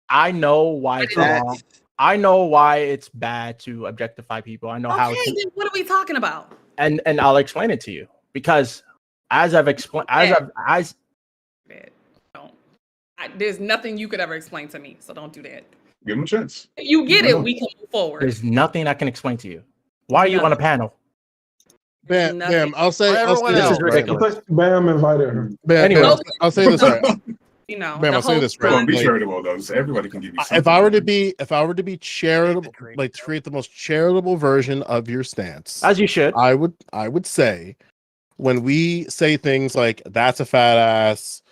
I know why it's wrong. I know why it's bad to objectify people. I know how. Okay, then what are we talking about? And I'll explain it to you because as I've explained, There's nothing you could ever explain to me, so don't do that. Give him a chance. You get it, we can move forward. there's nothing I can explain to you. Why are you on a panel? Bam, I'll say everyone this else. This is ridiculous. Bam invited her. Anyway. Bam, I'll say this right. You know, Bam, the I'll say whole this Come right. on, be Like, charitable though. So everybody can give you something. if I were to be charitable, like to create the most charitable version of your stance, As you should. I would say, when we say things like "that's a fat ass,"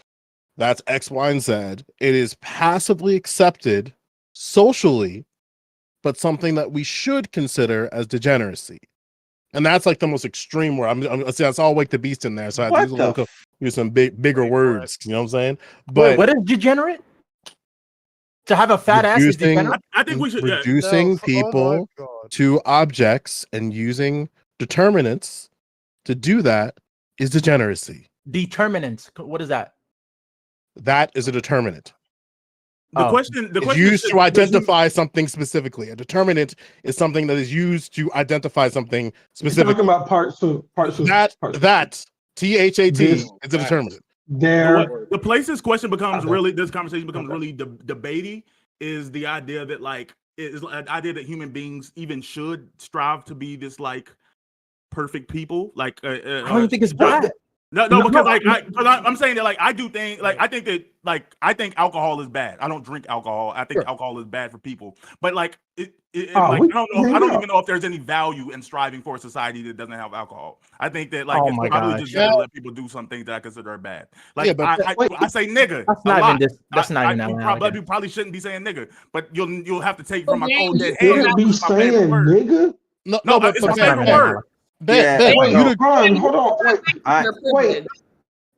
"that's X, Y, and Z," it is passively accepted socially, but something that we should consider as degeneracy. And that's like the most extreme word. That's all Wake the Beast in there. So I have to use some bigger words. You know what I'm saying? But what is degenerate? To have a fat ass is degenerate? I think we should reducing people to objects and using determinants to do that is degeneracy. Determinants. What is that? That is a determinant. The question It's used to identify something specifically. A determinant is something that is used to identify something specifically. Talking about parts of that THAT is a determinant. The place this question becomes this conversation becomes really debatey is the idea that human beings even should strive to be this like perfect people. Like I don't think it's bad. Because I'm saying that I do think I think alcohol is bad. I don't drink alcohol. I think alcohol is bad for people. But I don't even know if there's any value in striving for a society that doesn't have alcohol. I think that it's probably just better to let people do some things that I consider bad. I say nigga. That's not even that. You probably shouldn't be saying nigga, but you'll have to take from my cold dead You hand. be saying nigga? No, but it's my favorite word. Wait, hold on. Wait.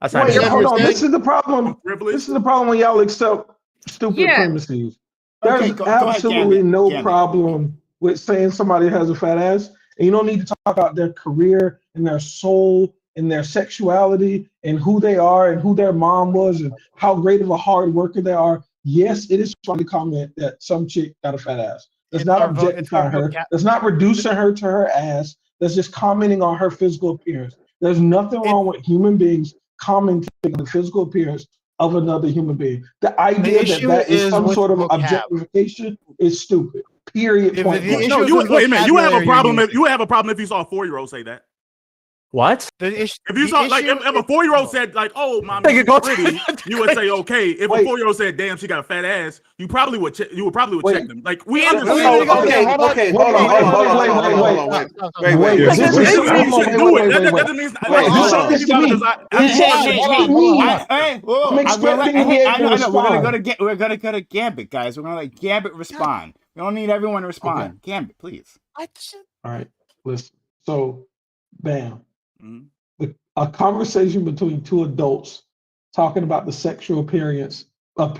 Hold on. This is the problem. This is the problem when y'all accept stupid premises. There's absolutely no problem with saying somebody has a fat ass, and you don't need to talk about their career and their soul and their sexuality and who they are and who their mom was and how great of a hard worker they are. Yes, it is fun to comment that some chick got a fat ass. That's not objectifying her. That's not reducing her to her ass. That's just commenting on her physical appearance. There's nothing wrong with human beings commenting on the physical appearance of another human being. The idea that is some sort of objectification is stupid. Period. Wait a minute. You would have a problem if you saw a 4-year-old say that. What? If you saw like if a 4-year-old said like, "Oh, mommy, she's pretty," you would say okay. If a 4-year-old said, "Damn, she got a fat ass," you would probably check them. Like we understand. Okay, hold on. Wait. You should do it. That doesn't mean like You said this to me. I'm expecting to be able to respond. We're gonna go to Gambit, guys. We're gonna let Gambit respond. We don't need everyone to respond. Okay. Gambit, please. All right, listen. So, bam. Mhm. A conversation between two adults talking about the sexual appearance of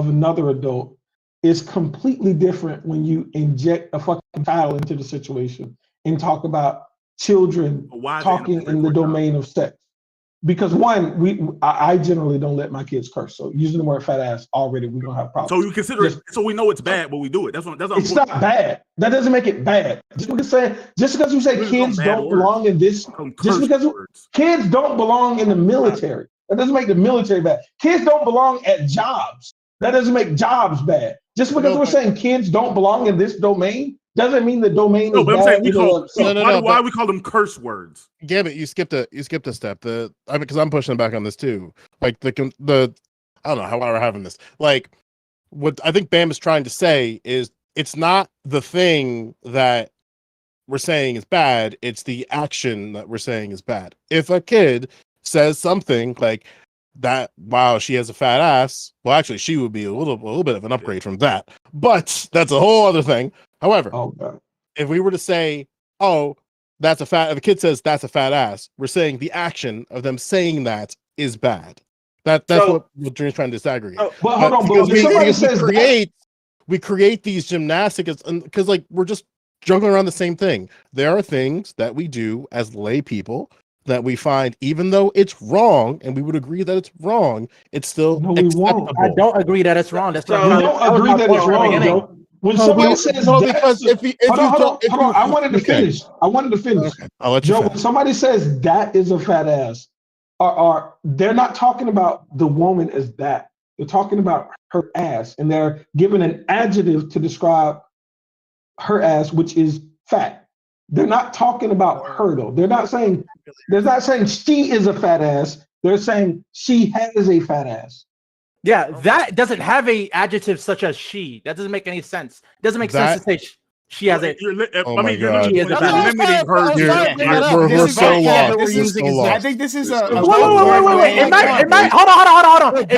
another adult is completely different when you inject a fucking child into the situation and talk about children talking in the domain of sex. Because one, I generally don't let my kids curse. So using the word fat ass already, we don't have problems. So you consider it, so we know it's bad, but we do it. That's it's not bad. That doesn't make it bad. Just because you say kids don't belong in this, just because kids don't belong in the military, that doesn't make the military bad. Kids don't belong at jobs. That doesn't make jobs bad. Just because we're saying kids don't belong in this domain doesn't mean the domain is but I'm bad. saying why we call them curse words? Gambit, you skipped a step. Because I'm pushing back on this too. Like the I don't know how we're having this. Like what I think Bam is trying to say is it's not the thing that we're saying is bad, it's the action that we're saying is bad. If a kid says something like that, wow, she has a fat ass, well, actually, she would be a little bit of an upgrade from that, but that's a whole other thing. However, if we were to say, oh, if a kid says that's a fat ass, we're saying the action of them saying that is bad. That's what Dream's trying to disaggregate. But hold on, but somebody says we create these gymnastics because like we're just juggling around the same thing. There are things that we do as lay people that we find, even though it's wrong, and we would agree that it's wrong, it's still acceptable. I don't agree that it's wrong. That's you don't agree that it's wrong, Joe. When somebody says hold on, I wanted to finish. Okay, I'll let you Joe, finish. when somebody says that is a fat ass, they're not talking about the woman as that. They're talking about her ass, and they're given an adjective to describe her ass, which is fat. They're not talking about her though. They're not saying she is a fat ass. They're saying she has a fat ass. Yeah, that doesn't have a adjective such as she. That doesn't make any sense. It doesn't make sense to say she has a. You're limiting her. We're so lost. I think this is a. Wait. Am I? Hold on.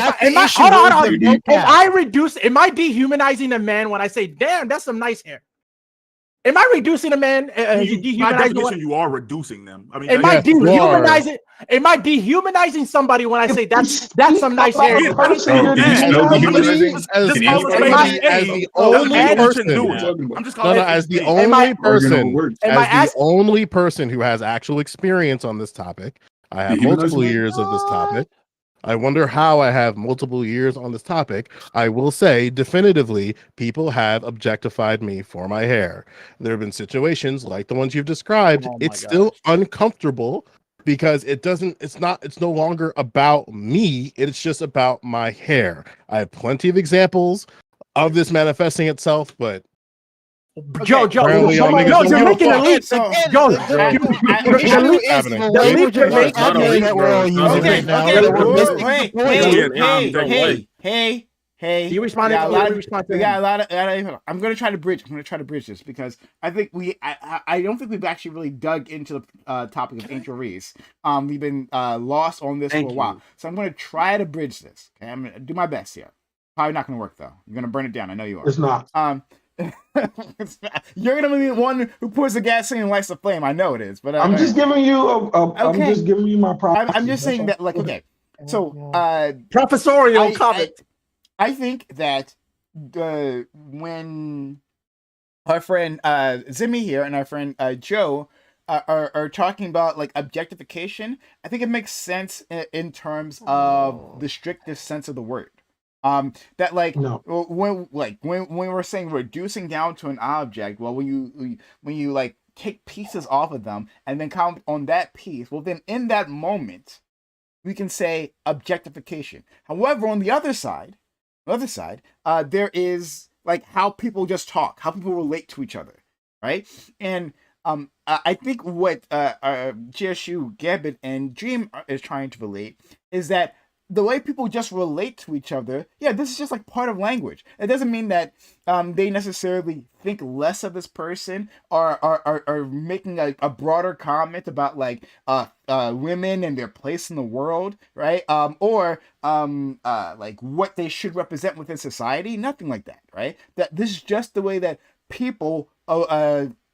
Am I dehumanizing a man when I say, "Damn, that's some nice hair"? Am I reducing a man? By definition, you are reducing them. I mean, am I dehumanizing? Am I dehumanizing somebody when I say that's some nice hair? As the only person who has actual experience on this topic, I have multiple years of this topic. I wonder how I have multiple years on this topic. I will say definitively, people have objectified me for my hair. There have been situations like the ones you've described. It's still uncomfortable because it's no longer about me. It's just about my hair. I have plenty of examples of this manifesting itself, but Joe, you're making a leap. Joe, the leap you're making that we're all using right now. Hey. You responded. I'm gonna try to bridge this because I think I don't think we've actually really dug into the topic of Angel Reese. We've been lost on this for a while, so I'm gonna try to bridge this. Okay, I'm gonna do my best here. Probably not gonna work though. You're gonna burn it down. I know you are. It's not. You're gonna be the one who pours the gasoline and lights the flame. I know it is, but I'm just giving you I'm just giving you my props. I'm just saying that, like, okay. So, professorial comment. I think that when our friend Zimmy here and our friend Joe are talking about like objectification, I think it makes sense in terms of the strictest sense of the word. That like when we're saying reducing down to an object, well, when you like take pieces off of them and then count on that piece, well, then in that moment we can say objectification. However, on the other side, there is like how people just talk, how people relate to each other, right? And I think what GSU, Gambit, and Dream is trying to relate is that the way people just relate to each other, yeah, this is just like part of language. It doesn't mean that they necessarily think less of this person or are making a broader comment about like women and their place in the world, right? Or like what they should represent within society. Nothing like that, right? That this is just the way that people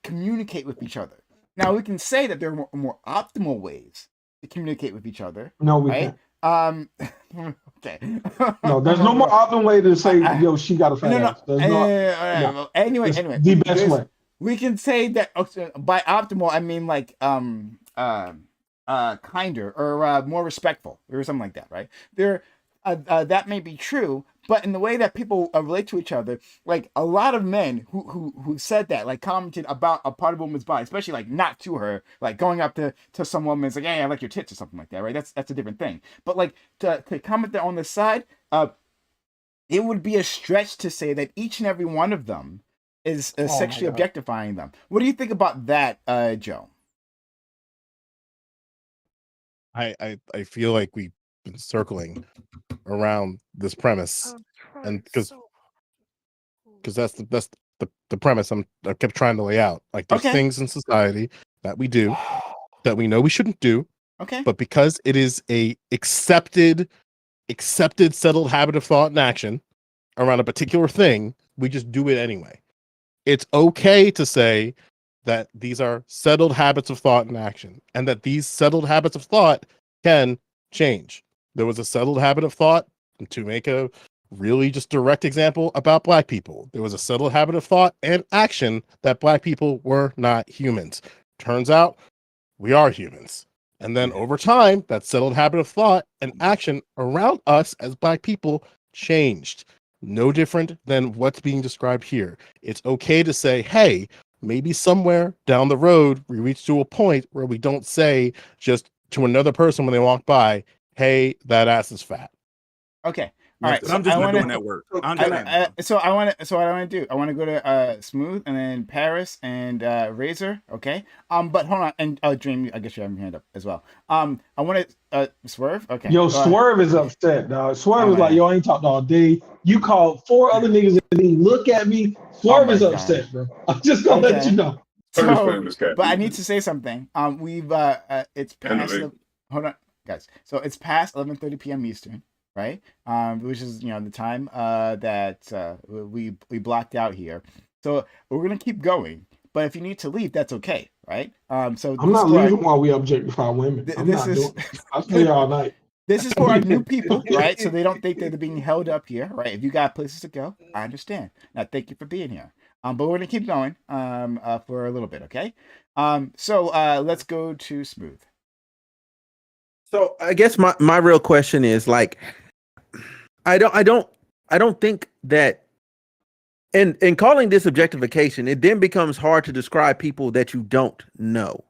communicate with each other. Now we can say that there are more optimal ways to communicate with each other. No, we right? can't. Okay. No, there's no more optimal way to say, yo, she got a fat ass. There's no, well, anyway, it's anyway, the best way. we can say that by optimal I mean like kinder or more respectful or something like that, right? There, that may be true, but in the way that people relate to each other, like a lot of men who said that, like commented about a part of a woman's body, especially like not to her, like going up to some woman and like, hey, I like your tits or something like that, right? That's a different thing. But like to comment that on the side, it would be a stretch to say that each and every one of them is sexually objectifying them. What do you think about that, Joe? I feel like we've been circling around this premise, and because that's the premise I kept trying to lay out. Like there's things in society that we do that we know we shouldn't do, but because it is a accepted settled habit of thought and action around a particular thing, we just do it anyway. It's okay to say that these are settled habits of thought and action, and that these settled habits of thought can change. There was a settled habit of thought, to make a really just direct example, about Black people. There was a settled habit of thought and action that Black people were not humans. Turns out we are humans. And then over time, that settled habit of thought and action around us as Black people changed. No different than what's being described here. It's okay to say, hey, maybe somewhere down the road, we reach to a point where we don't say just to another person when they walk by, hey, that ass is fat. Okay. All right. So I'm just not doing that work. So what I want to do, I want to go to Smooth and then Paris and Razor. Okay. But hold on, and Dream, I guess you have your hand up as well. I want to Swerve. Okay. Yo, Swerve is upset, dog. Swerve is like, yo, I ain't talked all day. You called 4 other niggas and didn't look at me. Swerve is upset, bro. I'm just gonna let you know. So, but I need to say something. We've it's past. Hold on, guys. So it's past 11:30 p.m. Eastern, right? Which is the time that we blocked out here. So we're gonna keep going. But if you need to leave, that's okay, right? So I'm not leaving while we objectify women. I'll stay all night. This is for our new people, right? So they don't think they're being held up here, right? If you got places to go, I understand. Now, thank you for being here. But we're gonna keep going for a little bit, okay? So let's go to Smooth. So I guess my real question is like, I don't think that in calling this objectification, it then becomes hard to describe people that you don't know.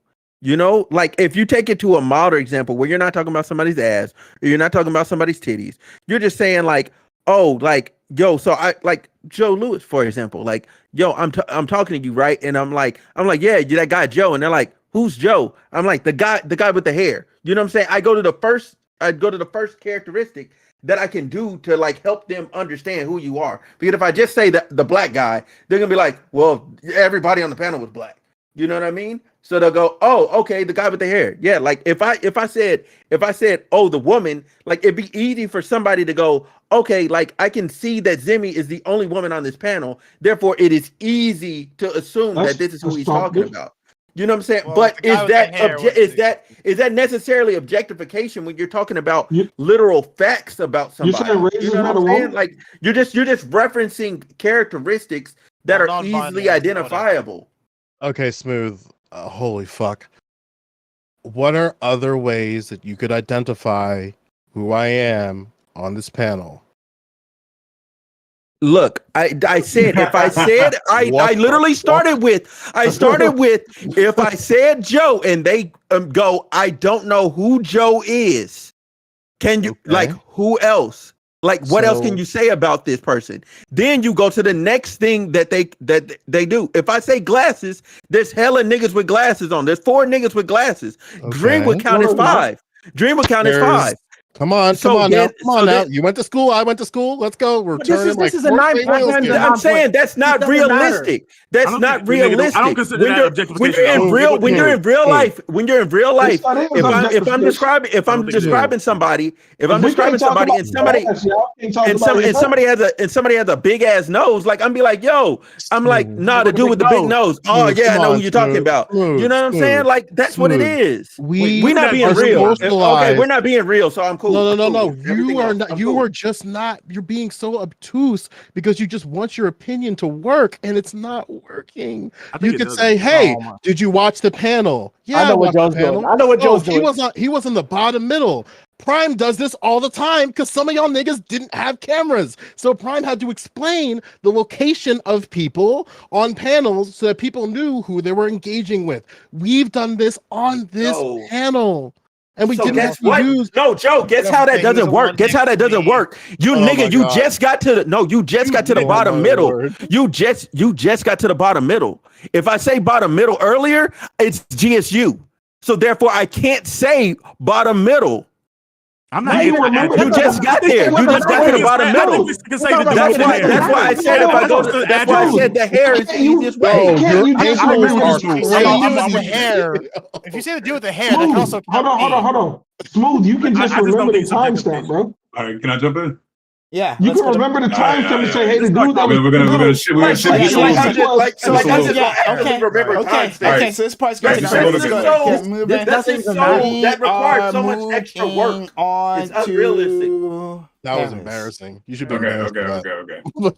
You know, like if you take it to a milder example where you're not talking about somebody's ass or you're not talking about somebody's titties, you're just saying like, oh, like, yo, so I like Joe Lewis, for example, like, yo, I'm talking to you, right? And I'm like, yeah, you're that guy Joe, and they're like, who's Joe? I'm like, the guy with the hair. You know what I'm saying? I go to the first characteristic that I can do to like help them understand who you are. Because if I just say the Black guy, they're gonna be like, well, everybody on the panel was Black. You know what I mean? So they'll go, oh, okay, the guy with the hair. Yeah, like if I said, oh, the woman, like it'd be easy for somebody to go, okay, like I can see that Zimmy is the only woman on this panel. Therefore, it is easy to assume that this is who he's talking about. You know what I'm saying? Well, but is that necessarily objectification when you're talking about literal facts about somebody? You know what I'm saying? Like you're just referencing characteristics that are easily identifiable. Okay, Smooth. Holy fuck. What are other ways that you could identify who I am on this panel? Look, I said if I said I literally started with if I said Joe and they go, I don't know who Joe is. Can you like who else? Like, what else can So- you say about this person? Then you go to the next thing that they do. If I say glasses, there's hella niggas with glasses on. There's 4 niggas with glasses. Dream would Okay. count as 5. Dream would count as 5. Come on So now. then- Come on so now. then- You went to school. I went to school. Let's go. We're But this turning is- like this is a 4-way nine-point wheels game here. that I'm saying that's It not doesn't matter. realistic. That's I don't not think the negative- realistic. I don't consider when that you're objectification in at all. real when you're in real life, when you're in real life, Yes, that is if I'm objectification. describing I don't think it is. describing somebody, if I'm We describing can't talk somebody about and somebody glass, y'all can't talk and about some his and somebody has a big ass nose, like I'm be like, yo, I'm like, nah, the dude with the big nose. Oh Smooth, yeah, I come know who on, you're talking Smooth, about. Smooth, You know what I'm saying? Smooth, Like that's what it Smooth. is. We We're not being are real. Okay, socialized. we're not being real, so I'm cool. No, I'm no, cool. no. Everything You are else, not. I'm You cool. are just not. You're being so obtuse because you just want your opinion to work, and it's not working. I think You it could does. say, "Hey, Oh, my. did you watch the panel?" Yeah, I know what watched the Joe's doing. panel. I know what No, Joe's doing. He was in the bottom middle. Prime does this all the time because some of y'all niggas didn't have cameras. So Prime had to explain the location of people on panels so that people knew who they were engaging with. We've done this on this No. panel. And we So didn't guess have to what? use. No, Joe. Guess how that doesn't work. Guess how that doesn't work. You Oh my nigga, you God. just got to the you just got to the Oh bottom my middle. Lord. You just got to the bottom middle. If I say bottom middle earlier, it's GSU. So therefore, I can't say bottom middle. I'm You not even even remember You just got there. You just got to the bottom middle. That's why I said if I go to, that's why I said the hair is the easiest way. Can't you just Your remember ankles the are If you say the dude crazy. with the hair, if you say the dude with the hair, that can Smooth. also count Hold on. Smooth, you can just I just don't remember the think it's subjective. timestamp, bro. All right, can I jump in? Yeah. You let's can go to- remember the timestamp and say, hey, the Just dude that was We're gonna shift this a little bit. Okay. Alright. So this part's Right, good. just a little Let's bit. go. Get moving. This doesn't even so matter. that requires We so are much extra work. moving on It's unrealistic. to That was Harris. embarrassing. You should be Okay, embarrassed. okay.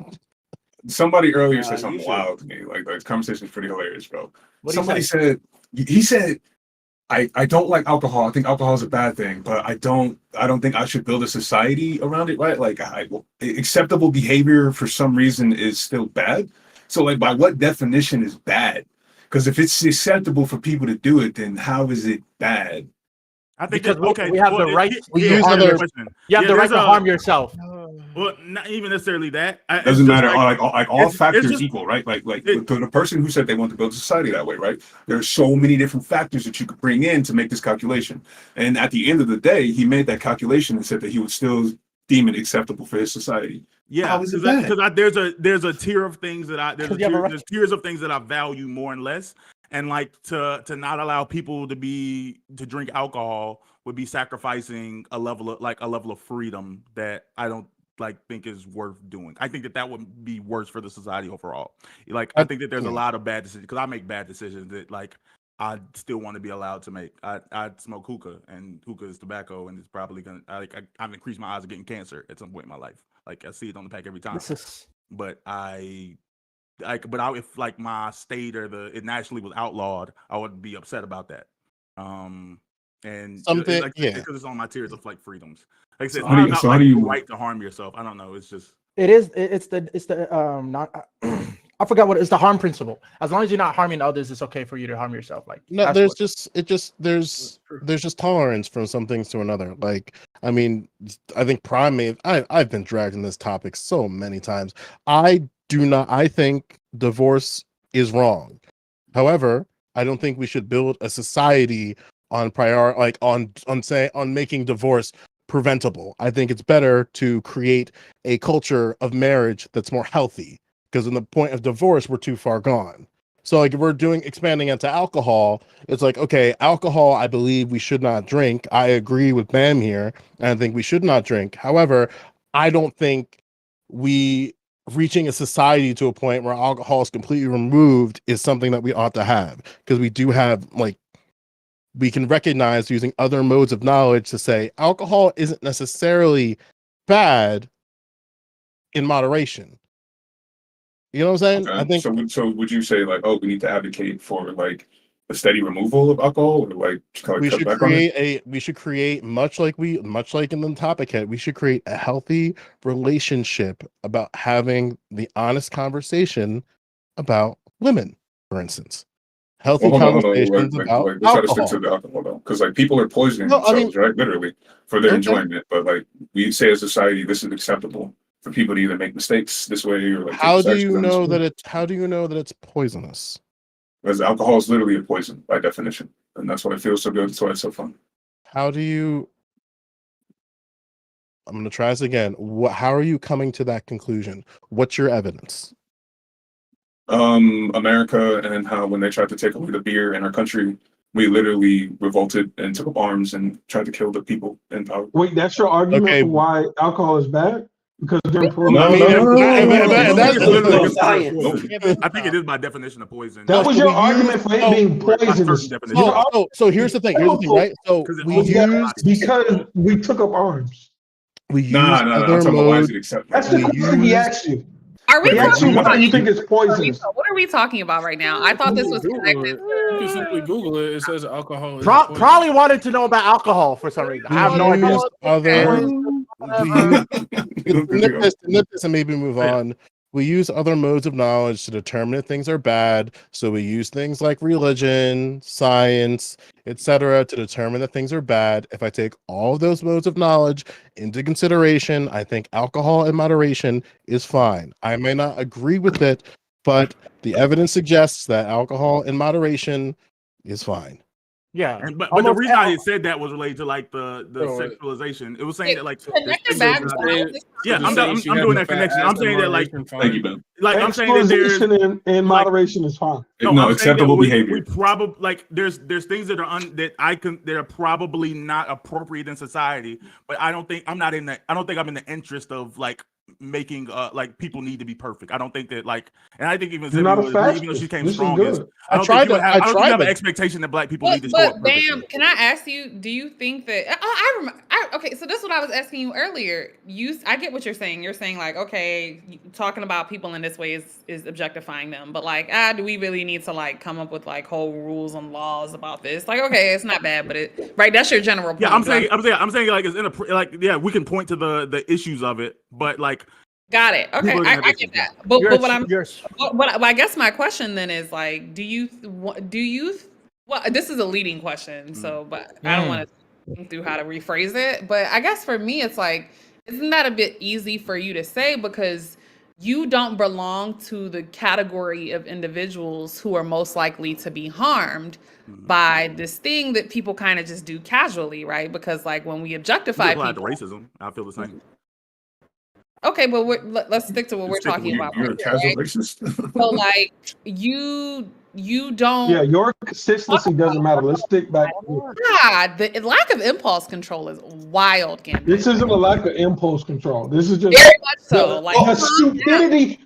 Somebody earlier Nah, said something you wild to me. Like the conversation is pretty hilarious, bro. What'd he Somebody say? said he said, I don't like alcohol. I think alcohol is a bad thing, but I don't think I should build a society around it, right? Like acceptable behavior for some reason is still bad. So like by what definition is bad? Because if it's acceptable for people to do it, then how is it bad? I think Because that, we have the right we to use harm other- yourself. You have the right to harm yourself. Well, not even necessarily that. It's Doesn't just matter. like- All it's factors just- equal, right? Like to the person who said they want to build a society that way, right? There's so many different factors that you could bring in to make this calculation. And at the end of the day, he made that calculation and said that he would still deem it acceptable for his society. Yeah, How is it bad? because there's a tier of things that Because you have a right. there's tiers of things that I value more and less, and like to not allow people to drink alcohol would be sacrificing a level of freedom that I don't think is worth doing. I think that would be worse for the society overall. Like I think that there's a lot of bad decisions because I make bad decisions that like I still want to be allowed to make. I smoke hookah, and hookah is tobacco, and it's probably gonna. I've increased my odds of getting cancer at some point in my life. Like I see it on the pack every time. This is But if like my state or it nationally was outlawed, I would be upset about that. And Something- because yeah. it's on my tiers of like freedoms. Like I said, So it's how do not, you- not so how like do you- the right to harm yourself. I don't know. It's just it's the not I forgot what it's the harm principle. As long as you're not harming others, it's okay for you to harm yourself. Like No, that's there's just tolerance from some things to another. Like, I mean, I think I've been dragged in this topic so many times. I think divorce is wrong. However, I don't think we should build a society on making divorce preventable. I think it's better to create a culture of marriage that's more healthy. Because in the point of divorce, we're too far gone. So like if we're expanding into alcohol, it's like, okay, alcohol, I believe we should not drink. I agree with Bam here, and I think we should not drink. However, I don't think reaching a society to a point where alcohol is completely removed is something that we ought to have. Because we do have, like, we can recognize using other modes of knowledge to say alcohol isn't necessarily bad in moderation. You know what I'm saying? Okay. I think So would you say like, oh, we need to advocate for like a steady removal of alcohol, or like kind of we cut should back on it? create much like in the topic head, we should create a healthy relationship about having the honest conversation about women, for instance. healthy Well, hold on. conversations about Let's try to stick to alcohol. the alcohol though, because like people are poisoning No, I mean, themselves, right? Literally for their okay. enjoyment. But like we say as a society, this is acceptable for people to either make mistakes this way or like How take do this you action know this that way. it's poisonous? Because alcohol is literally a poison by definition, and that's why it feels so good. That's why it's so fun. How do you? I'm going to try this again. How are you coming to that conclusion? What's your evidence? America and how when they tried to take away the beer in our country, we literally revolted and took up arms and tried to kill the people in power. Wait, that's your argument Okay. for why alcohol is bad? Because during No, Prohibition, I think it is by definition of poison. that was So your we argument use- for it so- being by certain poisonous. definition. So here's the thing. Right? So Because it we also- use Because we took up arms. Nah, I'm other talking about why is modes. it acceptable? That's the We question he use- asked you. Are we He asked you talking why about you think it's poisonous. what are we talking about right now? I thought this was Google connected. it. You can simply Google it. It says alcohol is Probably wanted to know about alcohol for some reason. I have no idea. To nip this and maybe move on. We use other modes of knowledge to determine if things are bad. So we use things like religion, science, etc., to determine that things are bad. If I take all of those modes of knowledge into consideration, I think alcohol in moderation is fine. I may not agree with it, but the evidence suggests that alcohol in moderation is fine. Yeah. But the reason I said that was related to like the sexualization. It was saying that like Connected back. yeah, I'm doing that connection. I'm saying that like Thank you, Ben. like I'm saying that there's Exposition in moderation is fine. No, I'm saying acceptable that behavior. We probably like there's things that are that are probably not appropriate in society, but I don't think I'm in the interest of like making like people need to be perfect. I don't think that like, and I think even You're not a Zimmy even though fascist. she came This is strongest, good. I don't think you have an expectation that black people need to show up But perfectly. Bam, can I ask you? Do you think that? I remember. Okay, so this is what I was asking you earlier. I get what you're saying. You're saying like, okay, talking about people in this way is objectifying them, but like, do we really need to like come up with like whole rules and laws about this? Like, okay, it's not bad, but right. That's your general point. Yeah, I'm saying like it's like yeah, we can point to the issues of it, but like. Got it. Okay, I get that. But I guess my question then is like, do you? Well, this is a leading question, so but I don't want to think through how to rephrase it. But I guess for me, it's like, isn't that a bit easy for you to say because you don't belong to the category of individuals who are most likely to be harmed by this thing that people kind of just do casually, right? Because like when we objectify people, to racism, I feel the same. Okay, but let's stick to what we're talking about. You're a casual racist. So, like, you don't. Yeah, your consistency doesn't matter. Let's stick back. God, the lack of impulse control is wild, Gambit. This isn't a lack of impulse control. This is just Very much so.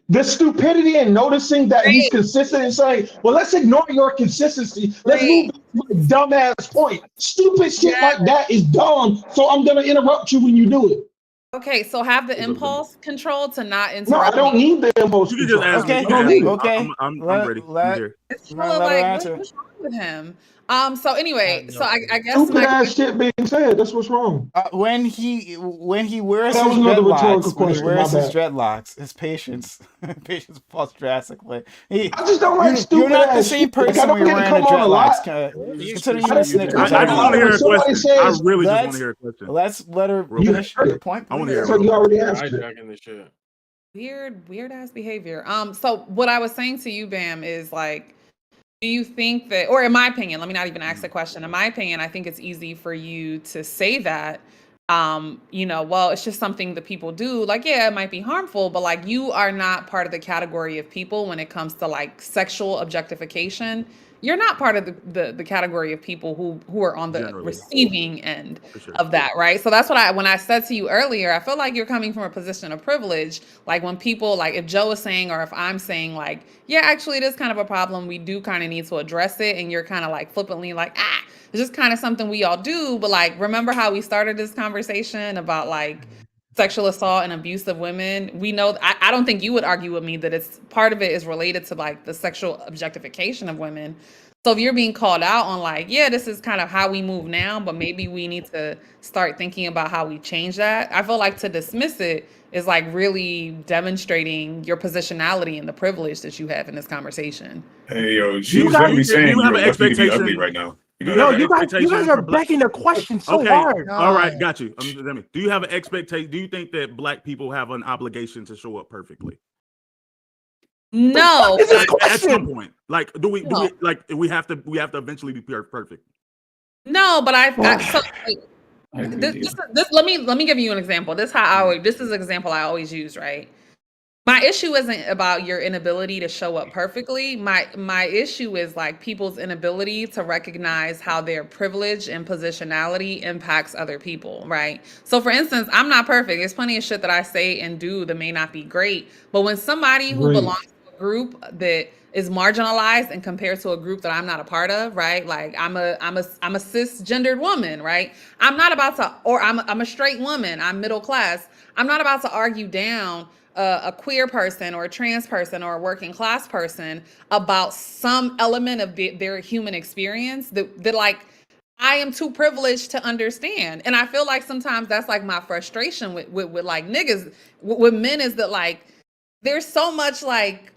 the stupidity in noticing that he's consistent and saying, well, let's ignore your consistency. Let's move to my dumbass point. Stupid shit like that is dumb, so I'm going to interrupt you when you do it. Okay, so have the impulse control to not interrupt. No, I don't need the impulse You can just control. ask me. Okay, You can ask me. okay. I'm ready. I'm here. It's full of like, what's wrong with him? So anyway, so I guess Stupid ass shit being said. That's what's wrong. When he wears That his was another rhetorical dreadlocks, when he question, wears my his bad. dreadlocks, his patience falls drastically. I just don't like stupid You're not the ass same shit. Like, I person don't when you're get to wearing the come on a lot. dreadlocks. Consider you a Snickers. I just want to hear a Somebody question. says- I really just want to hear a question. Let's let her Real finish quick. your point. I want to hear. So you already asked it. hijacking this shit. weird ass behavior. So what I was saying to you, Bam, is like, do you think that, or in my opinion, let me not even ask the question. In my opinion, I think it's easy for you to say that, well, it's just something that people do. Like, yeah, it might be harmful, but like you are not part of the category of people when it comes to like sexual objectification. You're not part of the category of people who are on the Generally. receiving end Sure. of that, right? So that's when I said to you earlier, I feel like you're coming from a position of privilege. Like when people, like if Joe is saying, or if I'm saying like, yeah, actually it is kind of a problem. We do kind of need to address it. And you're kind of like flippantly like, it's just kind of something we all do. But like, remember how we started this conversation about like sexual assault and abuse of women? We know, I don't think you would argue with me that it's part of it is related to like the sexual objectification of women. So if you're being called out on like, yeah, this is kind of how we move now, but maybe we need to start thinking about how we change that. I feel like to dismiss it is like really demonstrating your positionality and the privilege that you have in this conversation. Hey, yo, she's you literally saying you have you're an lucky to be expectation? ugly right now. Yo, you guys are begging the question so Okay, hard. all right, got you. Do you have an expectation? Do you think that black people have an obligation to show up perfectly? No, Is this At question? some point, like, do we No. like we have to eventually be perfect? No, but so like, this, let me give you an example. This is an example I always use, right? My issue isn't about your inability to show up perfectly. My issue is like people's inability to recognize how their privilege and positionality impacts other people, right? So for instance, I'm not perfect. There's plenty of shit that I say and do that may not be great. But when somebody who Great. belongs to a group that is marginalized and compared to a group that I'm not a part of, right? Like I'm a cisgendered woman, right? I'm not about to, or I'm a straight woman. I'm middle class. I'm not about to argue down a queer person or a trans person or a working class person about some element of their human experience that like I am too privileged to understand. And I feel like sometimes that's like my frustration with like niggas, with men, is that like there's so much like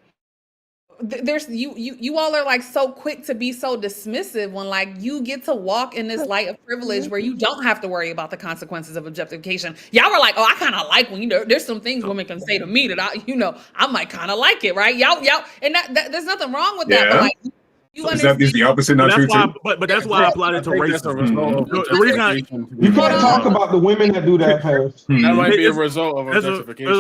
there's you all are like so quick to be so dismissive when like you get to walk in this light of privilege where you don't have to worry about the consequences of objectification. Y'all were like, oh, I kind of like when there's some things women can say to me that I might kind of like it, right? Y'all, and that there's nothing wrong with that, but Yeah. like you So is the opposite not That's true why, too? but that's why I applied it to racism. The reason You can't talk about the women that do that, Paris. That might be a It's- result of it's objectification.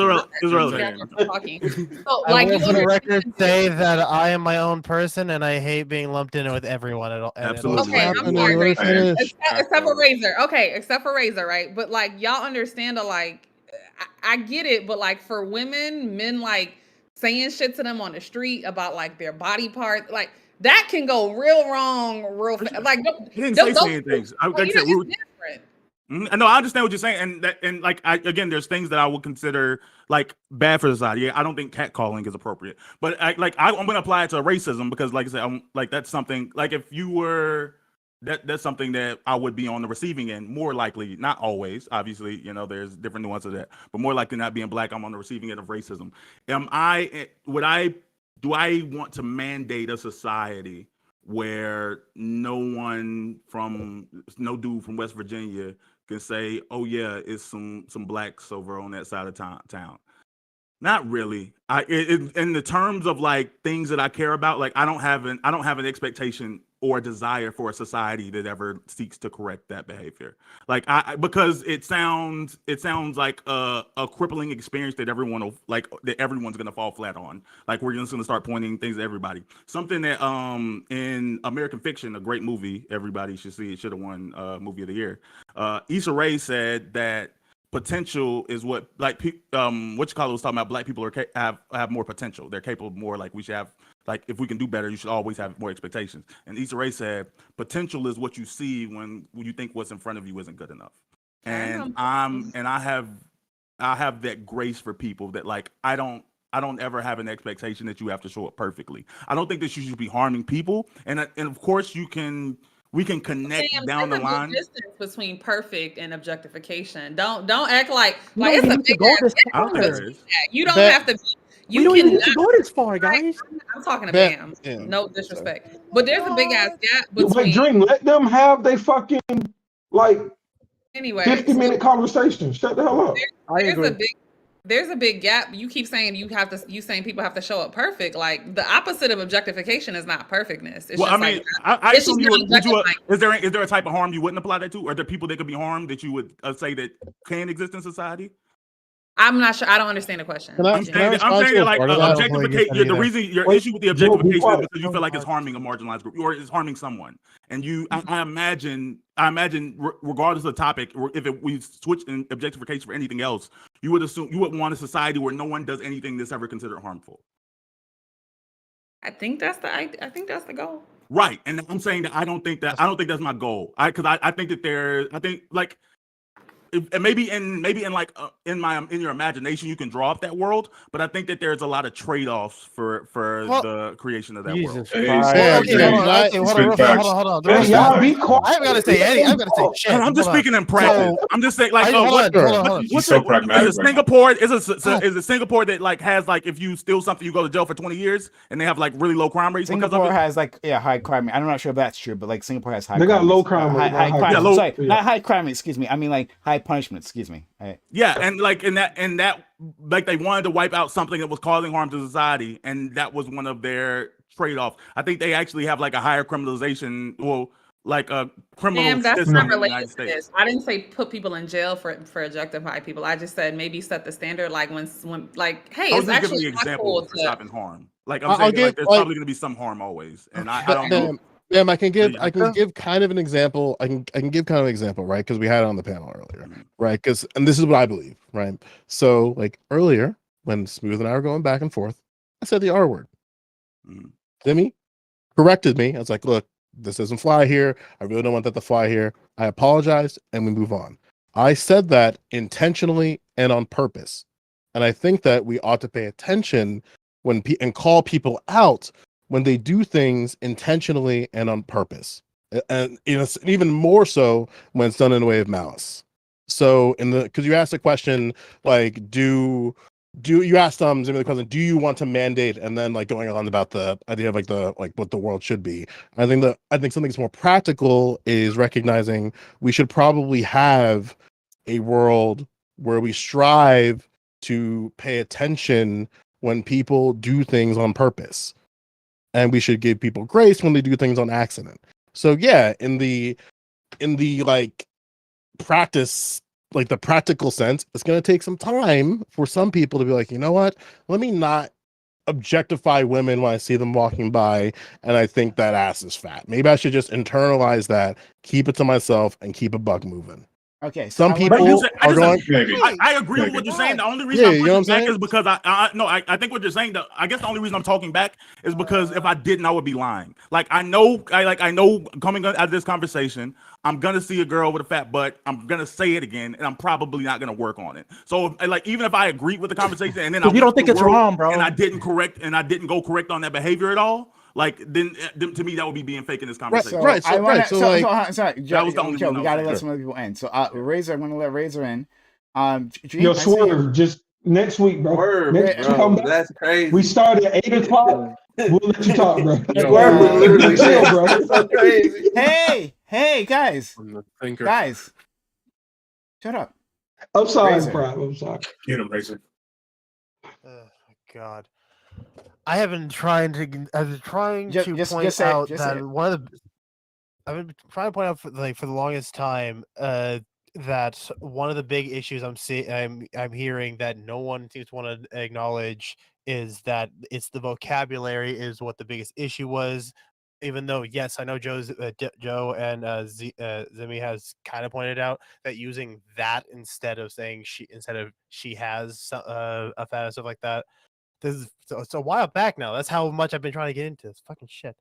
irrelevant. talking. So I like will, you for the understand. record, say that I am my own person and I hate being lumped in with everyone at all. Absolutely. Okay, I'm happening? sorry, Let Grace. her finish. Except for Razor. Okay, except for Razor, right? But like y'all understand that like I get it, but like for women, men like saying shit to them on the street about like their body parts, like that can go real wrong real fast. Like He didn't say saying things. Like I said, it's different. No, I understand what you're saying, and like again, there's things that I would consider like bad for society. Yeah, I don't think catcalling is appropriate, but I'm going to apply it to racism because, like I said, I'm like that's something like if you were that's something that I would be on the receiving end more likely, not always. Obviously, there's different nuances of that, but more likely not being black, I'm on the receiving end of racism. Do I want to mandate a society where no dude from West Virginia can say, "Oh yeah, it's some blacks over on that side of town"? Not really. In the terms of like things that I care about, like I don't have an expectation or a desire for a society that ever seeks to correct that behavior. Like because it sounds like a crippling experience that everyone's gonna fall flat on. Like we're just gonna start pointing things at everybody. Something that in American Fiction, a great movie, everybody should see. It should have won movie of the year. Issa Rae said that potential is what was talking about. Black people have more potential. They're capable of more. Like we should have, like if we can do better, you should always have more expectations. And Issa Rae said potential is what you see when you think what's in front of you isn't good enough. And I have that grace for people that like I don't ever have an expectation that you have to show up perfectly. I don't think that you should be harming people. And of course we can connect down the line. There's a big distance between perfect and objectification. Don't act like You it's don't a need to big go ass this gap I don't think far. there is. You don't That- have to be. You You don't even need to cannot. go this far, guys. I'm talking to That- Bam. yeah. No disrespect, but there's a big ass gap Wait, between. Dream, let them have they fucking like Anyway, 50-minute conversation. Shut the hell up. I agree. There's a big gap. You keep saying you saying people have to show up perfect. Like the opposite of objectification is not perfectness. It's Well, just I mean, like I it's assume just you would. not objectifying. Is there a type of harm you wouldn't apply that to? Are there people that could be harmed that you would say that can exist in society? I'm not sure. I don't understand the question. I'm saying that like objectification. The reason your issue with the objectification is because you feel like it's harming a marginalized group or it's harming someone. And I imagine, regardless of the topic, or if we switch in objectification for anything else, you would want a society where no one does anything that's ever considered harmful. I think that's the goal. Right, and I'm saying that I don't think that's my goal. I think and maybe in like in your imagination you can draw up that world, but I think that there's a lot of trade-offs for the creation of that world. Jesus Hey, Christ. Sam, Okay, Sam, hold on. Okay, hold spit on. facts. Hold on. Facts, Hey, y'all facts. be quiet. I haven't got to say any. I'm gonna say shit. I'm just Hold on. speaking in practice. So, I'm just saying, like, hold what, on, hold on. He's what's so it? pragmatic Is it right now. Singapore? Is it Singapore that like has like if you steal something you go to jail for 20 years and they have like really low crime rates because of Singapore it? has like high crime rate. I'm not sure if that's true, but like Singapore has high. They got crime low rates. crime rate, high not high crime. crime. Sorry, Yeah. not high crime rate. Excuse me. I mean like high punishment. Excuse me. Yeah, and like in that like they wanted to wipe out something that was causing harm to society, and that was one of their trade-offs. I think they actually have like a higher criminalization, well, like a criminal Damn, that's system not in the related United to States. this. I didn't say put people in jail for objectifying people. I just said maybe set the standard like when like, hey, I was it's just giving actually the not cool example for to. stopping harm. Like I'm I'll saying, give like there's like probably going to be some harm always, and I don't know. Bam, I can give Yeah. kind of an example. I can give kind of an example, right? Because we had it on the panel earlier, right? Because and this is what I believe, right? So like earlier when Smooth and I were going back and forth, I said the R word. Mhm. Demi corrected me. I was like, look, this doesn't fly here. I really don't want that to fly here. I apologized and we move on. I said that intentionally and on purpose. And I think that we ought to pay attention when and call people out when they do things intentionally and on purpose. And even more so when it's done in a way of malice. So because you asked a question like, do you asked Zimmy the question, do you want to mandate, and then like going on about the idea of like what the world should be. I think something that's more practical is recognizing we should probably have a world where we strive to pay attention when people do things on purpose, and we should give people grace when they do things on accident. So yeah, in the like practice, like the practical sense, it's going to take some time for some people to be like, you know what, let me not objectify women when I see them walking by and I think that ass is fat. Maybe I should just internalize that, keep it to myself, and keep a buck moving. Okay, so some people are going. I agree with what you're saying. The only reason I'm pushing back is because I think what you're saying. I guess the only reason I'm talking back is because if I didn't, I would be lying. Like I know coming out of this conversation, I'm gonna see a girl with a fat butt. I'm gonna say it again, and I'm probably not gonna work on it. So like even if I agreed with the conversation and then you don't think it's wrong, bro, and I didn't go correct on that behavior at all. Like then to me that would be being fake in this conversation. Right. So, sorry, that was the only Joe, we gotta let sure. some other people in. So Razor, I'm gonna let Razor in. Yo, Swerve, just next week, bro. Word, next week, bro, that's crazy. We start at 8:00. We'll let you talk, bro. Swerve was literally chill, bro. It's so crazy. Hey, guys, shut up. I'm sorry, Razor. bro. I'm sorry. Get him, Razor. Oh God. I have been trying to point out that one of the. I've been trying to point out for the longest time that one of the big issues I'm hearing that no one seems to want to acknowledge is that it's the vocabulary is what the biggest issue was. Even though, yes, I know Joe and Zimmy has kind of pointed out that using that instead of she has a fat and stuff like that. It's a while back now. That's how much I've been trying to get into this fucking shit.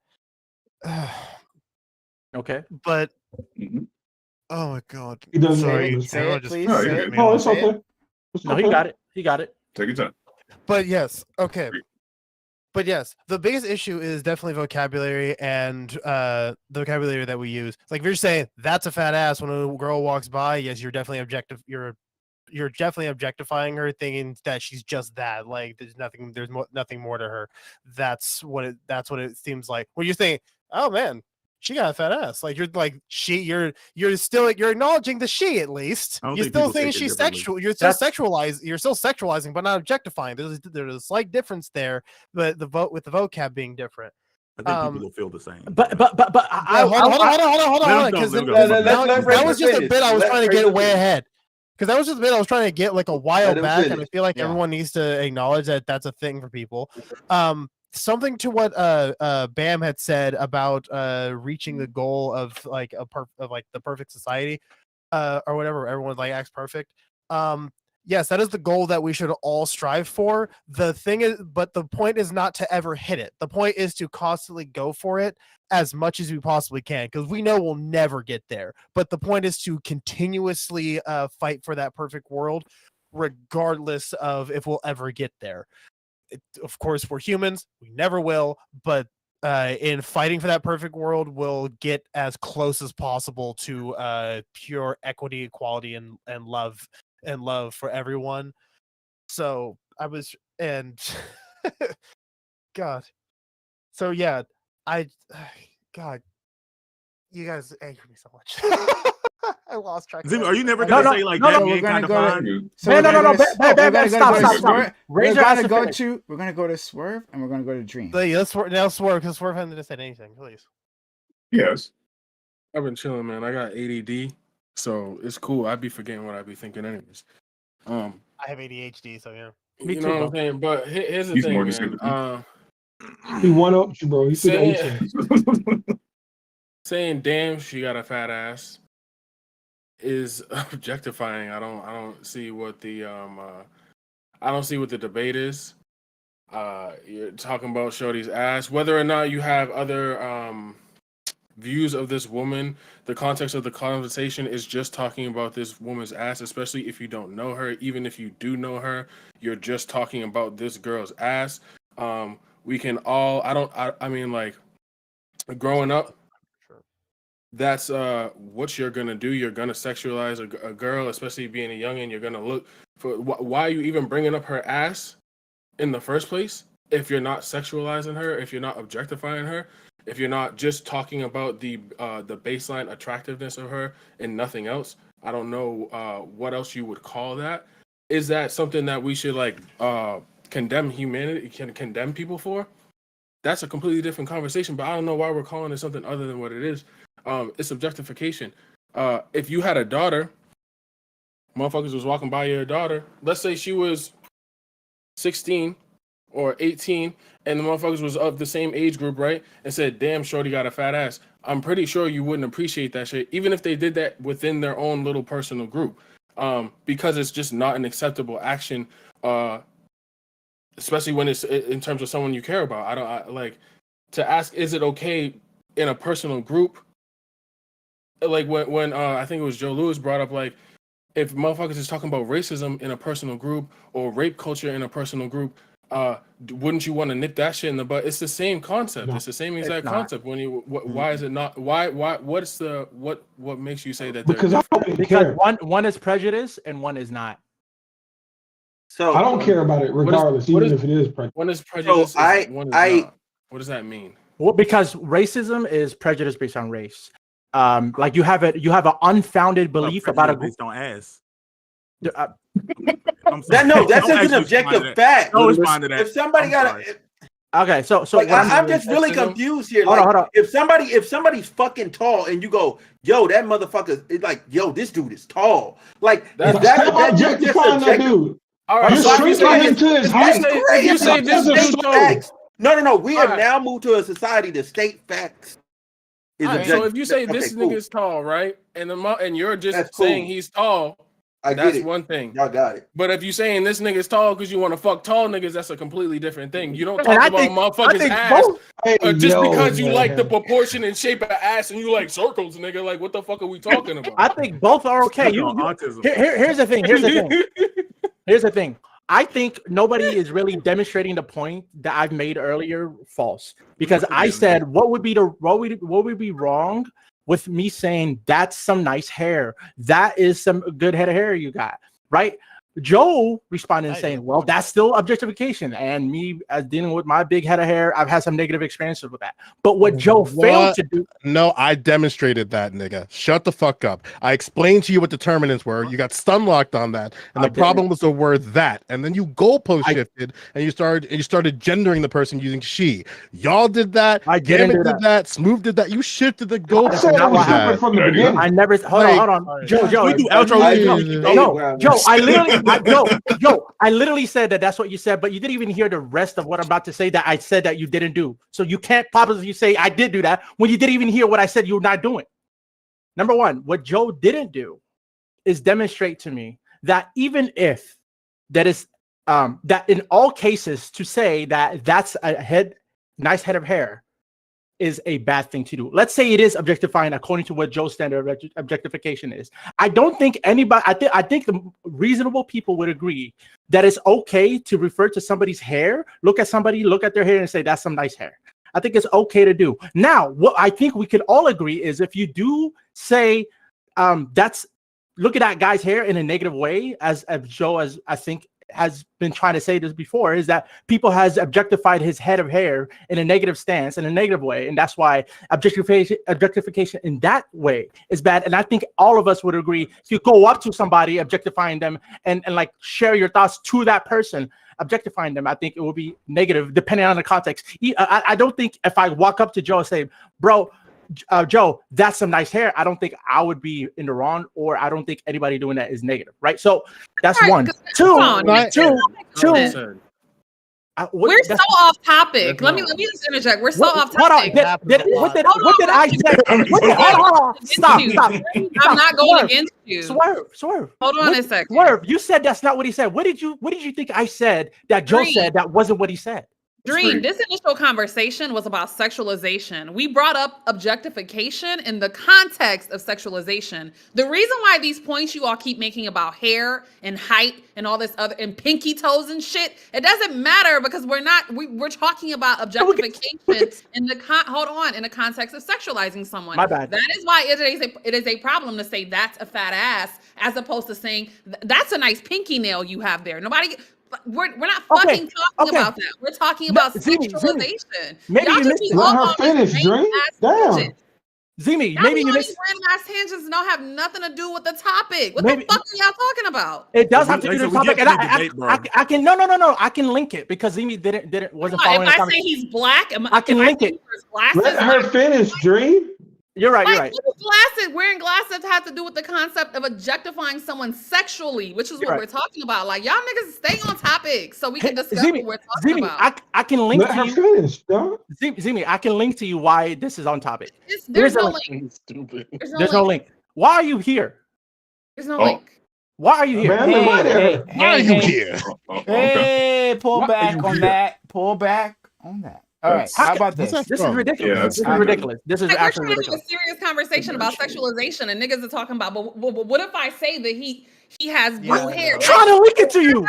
Okay, but oh my God, He doesn't say it, please. Oh, it's okay. No, he got it. He got it. Take your time. But yes, okay. But yes, the biggest issue is definitely vocabulary and the vocabulary that we use. Like if you're saying that's a fat ass when a girl walks by, yes, you're definitely you're definitely objectifying her, thinking that she's just that. Like there's nothing more to her. That's what it seems like. When you're saying, oh man, she got a fat ass. Like you're acknowledging the she at least. You're still thinking she's sexual. You're still sexualizing, but not objectifying. There's a slight difference there, but with the vocab being different. I think people will feel the same. But hold on, because that was just a bit I was trying to get way ahead. Because that was just a bit I was trying to get like a while back, and I feel like everyone needs to acknowledge that that's a thing for people. Something to what Bam had said about reaching the goal of like the perfect society, or whatever. Everyone like acts perfect. yes, that is the goal that we should all strive for. The thing is, but the point is not to ever hit it. The point is to constantly go for it as much as we possibly can, because we know we'll never get there. But the point is to continuously fight for that perfect world, regardless of if we'll ever get there. Of course, we're humans, we never will, but in fighting for that perfect world, we'll get as close as possible to pure equity, equality, and love for everyone. So I was, and God, so yeah, God, you guys anger me so much. I lost track. Zim, are you never No, gonna say like that? we're Being gonna kind of go to- fine. So Man, we're no, gonna go to- stop. we're gonna Stop. go to Swerve. Raise your hand to finish. We're gonna go to Swerve, and we're gonna go to Dream. Let's Swerve, because Swerve hasn't said anything, please. Yes. I've been chilling, man. I got ADD, so it's cool. I'd be forgetting what I'd be thinking anyways. I have ADHD, so yeah. Me You too, know what bro. I'm saying? But here's the He's thing, more man. disabled. He one up you, bro. He said Saying, 18. saying damn she got a fat ass is objectifying. I don't see what the I don't see what the debate is. You're talking about Shorty's ass. Whether or not you have other views of this woman, the context of the conversation is just talking about this woman's ass, especially if you don't know her. Even if you do know her, you're just talking about this girl's ass. We can all, I mean, like, growing up, that's what you're gonna do. You're gonna sexualize a girl, especially being a youngin'. You're gonna look for why are you even bringing up her ass in the first place if you're not sexualizing her, if you're not objectifying her, if you're not just talking about the baseline attractiveness of her and nothing else. I don't know what else you would call that. Is that something that we should like condemn humanity, can condemn people for? That's a completely different conversation, but I don't know why we're calling it something other than what it is. It's objectification. If you had a daughter, motherfuckers was walking by your daughter, let's say she was 16 or 18, and the motherfuckers was of the same age group, right? And said, damn, shorty got a fat ass. I'm pretty sure you wouldn't appreciate that shit, even if they did that within their own little personal group. Because it's just not an acceptable action, especially when it's in terms of someone you care about. I like to ask, is it okay in a personal group? Like when I think it was Joe Lewis brought up, like, if motherfuckers is talking about racism in a personal group or rape culture in a personal group, wouldn't you want to nip that shit in the butt? It's the same concept. No, it's the same exact concept. When you, why is it not? Why? What's the what makes you say that? Because I don't Because care. one is prejudice and one is not. So I don't care about it regardless, what even is- if it is prejudice. One is prejudice. So one is I- not. What does that mean? Well, because racism is prejudice based on race. Like you have an unfounded belief about a group. Don't ask. That's just an objective fact. Don't respond to that. If somebody I'm got sorry. Okay, so like, what I'm just really confused here. Hold Like, on, hold on. if somebody's fucking tall and you go, yo, that motherfucker is like, yo, this dude is tall. Like, That's- is that Stop just objectifying that objective? dude. All right, You're so if you shrinking say him to his That's height. crazy. you say That's this state is so- facts. No. We have All right. now moved to a society that state facts is All right, objective. so if you say Okay, this cool. nigga's tall, right, and you're just That's cool. saying he's tall, I get that's it. one thing. Y'all got it. But if you're saying this nigga's tall because you want to fuck tall niggas, that's a completely different thing. You don't And talk I about think- I motherfuckers' think ass both- Hey, just yo, because you like the man. proportion and shape of ass and you like circles, nigga. Like, what the fuck are we talking about? I think both are okay. That's You, on you- autism. here's the thing. Here's the thing. I think nobody is really demonstrating the point that I've made earlier false, because I said what would be wrong with me saying that's some nice hair, that is some good head of hair you got, right? Joe responded and saying, well, that's still objectification. And me as dealing with my big head of hair, I've had some negative experiences with that. But what Joe failed to do. No, I demonstrated that, nigga. Shut the fuck up. I explained to you what determinants were. You got stun locked on that, and the problem was the word that. And then you goalpost shifted, and you started gendering the person using she. Y'all did that. I didn't Gambit do did that. Smooth did that. You shifted the goalpost. I said it was that. different from the beginning. I never hold on. Joe, We do outro. Joe, I literally said that that's what you said, but you didn't even hear the rest of what I'm about to say that I said that you didn't do. So you can't positively say I did do that when you didn't even hear what I said you're not doing. Number one, what Joe didn't do is demonstrate to me that even if that is that in all cases to say that that's a nice head of hair is a bad thing to do. Let's say it is objectifying according to what Joe's standard of objectification is. I don't think anybody, I think the reasonable people would agree that it's okay to refer to somebody's hair, look at their hair and say, that's some nice hair. I think it's okay to do. Now, what I think we could all agree is if you do say, look at that guy's hair in a negative way, as Joe, as I think has been trying to say this before, is that people has objectified his head of hair in a negative stance, in a negative way. And that's why objectification in that way is bad. And I think all of us would agree, if you go up to somebody, objectifying them and like share your thoughts to that person, objectifying them, I think it will be negative depending on the context. I don't think if I walk up to Joe and say, bro, Joe, that's some nice hair, I don't think I would be in the wrong, or I don't think anybody doing that is negative, right? So that's one. Two. We're so off topic. Let me just interject. We're so off topic. What did I say? Stop. I'm not going against you. Swerve. Hold on a second. Swerve, you said that's not what he said. What did you think I said that Joe said that wasn't what he said? Dream, this initial conversation was about sexualization. We brought up objectification in the context of sexualization. The reason why these points you all keep making about hair and height and all this other and pinky toes and shit, it doesn't matter because we're talking about objectification in the context of sexualizing someone. My bad. That is why it is a problem to say that's a fat ass as opposed to saying that's a nice pinky nail you have there. We're not fucking talking about that. We're talking about sexualization. Maybe you missed it. Let her finish, Dream. Damn. Zimi, maybe you missed. Random ass tangents don't have nothing to do with the topic. What the fuck are y'all talking about? It does have to do with the topic, and I can no. I can link it because Zimi wasn't following. If I say he's black, I can link it. Let her finish, Dream. You're right. What does wearing glasses have to do with the concept of objectifying someone sexually, which is what we're talking about? Like, y'all niggas stay on topic so we can discuss what we're talking about. I can link to you. Finish, Zimi, I can link to you why this is on topic. There's no link. There's no link. Why are you here? There's no link. Why are you here? Why are you here? Hey, pull back on that. Pull back on that. All right, how about this? This is ridiculous. This is ridiculous. This is actually ridiculous. We're trying to have a serious conversation about sexualization, and niggas are talking about. But what if I say that he has blue hair? Trying to link it to you.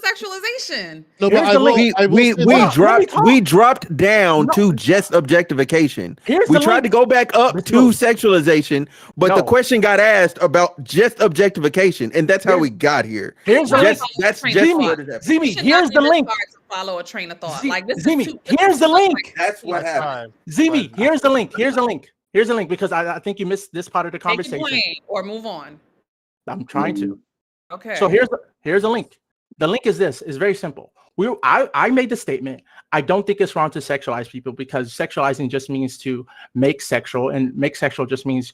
Sexualization. No, but we dropped down to just objectification. We tried to go back up to sexualization, but the question got asked about just objectification, and that's how we got here. Here's the link. That's Zimi, here's the link. Follow a train of thought. Like this. Zimi, here's the link. That's what happened. Zimi, here's the link. Here's the link because I think you missed this part of the conversation. Or move on. I'm trying to. Okay. So here's the link. The link is this. It's very simple. I made the statement. I don't think it's wrong to sexualize people because sexualizing just means to make sexual, and make sexual just means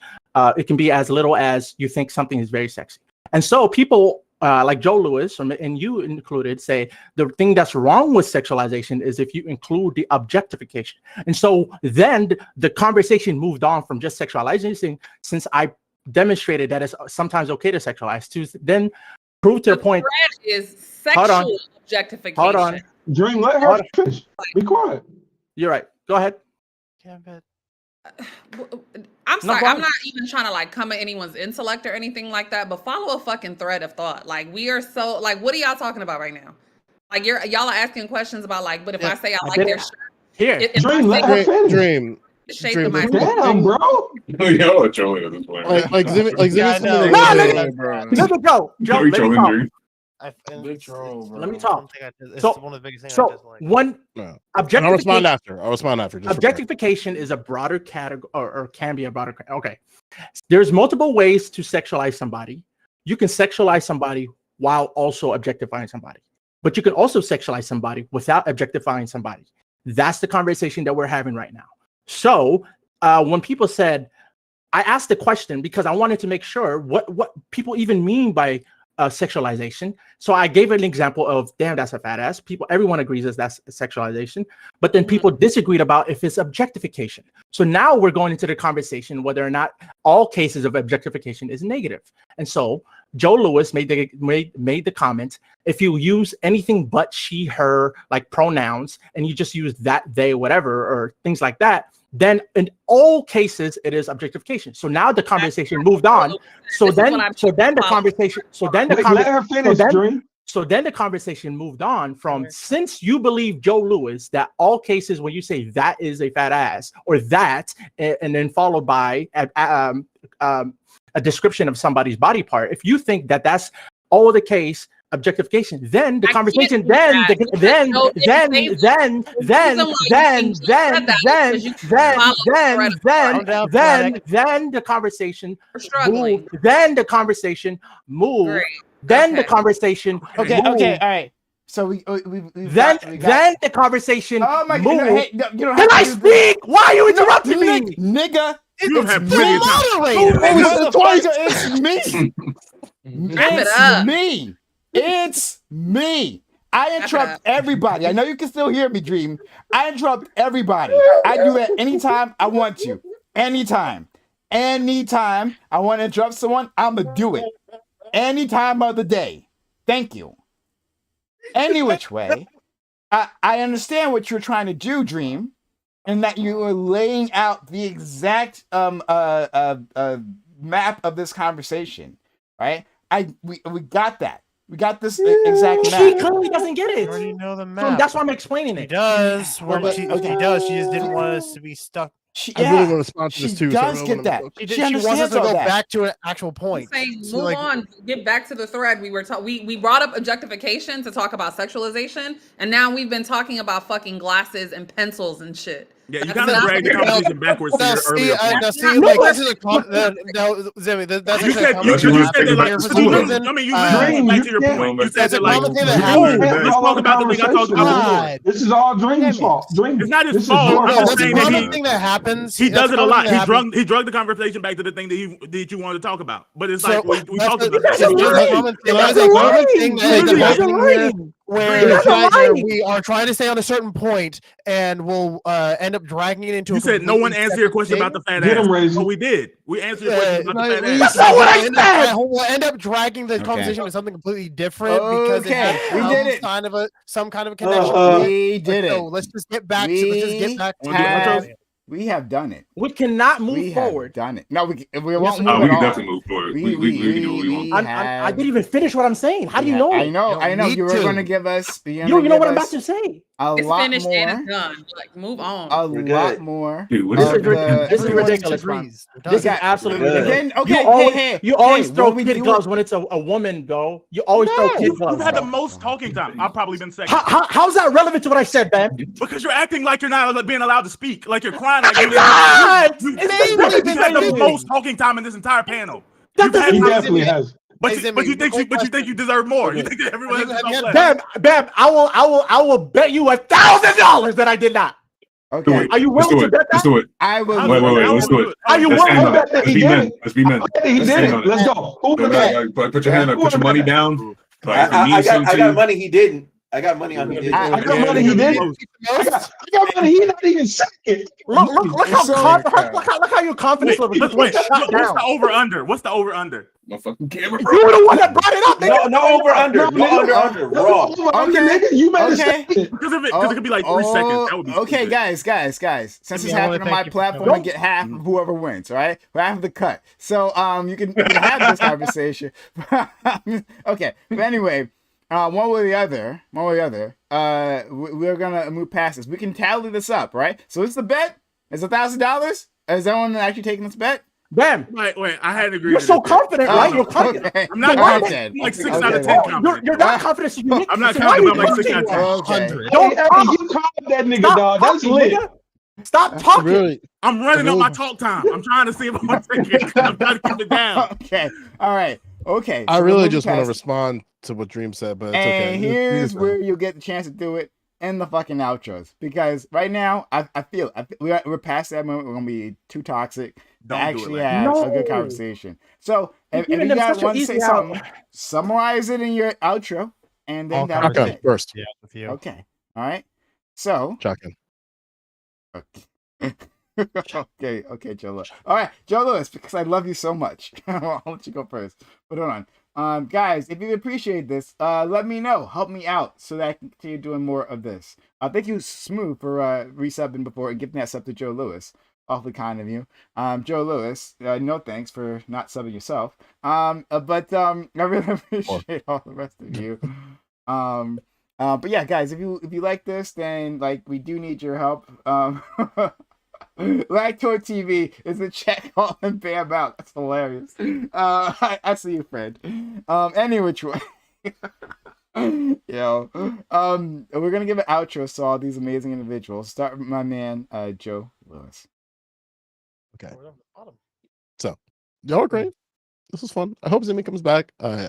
it can be as little as you think something is very sexy. And so people like Joe Lewis and you included say the thing that's wrong with sexualization is if you include the objectification. And so then the conversation moved on from just sexualizing, since I demonstrated that it's sometimes okay to sexualize, to then prove to the point is sexual objectification. Hold on. Dream, let her finish. Be quiet. You're right. Go ahead. I'm sorry, I'm not even trying to like come at anyone's intellect or anything like that, but follow a fucking thread of thought. Like we are so like, what are y'all talking about right now? Like y'all are asking questions about like, but if I say I like their shirt, here, Dream, let her finish. Dream. Damn, bro. Y'all are trolling at this point. Like Zimi. No, Joe, let me talk. Let me talk. So one of the biggest things. Objectification. I'll respond after. Objectification is a broader category, or can be a broader. Okay, there's multiple ways to sexualize somebody. You can sexualize somebody while also objectifying somebody, but you can also sexualize somebody without objectifying somebody. That's the conversation that we're having right now. So when people said, I asked the question because I wanted to make sure what people even mean by sexualization. So I gave an example of, damn, that's a fat ass. Everyone agrees that that's sexualization, but then people disagreed about if it's objectification. So now we're going into the conversation whether or not all cases of objectification is negative. And so Joe Lewis made the comment: if you use anything but she, her, like pronouns, and you just use that, they, whatever, or things like that, then in all cases it is objectification. So now the conversation moved on. So then the conversation moved on from, since you believe, Joe Lewis, that all cases when you say that is a fat ass or that, and then followed by a description of somebody's body part, if you think that that's all the case, objectification, then the conversation, then the conversation moved, then the conversation moved, then the conversation Okay, moved. okay, all right. So we Then the conversation Oh my moved. god! Hey, no, you don't Can have I to do speak? Why are you interrupting me? Nigga, You it's have me. plenty of time. Motherfucker, it's me. Wrap it up. It's me. It's me. I interrupt everybody. I know you can still hear me, Dream. I interrupt everybody. I do that anytime I want to. Anytime. Anytime I want to interrupt someone, I'm going to do it. Any time of the day. Thank you. Any which way, I understand what you're trying to do, Dream, and that you are laying out the exact map of this conversation, right? We got that. We got this exact map. She clearly doesn't get it. You already know the So map. that's why I'm explaining She it. does. Well, but- She okay. does. She just didn't want us to be stuck. I really want to respond to this she too. so I does really get wanna- that. She wants us understands to all go that. back to an actual point. Saying, So, move like- on, get back to the thread we were talking. We brought up objectification to talk about sexualization, and now we've been talking about fucking glasses and pencils and shit. Yeah, you That's kind of not- dragged the conversation backwards to Now your see, earlier point. now see, like this is a Zimmy. That's You actually a said common you thing said that that like happens you for some literally- reason. I mean you literally went back to your point. You said That's a that like common thing that let's happens. talk about the thing I talked about. God. This is all Dream's fault. Dream. It's not his This is fault. your I'm No, just that's a saying that common thing that happens. he does That's it a common lot. thing that happens. He drugged the conversation back to the thing that you wanted to talk about. But it's So, like we that's talked the- about that's that. just a common thing. That's a common thing that is happening here, where we are trying to stay on a certain point, and we'll end up dragging it into. You a said no one completely answered your separate question thing. about the fat Get ass. him, Reese. Oh, we did. We answered your question about the fat ass. That's not what I said. We'll end up dragging the conversation to something completely different because it Okay, has we did it. some kind of a connection. We did So it. let's just get back to. Let's just get back to. We have done it. We cannot move We forward. have done it. No, we won't move Oh, we at can all. definitely move forward. We can do what we want. I didn't even finish what I'm saying. How do you know? I know. You I know. need You were to. going to give us. You don't even know what I'm about to say. A It's lot finished more. and it's done. Like, move on. A We're lot good. more. Dude, what This is is of ridiculous. This is everyone ridiculous, disagrees. Ron. This is Yeah. absolutely Yeah. ridiculous. Then, okay, You always, hey, you always hey, throw what we kid do- gloves when it's a woman, go. You always throw kid You've gloves. had the most talking time. I've probably been second. How's that relevant to what I said, man? Because you're acting like you're not being allowed to speak. Like you're crying. Like I'm you not! you- It's you- mainly you've had the been most talking time in this entire panel. That You've had He doesn't time- definitely has. But Hey, you Zimmy, think you deserve more. You think that everyone has Have you to had- Bam, I will bet you $1,000 that I did not. Do Okay. it. Are you Let's willing do to it. bet Let's that? do it. I will. I'll Wait, do it. let's do it. Are you Let's willing stand to up. bet that Let's he be did men. it? Let's be men. I think he Let's did stand it. on it. Let's go. Who Go the back, bet? like, put your hand up. Put your money down. Like, if it I means something to got you. money. He didn't. I got money on he didn't. I got money. He did. I got money. He not even second. Look how So- confident. Look how your confidence level just went shut What's down. the over under? What's the over under? My fucking camera, You bro. were the one that brought it up, nigga. No over under. No under. Raw. Okay, nigga, you made a Okay. statement. Because it could be like 3 seconds. That would be okay, stupid. guys. Since Jimmy, it's I wanna happening on thank my you for platform, coming. I get half of whoever wins. All right, half of the cut. So you can have this conversation. Okay, but anyway, one way or the other, we're gonna move past this. We can tally this up, right? So it's the bet. It's $1,000. Is anyone actually taking this bet? Bam. Wait, I hadn't agreed. You're to so this. confident, right? You're confident. Okay. I'm not All right, confident. I'm like 6 Okay. out of 10 confident. You're not confident. So you I'm not so why confident. are I'm you like 6 out of 10. talking? Okay. Don't Hey, talk. you called that nigga, Stop dog. That's talking, lit. nigga. Stop talking. Really, I'm running up Really? my talk time. I'm trying to see if I'm taking. I'm trying to keep it down. Okay. All right. Okay. I so really we'll just move want to past- respond to what Dream said, but it's And okay. here's where you'll get the chance to do it. end the fucking outros because right now I feel we're past that moment. We're gonna be too toxic to Don't do it actually like have a good No. conversation. So if Giving you them got such an one to say easy out. something, summarize it in your outro, and then All that'll be Shotgun it. first. Yeah, with you. Okay. All right. So. Shotgun. Okay, Joe Lewis. All right, Joe Lewis, because I love you so much. I'll let you go first. But hold on. Guys, if you appreciate this, let me know. Help me out so that I can continue doing more of this. Thank you, Smooth, for resubbing before and giving that sub to Joe Lewis. Awfully kind of you. Joe Lewis, no thanks for not subbing yourself. But I really appreciate all the rest of you. But yeah, guys, if you like this, then like we do need your help. Lactor TV is a check all and bam out. That's hilarious. I see you, friend. Any which way. Yo. We're gonna give an outro to all these amazing individuals. Start with my man, Joe Lewis. Okay. So, y'all are great. This is fun. I hope Zimmy comes back. I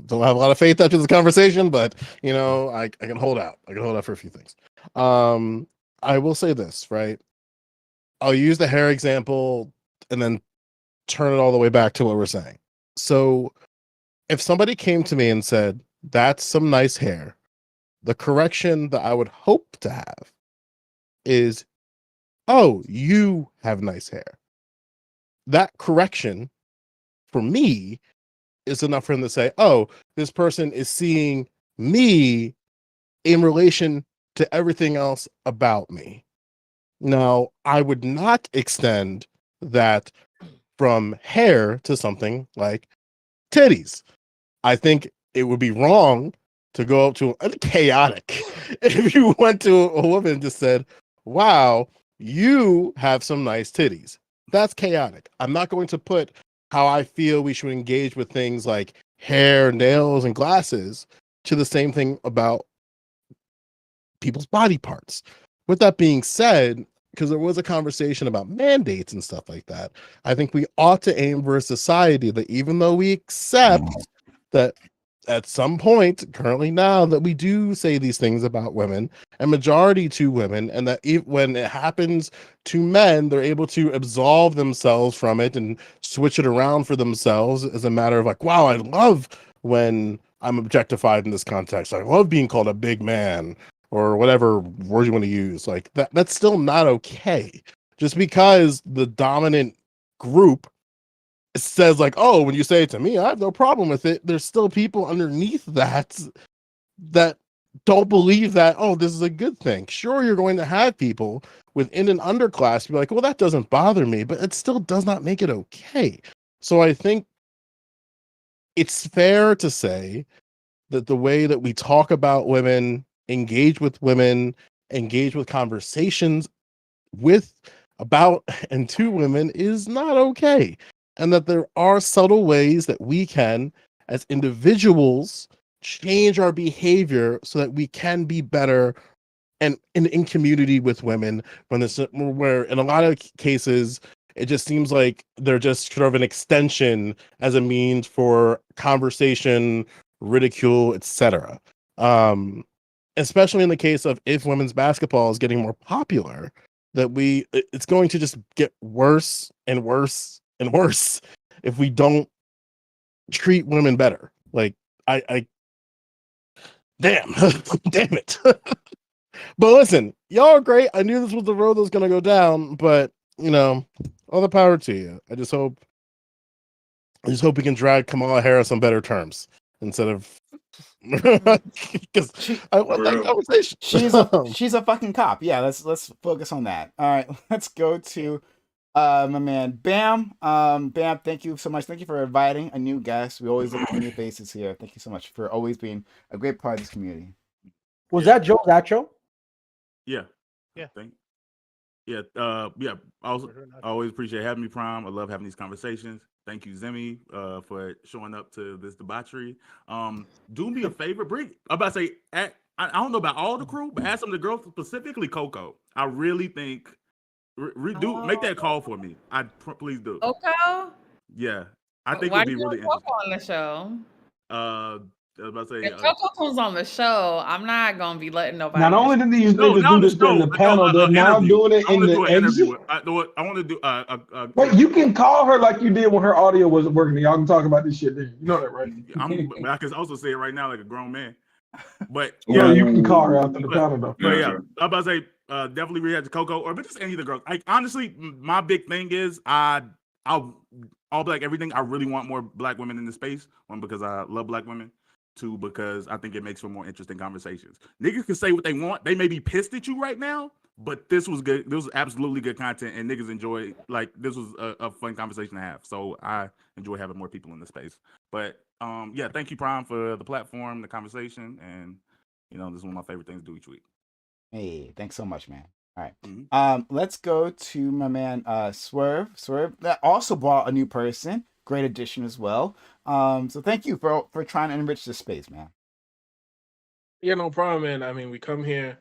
don't have a lot of faith after this conversation, but you know, I can hold out. I can hold out for a few things. I will say this, right? I'll use the hair example and then turn it all the way back to what we're saying. So if somebody came to me and said, that's some nice hair, the correction that I would hope to have is, oh, you have nice hair. That correction for me is enough for him to say, oh, this person is seeing me in relation to everything else about me. Now, I would not extend that from hair to something like titties. I think it would be wrong to go up to chaotic if you went to a woman and just said, wow, you have some nice titties. That's chaotic. I'm not going to put how I feel we should engage with things like hair, nails, and glasses to the same thing about people's body parts. With that being said, because there was a conversation about mandates and stuff like that, I think we ought to aim for a society that even though we accept that at some point, currently now, that we do say these things about women and majority to women, and that when it happens to men, they're able to absolve themselves from it and switch it around for themselves as a matter of like, wow, I love when I'm objectified in this context. I love being called a big man or whatever word you want to use. Like that's still not okay. Just because the dominant group says like, oh, when you say it to me, I have no problem with it. There's still people underneath that don't believe that, oh, this is a good thing. Sure, you're going to have people within an underclass be like, well, that doesn't bother me, but it still does not make it okay. So I think it's fair to say that the way that we talk about women, engage with women, engage with conversations with, about, and to women is not okay. And that there are subtle ways that we can, as individuals, change our behavior so that we can be better and in community with women. Where in a lot of cases, it just seems like they're just sort of an extension as a means for conversation, ridicule, etc. Especially in the case of if women's basketball is getting more popular, that it's going to just get worse and worse and worse if we don't treat women better. Like I damn damn it. But listen, y'all are great. I knew this was the road that was gonna go down, but you know, all the power to you. I just hope we can drag Kamala Harris on better terms instead of because I want that conversation. She's a fucking cop. Yeah, let's focus on that. All right, let's go to my man Bam. Bam, thank you so much. Thank you for inviting a new guest. We always look at new faces here. Thank you so much for always being a great part of this community. Was that Joe's outro? Yeah. Yeah. Yeah. Yeah. I always appreciate having me, Prime. I love having these conversations. Thank you, Zimmy, for showing up to this debauchery. Do me a favor, I'm about to say, I don't know about all the crew, but ask some of the girls, specifically Coco. I really think make that call for me. Please do. Okay. Yeah, I think Why it'd be really interesting interesting on the show. I was about to say, If Coco comes on the show, I'm not gonna be letting nobody. Not only did these no, niggas not do on the this during show. the panel, they're now Interview. doing it I in want to the do an interview. exit. I want to do Wait, you can call her like you did when her audio wasn't working. Y'all can talk about this shit then. You know that, right? But I can also say it right now like a grown man. But No, yeah, you can call her after the panel though. But yeah, I'm about to say definitely react to Coco or but just any of the girls. Like honestly, my big thing is I'll black everything. I really want more black women in the space. One, because I love black women. Two, because I think it makes for more interesting conversations. Niggas can say what they want. They may be pissed at you right now, but this was good. This was absolutely good content, and niggas enjoy. Like this was a fun conversation to have. So I enjoy having more people in the space. But yeah, thank you, Prime, for the platform, the conversation, and this is one of my favorite things to do each week. Hey, thanks so much, man. All right. Mm-hmm. Let's go to my man Swerve. Swerve that also brought a new person. Great addition as well. So thank you for trying to enrich the space, man. Yeah, no problem, man. I mean, we come here,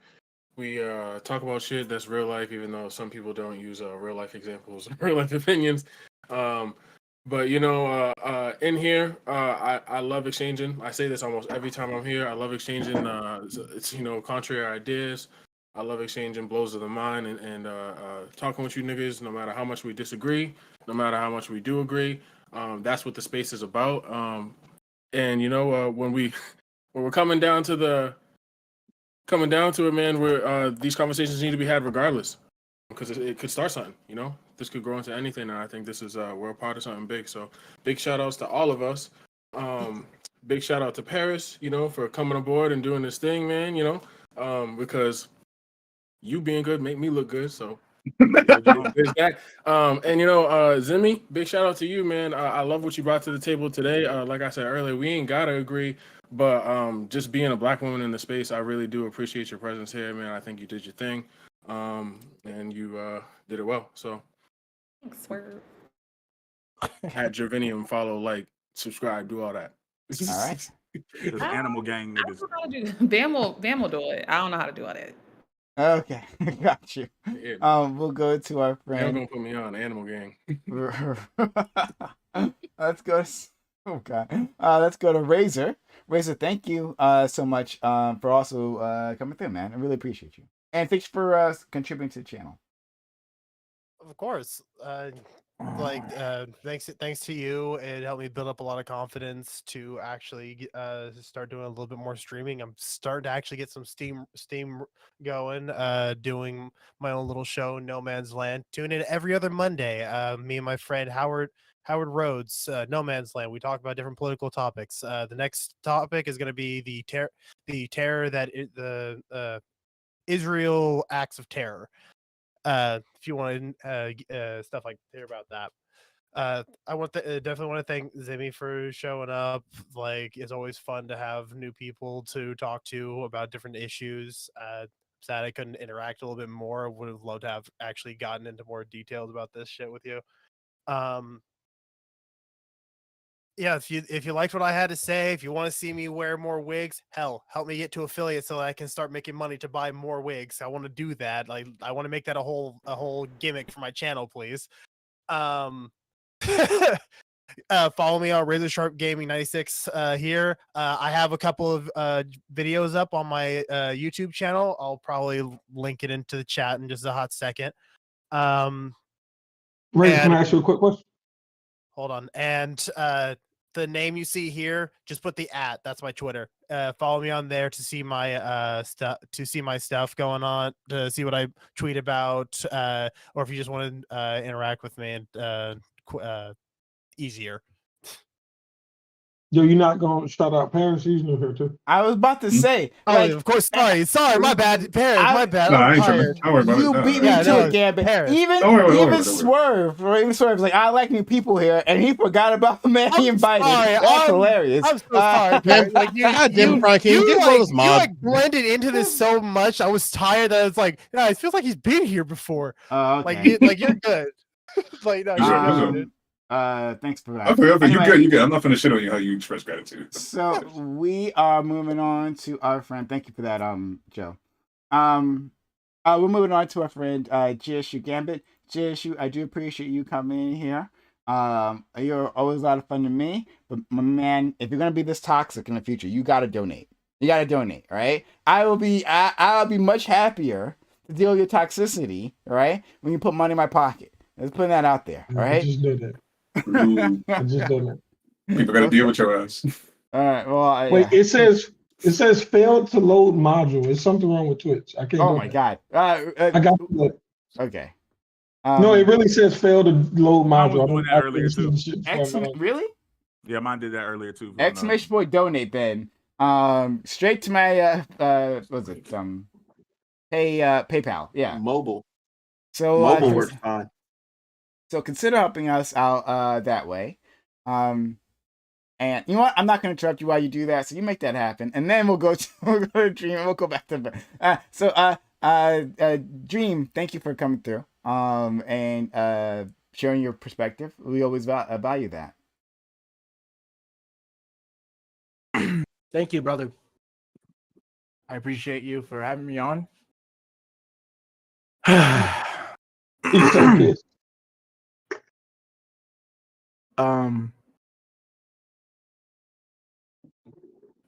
we talk about shit that's real life, even though some people don't use real life examples, real life opinions. But in here, I love exchanging. I say this almost every time I'm here. I love exchanging. It's contrary ideas. I love exchanging blows of the mind and talking with you niggas, no matter how much we disagree, no matter how much we do agree. That's what the space is about. And when we're coming down to it, man, where these conversations need to be had regardless, because it could start something. This could grow into anything, and I think this is we're a part of something big. So big shout outs to all of us. Big shout out to Paris, for coming aboard and doing this thing, man. Because you being good make me look good, so there's that. Zimmy, big shout out to you, man. I love what you brought to the table today. Like I said earlier, we ain't gotta agree, but just being a black woman in the space, I really do appreciate your presence here, man. I think you did your thing, and you did it well. So, Thanks, Swerve. at Gervinium, follow, like, subscribe, do all that. All right. There's animal gang niggas. I don't know how to do. Bam will do it. I don't know how to do all that. Okay, got you. Yeah. We'll go to our They're friend. gonna put me on Animal Gang. Let's go. Oh God. Let's go to Razor. Razor, thank you so much for also coming through, man. I really appreciate you, and thanks for contributing to the channel. Of course. Thanks to you. It helped me build up a lot of confidence to actually start doing a little bit more streaming. I'm starting to actually get some steam going, doing my own little show, No Man's Land. Tune in every other Monday. Me and my friend Howard Rhodes, No Man's Land. We talk about different political topics. The next topic is going to be the terror that the Israel acts of terror. If you want stuff like hear about that. I definitely want to thank Zimmy for showing up. Like, it's always fun to have new people to talk to about different issues. Sad I couldn't interact a little bit more. Would have loved to have actually gotten into more details about this shit with you. Yeah, if you liked what I had to say, if you want to see me wear more wigs, hell, help me get to affiliate so that I can start making money to buy more wigs. I want to do that. Like, I want to make that a whole gimmick for my channel, please. Follow me on Razor Sharp Gaming 96 here. I have a couple of videos up on my YouTube channel. I'll probably link it into the chat in just a hot second. Ray, can I ask you a quick question? Hold on. And the name you see here, just put the @. That's my Twitter. Follow me on there to see my stuff going on, to see what I tweet about, or if you just want to interact with me and easier. Yo, you're not gonna shout out parents? He's new here too. I was about to say. Of course. Sorry, my bad. Parents, my bad. No, I I'm ain't tripping. tired. Don't worry about it. You No, beat no, me to it, Gambit. Paris. Even Don't worry. Swerve was like, I like new people here, and he forgot about the man he invited. Sorry, That's hilarious. I'm so sorry. Man, Like, goddamn, Frank, can you get those mods? like blended into this so much. I was tired that it's like, yeah, it feels like he's been here before. Oh, okay. Like you're good. Like, no, you're good. Thanks for that. Okay, Anyway, you good. I'm not gonna shit on you how you express gratitude. So we are moving on to our friend. Thank you for that, Joe. We're moving on to our friend JSU Gambit. JSU, I do appreciate you coming in here. You're always a lot of fun to me, but my man, if you're gonna be this toxic in the future, you gotta donate. You gotta donate, all right? I'll be much happier to deal with your toxicity, all right? When you put money in my pocket. Let's put that out there, all I right? just did it. I just did it. People gotta deal with your ass. All right. Well, Wait, yeah. it says failed to load module. Is something wrong with Twitch? I can't. Oh go my back. God. I got to Okay. no, it really says failed to load Mine module. was doing that earlier too. Really? Yeah, mine did that earlier too. Exclamation point donate then. Straight to my what's it? PayPal. Yeah. Mobile. So Mobile works fine. So consider helping us out that way. And you know what? I'm not going to interrupt you while you do that. So you make that happen, and then we'll go to Dream, and we'll go back to Dream. Thank you for coming through. And sharing your perspective. We always value that. Thank you, brother. I appreciate you for having me on.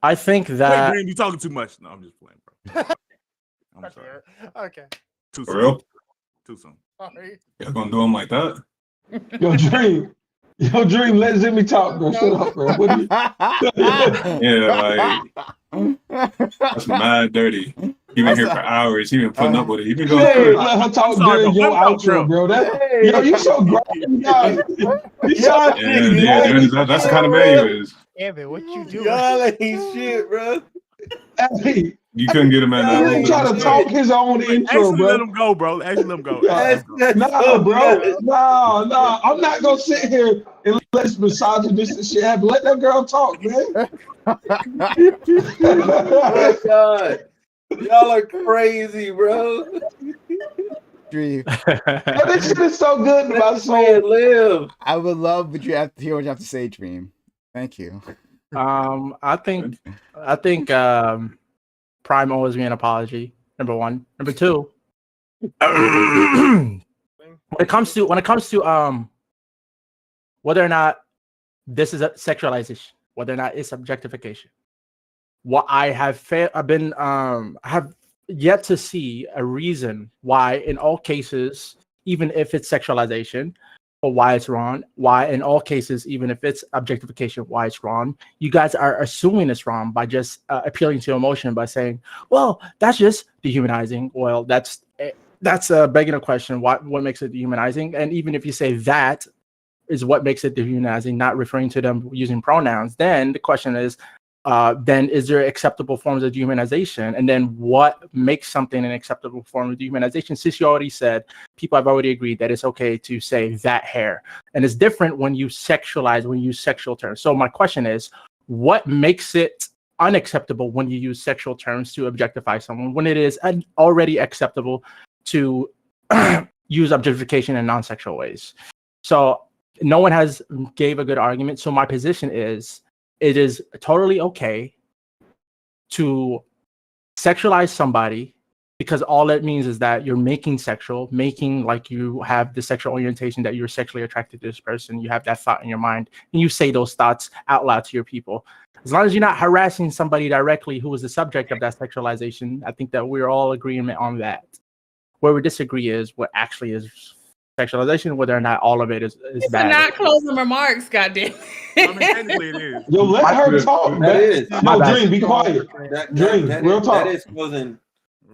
I think that. Wait, Green, you talking too much. No, I'm just playing, bro. I'm sorry. Okay. Too For soon. real? Too soon. Sorry. Y'all gonna do them like that? Yo, Dream. Let Zimmy talk, bro. Shut up, bro. What do you... Yeah, like that's mad dirty. He been here for hours. He been putting up with it. He been going Hey, through it. let her talk during your outro, bro. Yo, you so grimy, guys. That's the kind of man you is. Evan, what you doing? Y'all ain't shit, bro. Hey, You couldn't get him at that. he try to talk his own intro, Actually, bro. let him go, bro. Actually, let him go. Nah, bro. Nah. I'm not gonna sit here and let this misogynistic shit happen. Let that girl talk, man. Oh God, y'all are crazy, bro. Dream. This shit is so good to my soul. Live. I would love, but you have to hear what you have to say, Dream. Thank you. I think Prime owes me an apology. Number one. Number two. when it comes to whether or not this is a sexualization, whether or not it's objectification, what I have have yet to see a reason why, in all cases, even if it's sexualization, or why it's wrong, why in all cases, even if it's objectification, why it's wrong. You guys are assuming it's wrong by just appealing to emotion by saying, well, that's just dehumanizing. Well, that's begging a question. What makes it dehumanizing? And even if you say that is what makes it dehumanizing, not referring to them using pronouns, then the question is, then is there acceptable forms of dehumanization? And then what makes something an acceptable form of dehumanization? Since you already said, people have already agreed that it's okay to say that hair. And it's different when you sexualize, when you use sexual terms. So my question is, what makes it unacceptable when you use sexual terms to objectify someone, when it is already acceptable to use objectification in non-sexual ways? So no one has gave a good argument. So my position is, it is totally okay to sexualize somebody because all it means is that you're making like you have the sexual orientation that you're sexually attracted to this person. You have that thought in your mind and you say those thoughts out loud to your people. As long as you're not harassing somebody directly who is the subject of that sexualization, I think that we're all agreement on that. Where we disagree is what actually is sexualization, whether or not all of it is It's bad. not closing remarks, goddamn. I mean, technically it is. Yo, let her talk, man. That is. No, Dream, be quiet. Dream, real talk. That is closing.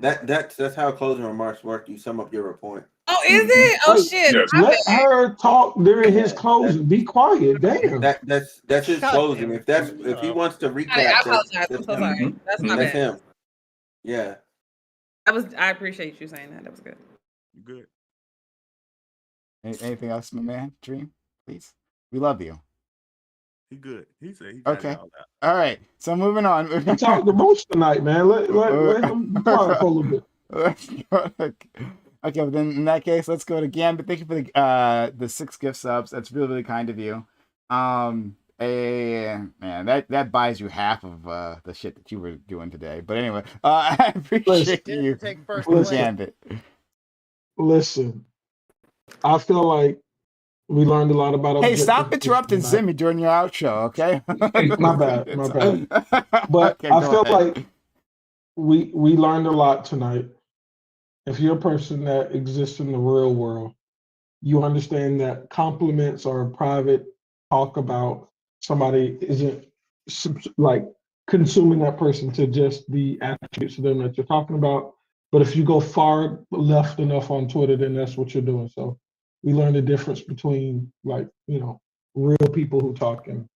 That's how closing remarks work. You sum up your point. Oh, is it? Oh shit. Yes. Let her talk during his closing. Be quiet, damn. That's his closing. If he wants to recap, I apologize. I'm so sorry. That's my that's bad. him. Yeah. I appreciate you saying that. That was good. You good? Anything else, my man? Dream, please. We love you. He good. He said he got Okay. it all out. All right. So moving on. We talked the most tonight, man. Let him be quiet for a little bit. Okay, well then in that case, let's go to Gambit. Thank you for the 6 gift subs. That's really, really kind of you. Man, that buys you half of the shit that you were doing today. But anyway, I appreciate you, Gambit. Listen, I feel like We learned a lot about Hey, stop objectification interrupting tonight. Zimmy during your outro, okay? My bad, my bad. But Okay, I go feel ahead. like we learned a lot tonight. If you're a person that exists in the real world, you understand that compliments or private talk about somebody isn't like consuming that person to just the attributes of them that you're talking about. But if you go far left enough on Twitter, then that's what you're doing. So we learned the difference between like, real people who talk and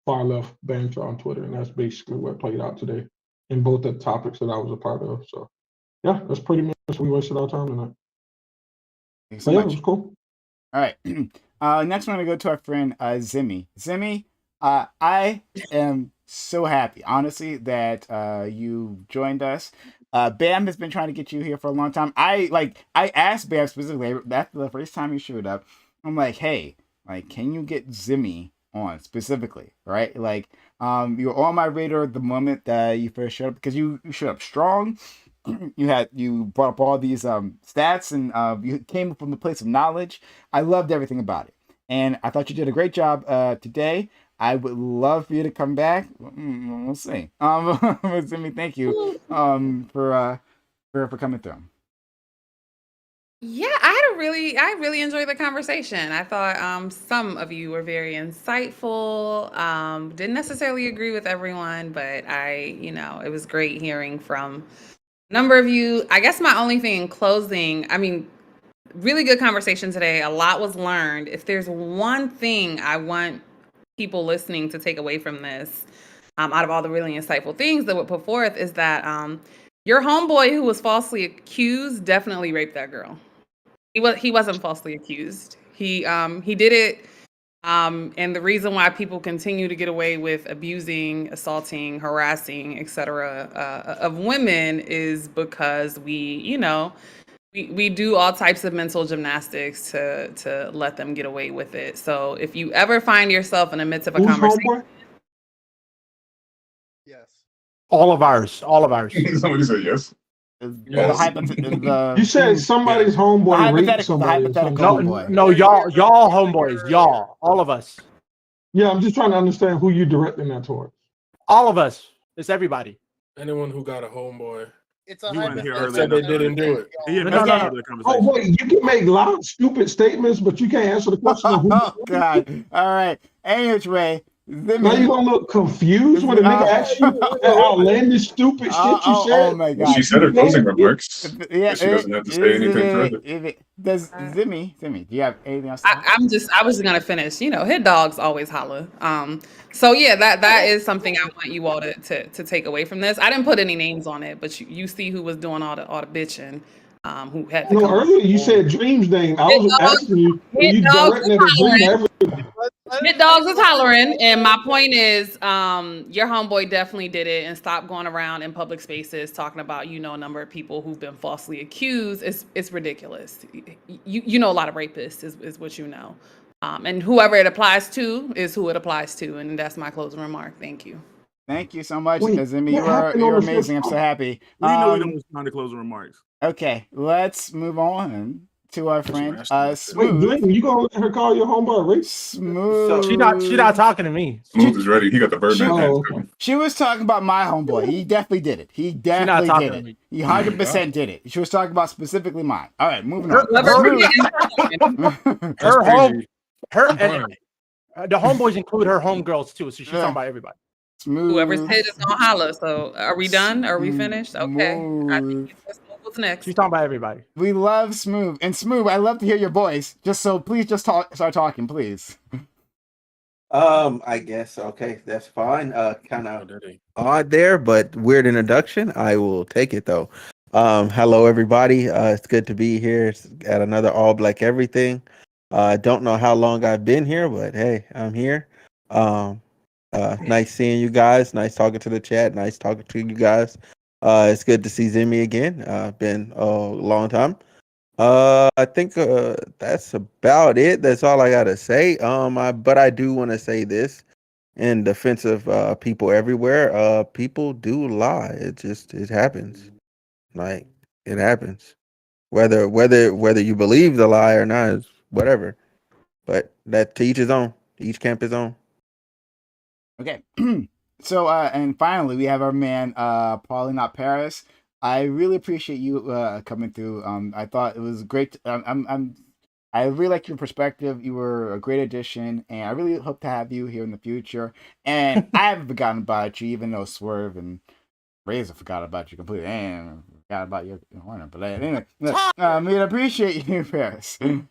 far left banter on Twitter. And that's basically what played out today in both the topics that I was a part of. So yeah, that's pretty much we wasted our time tonight. Thanks So so yeah, it much. was cool. All right. Next, we're going to go to our friend Zimmy. Zimmy, I am so happy, honestly, that you joined us. Bam has been trying to get you here for a long time. I asked Bam specifically after the first time you showed up. I'm like, hey, like, can you get Zimmy on specifically, right? Like, you were on my radar the moment that you first showed up because you showed up strong. You brought up all these stats and you came from a place of knowledge. I loved everything about it, and I thought you did a great job today. I would love for you to come back. We'll see. Zimmy, thank you for coming through. Yeah, I really enjoyed the conversation. I thought some of you were very insightful. Didn't necessarily agree with everyone, but it was great hearing from a number of you. I guess my only thing in closing, I mean, really good conversation today. A lot was learned. If there's one thing I want people listening to take away from this, out of all the really insightful things that were put forth, is that your homeboy who was falsely accused definitely raped that girl. He wasn't falsely accused. He did it. And the reason why people continue to get away with abusing, assaulting, harassing, etc., of women is because we do all types of mental gymnastics to let them get away with it. So if you ever find yourself in the midst of a conversation, Yes. All of ours. Somebody said yes. You said somebody's homeboy raped somebody. or something. No, y'all homeboys, y'all, all of us. Yeah, I'm just trying to understand who you directing that towards. All of us. It's everybody. Anyone who got a homeboy. It's a hypothetical. Said they didn't do it. No. Oh wait, you can make loud, stupid statements, but you can't answer the question of who. Oh God! All right. Anyway, now you gonna look confused when a nigga asks you that outlandish, stupid shit you said. Oh my God! She said her closing remarks. Yeah, she doesn't have to say anything further. Does Zimmy, do you have anything else? I was just gonna finish. Hit dogs always holler. So yeah, that is something I want you all to take away from this. I didn't put any names on it, but you see who was doing all the bitching. Who had to No, come earlier you said Dream's name. I was asking you, were you directing it at Dream everything? Hit dogs is hollering, and my point is, your homeboy definitely did it, and stop going around in public spaces talking about a number of people who've been falsely accused. It's ridiculous. You know a lot of rapists is what you know, and whoever it applies to is who it applies to, and that's my closing remark. Thank you. Thank you so much, Wait, Zimmy. what You're happened amazing. I'm so happy. We know we don't respond to closing remarks. Okay, let's move on to our friend Wait, Smooth. Glenn, you gonna let her call your homeboy rape? Smooth. She not talking to me. Smooth is ready. He got the bird in his hand. Too. She was talking about my homeboy. He definitely did it. He definitely did it. He 100% did it. She was talking about specifically mine. All right, moving on. The homeboys include her homegirls too, so she's talking about everybody. Smooth. Whoever said it's gonna holler. So are we done? Are we finished? Okay. I think what's next? She's talking about everybody. We love Smooth. And Smooth, I love to hear your voice. Please start talking, please. I guess okay, that's fine. Kind of odd there, but weird introduction. I will take it though. Hello everybody. It's good to be here at another All Black Everything. Don't know how long I've been here, but hey, I'm here. Nice seeing you guys. Nice talking to the chat. Nice talking to you guys. It's good to see Zimmy again. Been a long time. I think that's about it. That's all I gotta say. But I do want to say this in defense of people everywhere. People do lie. It happens. Like it happens. Whether you believe the lie or not is whatever. But that to each his own. To each camp his own. Okay. So and finally we have our man Paulie Not Paris. I really appreciate you coming through. I thought it was great. I really like your perspective. You were a great addition, and I really hope to have you here in the future. And I haven't forgotten about you, even though Swerve and Razor forgot about you completely. And forgot about your Horner. But anyway, I appreciate you, Paris. Thank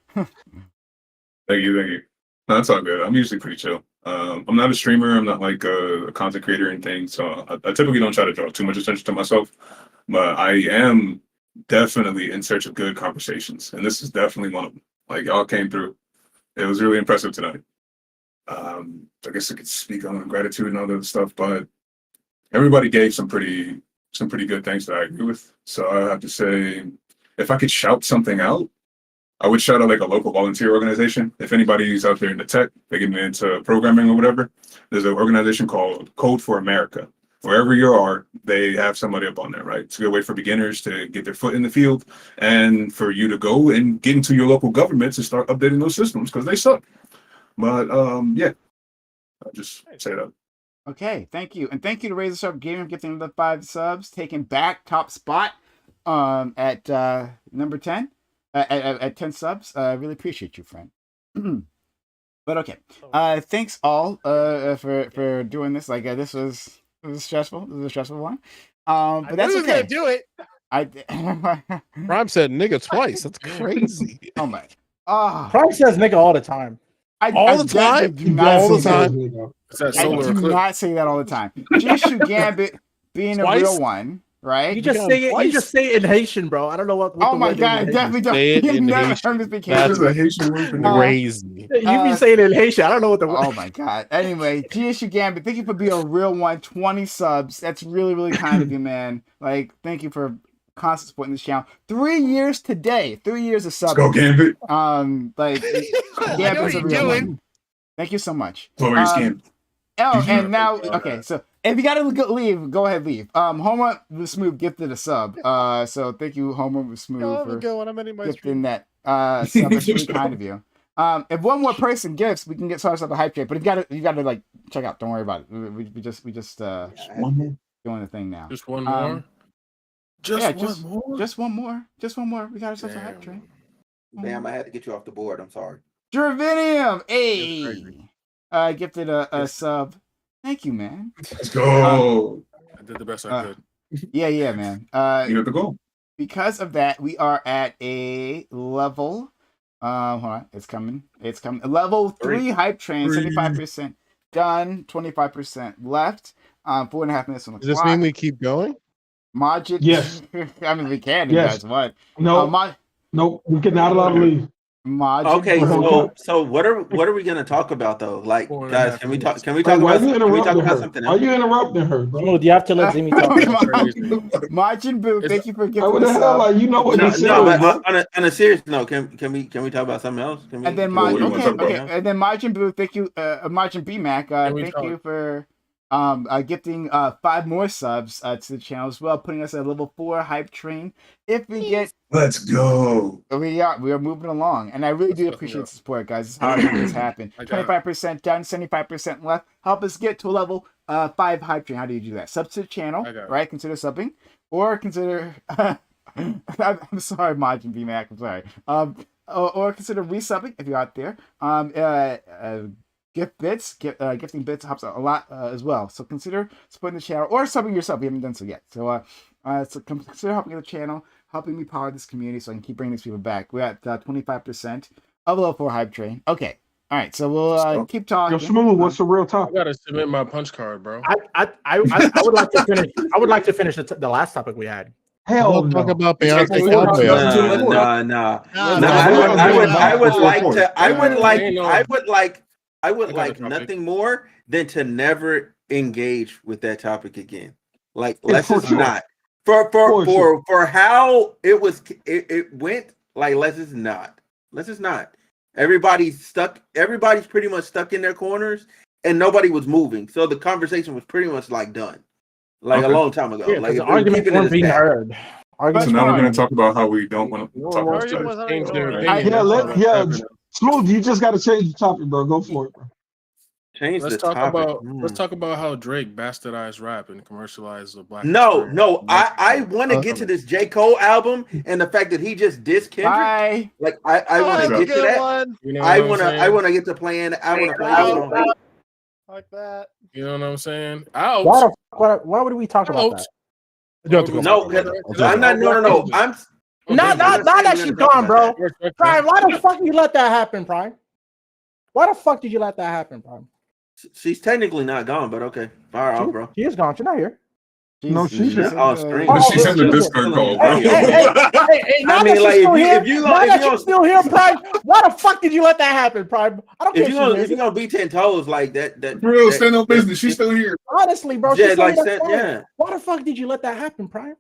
you. No, that's all good. I'm usually pretty chill. I'm not a streamer. I'm not like a content creator or anything. So I typically don't try to draw too much attention to myself. But I am definitely in search of good conversations. And this is definitely one of them. Like, y'all came through. It was really impressive tonight. I guess I could speak on gratitude and all that stuff, but everybody gave some pretty good things that I agree with. So I have to say, if I could shout something out, I would shout out like a local volunteer organization. If anybody's out there in the tech, they get into programming or whatever, there's an organization called Code for America. Wherever you are, they have somebody up on there, right? It's a good way for beginners to get their foot in the field and for you to go and get into your local governments and start updating those systems because they suck. But yeah, I'll just say that. Okay, thank you. And thank you to Razor Sharp Gaming for getting the 5 subs, taking back top spot at number 10. At 10 subs. I really appreciate you, friend. But okay. Thanks all for doing this. Like this was stressful. This was a stressful one. But that's okay. Gonna do it. Prime said nigga twice. That's crazy. Oh my. Oh. Prime says nigga all the time. All the time? All the time? I do not say that all the time. Jishu Gambit being Twice? a real one. Right? You just say it. You just say it in Haitian, bro. I don't know what. Oh my god! I definitely don't. Say it You've in never Haitian. heard me speak That's Haitian. a Haitian word for crazy. You be saying it in Haitian. I don't know what the. Oh my god! Anyway, Jishu Gambit, thank you for being a real one. 20 subs. That's really, really kind of you, man. Like, thank you for constant supporting this channel. 3 years today. 3 years of subs. Let's go, Gambit. Like, Gambit's a real one. Thank you so much. And now, okay, so if you gotta leave, go ahead, leave. Homer the Smooth gifted a sub. So thank you, Homer the Smooth, for gifting that sub. That's really kind of you. If one more person gifts, we can get started up a hype train. But you gotta like check out. Don't worry about it. We just doing the thing now. Just one more. Just one more. We got ourselves a hype train. Damn, I had to get you off the board. I'm sorry. Dravinium, gifted a sub. Thank you, man. Let's go. I did the best I could. Yeah, man. You have to go. Because of that, we are at a level. Hold on, it's coming. Level 3 hype train, 75% done, 25% left. 4.5 minutes on the clock. Does this mean we keep going? Majid. Yes. I mean, we can. Yes. You guys want? No. No, we can not allowed to leave. Majid. Okay, so what are we gonna talk about though? Like, guys, can we talk about Why something are else? you interrupting her, bro? Smooth, you have to let Zimmy talk. Majid Boo, thank you for giving What the us hell? Like, you know what this is, bro. On a serious note, can we talk about something else? And then and then Majin Boo, thank you, Majin BMAC, thank you for gifting 5 more subs to the channel as well, putting us at level 4 hype train. If we get, let's go. We are moving along, and I really do appreciate the support, guys. This is how I make this happen. 25% done, 75% left. Help us get to a level 5 hype train. How do you do that? Sub to the channel, right? Consider subbing, or consider. I'm sorry, Majin BMAC. I'm sorry. Or consider resubbing if you're out there. Gift bits, gifting bits helps out a lot as well. So consider supporting the channel or subbing yourself. We haven't done so yet. So consider helping the channel, helping me power this community so I can keep bringing these people back. We're at 25% of level 4 hype train. Okay. All right. So we'll keep talking. Yo, Smooth, what's the real topic? I gotta submit my punch card, bro. I would like to finish. I would like to finish the last topic we had. Hell no. Talk about Beyonce Cowboy. I would like nothing more than to never engage with that topic again. Like, let's just not. For how it went, like, let's just not. Everybody's pretty much stuck in their corners and nobody was moving. So the conversation was pretty much like done. Like a long time ago. Yeah, like the arguments weren't being heard. So now we're going to talk about how we don't want to talk about stuff. Smooth, you just got to change the topic, bro. Go for it, bro. Change Let's the talk topic. about let's talk about how Drake bastardized rap and commercialized the black. No, experience. no. I want to get to this J. Cole album and the fact that he just dissed Kendrick. Bye. Like I want to get to that. You know I what I'm want saying? to get to playing. I want to play this song. Like that. You know what I'm saying? Ouch. Why would we talk about that? You have to go No, back. 'cause I'm not. No. I'm Not that she's gone, bro. Prime, why the fuck did you let that happen, Prime? Why the fuck did you let that happen, Prime? She's technically not gone, but okay. Fire off, bro. She is gone. She's not here. No, she's here. Oh, strange. But she's in the Discord call, bro. Hey, now I mean, that like, she's still here, if you now that gonna she's still here, Prime, why the fuck did you let that happen, Prime? I don't care if you're gonna be 10 toes like that, For real, stand on business. She's still here. honestly, bro. Yeah, she's still like here, said, Prime. yeah. Why the fuck did you let that happen, Prime?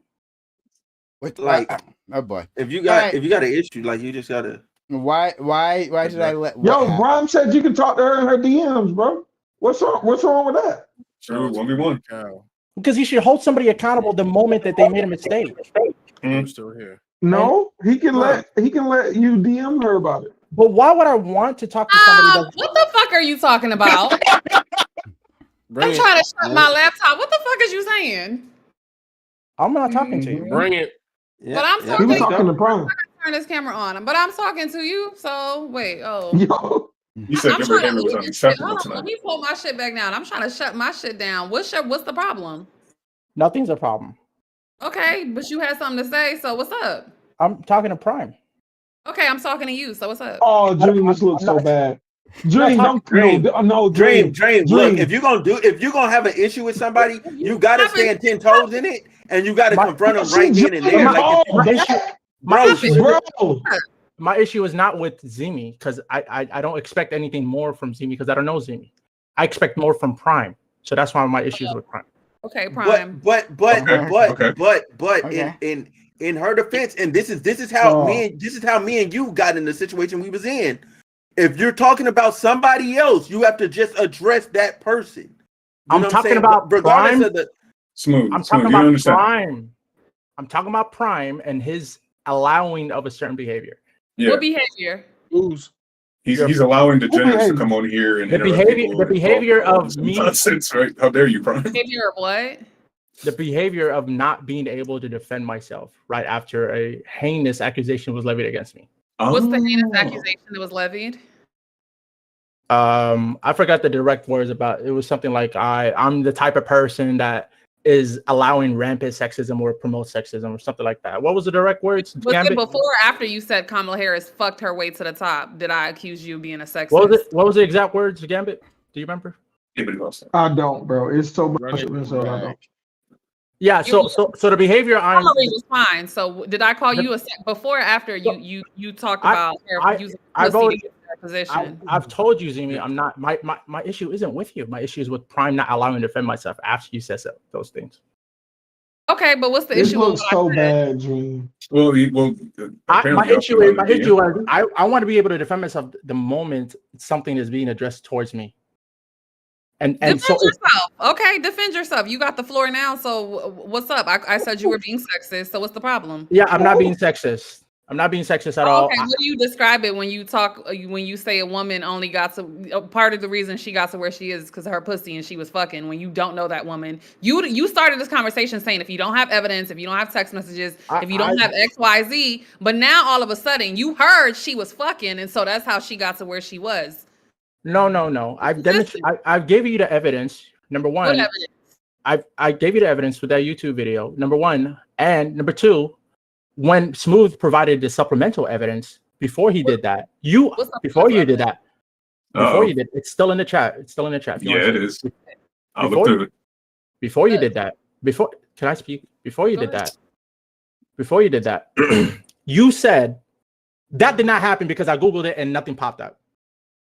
Like, oh boy. if you got an issue, like you just gotta. Why did I let? Yo, Brian said you can talk to her in her DMs, bro. What's wrong with that? True, 1v1. Because you should hold somebody accountable the moment that they made a mistake. I'm still here. No, he can let you DM her about it. But why would I want to talk to somebody that's What the fuck are you talking about? I'm trying to shut my laptop. What the fuck is you saying? I'm not talking to you. Bring it. But I'm He talking was talking to Prime. turn this camera on. But I'm talking to you. So wait. Oh. Yo. You said I'm Gilbert trying to Hammer was leave this shit. unacceptable Hold on, tonight. let me pull my shit back down. I'm trying to shut my shit down. What's the problem? Nothing's a problem. Okay, but you had something to say. So what's up? I'm talking to Prime. Okay, I'm talking to you. So what's up? Oh, Dream, this looks so bad. Dream, Dream. Dream. Look, if you're gonna have an issue with somebody, you gotta stand 10 toes in it, and you gotta confront them right then and there. My issue is not with Zimi because I don't expect anything more from Zimi because I don't know Zimi. I expect more from Prime, so that's why my issue is with Prime. Okay, Prime. But in her defense, and this is how me and you got in the situation we was in. If you're talking about somebody else, you have to just address that person. I'm talking about regardless Prime. of the Smooth. I'm talking about Prime. I'm talking about Prime and his allowing of a certain behavior. Yeah. What behavior? He's allowing degenerates to come on here and the behavior of me. Nonsense, right? How dare you, Prime? Behavior of what? The behavior of not being able to defend myself right after a heinous accusation was levied against me. What's the heinous accusation that was levied? I forgot the direct words about it. Was something like I'm the type of person that is allowing rampant sexism or promotes sexism or something like that. What was the direct words? Was it before or after you said Kamala Harris fucked her way to the top? Did I accuse you of being a sexist? What was the exact words, Gambit? Do you remember? I don't, bro. It's so much. I don't. Yeah, so the behavior I'm was fine. So did I call you a before or after you talked about her using pussy to get her position? I've told you, Zimi, I'm not my issue isn't with you. My issue is with Prime not allowing me to defend myself after you said those things. Okay, but what's the This issue? looks so bad, Dream. My issue is I want to be able to defend myself the moment something is being addressed towards me. And defend so yourself. Okay, defend yourself. You got the floor now. So what's up? I said you were being sexist. So what's the problem? Yeah, I'm not being sexist. I'm not being sexist at all. Okay, what do you describe it when you talk when you say a woman only got to part of the reason she got to where she is because of her pussy and she was fucking when you don't know that woman. You started this conversation saying if you don't have evidence, if you don't have text messages, if you don't have XYZ, but now all of a sudden you heard she was fucking and so that's how she got to where she was. No. I've demonstrated. I gave you the evidence. Number one, what evidence? I gave you the evidence with that YouTube video. Number one, and number two, when Smooth provided the supplemental evidence before he did that, before you did that, it's still in the chat. It's still in the chat. Yeah, it is. I'll look through it. Before you did that, can I speak? Before you did that, you said that did not happen because I Googled it and nothing popped up,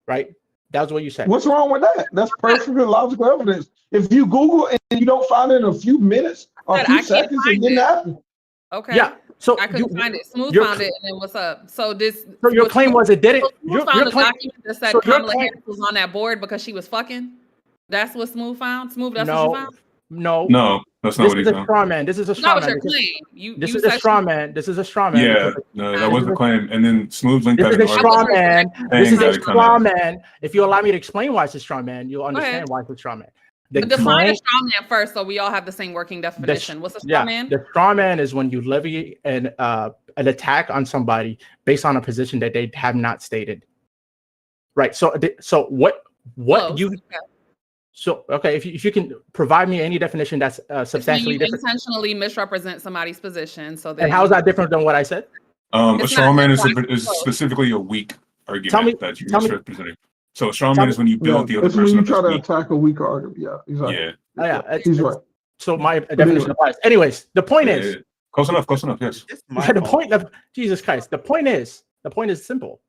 right? That's what you said. What's wrong with that? That's perfectly logical evidence. If you Google and you don't find it in a few minutes or a few seconds, it didn't happen. Okay. Yeah. So I couldn't find it. Smooth found it, and then what's up? So your claim was it didn't. Smooth found a document that said Kamala Harris was on that board because she was fucking. That's what Smooth found. Smooth, that's what you found. No. That's not This what is he a found. straw man. This is a That straw was man. your claim. This You is a said straw man. This is a straw man. Yeah, because no, that was the this claim. And then Smooth linked is that a in the straw article. man. This saying is a that it straw kinda- man. If you allow me to explain why it's a straw man, you'll ahead. understand why it's a straw man. The But define a claim, straw man first, so we all have the same working definition. What's a straw yeah, man? the straw man is when you levy an attack on somebody based on a position that they have not stated. Right. So what Close. you Okay. so okay, if you can provide me any definition that's It's when substantially you different. intentionally misrepresent somebody's position, so that And how is that different than what I said? A It's straw not man is exactly close. specifically a weak argument Tell me- that you're tell me- misrepresenting. So a straw man is when you build the other It's when person you up try as to weak. attack a weaker argument. Yeah, exactly. Yeah. Oh, yeah, He's right. So my definition applies. Anyways, the point Yeah, is, yeah. Close enough. Yes. the point of Jesus Christ. The point is simple.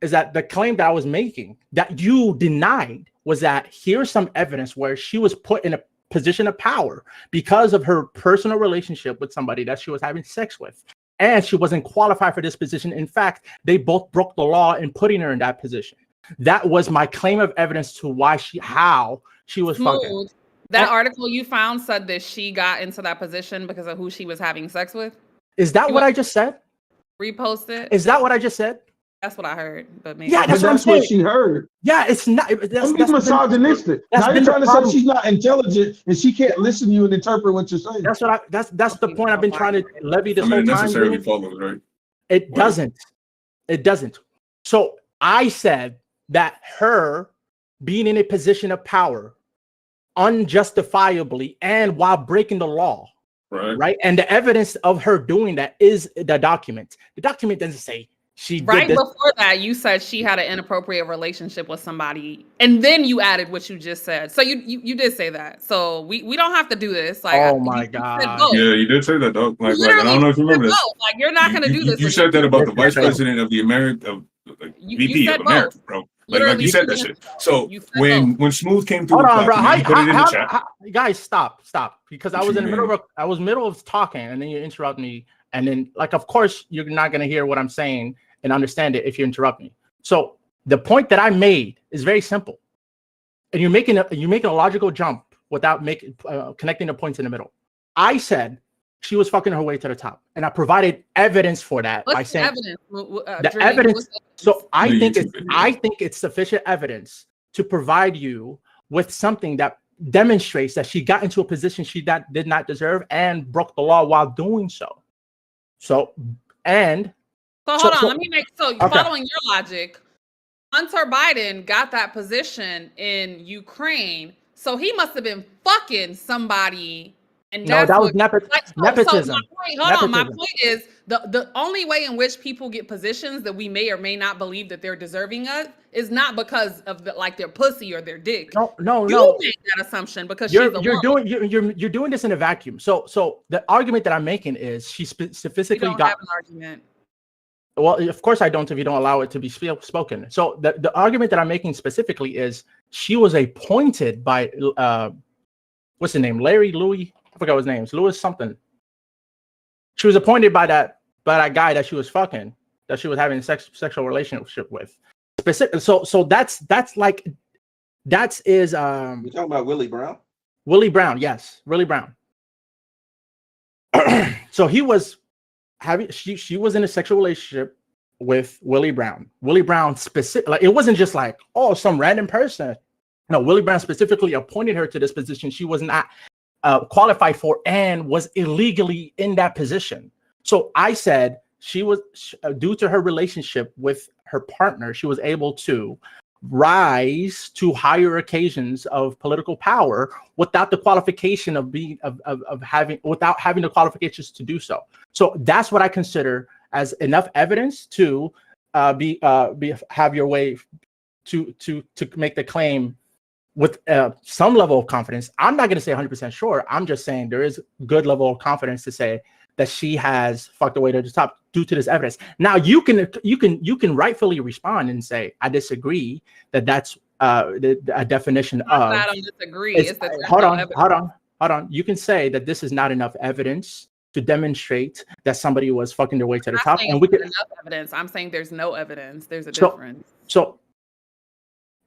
Is that the claim that I was making that you denied was that here's some evidence where she was put in a position of power because of her personal relationship with somebody that she was having sex with, and she wasn't qualified for this position. In fact, they both broke the law in putting her in that position. That was my claim of evidence to how she was fucking. Smooth. That article you found said that she got into that position because of who she was having sex with. Is that what I just said? Repost it. Is that what I just said? That's what I heard. But maybe Yeah, that's what I'm That's what saying. she heard. Yeah, it's not. That's misogynistic. Now you're trying to say she's not intelligent and she can't listen to you and interpret what you're saying. That's what that's the point I've been trying to levy this I mean, it whole time. necessarily dude. follows, right? It Right. doesn't. It doesn't. So I said that her being in a position of power unjustifiably and while breaking the law, right? And the evidence of her doing that is the document. The document doesn't say she right did this. before that, you said she had an inappropriate relationship with somebody, and then you added what you just said. So you did say that. So we don't have to do this. Like, Oh my you said God. both. Yeah, you did say that, dog. Like I Literally don't know if you remember this. both. Like, you're not going to do this. You again. said that about the vice Yes, president of the VP said of America, both. bro. Like Literally you said that two shit. minutes So You said when Smooth came through Hold the on, bro. platform, you put it in the chat. Guys, stop, because I What was you in the mean? middle of talking, and then you interrupt me, and then of course you're not gonna hear what I'm saying and understand it if you interrupt me. So the point that I made is very simple, and you're making a logical jump without connecting the points in the middle. I said she was fucking her way to the top, and I provided evidence for that by What's the saying evidence? the Dream, evidence. what's the So I The think YouTube video. I think it's sufficient evidence to provide you with something that demonstrates that she got into a position she did not deserve and broke the law while doing so. So hold on. Let me make okay. following your logic. Hunter Biden got that position in Ukraine, so he must have been fucking somebody. And No, that's that was So nepotism. my point is the only way in which people get positions that we may or may not believe that they're deserving of is not because of their pussy or their dick. No. You make that assumption because You're she's a woman. you're doing this in a vacuum. So the argument that I'm making is she You specifically don't got. have an argument. Well, of course I don't if you don't allow it to be spoken. So the argument that I'm making specifically is she was appointed by what's his name? Louis. I forgot his name. It's Louis something. She was appointed by that guy that she was fucking, that she was having a sexual relationship with. So that's like that is You're talking about Willie Brown? Willie Brown, yes, Willie Brown. So he was she was in a sexual relationship with Willie Brown. Willie Brown like it wasn't just like, oh, some random person. No, Willie Brown specifically appointed her to this position she was not qualified for and was illegally in that position. So I said she was due to her relationship with her partner, she was able to rise to higher occasions of political power without the qualification without having the qualifications to do so. So that's what I consider as enough evidence to have your way to make the claim with some level of confidence. I'm not going to say 100% sure. I'm just saying there is good level of confidence to say that she has fucked her way to the top due to this evidence. Now you can rightfully respond and say, I disagree that's a definition of. I don't disagree. It's that there's hold no on. evidence. You can say that this is not enough evidence to demonstrate that somebody was fucking their way to the I'm top, saying and we there's can. enough evidence. I'm saying there's no evidence. There's a So- difference. So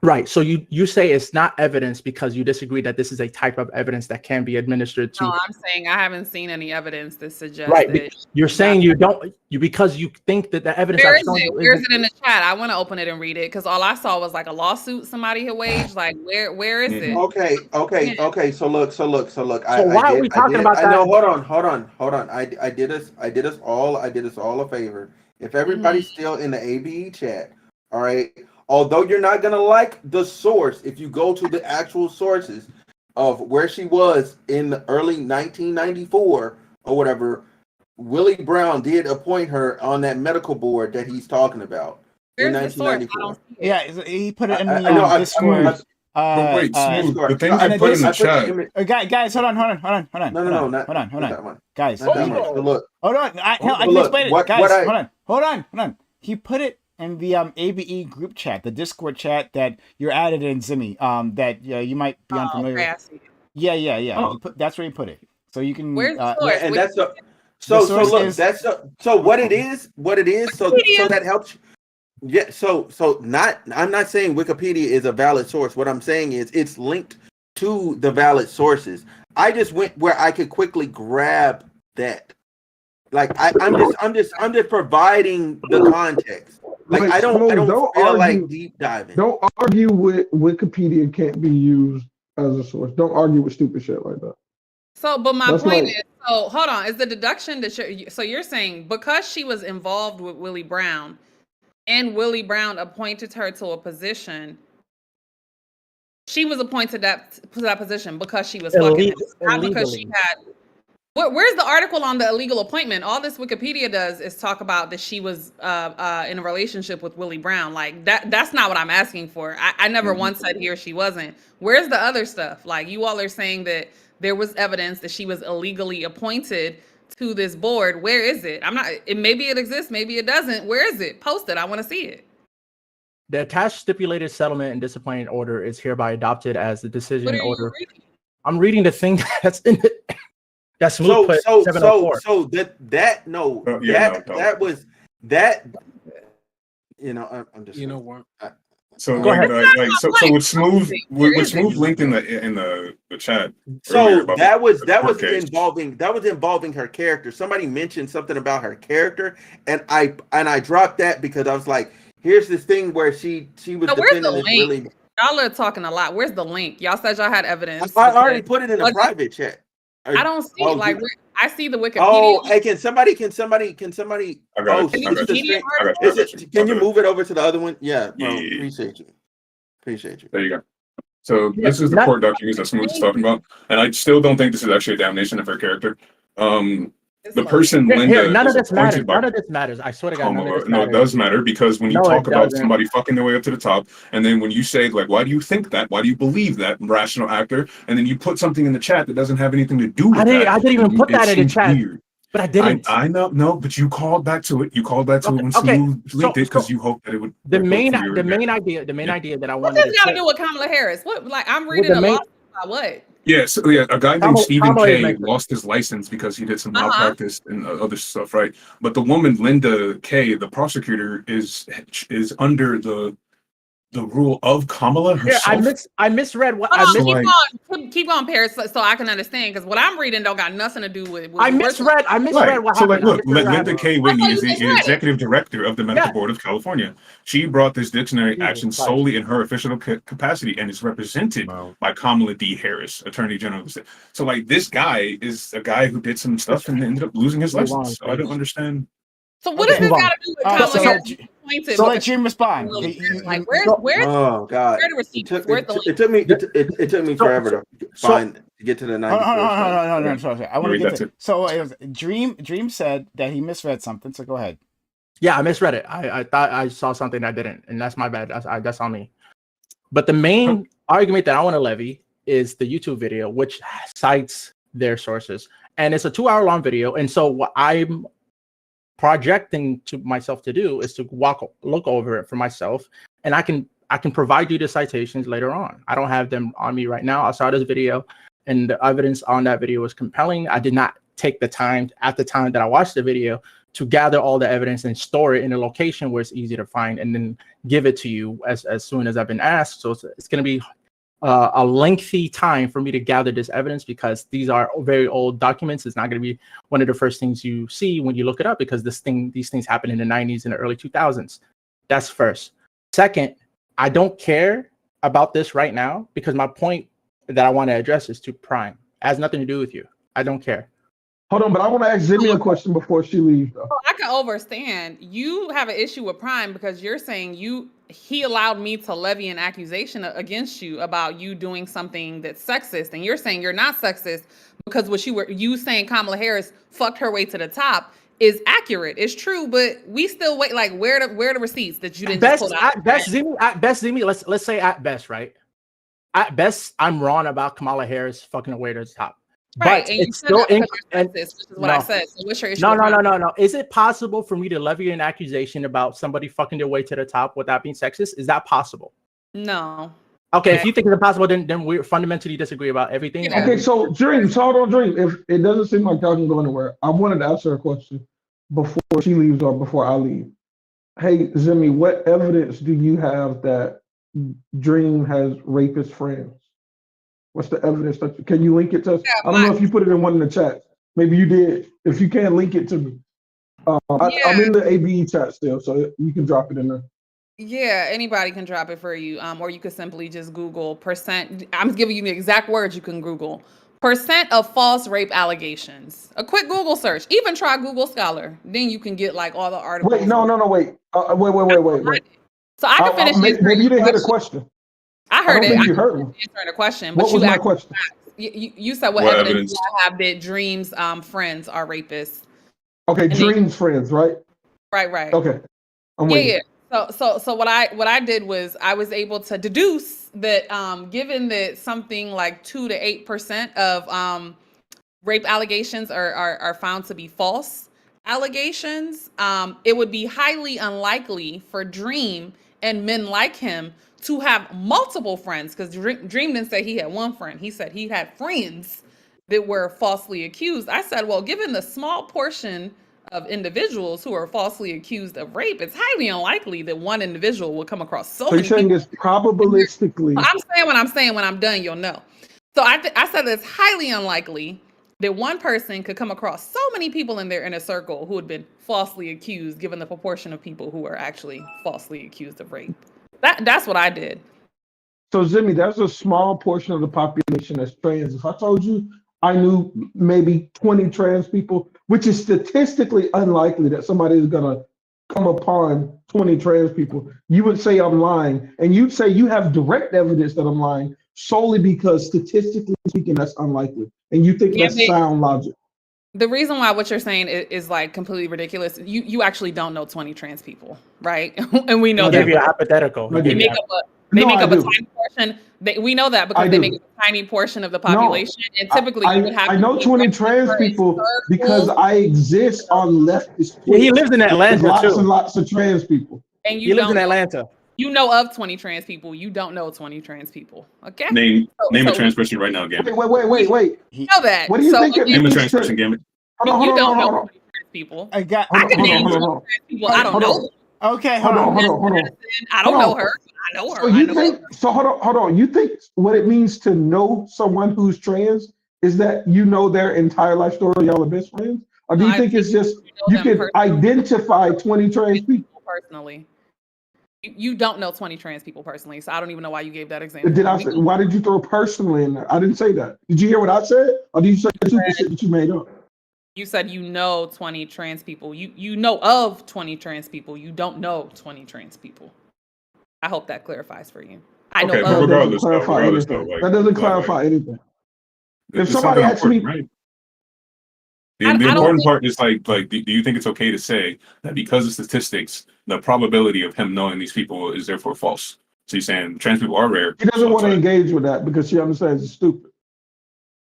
Right. So you say it's not evidence because you disagree that this is a type of evidence that can be administered to. No, I'm saying I haven't seen any evidence that suggests Right. that. You're saying you don't because you think that the evidence. Where I've is shown it? you Where is isn't- it in the chat? I want to open it and read it because all I saw was like a lawsuit somebody had waged. Like where is it? Okay. So look. So why are we talking about that? I know. Hold on. I did us all a favor. If everybody's still in the ABE chat, all right. Although you're not gonna like the source, if you go to the actual sources of where she was in the early 1994 or whatever, Willie Brown did appoint her on that medical board that he's talking about in Where's the source? 1994. Yeah, he put it in the Discord. But wait, Smooth, Discord. the thing I put in the chat. Guys, hold on. Not that one. Guys, Not that one. So look, hold on. I can look, explain it. what Guys, I- hold on. He put it in the ABE group chat, the Discord chat that you're added in, Zimmy. That you might be unfamiliar okay, I with. see it. Yeah. Oh. That's where he put it. So you can. Where's the source? yeah, and Which- that's the. The So source look, is- that's the, so what it is. So that helps. Yeah. So not. I'm not saying Wikipedia is a valid source. What I'm saying is it's linked to the valid sources. I just went where I could quickly grab that. Like I'm just providing the context. Like Wait, I don't feel argue, like deep diving. Don't argue with Wikipedia can't be used as a source. Don't argue with stupid shit like that. So, but my That's point like- is, so hold on, is the deduction that you're saying because she was involved with Willie Brown, and Willie Brown appointed her to a position, she was appointed to that position because she was fucking him, not because she illegally. had. Where's the article on the illegal appointment? All this Wikipedia does is talk about that she was in a relationship with Willie Brown. Like that's not what I'm asking for. I never once said here she wasn't. Where's the other stuff? Like you all are saying that there was evidence that she was illegally appointed to this board. Where is it? Maybe it exists, maybe it doesn't. Where is it? Post it. I want to see it. The attached stipulated settlement and disciplinary order is hereby adopted as the decision What are you order. reading? I'm reading the thing that's in it. That's So put 704. that was that. You know, I'm just. You know what? So Go ahead. so with Smooth linked in the chat. So earlier about that was the court case. involving her character. Somebody mentioned something about her character, and I dropped that because I was like, here's this thing where she was So where's the defending this link? really. Y'all are talking a lot. Where's the link? Y'all said y'all had evidence. I already put it in a Was it- private chat. I don't see Oh, like you- I see the Wikipedia. Oh, hey, can somebody? I got oh, it. it's I got the you. screen. I got you. Is it, can you move it over to the other one? Yeah, bro. Yeah. Appreciate you. There you go. So this is the court documents that Smooth is talking about, and I still don't think this is actually a damnation of her character. The person Linda Here, none of was this matters. appointed by None of this matters. I swear to God, none of this No, it matters. does matter because when you No, talk it about doesn't. somebody fucking their way up to the top, and then when you say like, "Why do you think that? Why do you believe that?" Rational actor, and then you put something in the chat that doesn't have anything to do with that. I didn't even put that in the seems chat. weird. But I didn't. I know, no, but you called back to it. You called back to it when Okay, Smooth linked it because so you hoped that it would. the work main for your idea that I What wanted does to got to say. do with Kamala Harris? What like I'm reading the a main- lot about what? Yeah, so yeah, a guy named Kamala- Stephen Kamala K makes it. lost his license because he did some Uh-huh. malpractice and other stuff, right? But the woman Linda K, the prosecutor, is under the rule of Kamala Yeah, herself. I misread what Hold I on, mis- like- keep going, Paris, so I can understand because what I'm reading don't got nothing to do with. I misread Right. what So like, happened. look, Linda K. Whitney Oh, you is the misread it. executive director of the Medical Yeah. Board of California. She brought this dictionary Jesus action Christ. solely in her official capacity and is represented by Kamala D. Harris, Attorney General of the state. So like, this guy is a guy who did some stuff and ended up losing his Move license. on, So I don't understand. So what does Okay. this Move on. got to do with Kamala so- Harris being appointed? So let because Jim respond. she's like, where's Oh God! where the receipts? It Where's the link? took me. It took me forever to find to get to the 94. Hold on. Sorry. I want to Read get that to. too. So it was Dream said that he misread something. So go ahead. Yeah, I misread it. I thought I saw something I didn't, and that's my bad. That's on me. But the main argument that I want to levy is the YouTube video, which cites their sources, and it's a 2-hour long video. And so what I'm projecting to myself to do is to look over it for myself, and I can provide you the citations later on. I don't have them on me right now. I saw this video, and the evidence on that video was compelling. I did not take the time at the time that I watched the video to gather all the evidence and store it in a location where it's easy to find, and then give it to you as soon as I've been asked. So it's going to be a lengthy time for me to gather this evidence, because these are very old documents. It's not going to be one of the first things you see when you look it up, because these things happened in the 90s and the early 2000s. That's first. Second, I don't care about this right now, because my point that I want to address is to Prime. It has nothing to do with you. I don't care. Hold on, but I want to ask Zimmy a question before she leaves, though. I can understand. You have an issue with Prime because you're saying he allowed me to levy an accusation against you about you doing something that's sexist, and you're saying you're not sexist because what you saying Kamala Harris fucked her way to the top is accurate. It's true, but we still wait. Like, where the receipts that you didn't just pull out? At best, Zimmy, let's say at best, right? At best, I'm wrong about Kamala Harris fucking her way to the top. Right, But and it's still which is what I said. So what's your issue? No. Is it possible for me to levy an accusation about somebody fucking their way to the top without being sexist? Is that possible? No. Okay, if you think it's impossible, then we fundamentally disagree about everything. Yeah. Okay, so Dream, hold on, Dream. If it doesn't seem like y'all can go anywhere, I wanted to ask her a question before she leaves or before I leave. Hey, Zimmy, what evidence do you have that Dream has rapist friends? What's the evidence can you link it to us? I don't know if you put it in one of the chats. Maybe you did. If you can, link it to me. I'm in the ABE chat still, so you can drop it in there. Yeah, anybody can drop it for you. Or you could simply just Google percent. I'm giving you the exact words you can Google. Percent of false rape allegations. A quick Google search. Even try Google Scholar. Then you can get like all the articles. Wait. Wait. So I can finish. Maybe you didn't hear the question. I heard it. I don't think you heard me. Answering the question. What was my question? You said what evidence do I have that Dream's friends are rapists? Okay, Dream's friends, right? Right. Okay. I'm waiting. Yeah. So what I did was I was able to deduce that given that something like 2 to 8% of rape allegations are found to be false allegations, it would be highly unlikely for Dream and men like him to have multiple friends, because Dream didn't say he had one friend. He said he had friends that were falsely accused. I said, well, given the small portion of individuals who are falsely accused of rape, it's highly unlikely that one individual will come across so many you're saying people. it's probabilistically. I'm saying what I'm saying. When I'm done, you'll know. So I said that it's highly unlikely that one person could come across so many people in their inner circle who had been falsely accused, given the proportion of people who were actually falsely accused of rape. That's what I did. So Zimmy, that's a small portion of the population that's trans. If I told you I knew maybe 20 trans people, which is statistically unlikely that somebody is gonna come upon 20 trans people, you would say I'm lying, and you'd say you have direct evidence that I'm lying solely because statistically speaking, that's unlikely, and you think that's sound logic. The reason why what you're saying is like completely ridiculous. You actually don't know 20 trans people, right? And we know I'll that. give you a hypothetical. They make up a tiny portion. We know that because they make up a tiny portion of the population. And typically, I know 20 trans people because I exist on leftist. Yeah, he lives in Atlanta lots too. and lots of trans people. And he lives in Atlanta. You know of 20 trans people. You don't know 20 trans people. Okay. Name a trans person right now, Gambit. Wait. You know that. What do you think? Name a trans person, Gambit. You don't know 20 trans people. I can name 20 trans people. I don't know. Okay, hold on. I don't know her. I know her. So hold on. You think what it means to know someone who's trans is that you know their entire life story, y'all are best friends? Or do you think it's just you can identify 20 trans people? Personally. You don't know 20 trans people personally, so I don't even know why you gave that example. Why did you throw personally in there? I didn't say that. Did you hear what I said? Or did you say the shit that you made up? You said you know 20 trans people. You know of 20 trans people. You don't know 20 trans people. I hope that clarifies for you. I know but regardless, that doesn't clarify anything. If somebody asks me, right? The important part is like, do you think it's okay to say that because of statistics, the probability of him knowing these people is therefore false? So you're saying trans people are rare. He doesn't want to engage with that because she understands it's stupid.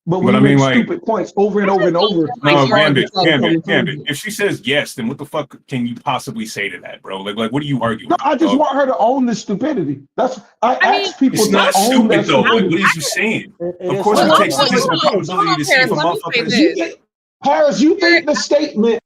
But when I mean, like, stupid points over and over and over. No, Gambit. If she says yes, then what the fuck can you possibly say to that, bro? Like what are you arguing? No, I just want her to own the stupidity. That's I ask people it's to not own stupid that though. Like, stupidity. what is you saying? Of course, it takes statistical probability to see if a motherfucker is. Harris, you think the statement,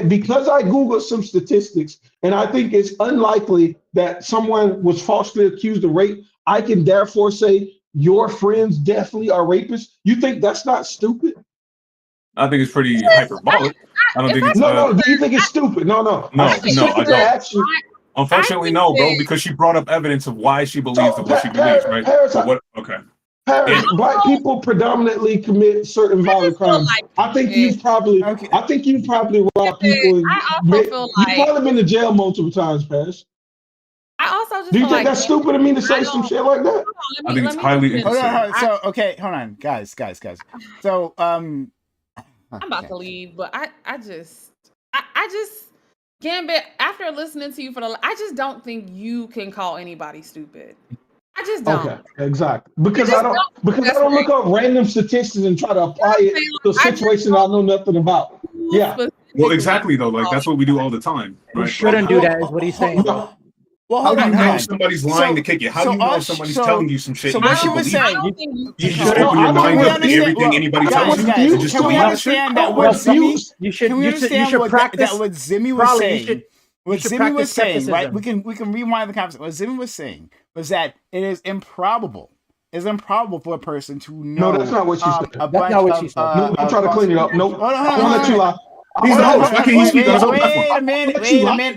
because I Googled some statistics and I think it's unlikely that someone was falsely accused of rape, I can therefore say your friends definitely are rapists? You think that's not stupid? I think it's pretty hyperbolic. I don't think it's no. Do you think it's stupid? No. No, I don't. Unfortunately, no, bro, that- because she brought up evidence of why she believes of what she believes, right? Harris, But what? Okay. Harris, black people predominantly commit certain violent crimes. I think you've probably robbed people. And you've probably been to jail multiple times, Paris. I also just Do you feel think like that's stupid of me to say some shit like that? I think it's highly Hold inconsiderate. on. So okay, hold on, guys. So I'm about to leave, but I just Gambit, after listening to you I just don't think you can call anybody stupid. I just don't. Okay, exactly. Because I don't look up random statistics and try to apply it to a situation I know nothing about. Yeah. Well, exactly though. Like that's what we do all the time. You Right? shouldn't do that, is what he's saying. Well, How hold do you on. know somebody's lying to kick you? How do you know if somebody's telling you some shit? So you what should you were believe? saying, You just open your mind up to everything anybody tells you. guys, and just can we believe that shit? understand that what Zimmy? You should Can we understand what practice what Zimmy was Probably you saying? should- What should Zimmy was practice saying, right? skepticism. We can rewind the conversation. What Zimmy was saying was that it is improbable. It's improbable for a person to know. No, that's not what she said. A That's bunch not what of, she said. No, don't try to clean it up. Nope. Hold on, I'm gonna let you lie. He's the host. Why can't he speak on his own Wait platform? a minute.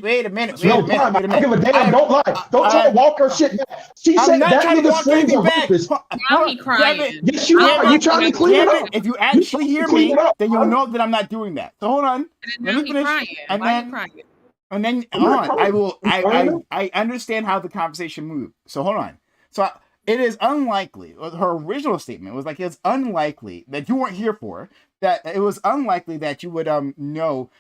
Wait a minute. No, fine. I don't give a damn. Don't lie. Don't try to walk her shit back. She I'm said not that trying to nigga's walk friends anything are back. rapists. Now he crying. Yes, you are. You trying to clean it up. If you actually hear Clean me, it up, then you'll bro. know that I'm not doing that. So hold on. Now Let me he finish. crying. And Why then you crying? And then I'm hold not on, crying. I understand how the conversation moved. So hold on. So it is unlikely. Her original statement was like it's unlikely that you weren't here for that. It was unlikely that you would know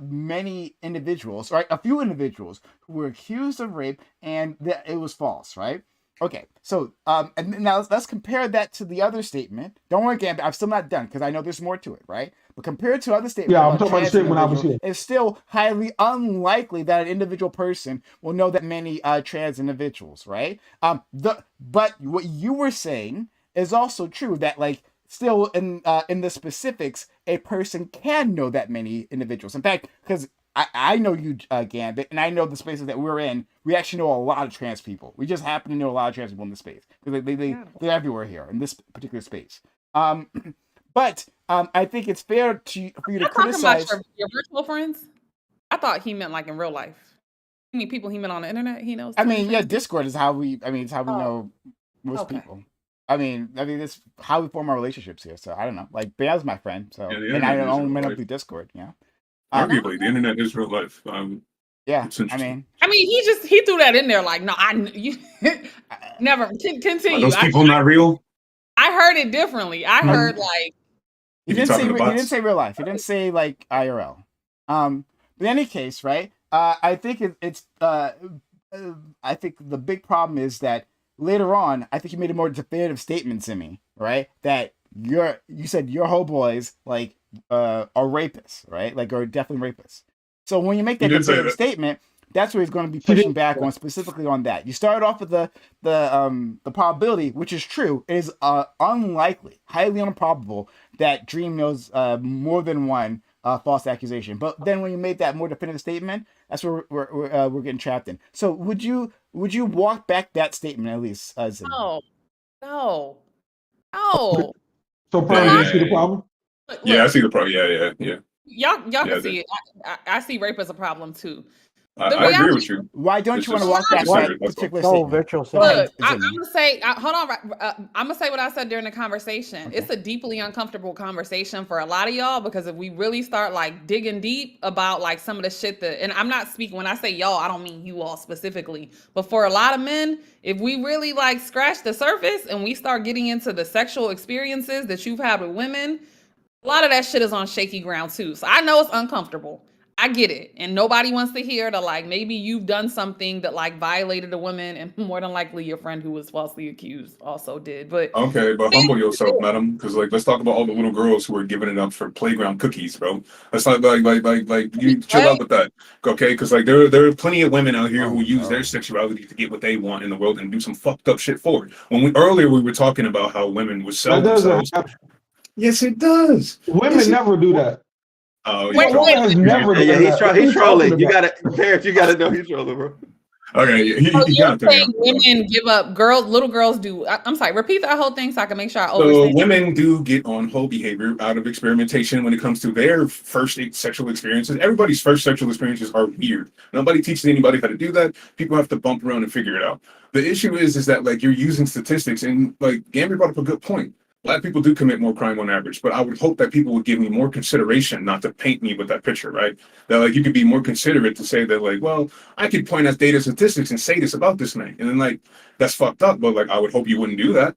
many individuals, right? A few individuals who were accused of rape and that it was false, right? Okay, so and now let's compare that to the other statement. Don't worry, Gambit, I'm still not done because I know there's more to it, right? But compared to other statements, Yeah, I'm talking about the statement I was here. it's still highly unlikely that an individual person will know that many trans individuals, right? But what you were saying is also true that like still in the specifics, a person can know that many individuals. In fact, because I know you, Gambit, and I know the spaces that we're in. We actually know a lot of trans people. We just happen to know a lot of trans people in this space because they're everywhere here in this particular space. But I think it's fair for you to criticize. About your virtual friends? I thought he meant like in real life. I mean, people he meant on the internet. He knows. I mean, yeah, Discord is how we. I mean, it's how we know most people. I mean, it's how we form our relationships here. So I don't know. Like, Bear's my friend, so and I only met up through Discord. You know. Arguably, the internet is real life. Yeah, I mean, he threw that in there like, no, you never continue. Are those people not real? I heard it differently. I heard like he didn't say real life. He didn't say like IRL. But in any case, right? I think I think the big problem is that later on, I think you made a more definitive statement to me, right? That you said your homeboys like are rapists, right? Like are definitely rapists. So when you make that definitive statement, that's where he's going to be pushing back on specifically on that. You started off with the probability, which is true. It is unlikely, highly improbable that Dream knows more than one false accusation. But then when you made that more definitive statement, that's where we're getting trapped in. So would you walk back that statement at least? No. So, Brian, you see the problem? Yeah, I see the problem. Yeah. Y'all can see it. I see rape as a problem too. I agree with you. Why don't you want to walk back that particular statement? Virtual Look, I'm gonna say, hold on. I'm gonna say what I said during the conversation. Okay. It's a deeply uncomfortable conversation for a lot of y'all because if we really start like digging deep about like some of the shit and I'm not speaking when I say y'all, I don't mean you all specifically, but for a lot of men, if we really like scratch the surface and we start getting into the sexual experiences that you've had with women, a lot of that shit is on shaky ground too. So I know it's uncomfortable. I get it. And nobody wants to hear that like maybe you've done something that like violated a woman and more than likely your friend who was falsely accused also did. But okay, but humble yourself, madam, because like let's talk about all the little girls who are giving it up for playground cookies, bro. Let's not like you chill out with that. Okay, because like there are plenty of women out here who use their sexuality to get what they want in the world and do some fucked up shit for it. When we were talking about how women would sell themselves. Yes, it does. Women never do that. Oh, Wait, you're wait, trolling. Has wait. never Yeah, done that. What are he's you talking trolling. You about? gotta, Terrence, you gotta know he's trolling, bro. Okay, So he you're got there. saying women give up, little girls do. I'm sorry, repeat that whole thing so I can make sure I So understand. women do get on whole behavior out of experimentation when it comes to their first sexual experiences. Everybody's first sexual experiences are weird. Nobody teaches anybody how to do that. People have to bump around and figure it out. The issue is that like you're using statistics, and like Gambler brought up a good point. Black people do commit more crime on average, but I would hope that people would give me more consideration, not to paint me with that picture, right? That like you could be more considerate to say that like, well, I could point out data statistics and say this about this man, and then like that's fucked up. But like I would hope you wouldn't do that.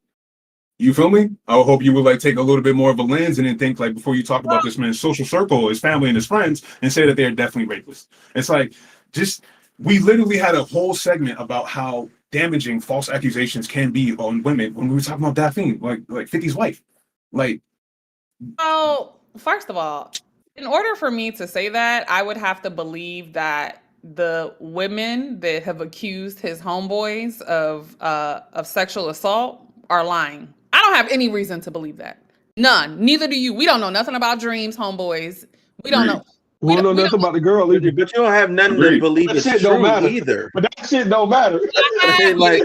You feel me? I would hope you would like take a little bit more of a lens and then think like before you talk about this man's social circle, his family and his friends, and say that they're definitely rapists. It's like just we literally had a whole segment about how damaging false accusations can be on women when we were talking about Daphne, like 50's wife. Like, So, first of all, in order for me to say that, I would have to believe that the women that have accused his homeboys of sexual assault are lying. I don't have any reason to believe that. None. Neither do you. We don't know nothing about Dream's homeboys. We don't know. We don't know nothing about the girl either. But you don't have nothing to believe That it's shit don't true matter. either. But that shit don't matter. Like,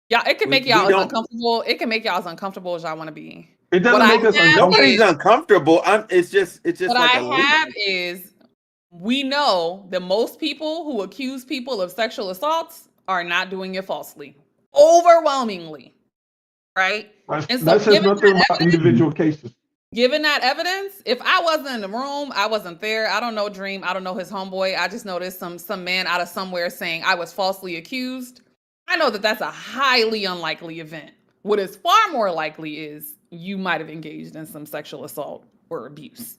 Yeah, it can make y'all as don't- uncomfortable. It can make y'all as uncomfortable as y'all want to be. It doesn't What make I us have uncomfortable. nobody's uncomfortable. It's just What like I a have is we know that most people who accuse people of sexual assaults are not doing it falsely. Overwhelmingly. Right? And so That says given nothing that about evidence, individual cases. given that evidence, if I wasn't in the room, I wasn't there. I don't know Dream. I don't know his homeboy. I just noticed some man out of somewhere saying I was falsely accused. I know that that's a highly unlikely event. What is far more likely is you might have engaged in some sexual assault or abuse,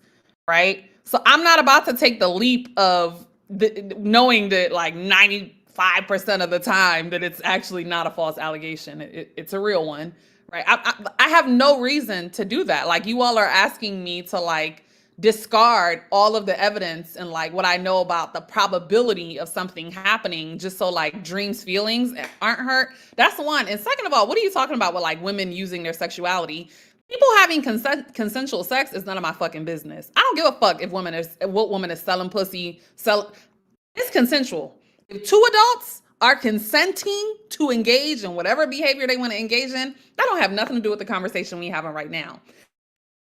right? So I'm not about to take the leap of knowing that like 95% of the time that it's actually not a false allegation. It's a real one. Right. I have no reason to do that. Like you all are asking me to like discard all of the evidence and like what I know about the probability of something happening just so like Dream's feelings aren't hurt. That's one. And second of all, what are you talking about with like women using their sexuality? People having consensual sex is none of my fucking business. I don't give a fuck if what woman is selling pussy. It's consensual. If two adults are consenting to engage in whatever behavior they want to engage in, that don't have nothing to do with the conversation we having right now.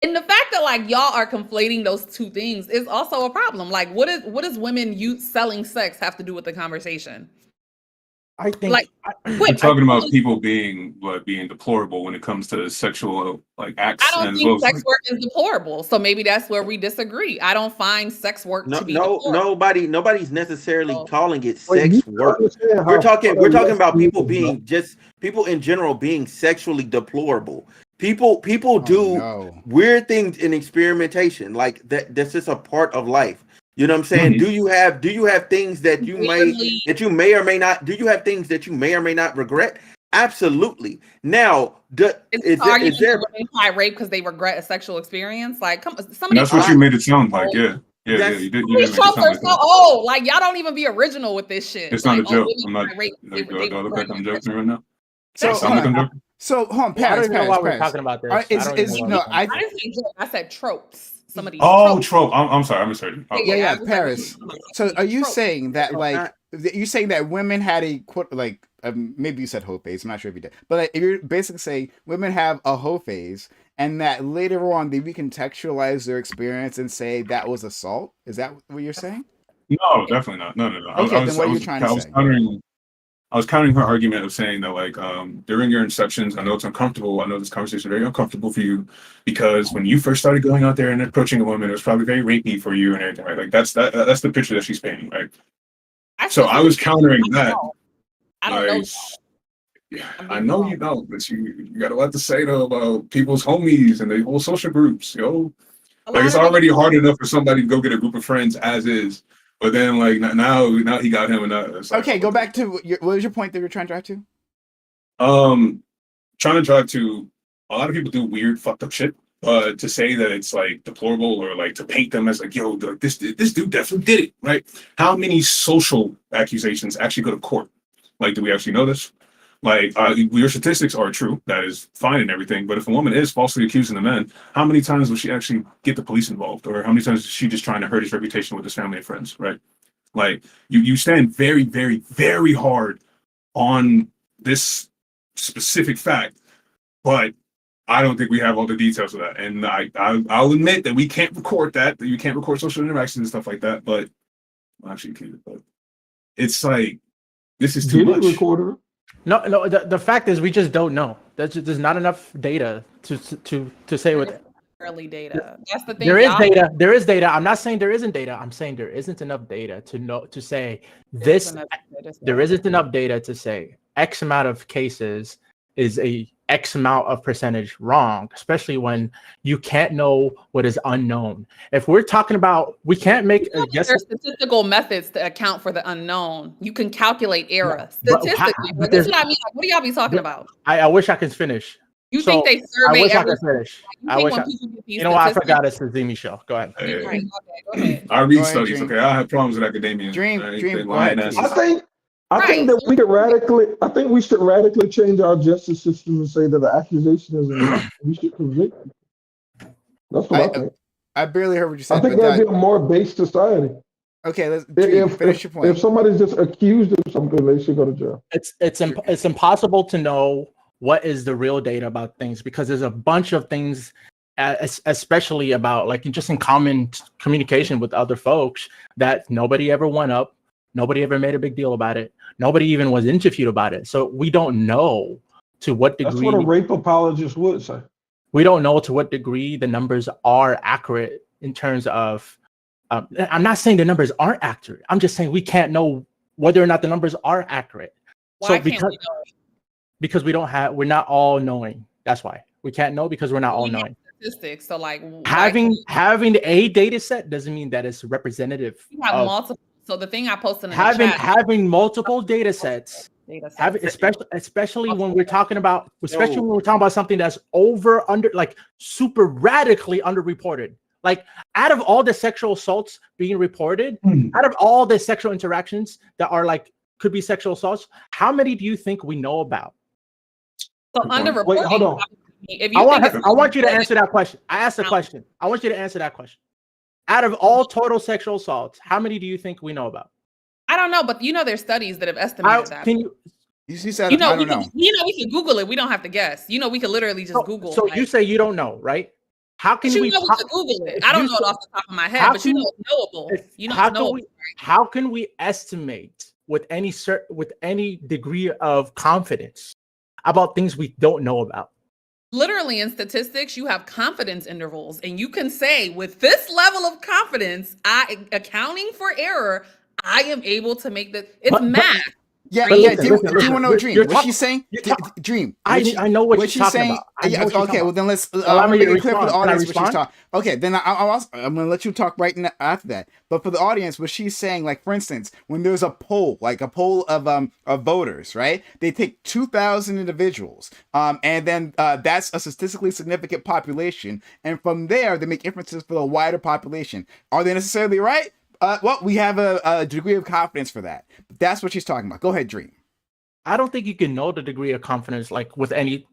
And the fact that like y'all are conflating those two things is also a problem. Like what does women selling sex have to do with the conversation? I think like we're talking about people being deplorable when it comes to sexual like acts. I don't think sex work is deplorable. So maybe that's where we disagree. I don't find sex work to be deplorable. nobody's necessarily calling it sex work. We're talking about people in general being sexually deplorable. People do weird things in experimentation. Like that's just a part of life. You know what I'm saying? Mm-hmm. Do you have things that you may or may not? Do you have things that you may or may not regret? Absolutely. Now, is there women rape because they regret a sexual experience? Like, that's what you made it sound like. Yeah. You did. You these tropes are so old. Like, y'all don't even be original with this shit. It's not a joke. I'm not. Do I look like I'm joking right now? So hold on, I don't even know why we're Paris. talking about this. I didn't say joke. I said tropes. Somebody. Trope. I'm sorry. I misheard you. Yeah, Paris. So are you saying that like you saying that women had a like maybe you said hoe phase? I'm not sure if you did, but like, if you're basically saying women have a hoe phase, and that later on they recontextualize their experience and say that was assault. Is that what you're saying? No, definitely not. No. Okay, then what are you trying to say? I was countering her argument of saying that, like, during your inceptions, I know it's uncomfortable. I know this conversation is very uncomfortable for you because when you first started going out there and approaching a woman, it was probably very rapey for you and everything, right? Like, that's the picture that she's painting, right? So I was countering that. I don't know. Yeah, I know you don't, but you got a lot to say though about people's homies and their whole social groups, yo. Like, it's already hard enough for somebody to go get a group of friends as is. But then, like, now he got him, and it's like, okay. Go back to what was your point that you're trying to drive to? Trying to drive to a lot of people do weird, fucked up shit. To say that it's like deplorable or like to paint them as like, yo, this dude definitely did it, right? How many social accusations actually go to court? Like, do we actually know this? Like, your statistics are true. That is fine and everything. But if a woman is falsely accusing a man, how many times will she actually get the police involved? Or how many times is she just trying to hurt his reputation with his family and friends, right? Like, you stand very, very, very hard on this specific fact. But I don't think we have all the details of that. And I'll admit that we can't record that you can't record social interactions and stuff like that. But, well, actually, you can. But it's like, this is too much. Recorder. No. The fact is, we just don't know. There's not enough data to say what. Early data. That's the thing. There is data. There is data. I'm not saying there isn't data. I'm saying there isn't enough data to say this. There isn't enough data to say X amount of cases is a X amount of percentage wrong, especially when you can't know what is unknown. If we're talking about, we can't make there's statistical methods to account for the unknown. You can calculate error statistically. But this is what I mean. Like, what do y'all be talking about? I wish I could finish. You think they survey? I wish I could finish. You know what? I forgot it's the Zimi show. Go ahead. Right, go ahead. I read studies. Okay, I have problems with academia. Dream. I think that we could radically. I think we should radically change our justice system and say that the accusation is enough. We should convict. That's what I think. I barely heard what you said. I think that'd be a more based society. Okay, let's finish your point. If somebody's just accused of something, they should go to jail. It's impossible to know what is the real data about things because there's a bunch of things, especially about like just in common communication with other folks that nobody ever went up, nobody ever made a big deal about it, nobody even was interviewed about it. So we don't know to what degree. That's what a rape apologist would say. We don't know to what degree the numbers are accurate in terms of. I'm not saying the numbers aren't accurate. I'm just saying we can't know whether or not the numbers are accurate. Why can't we know? Because we're not all knowing. That's why we can't know because we're not all knowing. Statistics. So like having a data set doesn't mean that it's representative. You have multiple. So the thing I posted in the having multiple data sets. Especially when we're talking about something that's under like super radically underreported. Like out of all the sexual assaults being reported, out of all the sexual interactions that are like could be sexual assaults, how many do you think we know about? So underreporting. Wait, hold on. I want you to answer that question. I asked the question. I want you to answer that question. Out of all total sexual assaults, how many do you think we know about? I don't know, but there's studies that have estimated that. You said I don't know. We can Google it. We don't have to guess. We can literally just Google. So you say you don't know, right? How can we? We can Google it. I don't know it off the top of my head, but it's knowable. How can we estimate with any degree of confidence about things we don't know about? Literally in statistics, you have confidence intervals, and you can say with this level of confidence, accounting for error, I am able to make it's math. Do you want to know Dream? What she's saying? Dream. I know what she's talking about. Okay, well then let's allow me to make it clear for the audience what she's talking. Okay, then I'm going to let you talk right after that. But for the audience, what she's saying, like for instance, when there's a poll of voters, right? They take 2,000 individuals, and then that's a statistically significant population, and from there they make inferences for the wider population. Are they necessarily right? Well, we have a degree of confidence for that. That's what she's talking about. Go ahead, Dream. I don't think you can know the degree of confidence like with any,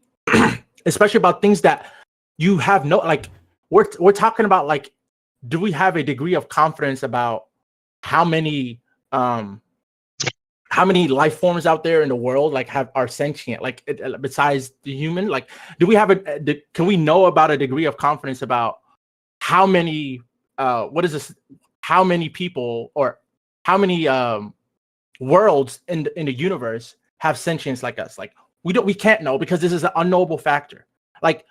especially about things that you have no like. We're talking about like, do we have a degree of confidence about how many life forms out there in the world like are sentient like besides the human? Like, do we have can we know about a degree of confidence about how many how many people or how many worlds in the universe have sentience like us? Like we can't know because this is an unknowable factor. Like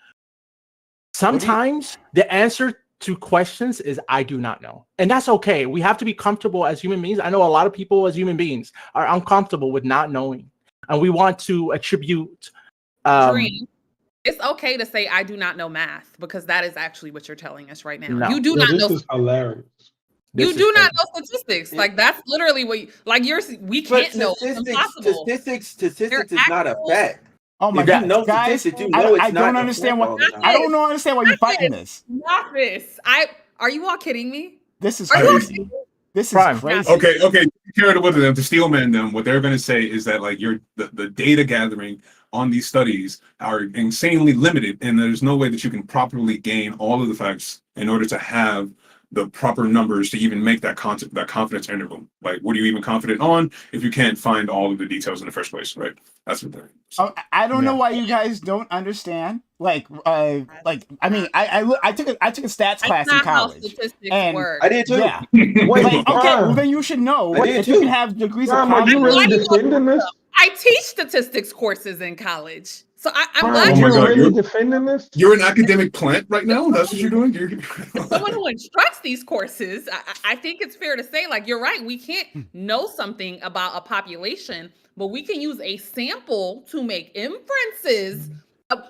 sometimes the answer to questions is I do not know, and that's okay. We have to be comfortable as human beings. I know a lot of people as human beings are uncomfortable with not knowing, and we want to attribute. Dream. It's okay to say I do not know math because that is actually what you're telling us right now. No. You do not know. This is hilarious. You do not know statistics. Like that's literally what we can't know. It's impossible. Statistics is not a fact. Oh my God, guys! I don't understand why. I don't understand why you're fighting this. Are you all kidding me? This is crazy. This is Prime. crazy. Okay. Carried away with them to Steelman them. What they're going to say is that like the data gathering on these studies are insanely limited, and there's no way that you can properly gain all of the facts in order to have the proper numbers to even make that confidence interval. Like, what are you even confident on if you can't find all of the details in the first place, right? That's what they're. Oh, I don't know why you guys don't understand. I mean, I took a stats class in college. Statistics and work. I did too. Yeah. Wait, Okay, well then you should know I did if too. you can have degrees of Prime, are you confidence. really defending this? I teach statistics courses in college. So I'm Prime, glad Oh you my you're God, really defending this? You're an academic plant right now. That's what you're doing. someone who instructs these courses. I think it's fair to say, like, you're right. We can't know something about a population, but we can use a sample to make inferences,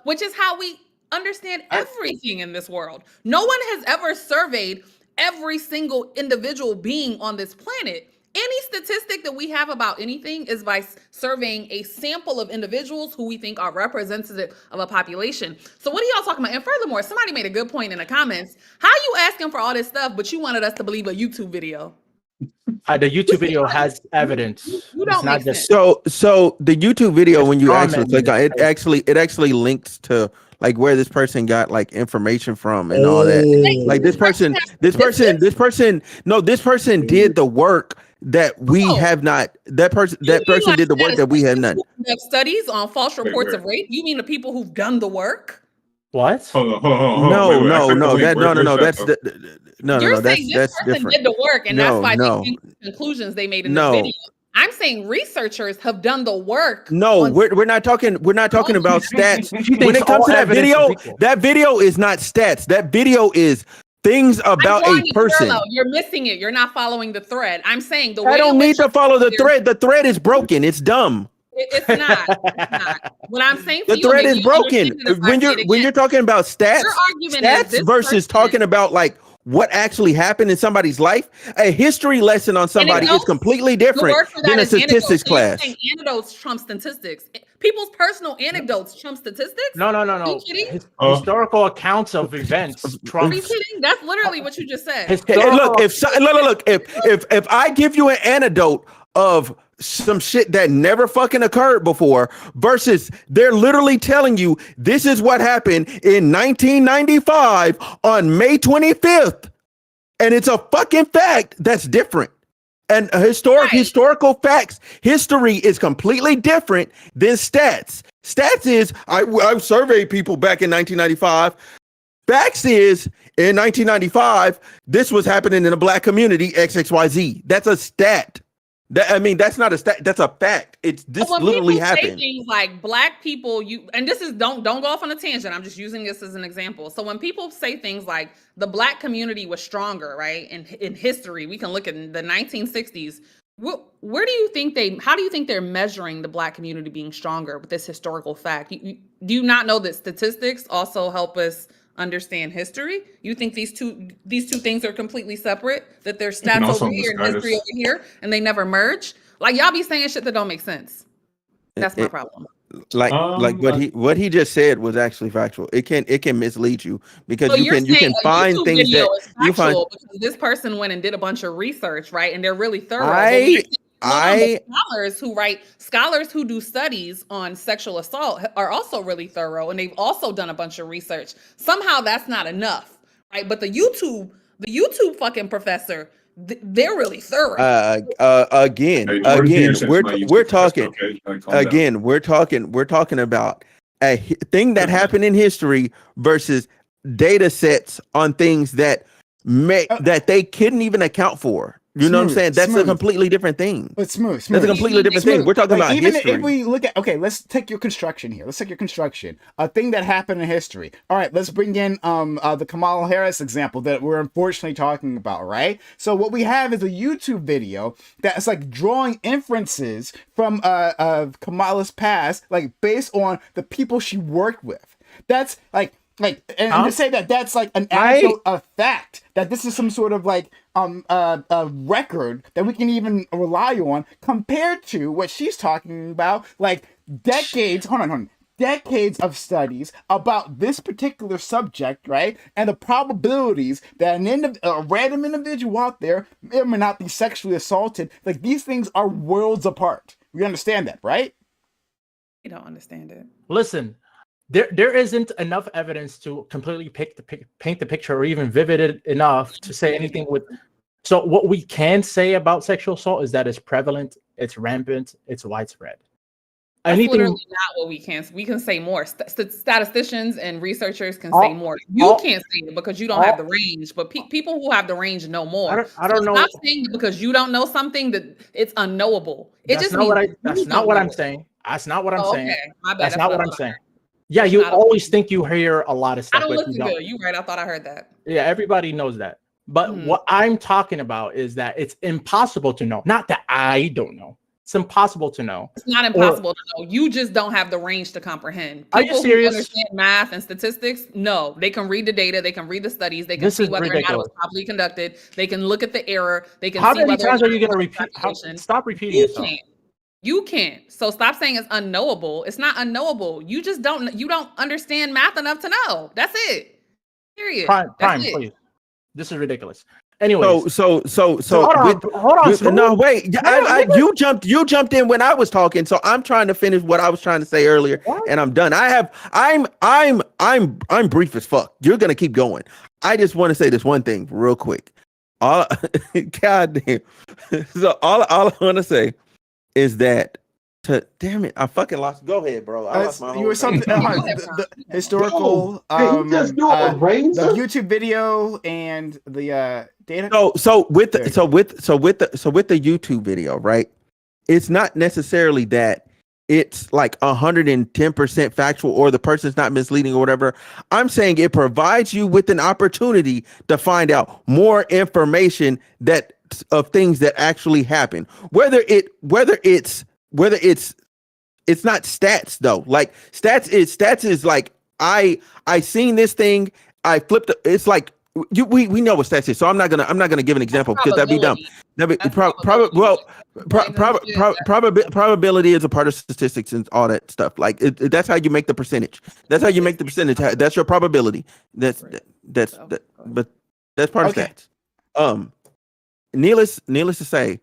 which is how we understand everything in this world. No one has ever surveyed every single individual being on this planet. Any statistic that we have about anything is by surveying a sample of individuals who we think are representative of a population. So what are y'all talking about? And furthermore, somebody made a good point in the comments. How are you asking for all this stuff, but you wanted us to believe a YouTube video? The YouTube video has evidence. You It's don't not make just sense. So the YouTube video, when you actually comment. click on it, it actually links to like where this person got like information from and all that. Like this person did the work that we have not. That person did the work that we have not. Studies on false reports of rape. You mean the people who've done the work? what? Hold on. No. That's You're saying this person different. did the work, and that's why No. they came to the conclusions they made in this video. I'm saying researchers have done the work. No, we're not talking about stats. When it comes to that video is not stats. That video is things about a person. You're missing it. You're not following the thread. I'm saying the way I don't need to follow the thread. The thread is broken. It's dumb. It's not. It's not. What I'm saying The thread is broken. When you're talking about stats versus talking about like what actually happened in somebody's life, a history lesson on somebody is completely different than a statistics class. Anecdotes trump statistics. People's personal anecdotes trump statistics. No. Are you kidding? Historical accounts of events trump. Are you kidding? That's literally what you just said. Look, if I give you an anecdote of some shit that never fucking occurred before versus they're literally telling you this is what happened in 1995 on May 25th, and it's a fucking fact, that's different. And historical facts, history is completely different than stats. Stats is I surveyed people back in 1995. Facts is in 1995 this was happening in the black community XXYZ. That's a stat. That's not a stat. That's a fact. This literally happened. Say things like black people, and this is don't go off on a tangent. I'm just using this as an example. So when people say things like the black community was stronger, right? In history, we can look at the 1960s. How do you think they're measuring the black community being stronger with this historical fact? Do you not know that statistics also help us understand history? You think these two things are completely separate, that there's stats over here and history over here and they never merge? Like, y'all be saying shit that don't make sense. That's my problem. What he just said was actually factual. It can mislead you because you can find things that you find because this person went and did a bunch of research, right? And they're really thorough. Scholars who do studies on sexual assault are also really thorough, and they've also done a bunch of research. Somehow that's not enough, right? But the YouTube fucking professor, they're really thorough. We're talking about a thing that happened in history versus data sets on things that they couldn't even account for. You know what I'm saying? That's a completely different thing. But smooth. That's a completely different thing. We're talking about even history. If we look at, let's take your construction here. Let's take your construction. A thing that happened in history. All right, let's bring in the Kamala Harris example that we're unfortunately talking about, right? So what we have is a YouTube video that's like drawing inferences from Kamala's past, like based on the people she worked with. That's to say that that's like an anecdote of fact, that this is some sort of like a record that we can even rely on compared to what she's talking about, like decades decades of studies about this particular subject, right? And the probabilities that a random individual out there may or may not be sexually assaulted. Like, these things are worlds apart. We understand that, right? You don't understand it. Listen, there isn't enough evidence to completely paint the picture or even vivid it enough to say anything with. So what we can say about sexual assault is that it's prevalent, it's rampant, it's widespread. That's Anything literally not what we can say more. Statisticians and researchers can say more. You can't say it because you don't have the range, but people who have the range know more. I don't know. Stop saying it because you don't know something that it's unknowable. That's not what I'm saying. That's not what I'm saying. Okay, my bad. That's not what I'm saying. Yeah, you always think you hear a lot of stuff. I don't but listen good. You right. I thought I heard that. Yeah, everybody knows that. But what I'm talking about is that it's impossible to know. Not that I don't know. It's impossible to know. It's not impossible to know. You just don't have the range to comprehend. Are you serious? Who understand math and statistics, no. They can read the data. They can read the studies. They can see whether or not it was properly conducted. They can look at the error. They can How see many whether times or are you not going to repeat? Stop repeating yourself. You can't. So stop saying it's unknowable. It's not unknowable. You just don't. You don't understand math enough to know. That's it. Period. Prime, please. This is ridiculous. Anyway, so hold on. No, wait. You jumped in when I was talking, so I'm trying to finish what I was trying to say earlier, and I'm done. I'm brief as fuck. You're gonna keep going. I just want to say this one thing real quick. Goddamn. So all I want to say is that. Damn it! I fucking lost. Go ahead, bro. I lost my whole. You were something the historical, just do a razor? the YouTube video and the data. So with the YouTube video, right? It's not necessarily that it's like 110% factual or the person's not misleading or whatever. I'm saying it provides you with an opportunity to find out more information of things that actually happen. Whether it's not stats though. Like stats is like I seen this thing, I flipped it's like we know what stats is, so I'm not gonna give an example because that'd be dumb. Probability is a part of statistics and all that stuff. Like that's how you make the percentage. That's how you make the percentage. That's your probability. But that's part of stats. Needless to say,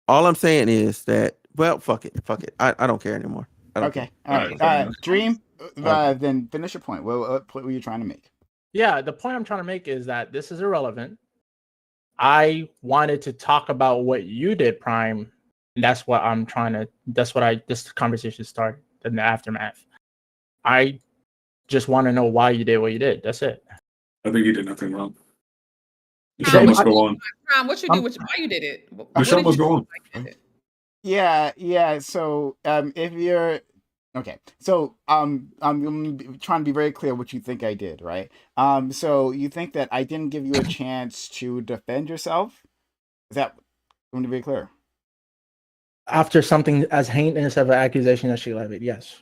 all I'm saying is that. Well, fuck it. I don't care anymore. Okay. All right. Dream. Then finish your point. What point were you trying to make? Yeah, the point I'm trying to make is that this is irrelevant. I wanted to talk about what you did, Prime. And that's what this conversation started in the aftermath. I just want to know why you did what you did. That's it. I think you did nothing wrong. The show must go on. Prime, what you do? Why you did it? The show must go on. Yeah. So, if you're okay, so I'm trying to be very clear what you think I did, right? So you think that I didn't give you a chance to defend yourself? Is that? I'm to be clear. After something as heinous of an accusation as she levied, yes.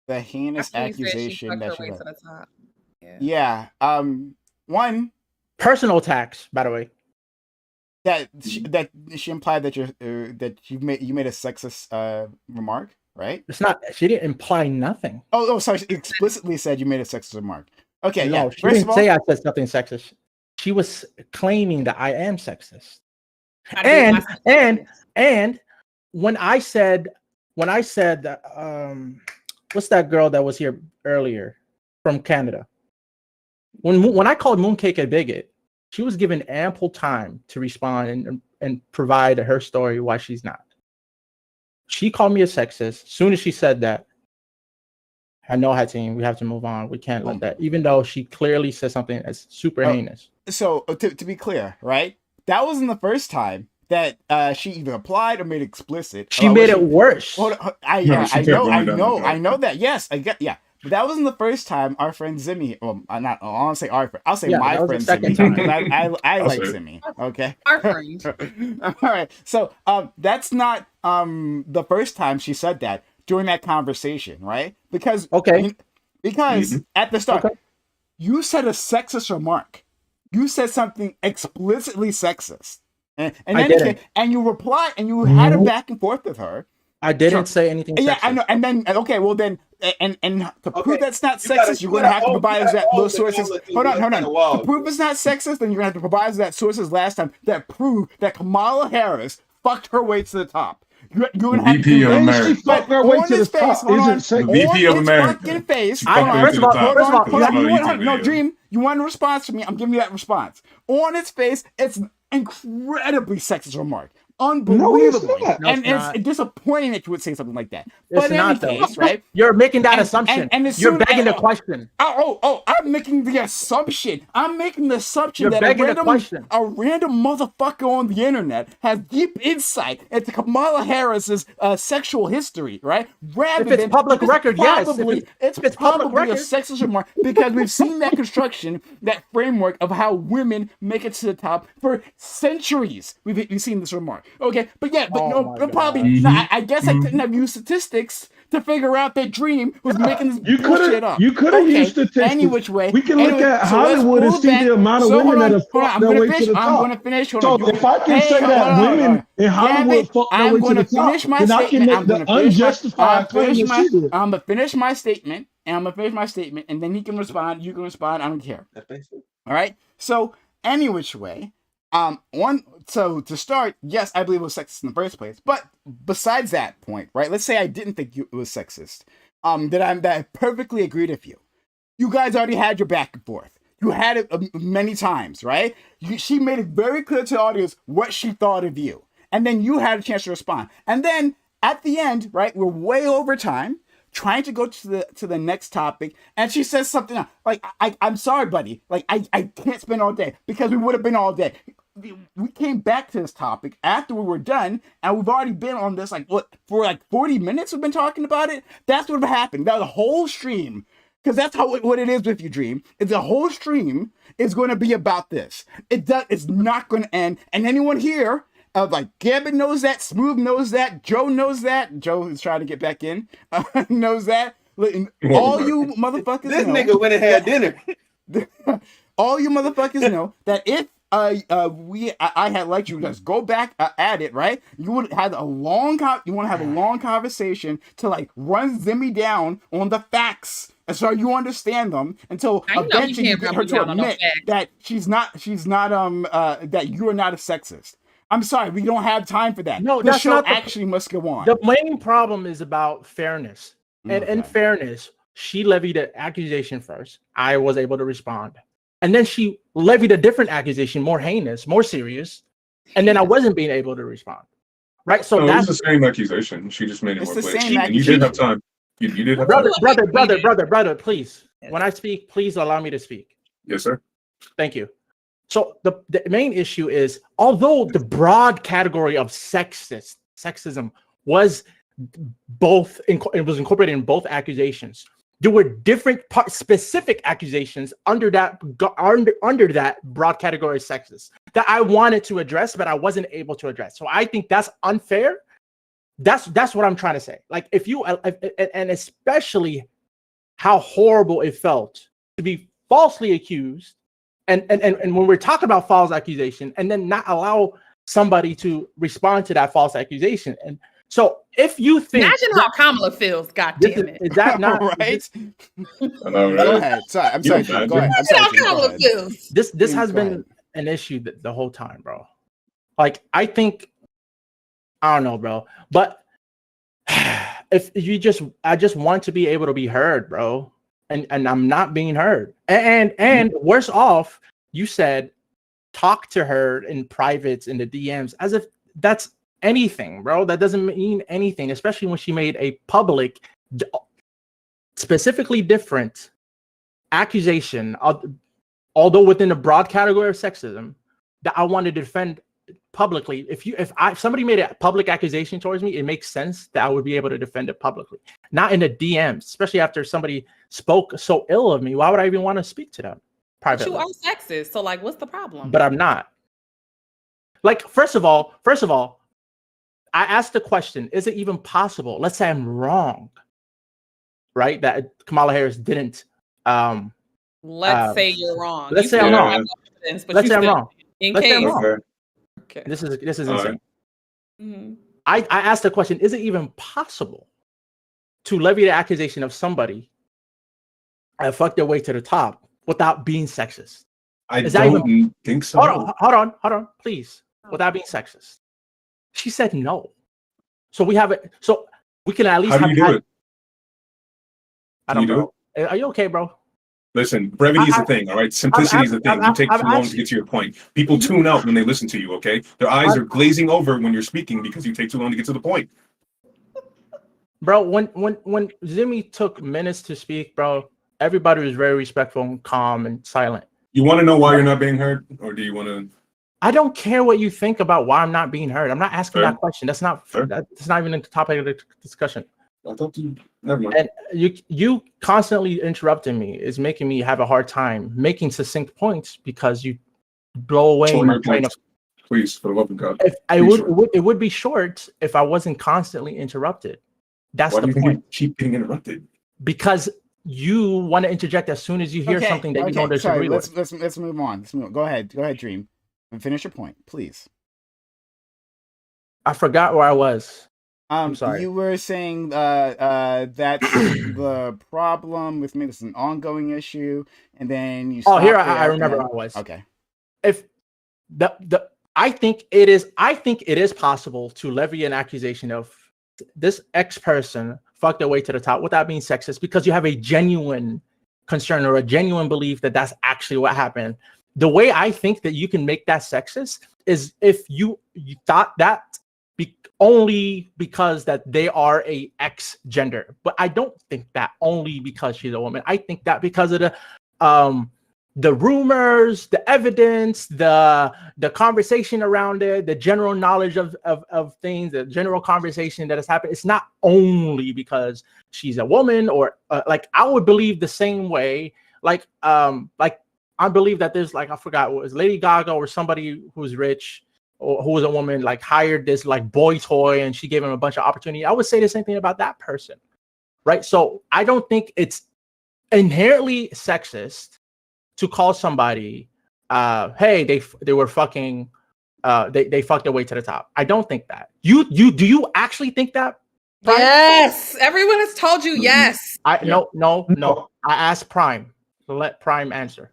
The heinous accusation that she levied. Yeah. One personal attacks, by the way. That she implied that you made a sexist remark, right? It's not. She didn't imply nothing. Oh, sorry. She explicitly said you made a sexist remark. Okay, no, yeah. She didn't say I said something sexist. She was claiming that I am sexist. And when I said that, what's that girl that was here earlier from Canada? When I called Mooncake a bigot. She was given ample time to respond and provide her story why she's not. She called me a sexist. As soon as she said that, I know her team, we have to move on. We can't let that, even though she clearly said something that's super heinous. So to be clear, right? That wasn't the first time that she either applied or made explicit. She made it worse. I know that. Yes, yeah. But that wasn't the first time our friend Zimmy. Well, I won't say our friend. I'll say my friend Zimmy. I like Zimmy. Okay. Our friend. All right. So that's not the first time she said that during that conversation, right? Because at the start, you said a sexist remark. You said something explicitly sexist, and then you replied and you had a back and forth with her. I didn't say anything sexist. Yeah, I know. And then and to prove Okay, that's not you gotta- sexist, you're you going to gotta have to own- provide you us gotta that own those the sources. Kamala thing. Hold on. That's kinda To wild. prove it's not sexist, then you're going to have to provide us that sources last time that prove that Kamala Harris fucked her way to the top. You're going to have VP to of do And that. she America. fucked her way On to the his face, top. hold on. Isn't sexist. The VP of On his America. fucking face. She Hold fucked on. her way to the top. Hold first of all, on. Hold on. That's You my want, YouTube no, video. Dream. You want a response from me? I'm giving you that response. On its face, it's incredibly sexist remark. Unbelievable. not. No, And it's not. it's disappointing that you would say something like that. It's But in any not, though. case, right? You're making that And- assumption. and as You're soon- begging the oh, question. I'm making the assumption. I'm making the assumption You're that begging the question. a random motherfucker on the internet has deep insight into Kamala Harris's sexual history, right? Rather If it's than public because record, yes. probably, If it's it's public probably a record. sexist remark because we've seen that construction, that framework of how women make it to the top for centuries. We've seen this remark. Okay, but yeah, but Oh no, my but probably. God. I guess I couldn't have used statistics to figure out that Dream was making this You bullshit up. You could have Okay, used statistics. any which way. We can look Anyway, at so let's Hollywood and pull see back. the amount of So, women hold that on, have hold on, fucked I'm their gonna way finish. to the I'm top. gonna finish. Hold So on. if I can Hey, say hold that on, women in Hollywood Gambit, fucked their I'm way to gonna the top, finish my then I can statement. make I'm the gonna finish unjustified claim that she did. I'm gonna finish my statement, and I'm gonna finish my statement, and then he can respond. You can respond. I don't care. All right. So any which way, so to start, yes, I believe it was sexist in the first place. But besides that point, right? Let's say I didn't think it was sexist. That I perfectly agreed with you. You guys already had your back and forth. You had it many times, right? She made it very clear to the audience what she thought of you, and then you had a chance to respond. And then at the end, right? We're way over time, trying to go to the next topic, and she says something else. Like, I'm sorry, buddy. Like, I can't spend all day because we would have been all day. We came back to this topic after we were done, and we've already been on this for 40 minutes. We've been talking about it. That's what happened. That was a whole stream, because that's what it is with you, Dream. It's a whole stream is going to be about this. It's not going to end. And anyone here, Gambit knows that, Smooth knows that, Joe knows that. Joe is trying to get back in, knows that. All you motherfuckers This know. nigga went and had dinner. All you motherfuckers know that if I had let you just go back at it, right? You would have a long conversation to run Zimmy down on the facts, and so you understand them until I know you eventually you can't get run her me to down on no admit facts. that she's not that you are not a sexist. I'm sorry, we don't have time for that. No, the that's show not the- actually must go on. The main problem is about fairness. And in Okay. fairness, she levied an accusation first. I was able to respond. And then she levied a different accusation, more heinous, more serious. And then I wasn't being able to respond. Right? So No, it was that's the same accusation. She just made it It's more the clear. same And you did have time. You did have time. brother, please. When I speak, please allow me to speak. Yes, sir. Thank you. So the main issue is, although the broad category of sexism was it was incorporated in both accusations, there were different specific accusations under that broad category of sexist that I wanted to address, but I wasn't able to address. So I think that's unfair. That's what I'm trying to say. Like, if you and especially how horrible it felt to be falsely accused, and when we're talking about false accusation, and then not allow somebody to respond to that false accusation. And so if you think, Imagine how Kamala feels. God damn it! is that not right? I know, right? Go ahead. Sorry, I'm sorry. don't Go ahead. I'm Imagine sorry. how Jim, go Kamala ahead. feels. this Please has go been ahead. an issue the whole time, bro. Like, I think, I don't know, bro, but if you I just want to be able to be heard, bro, and I'm not being heard, and worse off, you said talk to her in privates in the DMs, as if that's anything, bro. That doesn't mean anything, especially when she made a public, specifically different accusation, although within a broad category of sexism, that I want to defend publicly. If somebody made a public accusation towards me, it makes sense that I would be able to defend it publicly, not in the DMs, especially after somebody spoke so ill of me. Why would I even want to speak to them But privately? you are sexist, so what's the problem? But I'm not. Like, first of all, I asked the question, is it even possible? Let's say I'm wrong, right? That Kamala Harris didn't. Let's say you're wrong. Let's say still I'm don't wrong. have no evidence, but Let's you say I'm still- wrong. In Let's say I'm case. wrong. Okay. This is All insane. right. Mhm. I asked the question, is it even possible to levy the accusation of somebody and fuck their way to the top without being sexist? I Is that don't even- think so. Hold on, please. Without being sexist. She said no. So we have it. So we can at least How do you do it? I Can don't you do know. Are you okay, bro? Listen, brevity is the thing, all right? Simplicity is the thing. You take too long to get to your point. People tune out when they listen to you, okay? Their eyes are glazing over when you're speaking because you take too long to get to the point. Bro, when Zimmy took minutes to speak, bro, everybody was very respectful and calm and silent. You want to know why you're not being heard, or do you want to? I don't care what you think about why I'm not being heard. I'm not asking Fair. that question. That's not Fair. that's not even the topic of the discussion. I thought you. Never mind. And you constantly interrupting me is making me have a hard time making succinct points because you blow away Short my your train of. points, please, for the love of God. If I Please, would, short. it would be short if I wasn't constantly interrupted. That's Why do the you think point. you keep getting interrupted? Because you want to interject as soon as you hear something that you don't disagree with. Let's move on. Let's move on. Go ahead, Dream, and finish your point, please. I forgot where I was. I'm sorry. You were saying that's the problem with me. This is an ongoing issue, and then you. Oh, here stopped I there, remember and where I was. Okay. If I think it is possible to levy an accusation of this X person fucked their way to the top without being sexist because you have a genuine concern or a genuine belief that that's actually what happened. The way I think that you can make that sexist is if you thought that only because that they are a X gender, but I don't think that only because she's a woman. I think that because of the rumors, the evidence, the conversation around it, the general knowledge of things, the general conversation that has happened. It's not only because she's a woman or like I would believe the same way. Like I believe that there's like I forgot what it was Lady Gaga or somebody who's rich or who was a woman like hired this like boy toy and she gave him a bunch of opportunity. I would say the same thing about that person, right? So I don't think it's inherently sexist to call somebody, hey, they were fucking, they fucked their way to the top. I don't think that. Do you actually think that? Prime? Yes, everyone has told you yes. No. I asked Prime. Let Prime answer.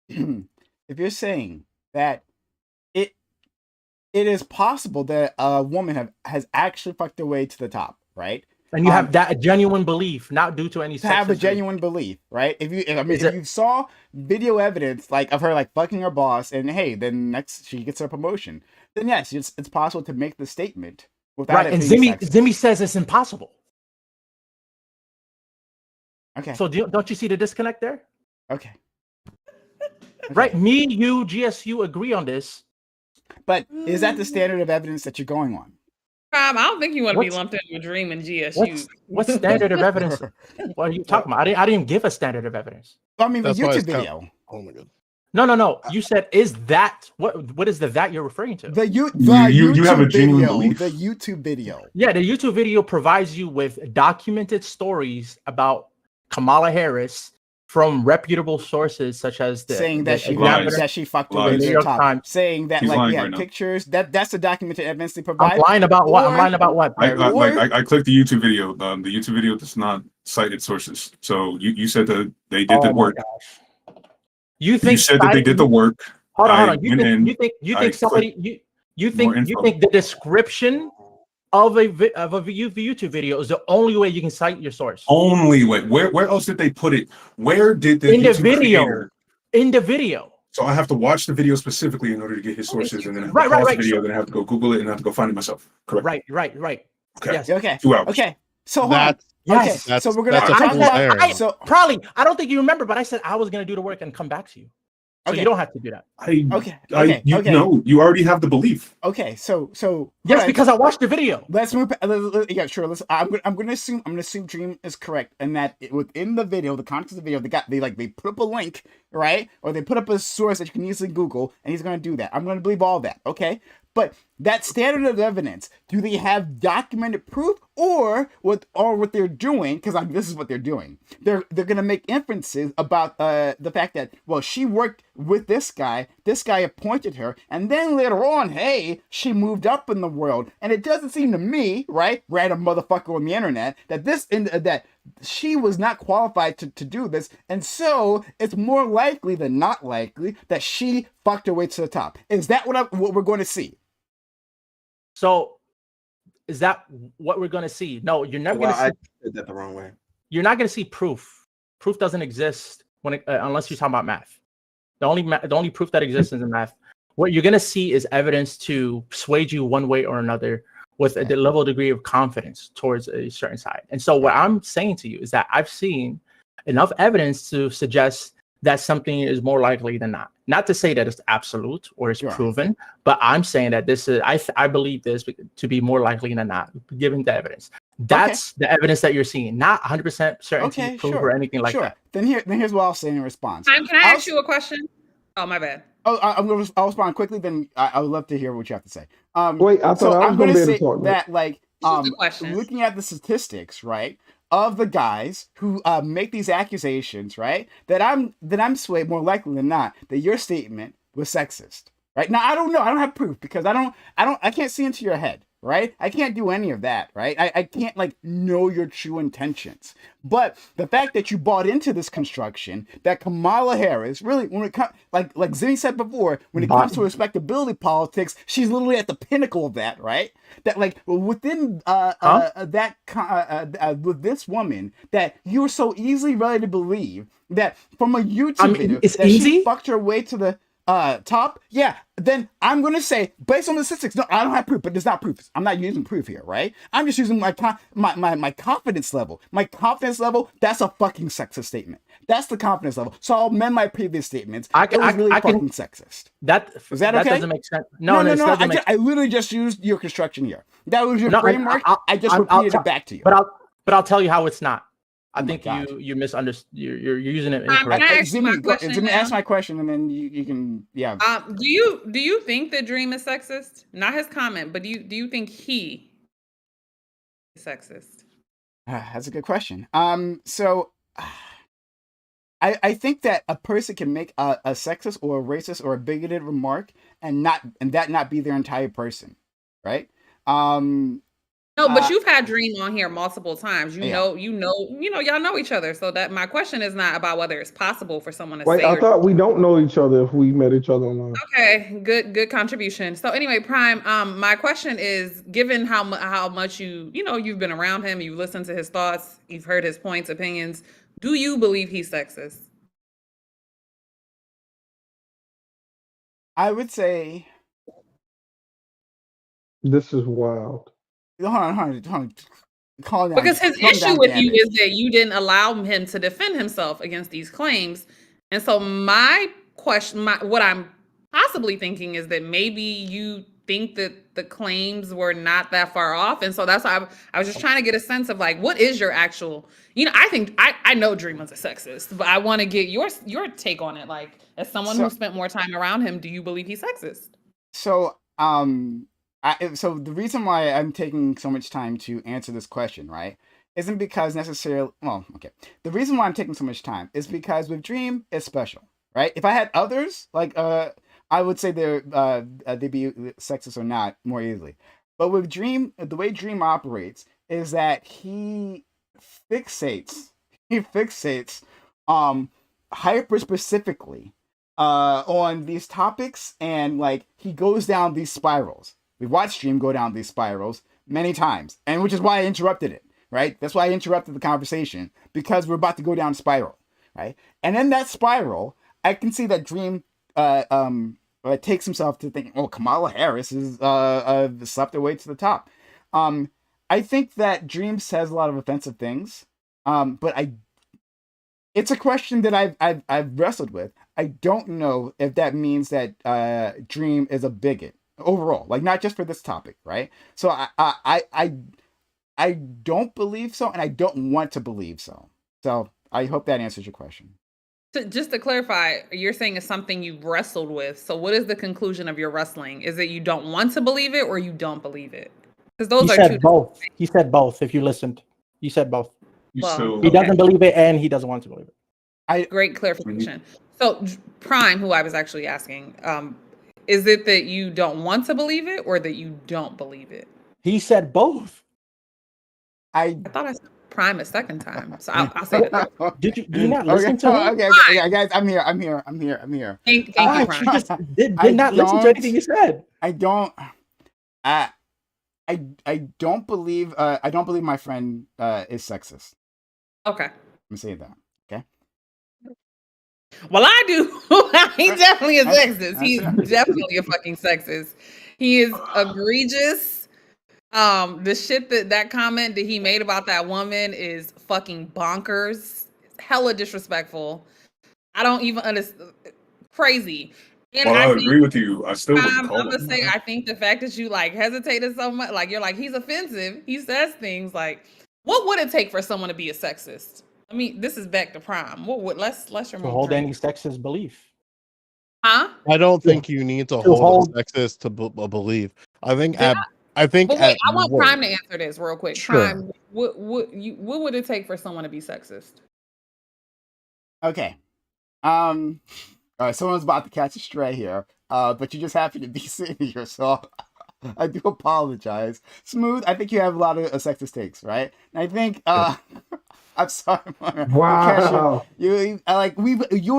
If you're saying that it is possible that a woman has actually fucked their way to the top, right? And you have that genuine belief, not due to any. To have a genuine belief, right? If you saw video evidence like of her like fucking her boss, and hey, then next she gets her promotion, then yes, it's possible to make the statement without right. it And being sexist. Zimmy says it's impossible. Okay. So don't you see the disconnect there? Okay. Right. Me, you, GSU agree on this. But is that the standard of evidence that you're going on? I don't think you want to be lumped in with Dream and GSU. What's standard of evidence? What are you talking about? I didn't give a standard of evidence. I mean, the YouTube video. Oh my god. No. You said is that what is the that you're referring to? You have a genuine belief. The YouTube video. Yeah, the YouTube video provides you with documented stories about Kamala Harris from reputable sources such as saying that she fucked away to the top. Saying that pictures. That's the documented evidence they provide. I'm lying about what? I'm lying about what? I clicked the YouTube video. The YouTube video does not cite its sources. So you said that they did the work. You said that they did the work. Hold on. You think the description of a YouTube video is the only way you can cite your source? Only way. Where else did they put it? Where did the in the YouTube video? Creator... In the video. So I have to watch the video specifically in order to get his sources, and then I have to pause the video, then I have to go Google it, and I have to go find it myself. Correct. Right. Okay. Yes. Okay. 2 hours. Okay. So yes. Okay. So we're gonna talk about. So probably I don't think you remember, but I said I was gonna do the work and come back to you. So you don't have to do that. You already have the belief. Okay, so yes, because I watched the video. Let's move. Yeah, sure. I'm going to assume Dream is correct, and that within the video, the context of the video, they put up a link, right, or they put up a source that you can easily Google, and he's going to do that. I'm going to believe all that. Okay, But that standard of evidence, do they have documented proof, or what they're doing? Because this is what they're doing. They're going to make inferences about the fact that, well, she worked with this guy appointed her, and then later on, hey, she moved up in the world, and it doesn't seem to me, right, random motherfucker on the internet, that she was not qualified to do this, and so it's more likely than not likely that she fucked her way to the top. Is that what we're going to see? So, is that what we're going to see? No, you're never going to see. I said that the wrong way. You're not going to see proof. Proof doesn't exist unless you're talking about math. The only proof that exists is in math. What you're going to see is evidence to persuade you one way or another with a level degree of confidence towards a certain side. And so what I'm saying to you is that I've seen enough evidence to suggest that something is more likely than not. Not to say that it's absolute or it's proven, but I'm saying that this is, I believe this to be more likely than not, given the evidence. That's the evidence that you're seeing, not 100% certainty, proof, or anything like that. Then here's what I'll say in response. Can I ask you a question? Oh, my bad. Oh, I'll respond quickly. Then I would love to hear what you have to say. Wait, I thought I was going to be able to talk. That, like, looking at the statistics, right, of the guys who make these accusations, right, that I'm swayed more likely than not that your statement was sexist, right? Now I don't know. I don't have proof because I can't see into your head, right? I can't do any of that, right? I can't like know your true intentions. But the fact that you bought into this construction that Kamala Harris really, when it comes, like Zinni said before, when it comes to respectability politics, she's literally at the pinnacle of that, right? That like within with this woman, that you're so easily ready to believe that from a YouTube video that she fucked her way to the top, then I'm gonna say, based on the statistics, no, I don't have proof, but there's not proof. I'm not using proof here, right? I'm just using my confidence level. My confidence level, that's a fucking sexist statement. That's the confidence level. So I'll amend my previous statements. It was really fucking sexist. Is that okay? That doesn't make sense. No. I literally just used your construction here. That was your framework. I just repeated it back to you. But I'll tell you how it's not. I think you misunderstood. You're using it incorrectly. Jimmy, ask my question, and then you can. Do you think that Dream is sexist? Not his comment, but do you think he is sexist? That's a good question. So I think that a person can make a sexist or a racist or a bigoted remark and that not be their entire person, right? No, but you've had Dream on here multiple times. Y'all know each other. So that my question is not about whether it's possible for someone to say. I thought we don't know each other if we met each other online. Okay, good contribution. So anyway, Prime, my question is, given how much you've been around him, you've listened to his thoughts, you've heard his points, opinions, do you believe he's sexist? I would say this is wild. Hold on. Calm down. Because his issue with you is that you didn't allow him to defend himself against these claims. And so my question, what I'm possibly thinking is that maybe you think that the claims were not that far off. And so that's why I was just trying to get a sense of like, what is your actual, I think I know Dream was a sexist, but I want to get your take on it. Like, as someone who spent more time around him, do you believe he's sexist? So, so the reason why I'm taking so much time to answer this question, right, isn't because necessarily, the reason why I'm taking so much time is because with Dream, it's special, right? If I had others, like, I would say they'd be sexist or not more easily. But with Dream, the way Dream operates is that he fixates hyper specifically on these topics, and like he goes down these spirals. We've watched Dream go down these spirals many times, and which is why I interrupted it, right? That's why I interrupted the conversation, because we're about to go down a spiral, right? And in that spiral, I can see that Dream takes himself to thinking, oh, Kamala Harris is slept her way to the top. I think that Dream says a lot of offensive things, but it's a question that I've wrestled with. I don't know if that means that Dream is a bigot overall, like not just for this topic, right? So I don't believe so, and I don't want to believe so. So I hope that answers your question. Just to clarify, you're saying it's something you've wrestled with. So what is the conclusion of your wrestling? Is it you don't want to believe it or you don't believe it? Because those He are said two. both. He said both. If you listened, he said both. Well, He doesn't believe it and he doesn't want to believe it. Great clarification. So Prime, who I was actually asking, is it that you don't want to believe it or that you don't believe it? He said both. I thought I said Prime a second time, so I'll say that. Did you not listen to him? Okay, guys, I'm here. Thank you, Prime. You just did not listen to anything you said. I don't believe my friend is sexist. Okay. I'm saying that. Okay. Well, I do. He definitely is sexist. He's definitely a fucking sexist. He is egregious. The shit that comment that he made about that woman is fucking bonkers. It's hella disrespectful. I don't even understand. Crazy. And Well, I agree with you. I still wouldn't I'm call gonna him. say I think the fact that you like hesitated so much, like you're like he's offensive. He says things like, "What would it take for someone to be a sexist?" I mean, this is back to Prime. What would let's To remove hold Prime. any sexist belief. Huh? I don't think you need to hold a sexist to believe. I think I think. But wait, I want worst- Prime to answer this real quick. Sure. Prime, what would it take for someone to be sexist? Okay. All right, someone's about to catch a stray here. But you just happen to be sitting here, so I do apologize. Smooth, I think you have a lot of sexist takes, right? And I think I'm sorry, Wow. you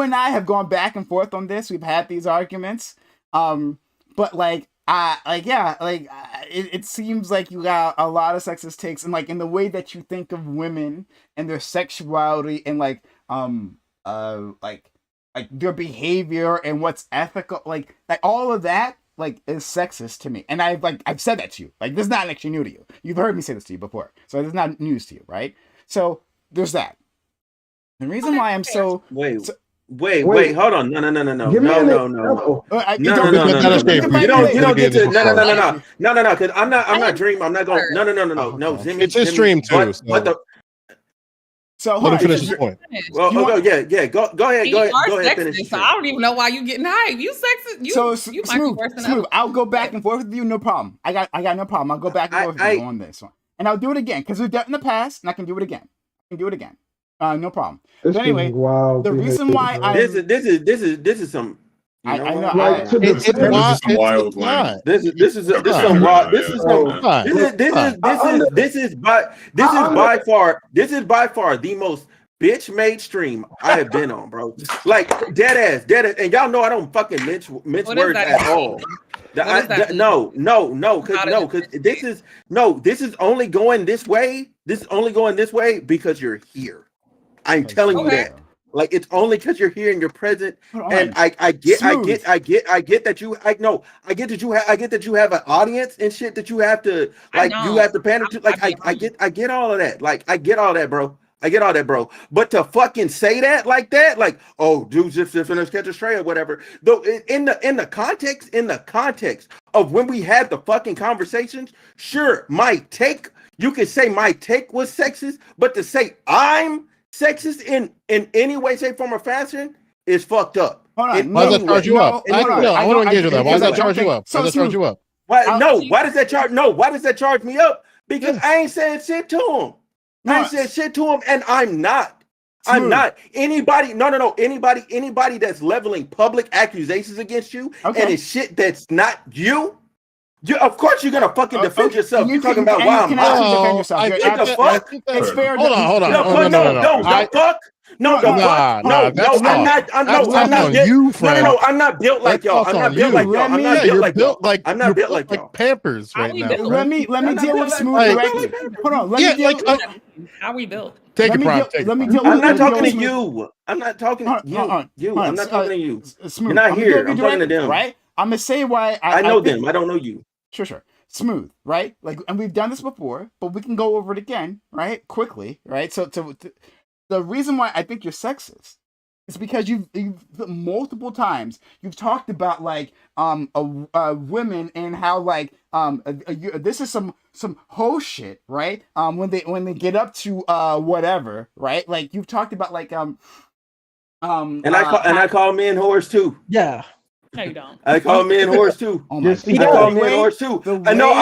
and I have gone back and forth on this. We've had these arguments. But it seems like you got a lot of sexist takes, and like in the way that you think of women and their sexuality and like their behavior and what's ethical, like all of that like is sexist to me. And I've said that to you. Like, this is not actually new to you. You've heard me say this to you before, so it's not news to you, right? So there's that. The reason why I'm so Wait, hold on. No. Give me an No. example. You don't get to no, because I'm not dreaming. I'm not going. No. Zimmy, It's his stream too. So let him finish his point. Well, Go ahead. Go ahead. Finish. So I don't even know why you getting hyped. You sexist. You might be worse than Smooth. others. I'll go back and forth with you, no problem. I got no problem. I'll go back and forth with you on this one, and I'll do it again because we've done it in the past, and I can do it again. No problem. But anyway, the reason why this is some. I know. This is some wild. This is by far the most bitch made stream I have been on, bro. Like dead ass, and y'all know I don't fucking mince words at all. Because this is only going this way. This is only going this way because you're here. I'm telling you that. Like, it's only because you're here and you're present, and I get that you have an audience and shit that you have to you have to pander to. Like, I get all of that. Like, I get all that, bro. But to fucking say that like that, like, oh, dude's just finna catch a stray or whatever. Though in the context of when we had the fucking conversations, sure, you could say my take was sexist, but to say I'm sexist in any way, shape, form, or fashion is fucked up. Hold on. Why does that charge you up? I want to engage with that. Why does that charge you up? Why does that charge you up? Why does that charge me up? Because I ain't saying shit to him. I ain't saying shit to him, and I'm not. Anybody that's leveling public accusations against you and it's shit that's not you. Of course you're gonna fucking defend yourself. You're talking about why I'm defend yourself. What the fuck? It's fair. Hold on. No, I'm not built like y'all. I'm not built like y'all. Pampers right now. Let me deal with Smooth directly. Hold on. How we built. Take it, Prime. I'm not talking to you. I'm not talking to you. I'm not talking to you. You're not here. I'm talking to them. Right? I'm gonna say why I know them. I don't know you. Sure. Smooth, right? Like, and we've done this before, but we can go over it again, right? Quickly, right? So, the reason why I think you're sexist is because you've multiple times you've talked about like women and how like this is some hoe shit, right? When they get up to whatever, right? Like, you've talked about like And I call men whores too. Yeah. No, you don't. I call men whores too. Oh my I call men whores too. No.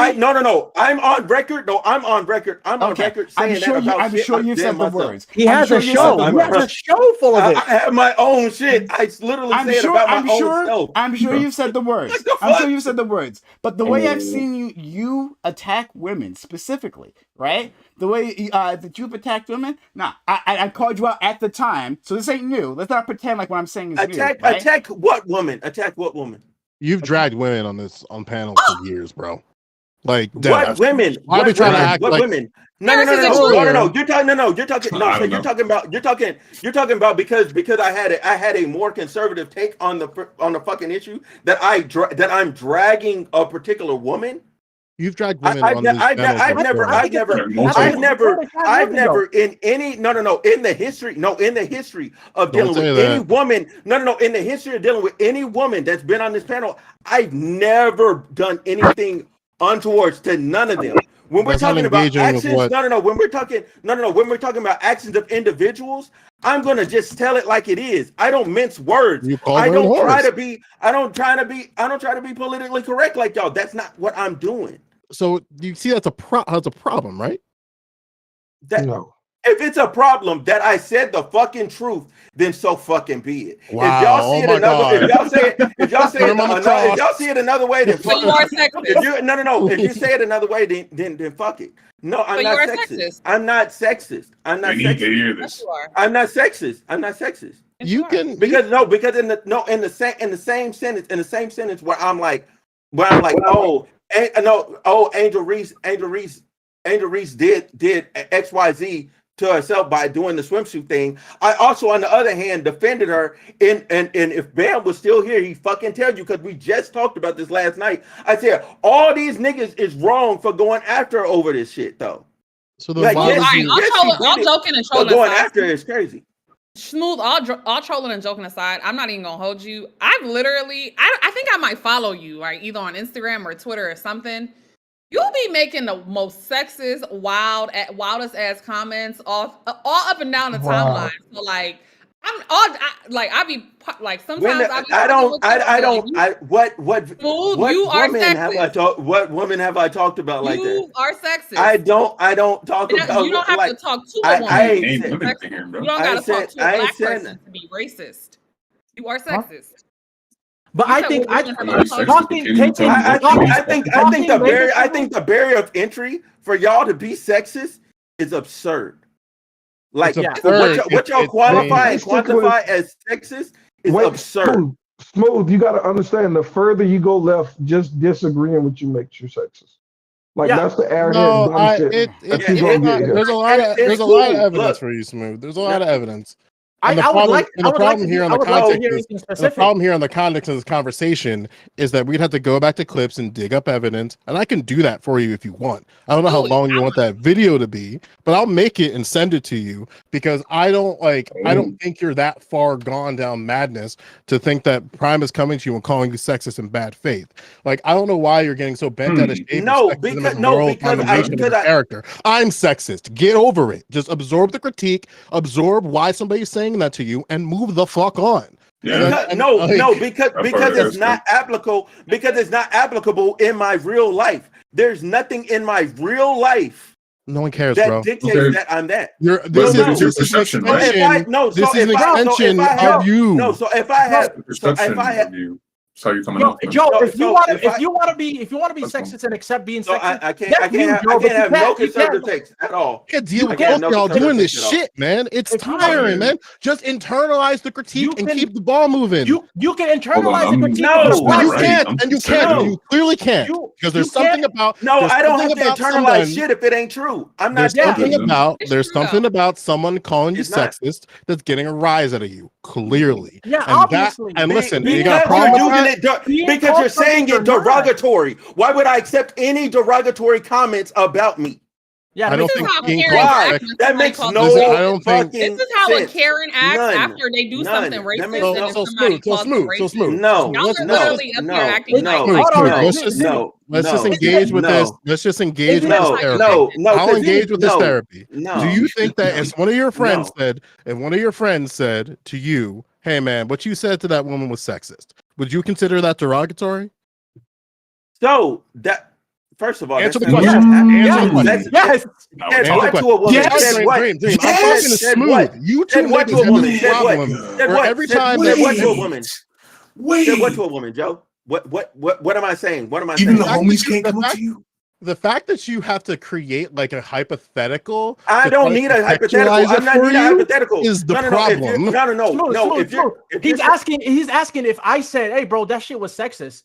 I'm on record. No, I'm on record. I'm on record saying that about I'm shit sure I've you done said the myself. words. He has a show. He has a show full of it. I have my own shit. I literally say it about my own self. I'm sure you've said the words. I'm sure you've said the words. But the way I've seen you attack women specifically, right? The way that you've attacked women. Nah, I called you out at the time, so this ain't new. Let's not pretend like what I'm saying is new. Right? Attack what woman? Attack what woman? You've dragged women on panels for years, bro. Like what women? Why are we trying to act what like women? No. You're talking about because I had a more conservative take on the fucking issue that I'm dragging a particular woman. You've dragged women on these panels. I've never in any in the history of dealing with any woman in the history of dealing with any woman that's been on this panel, I've never done anything untowards to none of them. When we're talking about actions, when we're talking about actions of individuals, I'm gonna just tell it like it is. I don't mince words. I don't try to be politically correct like y'all. That's not what I'm doing. So you see that's a problem, right? No. If it's a problem that I said the fucking truth, then so fucking be it. Wow. If y'all see it another way, then fuck it. If you say it another way, then fuck it. No, I'm not sexist. I'm not sexist. I'm not sexist. I'm not sexist. I'm not sexist. You can because in the same sentence where I'm like, Angel Reese did XYZ to herself by doing the swimsuit thing. I also, on the other hand, defended her. And if Bam was still here, he fucking tell you, because we just talked about this last night. I said all these niggas is wrong for going after her over this shit, though. So the all joking and trolling going after her is crazy. Smooth, all trolling and joking aside, I'm not even gonna hold you. I've literally, I think I might follow you, right? Either on Instagram or Twitter or something. You'll be making the most sexist, wildest ass comments all up and down the timeline. So like, I be like sometimes what women have I talked about like that? You are sexist. I don't talk about. You don't have to talk to a woman. You don't gotta talk to a black person to be racist. You are sexist. But I think the barrier of entry for y'all to be sexist is absurd. Like what y'all quantify as sexist is absurd. Smooth, you got to understand, the further you go left, just disagreeing with you makes you sexist. Like that's the arrogant bullshit. There's a lot of evidence for you, Smooth. There's a lot of evidence. The problem here on the context of this conversation is that we'd have to go back to clips and dig up evidence, and I can do that for you if you want. I don't know how long you want that video to be, but I'll make it and send it to you because I don't think you're that far gone down madness to think that Prime is coming to you and calling you sexist in bad faith. Like, I don't know why you're getting so bent out of shape. Character. I'm sexist. Get over it. Just absorb the critique, absorb why somebody's saying that to you, and move the fuck on. Because it's not applicable. Because it's not applicable in my real life. There's nothing in my real life. No one cares, that bro. dictates that I'm that. This is an extension of you. No, so if I had you. So you're coming off. Joe, if you want to be sexist and accept being sexist, I can't have no conservative takes at all. Can't deal with y'all doing this shit, man. It's tiring, man. Just internalize the critique and keep the ball moving. You can internalize the critique. You clearly can't because there's something about. No, I don't have to internalize shit if it ain't true. I'm not. There's something about someone calling you sexist that's getting a rise out of you. Clearly, yeah, obviously. And listen, you got a problem with that? Because you're saying it derogatory. Why would I accept any derogatory comments about me? Yeah, I don't think that makes no. I don't think this is how a Karen acts after they do something racist. So smooth. No, y'all are literally up here acting like. Let's just engage with this. Let's just engage with this therapy. I'll engage with this therapy. Do you think that if one of your friends said to you hey man, what you said to that woman was sexist. Would you consider that derogatory? So that first of all, Answer the that's question. Yes. Said what to a woman? Yes. Said what? Dream. I'm Yes. talking to Said Smooth. what? You two Said what to a niggas have woman? this Said what? problem Said where what? every Said time what that to a woman? Wait. Said what to a woman, Joe? What am I saying? What am I Even saying? the homies can't come up to you. the fact that you have to create like a hypothetical, I don't need a hypothetical. I'm not need a hypothetical. Is the No. problem? No. If he's asking if I said, "Hey, bro, that shit was sexist,"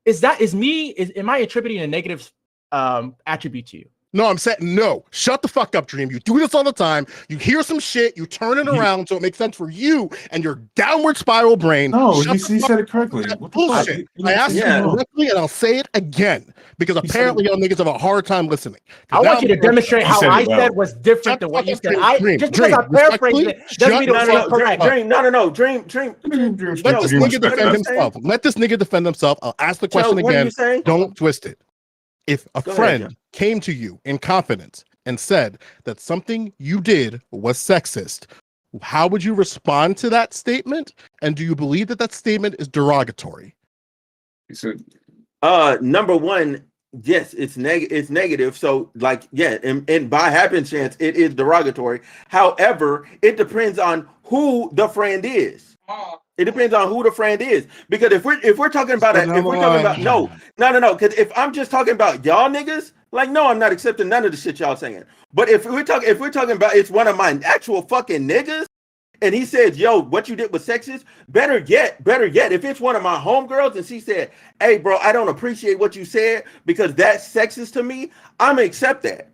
am I attributing a negative attribute to you? No, I'm saying no. Shut the fuck up, Dream. You do this all the time. You hear some shit, you turn it around so it makes sense for you and your downward spiral brain. No, Shut he said it correctly. What the bullshit. fuck? I asked you correctly, and I'll say it again because apparently y'all niggas have a hard time listening. I want you to demonstrate how I said was different than what you said. Just because I paraphrased it doesn't mean it was correct. Dream. Let this nigga defend himself. Let this nigga defend himself. I'll ask the question again. Don't twist it. If a friend came to you in confidence and said that something you did was sexist, how would you respond to that statement? And do you believe that that statement is derogatory? He said, number one, yes, it's negative. So, like, yeah, and by happenstance, it is derogatory. However, it depends on who the friend is. It depends on who the friend is, because if we're talking about no, because if I'm just talking about y'all niggas, like, no, I'm not accepting none of the shit y'all saying. But if we're talking about it's one of my actual fucking niggas, and he says, yo, what you did was sexist, better yet, if it's one of my homegirls and she said, hey, bro, I don't appreciate what you said because that's sexist to me, I'm gonna accept that.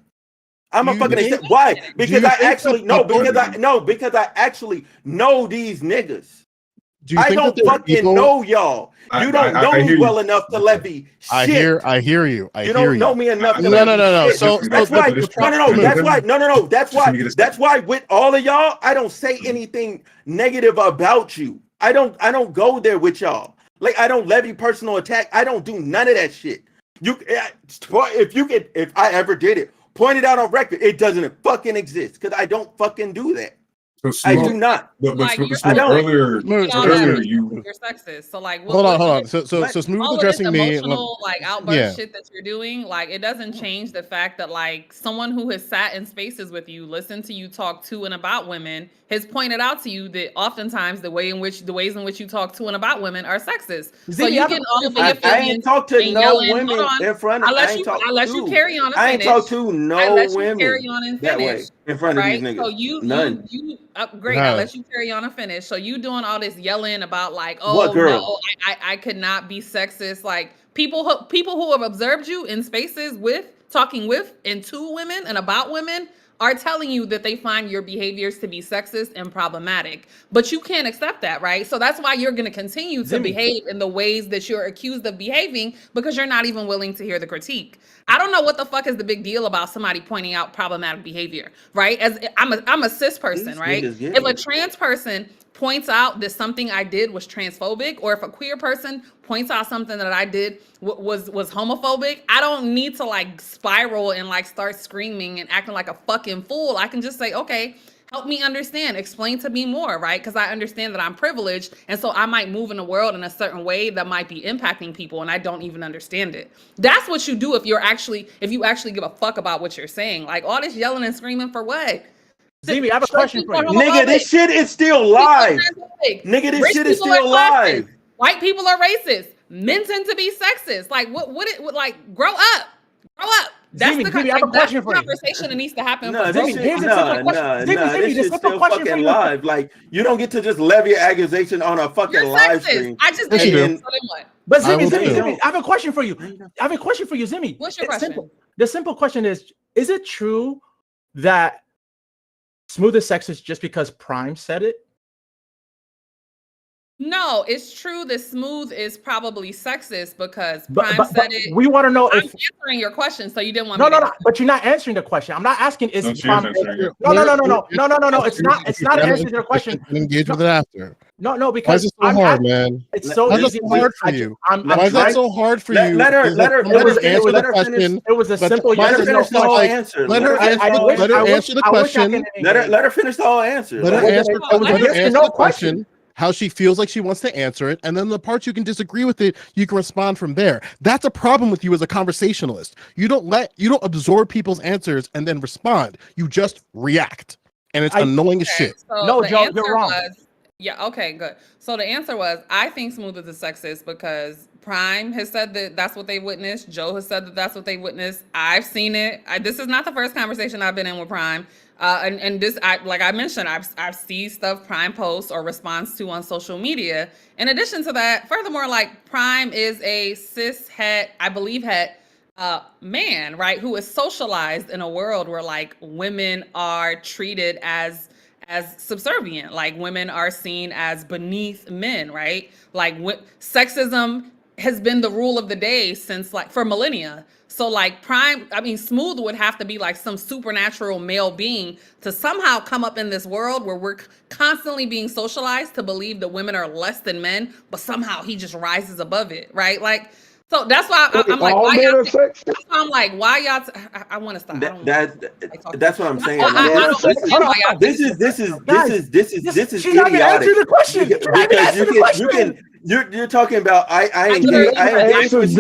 I'm a fucking accept. Why? Because I actually because I actually know these niggas. I don't fucking know y'all. You don't know me well enough to levy shit. I hear you. You don't know me enough to No. So that's why. That's why with all of y'all, I don't say anything negative about you. I don't go there with y'all. Like, I don't levy personal attack. I don't do none of that shit. If I ever did it, point it out on record. It doesn't fucking exist because I don't fucking do that. I do not. But Like, I don't. Earlier you're sexist. So like, hold on. So Smooth all addressing of this me. emotional like outburst shit that you're doing, like, it doesn't change the fact that like someone who has sat in spaces with you, listened to you talk to and about women, has pointed out to you that oftentimes the ways in which you talk to and about women are sexist. So you get all of your feelings. I ain't talk to no women in front of. I let you carry on and finish. I ain't talk to no women carry on and that way finish. in front of these niggas. So you great. Right. I'll let you carry on and finish. So you doing all this yelling about like, oh What girl? no, I could not be sexist. Like people who have observed you in spaces talking with and to women and about women are telling you that they find your behaviors to be sexist and problematic. But you can't accept that, right? So that's why you're going to continue to behave in the ways that you're accused of behaving, because you're not even willing to hear the critique. I don't know what the fuck is the big deal about somebody pointing out problematic behavior, right? As I'm a cis person, right? If a trans person points out that something I did was transphobic, or if a queer person points out something that I did was homophobic, I don't need to like spiral and like start screaming and acting like a fucking fool. I can just say, okay, help me understand, explain to me more, right? Because I understand that I'm privileged, and so I might move in the world in a certain way that might be impacting people, and I don't even understand it. That's what you do if you actually give a fuck about what you're saying. Like all this yelling and screaming for what? Zimi, I have a question for you. Nigga, this shit is still live. Nigga, this shit is still live. White people are racist. Men tend to be sexist. Like like grow up. That's Zimi, the Zimi, I have a question for you. conversation that needs to happen. This shit's still fucking live. Like, you don't get to just levy an accusation on a fucking live stream. I just did. So then what? But Zimi, I have a question for you. Zimi. What's your question? The simple question is it true that Smooth is sexist just because Prime said it? No, it's true that Smooth is probably sexist because Prime said it. We want to know I'm if answering your question, so you didn't want No, but you're not answering the question. I'm not asking is Prime. No. It's not answering your question. Engage with it after. No, because why is it so hard, man? It's so easy. Why is it so hard for you? Why is that so hard for you? Let her answer the question. It was a simple yes or no answer. Let her answer the question. Let her finish the whole answer. Let her answer the question. how she feels like she wants to answer it, and then the parts you can disagree with it, you can respond from there. That's a problem with you as a conversationalist. You don't absorb people's answers and then respond. You just react, and it's annoying as shit. So No, the Joe, answer you're wrong. was, yeah, okay, good. So the answer was, I think Smooth is a sexist because Prime has said that that's what they witnessed. Joe has said that that's what they witnessed. I've seen it. This is not the first conversation I've been in with Prime. And this, like I mentioned, I've seen stuff Prime posts or responds to on social media. In addition to that, furthermore, like Prime is a cis het, I believe het, man, right, who is socialized in a world where like women are treated as subservient, like women are seen as beneath men, right? Like sexism has been the rule of the day since like for millennia. So like Smooth would have to be like some supernatural male being to somehow come up in this world where we're constantly being socialized to believe that women are less than men, but somehow he just rises above it, right? Like, so that's why I'm like, why y'all I'm like, why y'all? I want to stop. That's what I'm saying. This is She's not even answering the question. Because you're talking about I engage with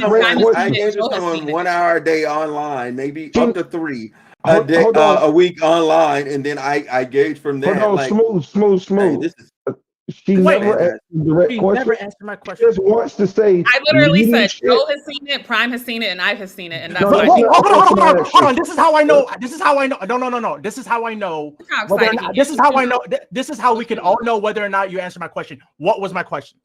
someone 1 hour a day online, maybe up to 3 a week online, and then I gauge from there. Hold on, smooth. Hey, She never asked the direct question. Never answered my question. She just wants to say. I literally said Joe has seen it, Prime has seen it, and I have seen it, and that's why. Hold on. This is how I know. No. This is how I know. This is how I know. This is how we can all know whether or not you answer my question. What was my question?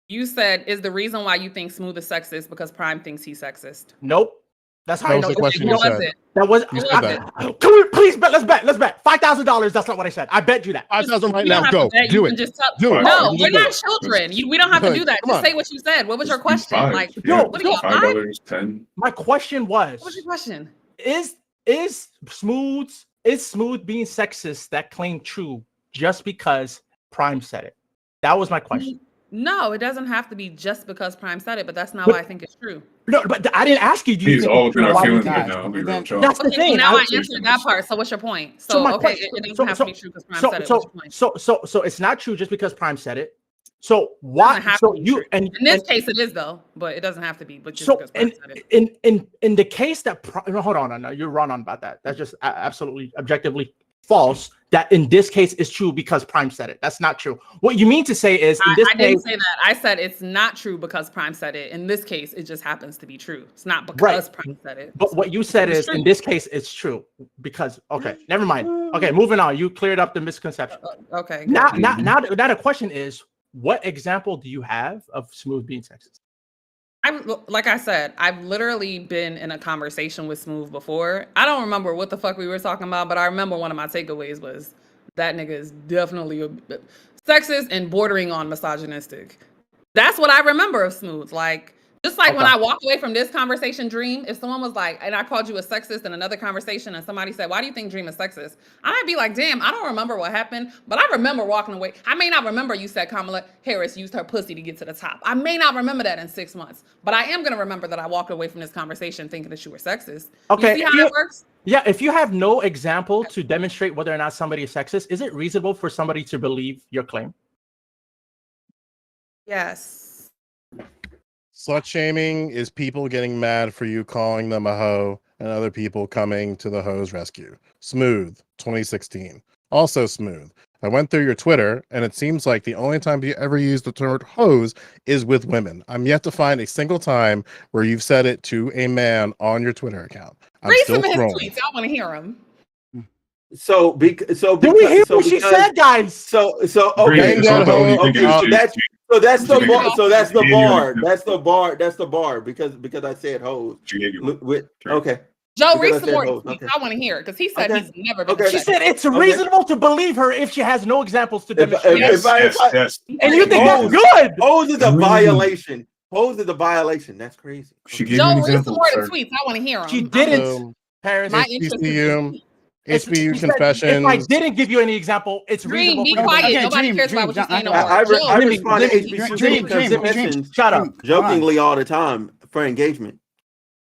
You said, is the reason why you think Smooth is sexist because Prime thinks he's sexist? Nope. That's how I know. The question you said. That was. Can we please bet? Let's bet. $5,000. That's not what I said. I bet you that. 5,000 right now. Go. Do it. Do it. No, we're not children. We don't have to do that. Just say what you said. What was your question? Like, what are you? $5.10. My question was. What was your question? Is Smooth being sexist that claim true just because Prime said it? That was my question. No, it doesn't have to be just because Prime said it, but that's not why I think it's true. No, but I didn't ask you. He's all within our feelings right now. That's the thing. Now I answered that part. So what's your point? So okay, it doesn't have to be true because Prime said it. So it's not true just because Prime said it. So why? So you and in this case it is though, but it doesn't have to be. But just because Prime said it. In the case that hold on, no, you're wrong on about that. That's just absolutely objectively false. That in this case is true because Prime said it. That's not true. What you mean to say is in this I didn't say that. I said it's not true because Prime said it. In this case, it just happens to be true. It's not because Prime said it. But what you said is in this case it's true because never mind. Okay, moving on. You cleared up the misconception. Okay. Now the question is, what example do you have of Smooth being sexist? Like I said, I've literally been in a conversation with Smooth before. I don't remember what the fuck we were talking about, but I remember one of my takeaways was that nigga is definitely sexist and bordering on misogynistic. That's what I remember of Smooth. Like, just like when I walked away from this conversation, Dream, if someone was like, and I called you a sexist in another conversation and somebody said, why do you think Dream is sexist? I might be like, damn, I don't remember what happened, but I remember walking away. I may not remember you said Kamala Harris used her pussy to get to the top. I may not remember that in 6 months, but I am going to remember that I walked away from this conversation thinking that you were sexist. Okay. You see how that works? Yeah, if you have no example to demonstrate whether or not somebody is sexist, is it reasonable for somebody to believe your claim? Yes. Slut shaming is people getting mad for you calling them a hoe and other people coming to the hoe's rescue. Smooth, 2016. Also Smooth. I went through your Twitter and it seems like the only time you ever use the term hoes is with women. I'm yet to find a single time where you've said it to a man on your Twitter account. Read some of his tweets. I want to hear him. So did we hear what she said, guys? So okay. So that's the bar. That's the bar because I said hoes. Okay. Joe, read some more tweets. I want to hear it because he said he's never been. She said it's reasonable to believe her if she has no examples to demonstrate. Yes. And you think that's good? Hoes is a violation. Hoes is a violation. That's crazy. Joe, read some more of the tweets. I want to hear them. She didn't. Paris. HBU confessions. If I didn't give you any example, it's reasonable. Be quiet. Nobody cares about what you say no more. I respond to HBCU confessions Shut up. jokingly all the time for engagement.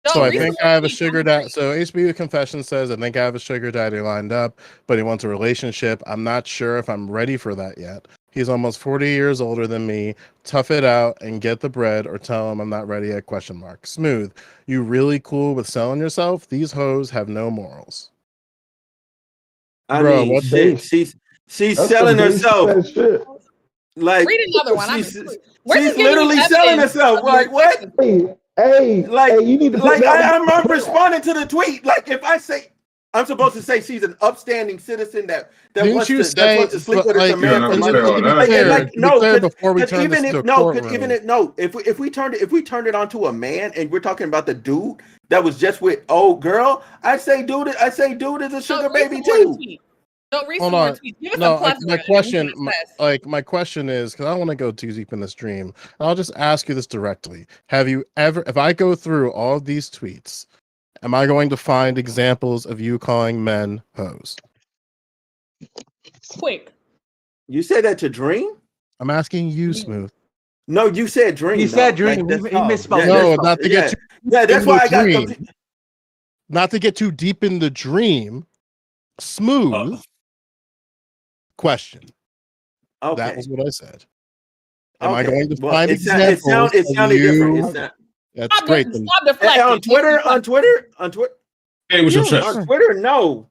No, So I Reese think is I have a asleep. sugar daddy. So HB Confession says I think I have a sugar daddy lined up, but he wants a relationship. I'm not sure if I'm ready for that yet. He's almost 40 years older than me. Tough it out and get the bread, or tell him I'm not ready yet? Question mark. Smooth. You really cool with selling yourself? These hoes have no morals. I Bro, mean, what shit. Base. She's That's selling some basic herself. ass shit. Like Read another one. she's We're she's just giving you literally selling evidence herself. of your Like what? sexism. Hey, Like you need to put like that I'm responding to the tweet. Like if I say I'm supposed to say she's an upstanding citizen that Didn't wants you to say? wants to sleep But with her like, You don't man have for to money. say all to be that. fair, Like to be no, fair, because before we turn this even to a if no, because courtroom, even if no, if we turned it onto a man and we're talking about the dude that was just with old girl, I say dude is a sugar baby too. No, Reese hold more on. tweets. Give us a No, plethora. my and then we question, can assess. my question is, because I don't want to go too deep in this dream. I'll just ask you this directly: have you ever, if I go through all of these tweets, am I going to find examples of you calling men hoes? Quick. You said that to Dream? I'm asking you, Smooth. No, you said Dream. He said though. Like, dream. He that's- misspelled. No, that's not to get too yeah, that's in why the I got dream. confused. Not to get too deep in the dream. Smooth question. Okay. That was what I said. Am I Okay. going to Well, find it examples sounded of different. you? It's not, That's Stop great. de- Then. stop deflecting. on Twitter. Hey, what's Yeah, up, Chef? On Twitter, no.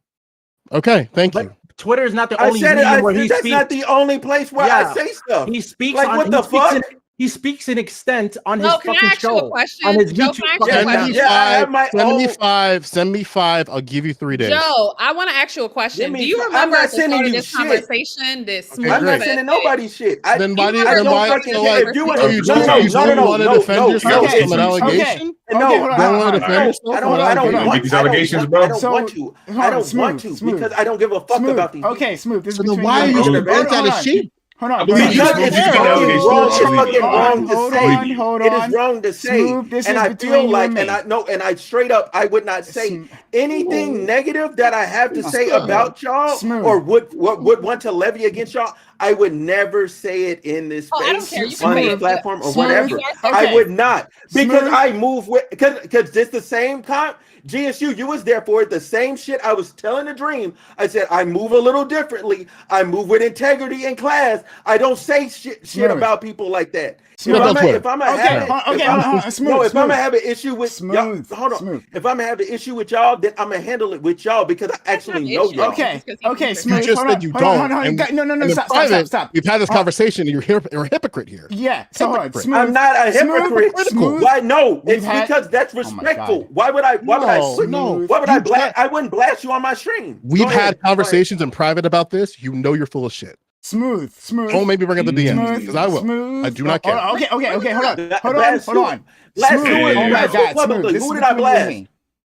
Okay, thank But you. Twitter is not the I only said it. medium where he That's speaks. not the only place where Yeah. I say stuff. He speaks Like, on what the fuck? he speaks in extent on his Joe, can I fucking ask you a show. question? On his Joe, YouTube can I ask you a fucking Send me question? I have five. my Send me own. five. Send me five. I'll give you 3 days. Joe, I want to ask you a question. Do you I'm remember not at the start sending of you this shit. conversation that Smooth I'm not great. sending said nobody shit. Then why do you? I Then don't why? fucking So care. like, If you so you no, don't want to defend yourself Okay, from an okay. allegation? No, hold on, no, hold on. I don't Hold on, want hold on. to. Get these allegations, bro. I don't want to. I don't want to because I don't give a fuck about these. Okay, Smooth. This is So then between why are you you and me. so bent out of shape? Hold on. believe Because you. it's Smooth, fucking allegations, wrong. bro. It's I believe fucking you. wrong to Hold say. on, hold It is on. wrong to say. Smooth, this And is I between feel you like, and me. and I straight up, I would not say anything negative that I have to say about y'all Smooth. or would want to levy against y'all. I would never say it in this Oh, I don't space care. You can on say this it. platform or Smooth. whatever. Okay. I would not because Smooth. I move with because it's the same time. GSU, you was there for it. The same shit I was telling the Dream. I said I move a little differently. I move with integrity in class. I don't say shit Smooth. about people like that. Smooth. If I'm Okay, hold on. Smooth, if I'm smooth. gonna have an issue with y'all, Smooth. hold on. Smooth. If I'm gonna have an issue with y'all, then I'm gonna handle it with y'all because I actually know issue. y'all. Okay, okay, You Smooth. just Hold said on, you hold on, don't. hold on. And- No, and in stop. We've had this conversation. You're a hypocrite here. Yeah, so hold on. Hypocrite. Smooth. I'm not a hypocrite. Smooth. Why? No, We've it's had- because that's Oh my respectful. God. Why would I? Why would I? No. Why would I You blast? just- I wouldn't blast you on my stream. We've Go ahead. had conversations in private about this. You know you're full of shit. Smooth. Don't maybe bring up the DMs Smooth. because I will. Smooth. I do not care. Okay, hold on. Blast Hold on. Blast Smooth. who? Oh my Blast who God, publicly? Smooth. This Who is did I between you and blast? me.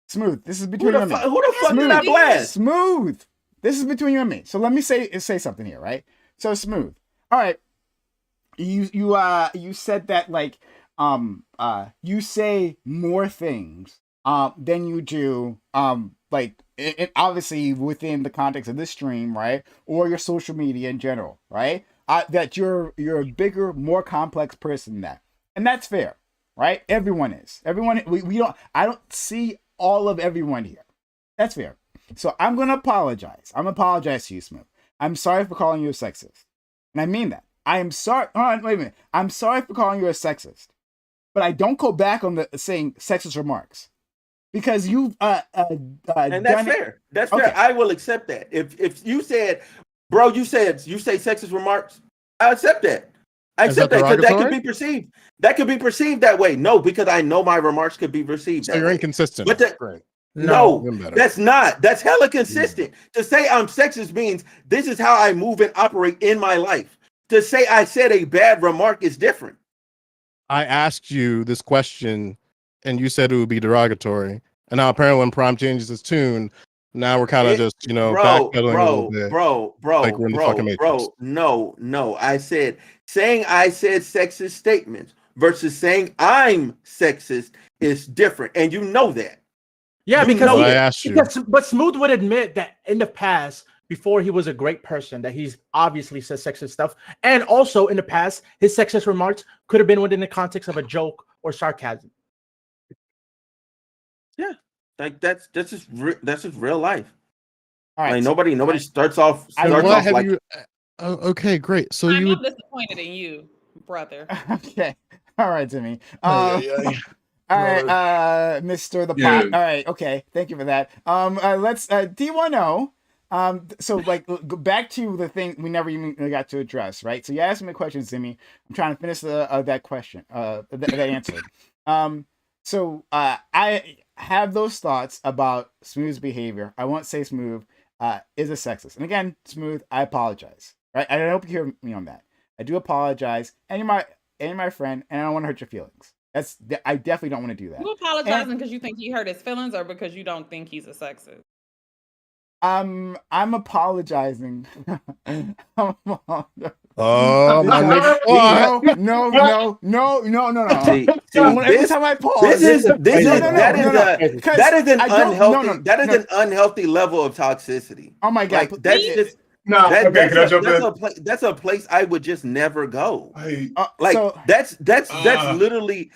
Smooth. This is Who between you the and me. fuck? Who the fuck did I blast? Smooth. This is between you and me. So let me say something here, right? So Smooth. All right. You said that like you say more things than you do like it obviously within the context of this stream, right? Or your social media in general, right? That you're a bigger, more complex person than that. And that's fair, right? Everyone is. Everyone I don't see all of everyone here. That's fair. So I'm gonna apologize. I'm gonna apologize to you, Smooth. I'm sorry for calling you a sexist. And I mean that. I am sorry. Hold on, wait a minute. I'm sorry for calling you a sexist. But I don't go back on the saying sexist remarks. Because you've And that's fair. That's fair. Okay. I will accept that. If you said, bro, you say sexist remarks, I accept that. I Is that accept that because that could derogatory? be perceived. That could be perceived that way. No, because I know my remarks could be perceived So that you're way. inconsistent. But that- Great. No, Even better. that's not. That's hella consistent. To say I'm sexist means this is how I move and operate in my life. To say I said a bad remark is different. I asked you this question, and you said it would be derogatory. And now apparently, when Prime changes his tune, now we're kind of just backpedaling a little bit. Bro, like we're in the fucking Matrix. no. I said saying I said sexist statements versus saying I'm sexist is different, and you know that. Yeah, You because know I that. asked you. but Smooth would admit that in the past, before he was a great person, that he's obviously said sexist stuff, and also in the past, his sexist remarks could have been within the context of a joke or sarcasm. Yeah, like that's just that's just real life. All right. Like so nobody starts off And starts what off have like you? Okay, great. So I'm you would. disappointed in you, brother. okay. All right, Timmy. Ay, ay, ay. All right, Brother. Mr. The Yeah. Pot. All right, okay. Thank you for that. Let's D10. So like go back to the thing we never even got to address, right? So you asked me a question, Timmy. I'm trying to finish that question, that answer. I have those thoughts about Smooth's behavior. I won't say Smooth is a sexist. And again, Smooth, I apologize. Right? I hope you hear me on that. I do apologize. And you're my friend, and I don't want to hurt your feelings. I definitely don't want to do that. You apologizing because you think he hurt his feelings, or because you don't think he's a sexist? I'm apologizing. Oh, my nigga. What? No. See, Every time I pause, that is an unhealthy level of toxicity. Oh my god, like that's just No, okay, can I jump in? That's a place I would just never go. So that's literally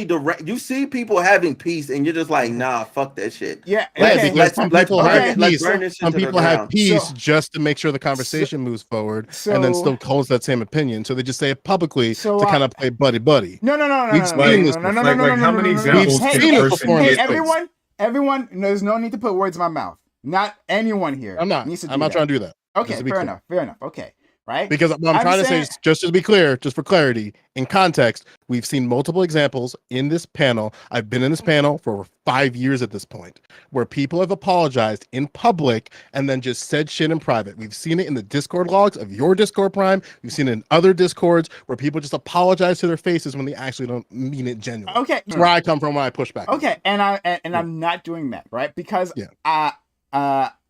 direct. You see people having peace, and you're just like, nah, fuck that shit. Yeah, because some people have peace. burn this shit Some to the people have ground. peace just to make sure the conversation moves forward, and then still holds that same opinion. So they just say it publicly to kind of play buddy. No. We've seen this before. How many examples We've can seen a it person before in get? this Everyone, there's no need to put words in my mouth. Not anyone here. I'm not. Needs to I'm not trying to do that. Okay, Just to be fair clear. enough. Okay, right? Because what I'm trying to say is, just to be clear, just for clarity, in context, we've seen multiple examples in this panel. I've been in this panel for over 5 years at this point, where people have apologized in public and then just said shit in private. We've seen it in the Discord logs of your Discord Prime. We've seen it in other Discords where people just apologize to their faces when they actually don't mean it genuinely. Okay, that's where I come from when I push back. Okay, I'm not doing that, right? Because I'm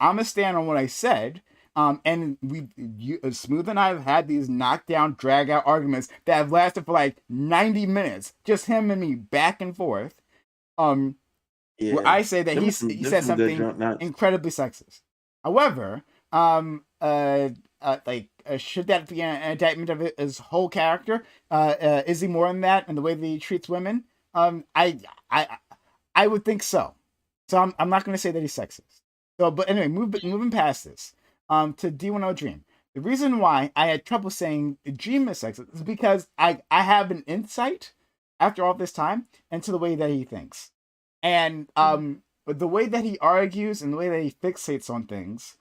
gonna stand on what I said. And Smooth and I have had these knockdown, drag out arguments that have lasted for like 90 minutes, just him and me back and forth. Where I say that he said something incredibly sexist. However, should that be an indictment of his whole character? Is he more than that in the way that he treats women? I would think so. So I'm not going to say that he's sexist. So, but anyway, moving past this. To D10 Dream. The reason why I had trouble saying Dream is sexist is because I have an insight after all this time into the way that he thinks. And the way that he argues and the way that he fixates on things,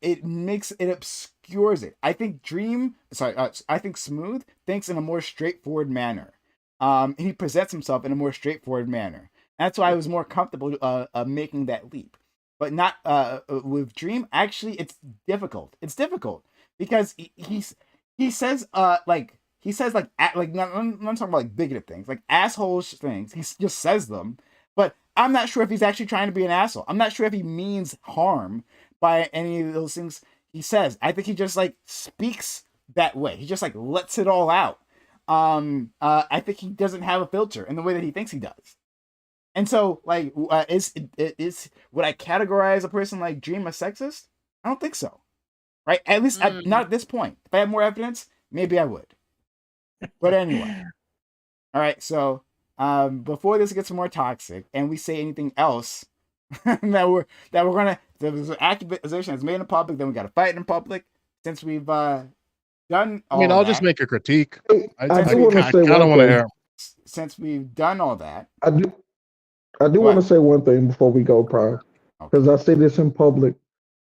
it makes it obscures it. I think I think Smooth thinks in a more straightforward manner. He presents himself in a more straightforward manner. That's why I was more comfortable making that leap. But not with Dream. Actually, it's difficult. It's difficult because he says not I'm talking about like bigoted things, like assholes things. He just says them, but I'm not sure if he's actually trying to be an asshole. I'm not sure if he means harm by any of those things he says. I think he just like speaks that way. He just like lets it all out. I think he doesn't have a filter in the way that he thinks he does. And so, like, would I categorize a person like Dream as sexist? I don't think so, right? At least not at this point. If I had more evidence, maybe I would. But anyway, all right. So, before this gets more toxic, and we say anything else that we're gonna, there's an accusation that's made in public, then we got to fight in public. Since we've done, I'll just make a critique. I do want to say I don't want to hear. Since we've done all that, I do want to say one thing before we go, Prime, because I say this in public.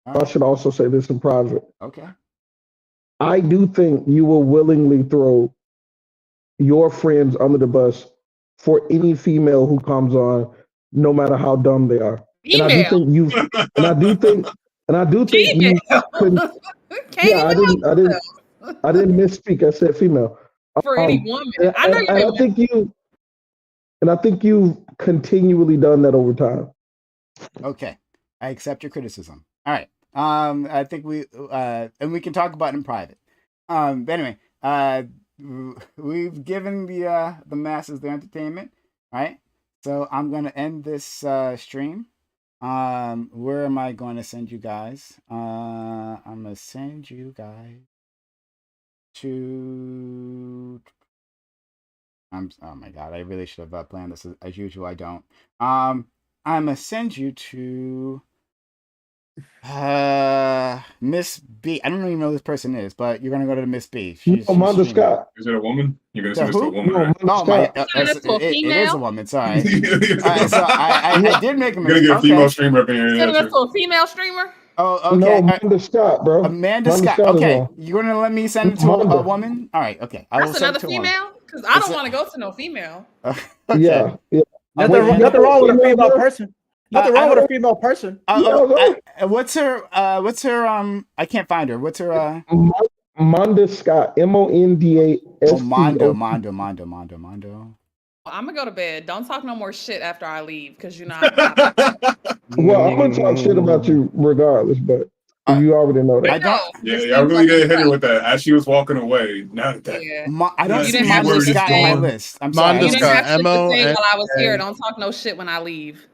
I should also say this in private. Okay. I do think you will willingly throw your friends under the bus for any female who comes on, no matter how dumb they are. And I do think you. And I do think you. Yeah, I didn't misspeak. I said female. For any woman, I know I think you've continually done that over time. Okay, I accept your criticism. All right. I think and we can talk about it in private. But anyway, we've given the masses their entertainment, right? So I'm gonna end this stream. Where am I going to send you guys? I'm gonna send you guys to Oh my god, I really should have planned this as usual. I don't. I'm gonna send you to Miss B. I don't even know who this person is, but you're gonna go to Miss B. She's Amanda streaming. Scott. Is it a woman? You're gonna The send this to a who? woman, No, right? Amanda Oh my! Scott. It is a woman. Sorry. All right, so I did make a You're gonna mistake. get a female Okay. streamer up in here. Sending Yeah, us to a female streamer. Oh, No, okay. Amanda Scott, bro. Amanda Scott. is Okay, on. you're gonna let me send it to a Amanda. woman? All right. Okay, I will That's send another it to a woman. female? Because I It's don't a- want to go to no female. Okay. Yeah, yeah. Nothing, nothing wrong with a female person. Nothing wrong with a female person. What's her? I can't find her. What's her? Monda Scott. MONDASCO. Mondo. I'm gonna go to bed. Don't talk no more shit after I leave, because you know. Well, I'm gonna talk shit about you regardless, but you already know that. I don't. Yeah, I really did hit her with that as she was walking away. Not that. Yeah. I don't You see didn't have Mondo shit to Scott on my say. list. I'm sorry. You didn't have shit to say M-O-N- while I was here. Don't talk no shit when I leave.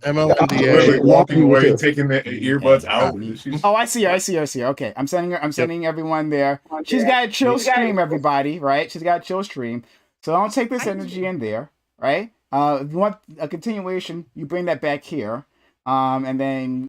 Really walking away, taking the earbuds out. Oh, I see her. Okay, I'm sending everyone there. She's got a chill stream, everybody. Right? She's got a chill stream. So don't take this energy in there. Right? If you want a continuation, you bring that back here. And then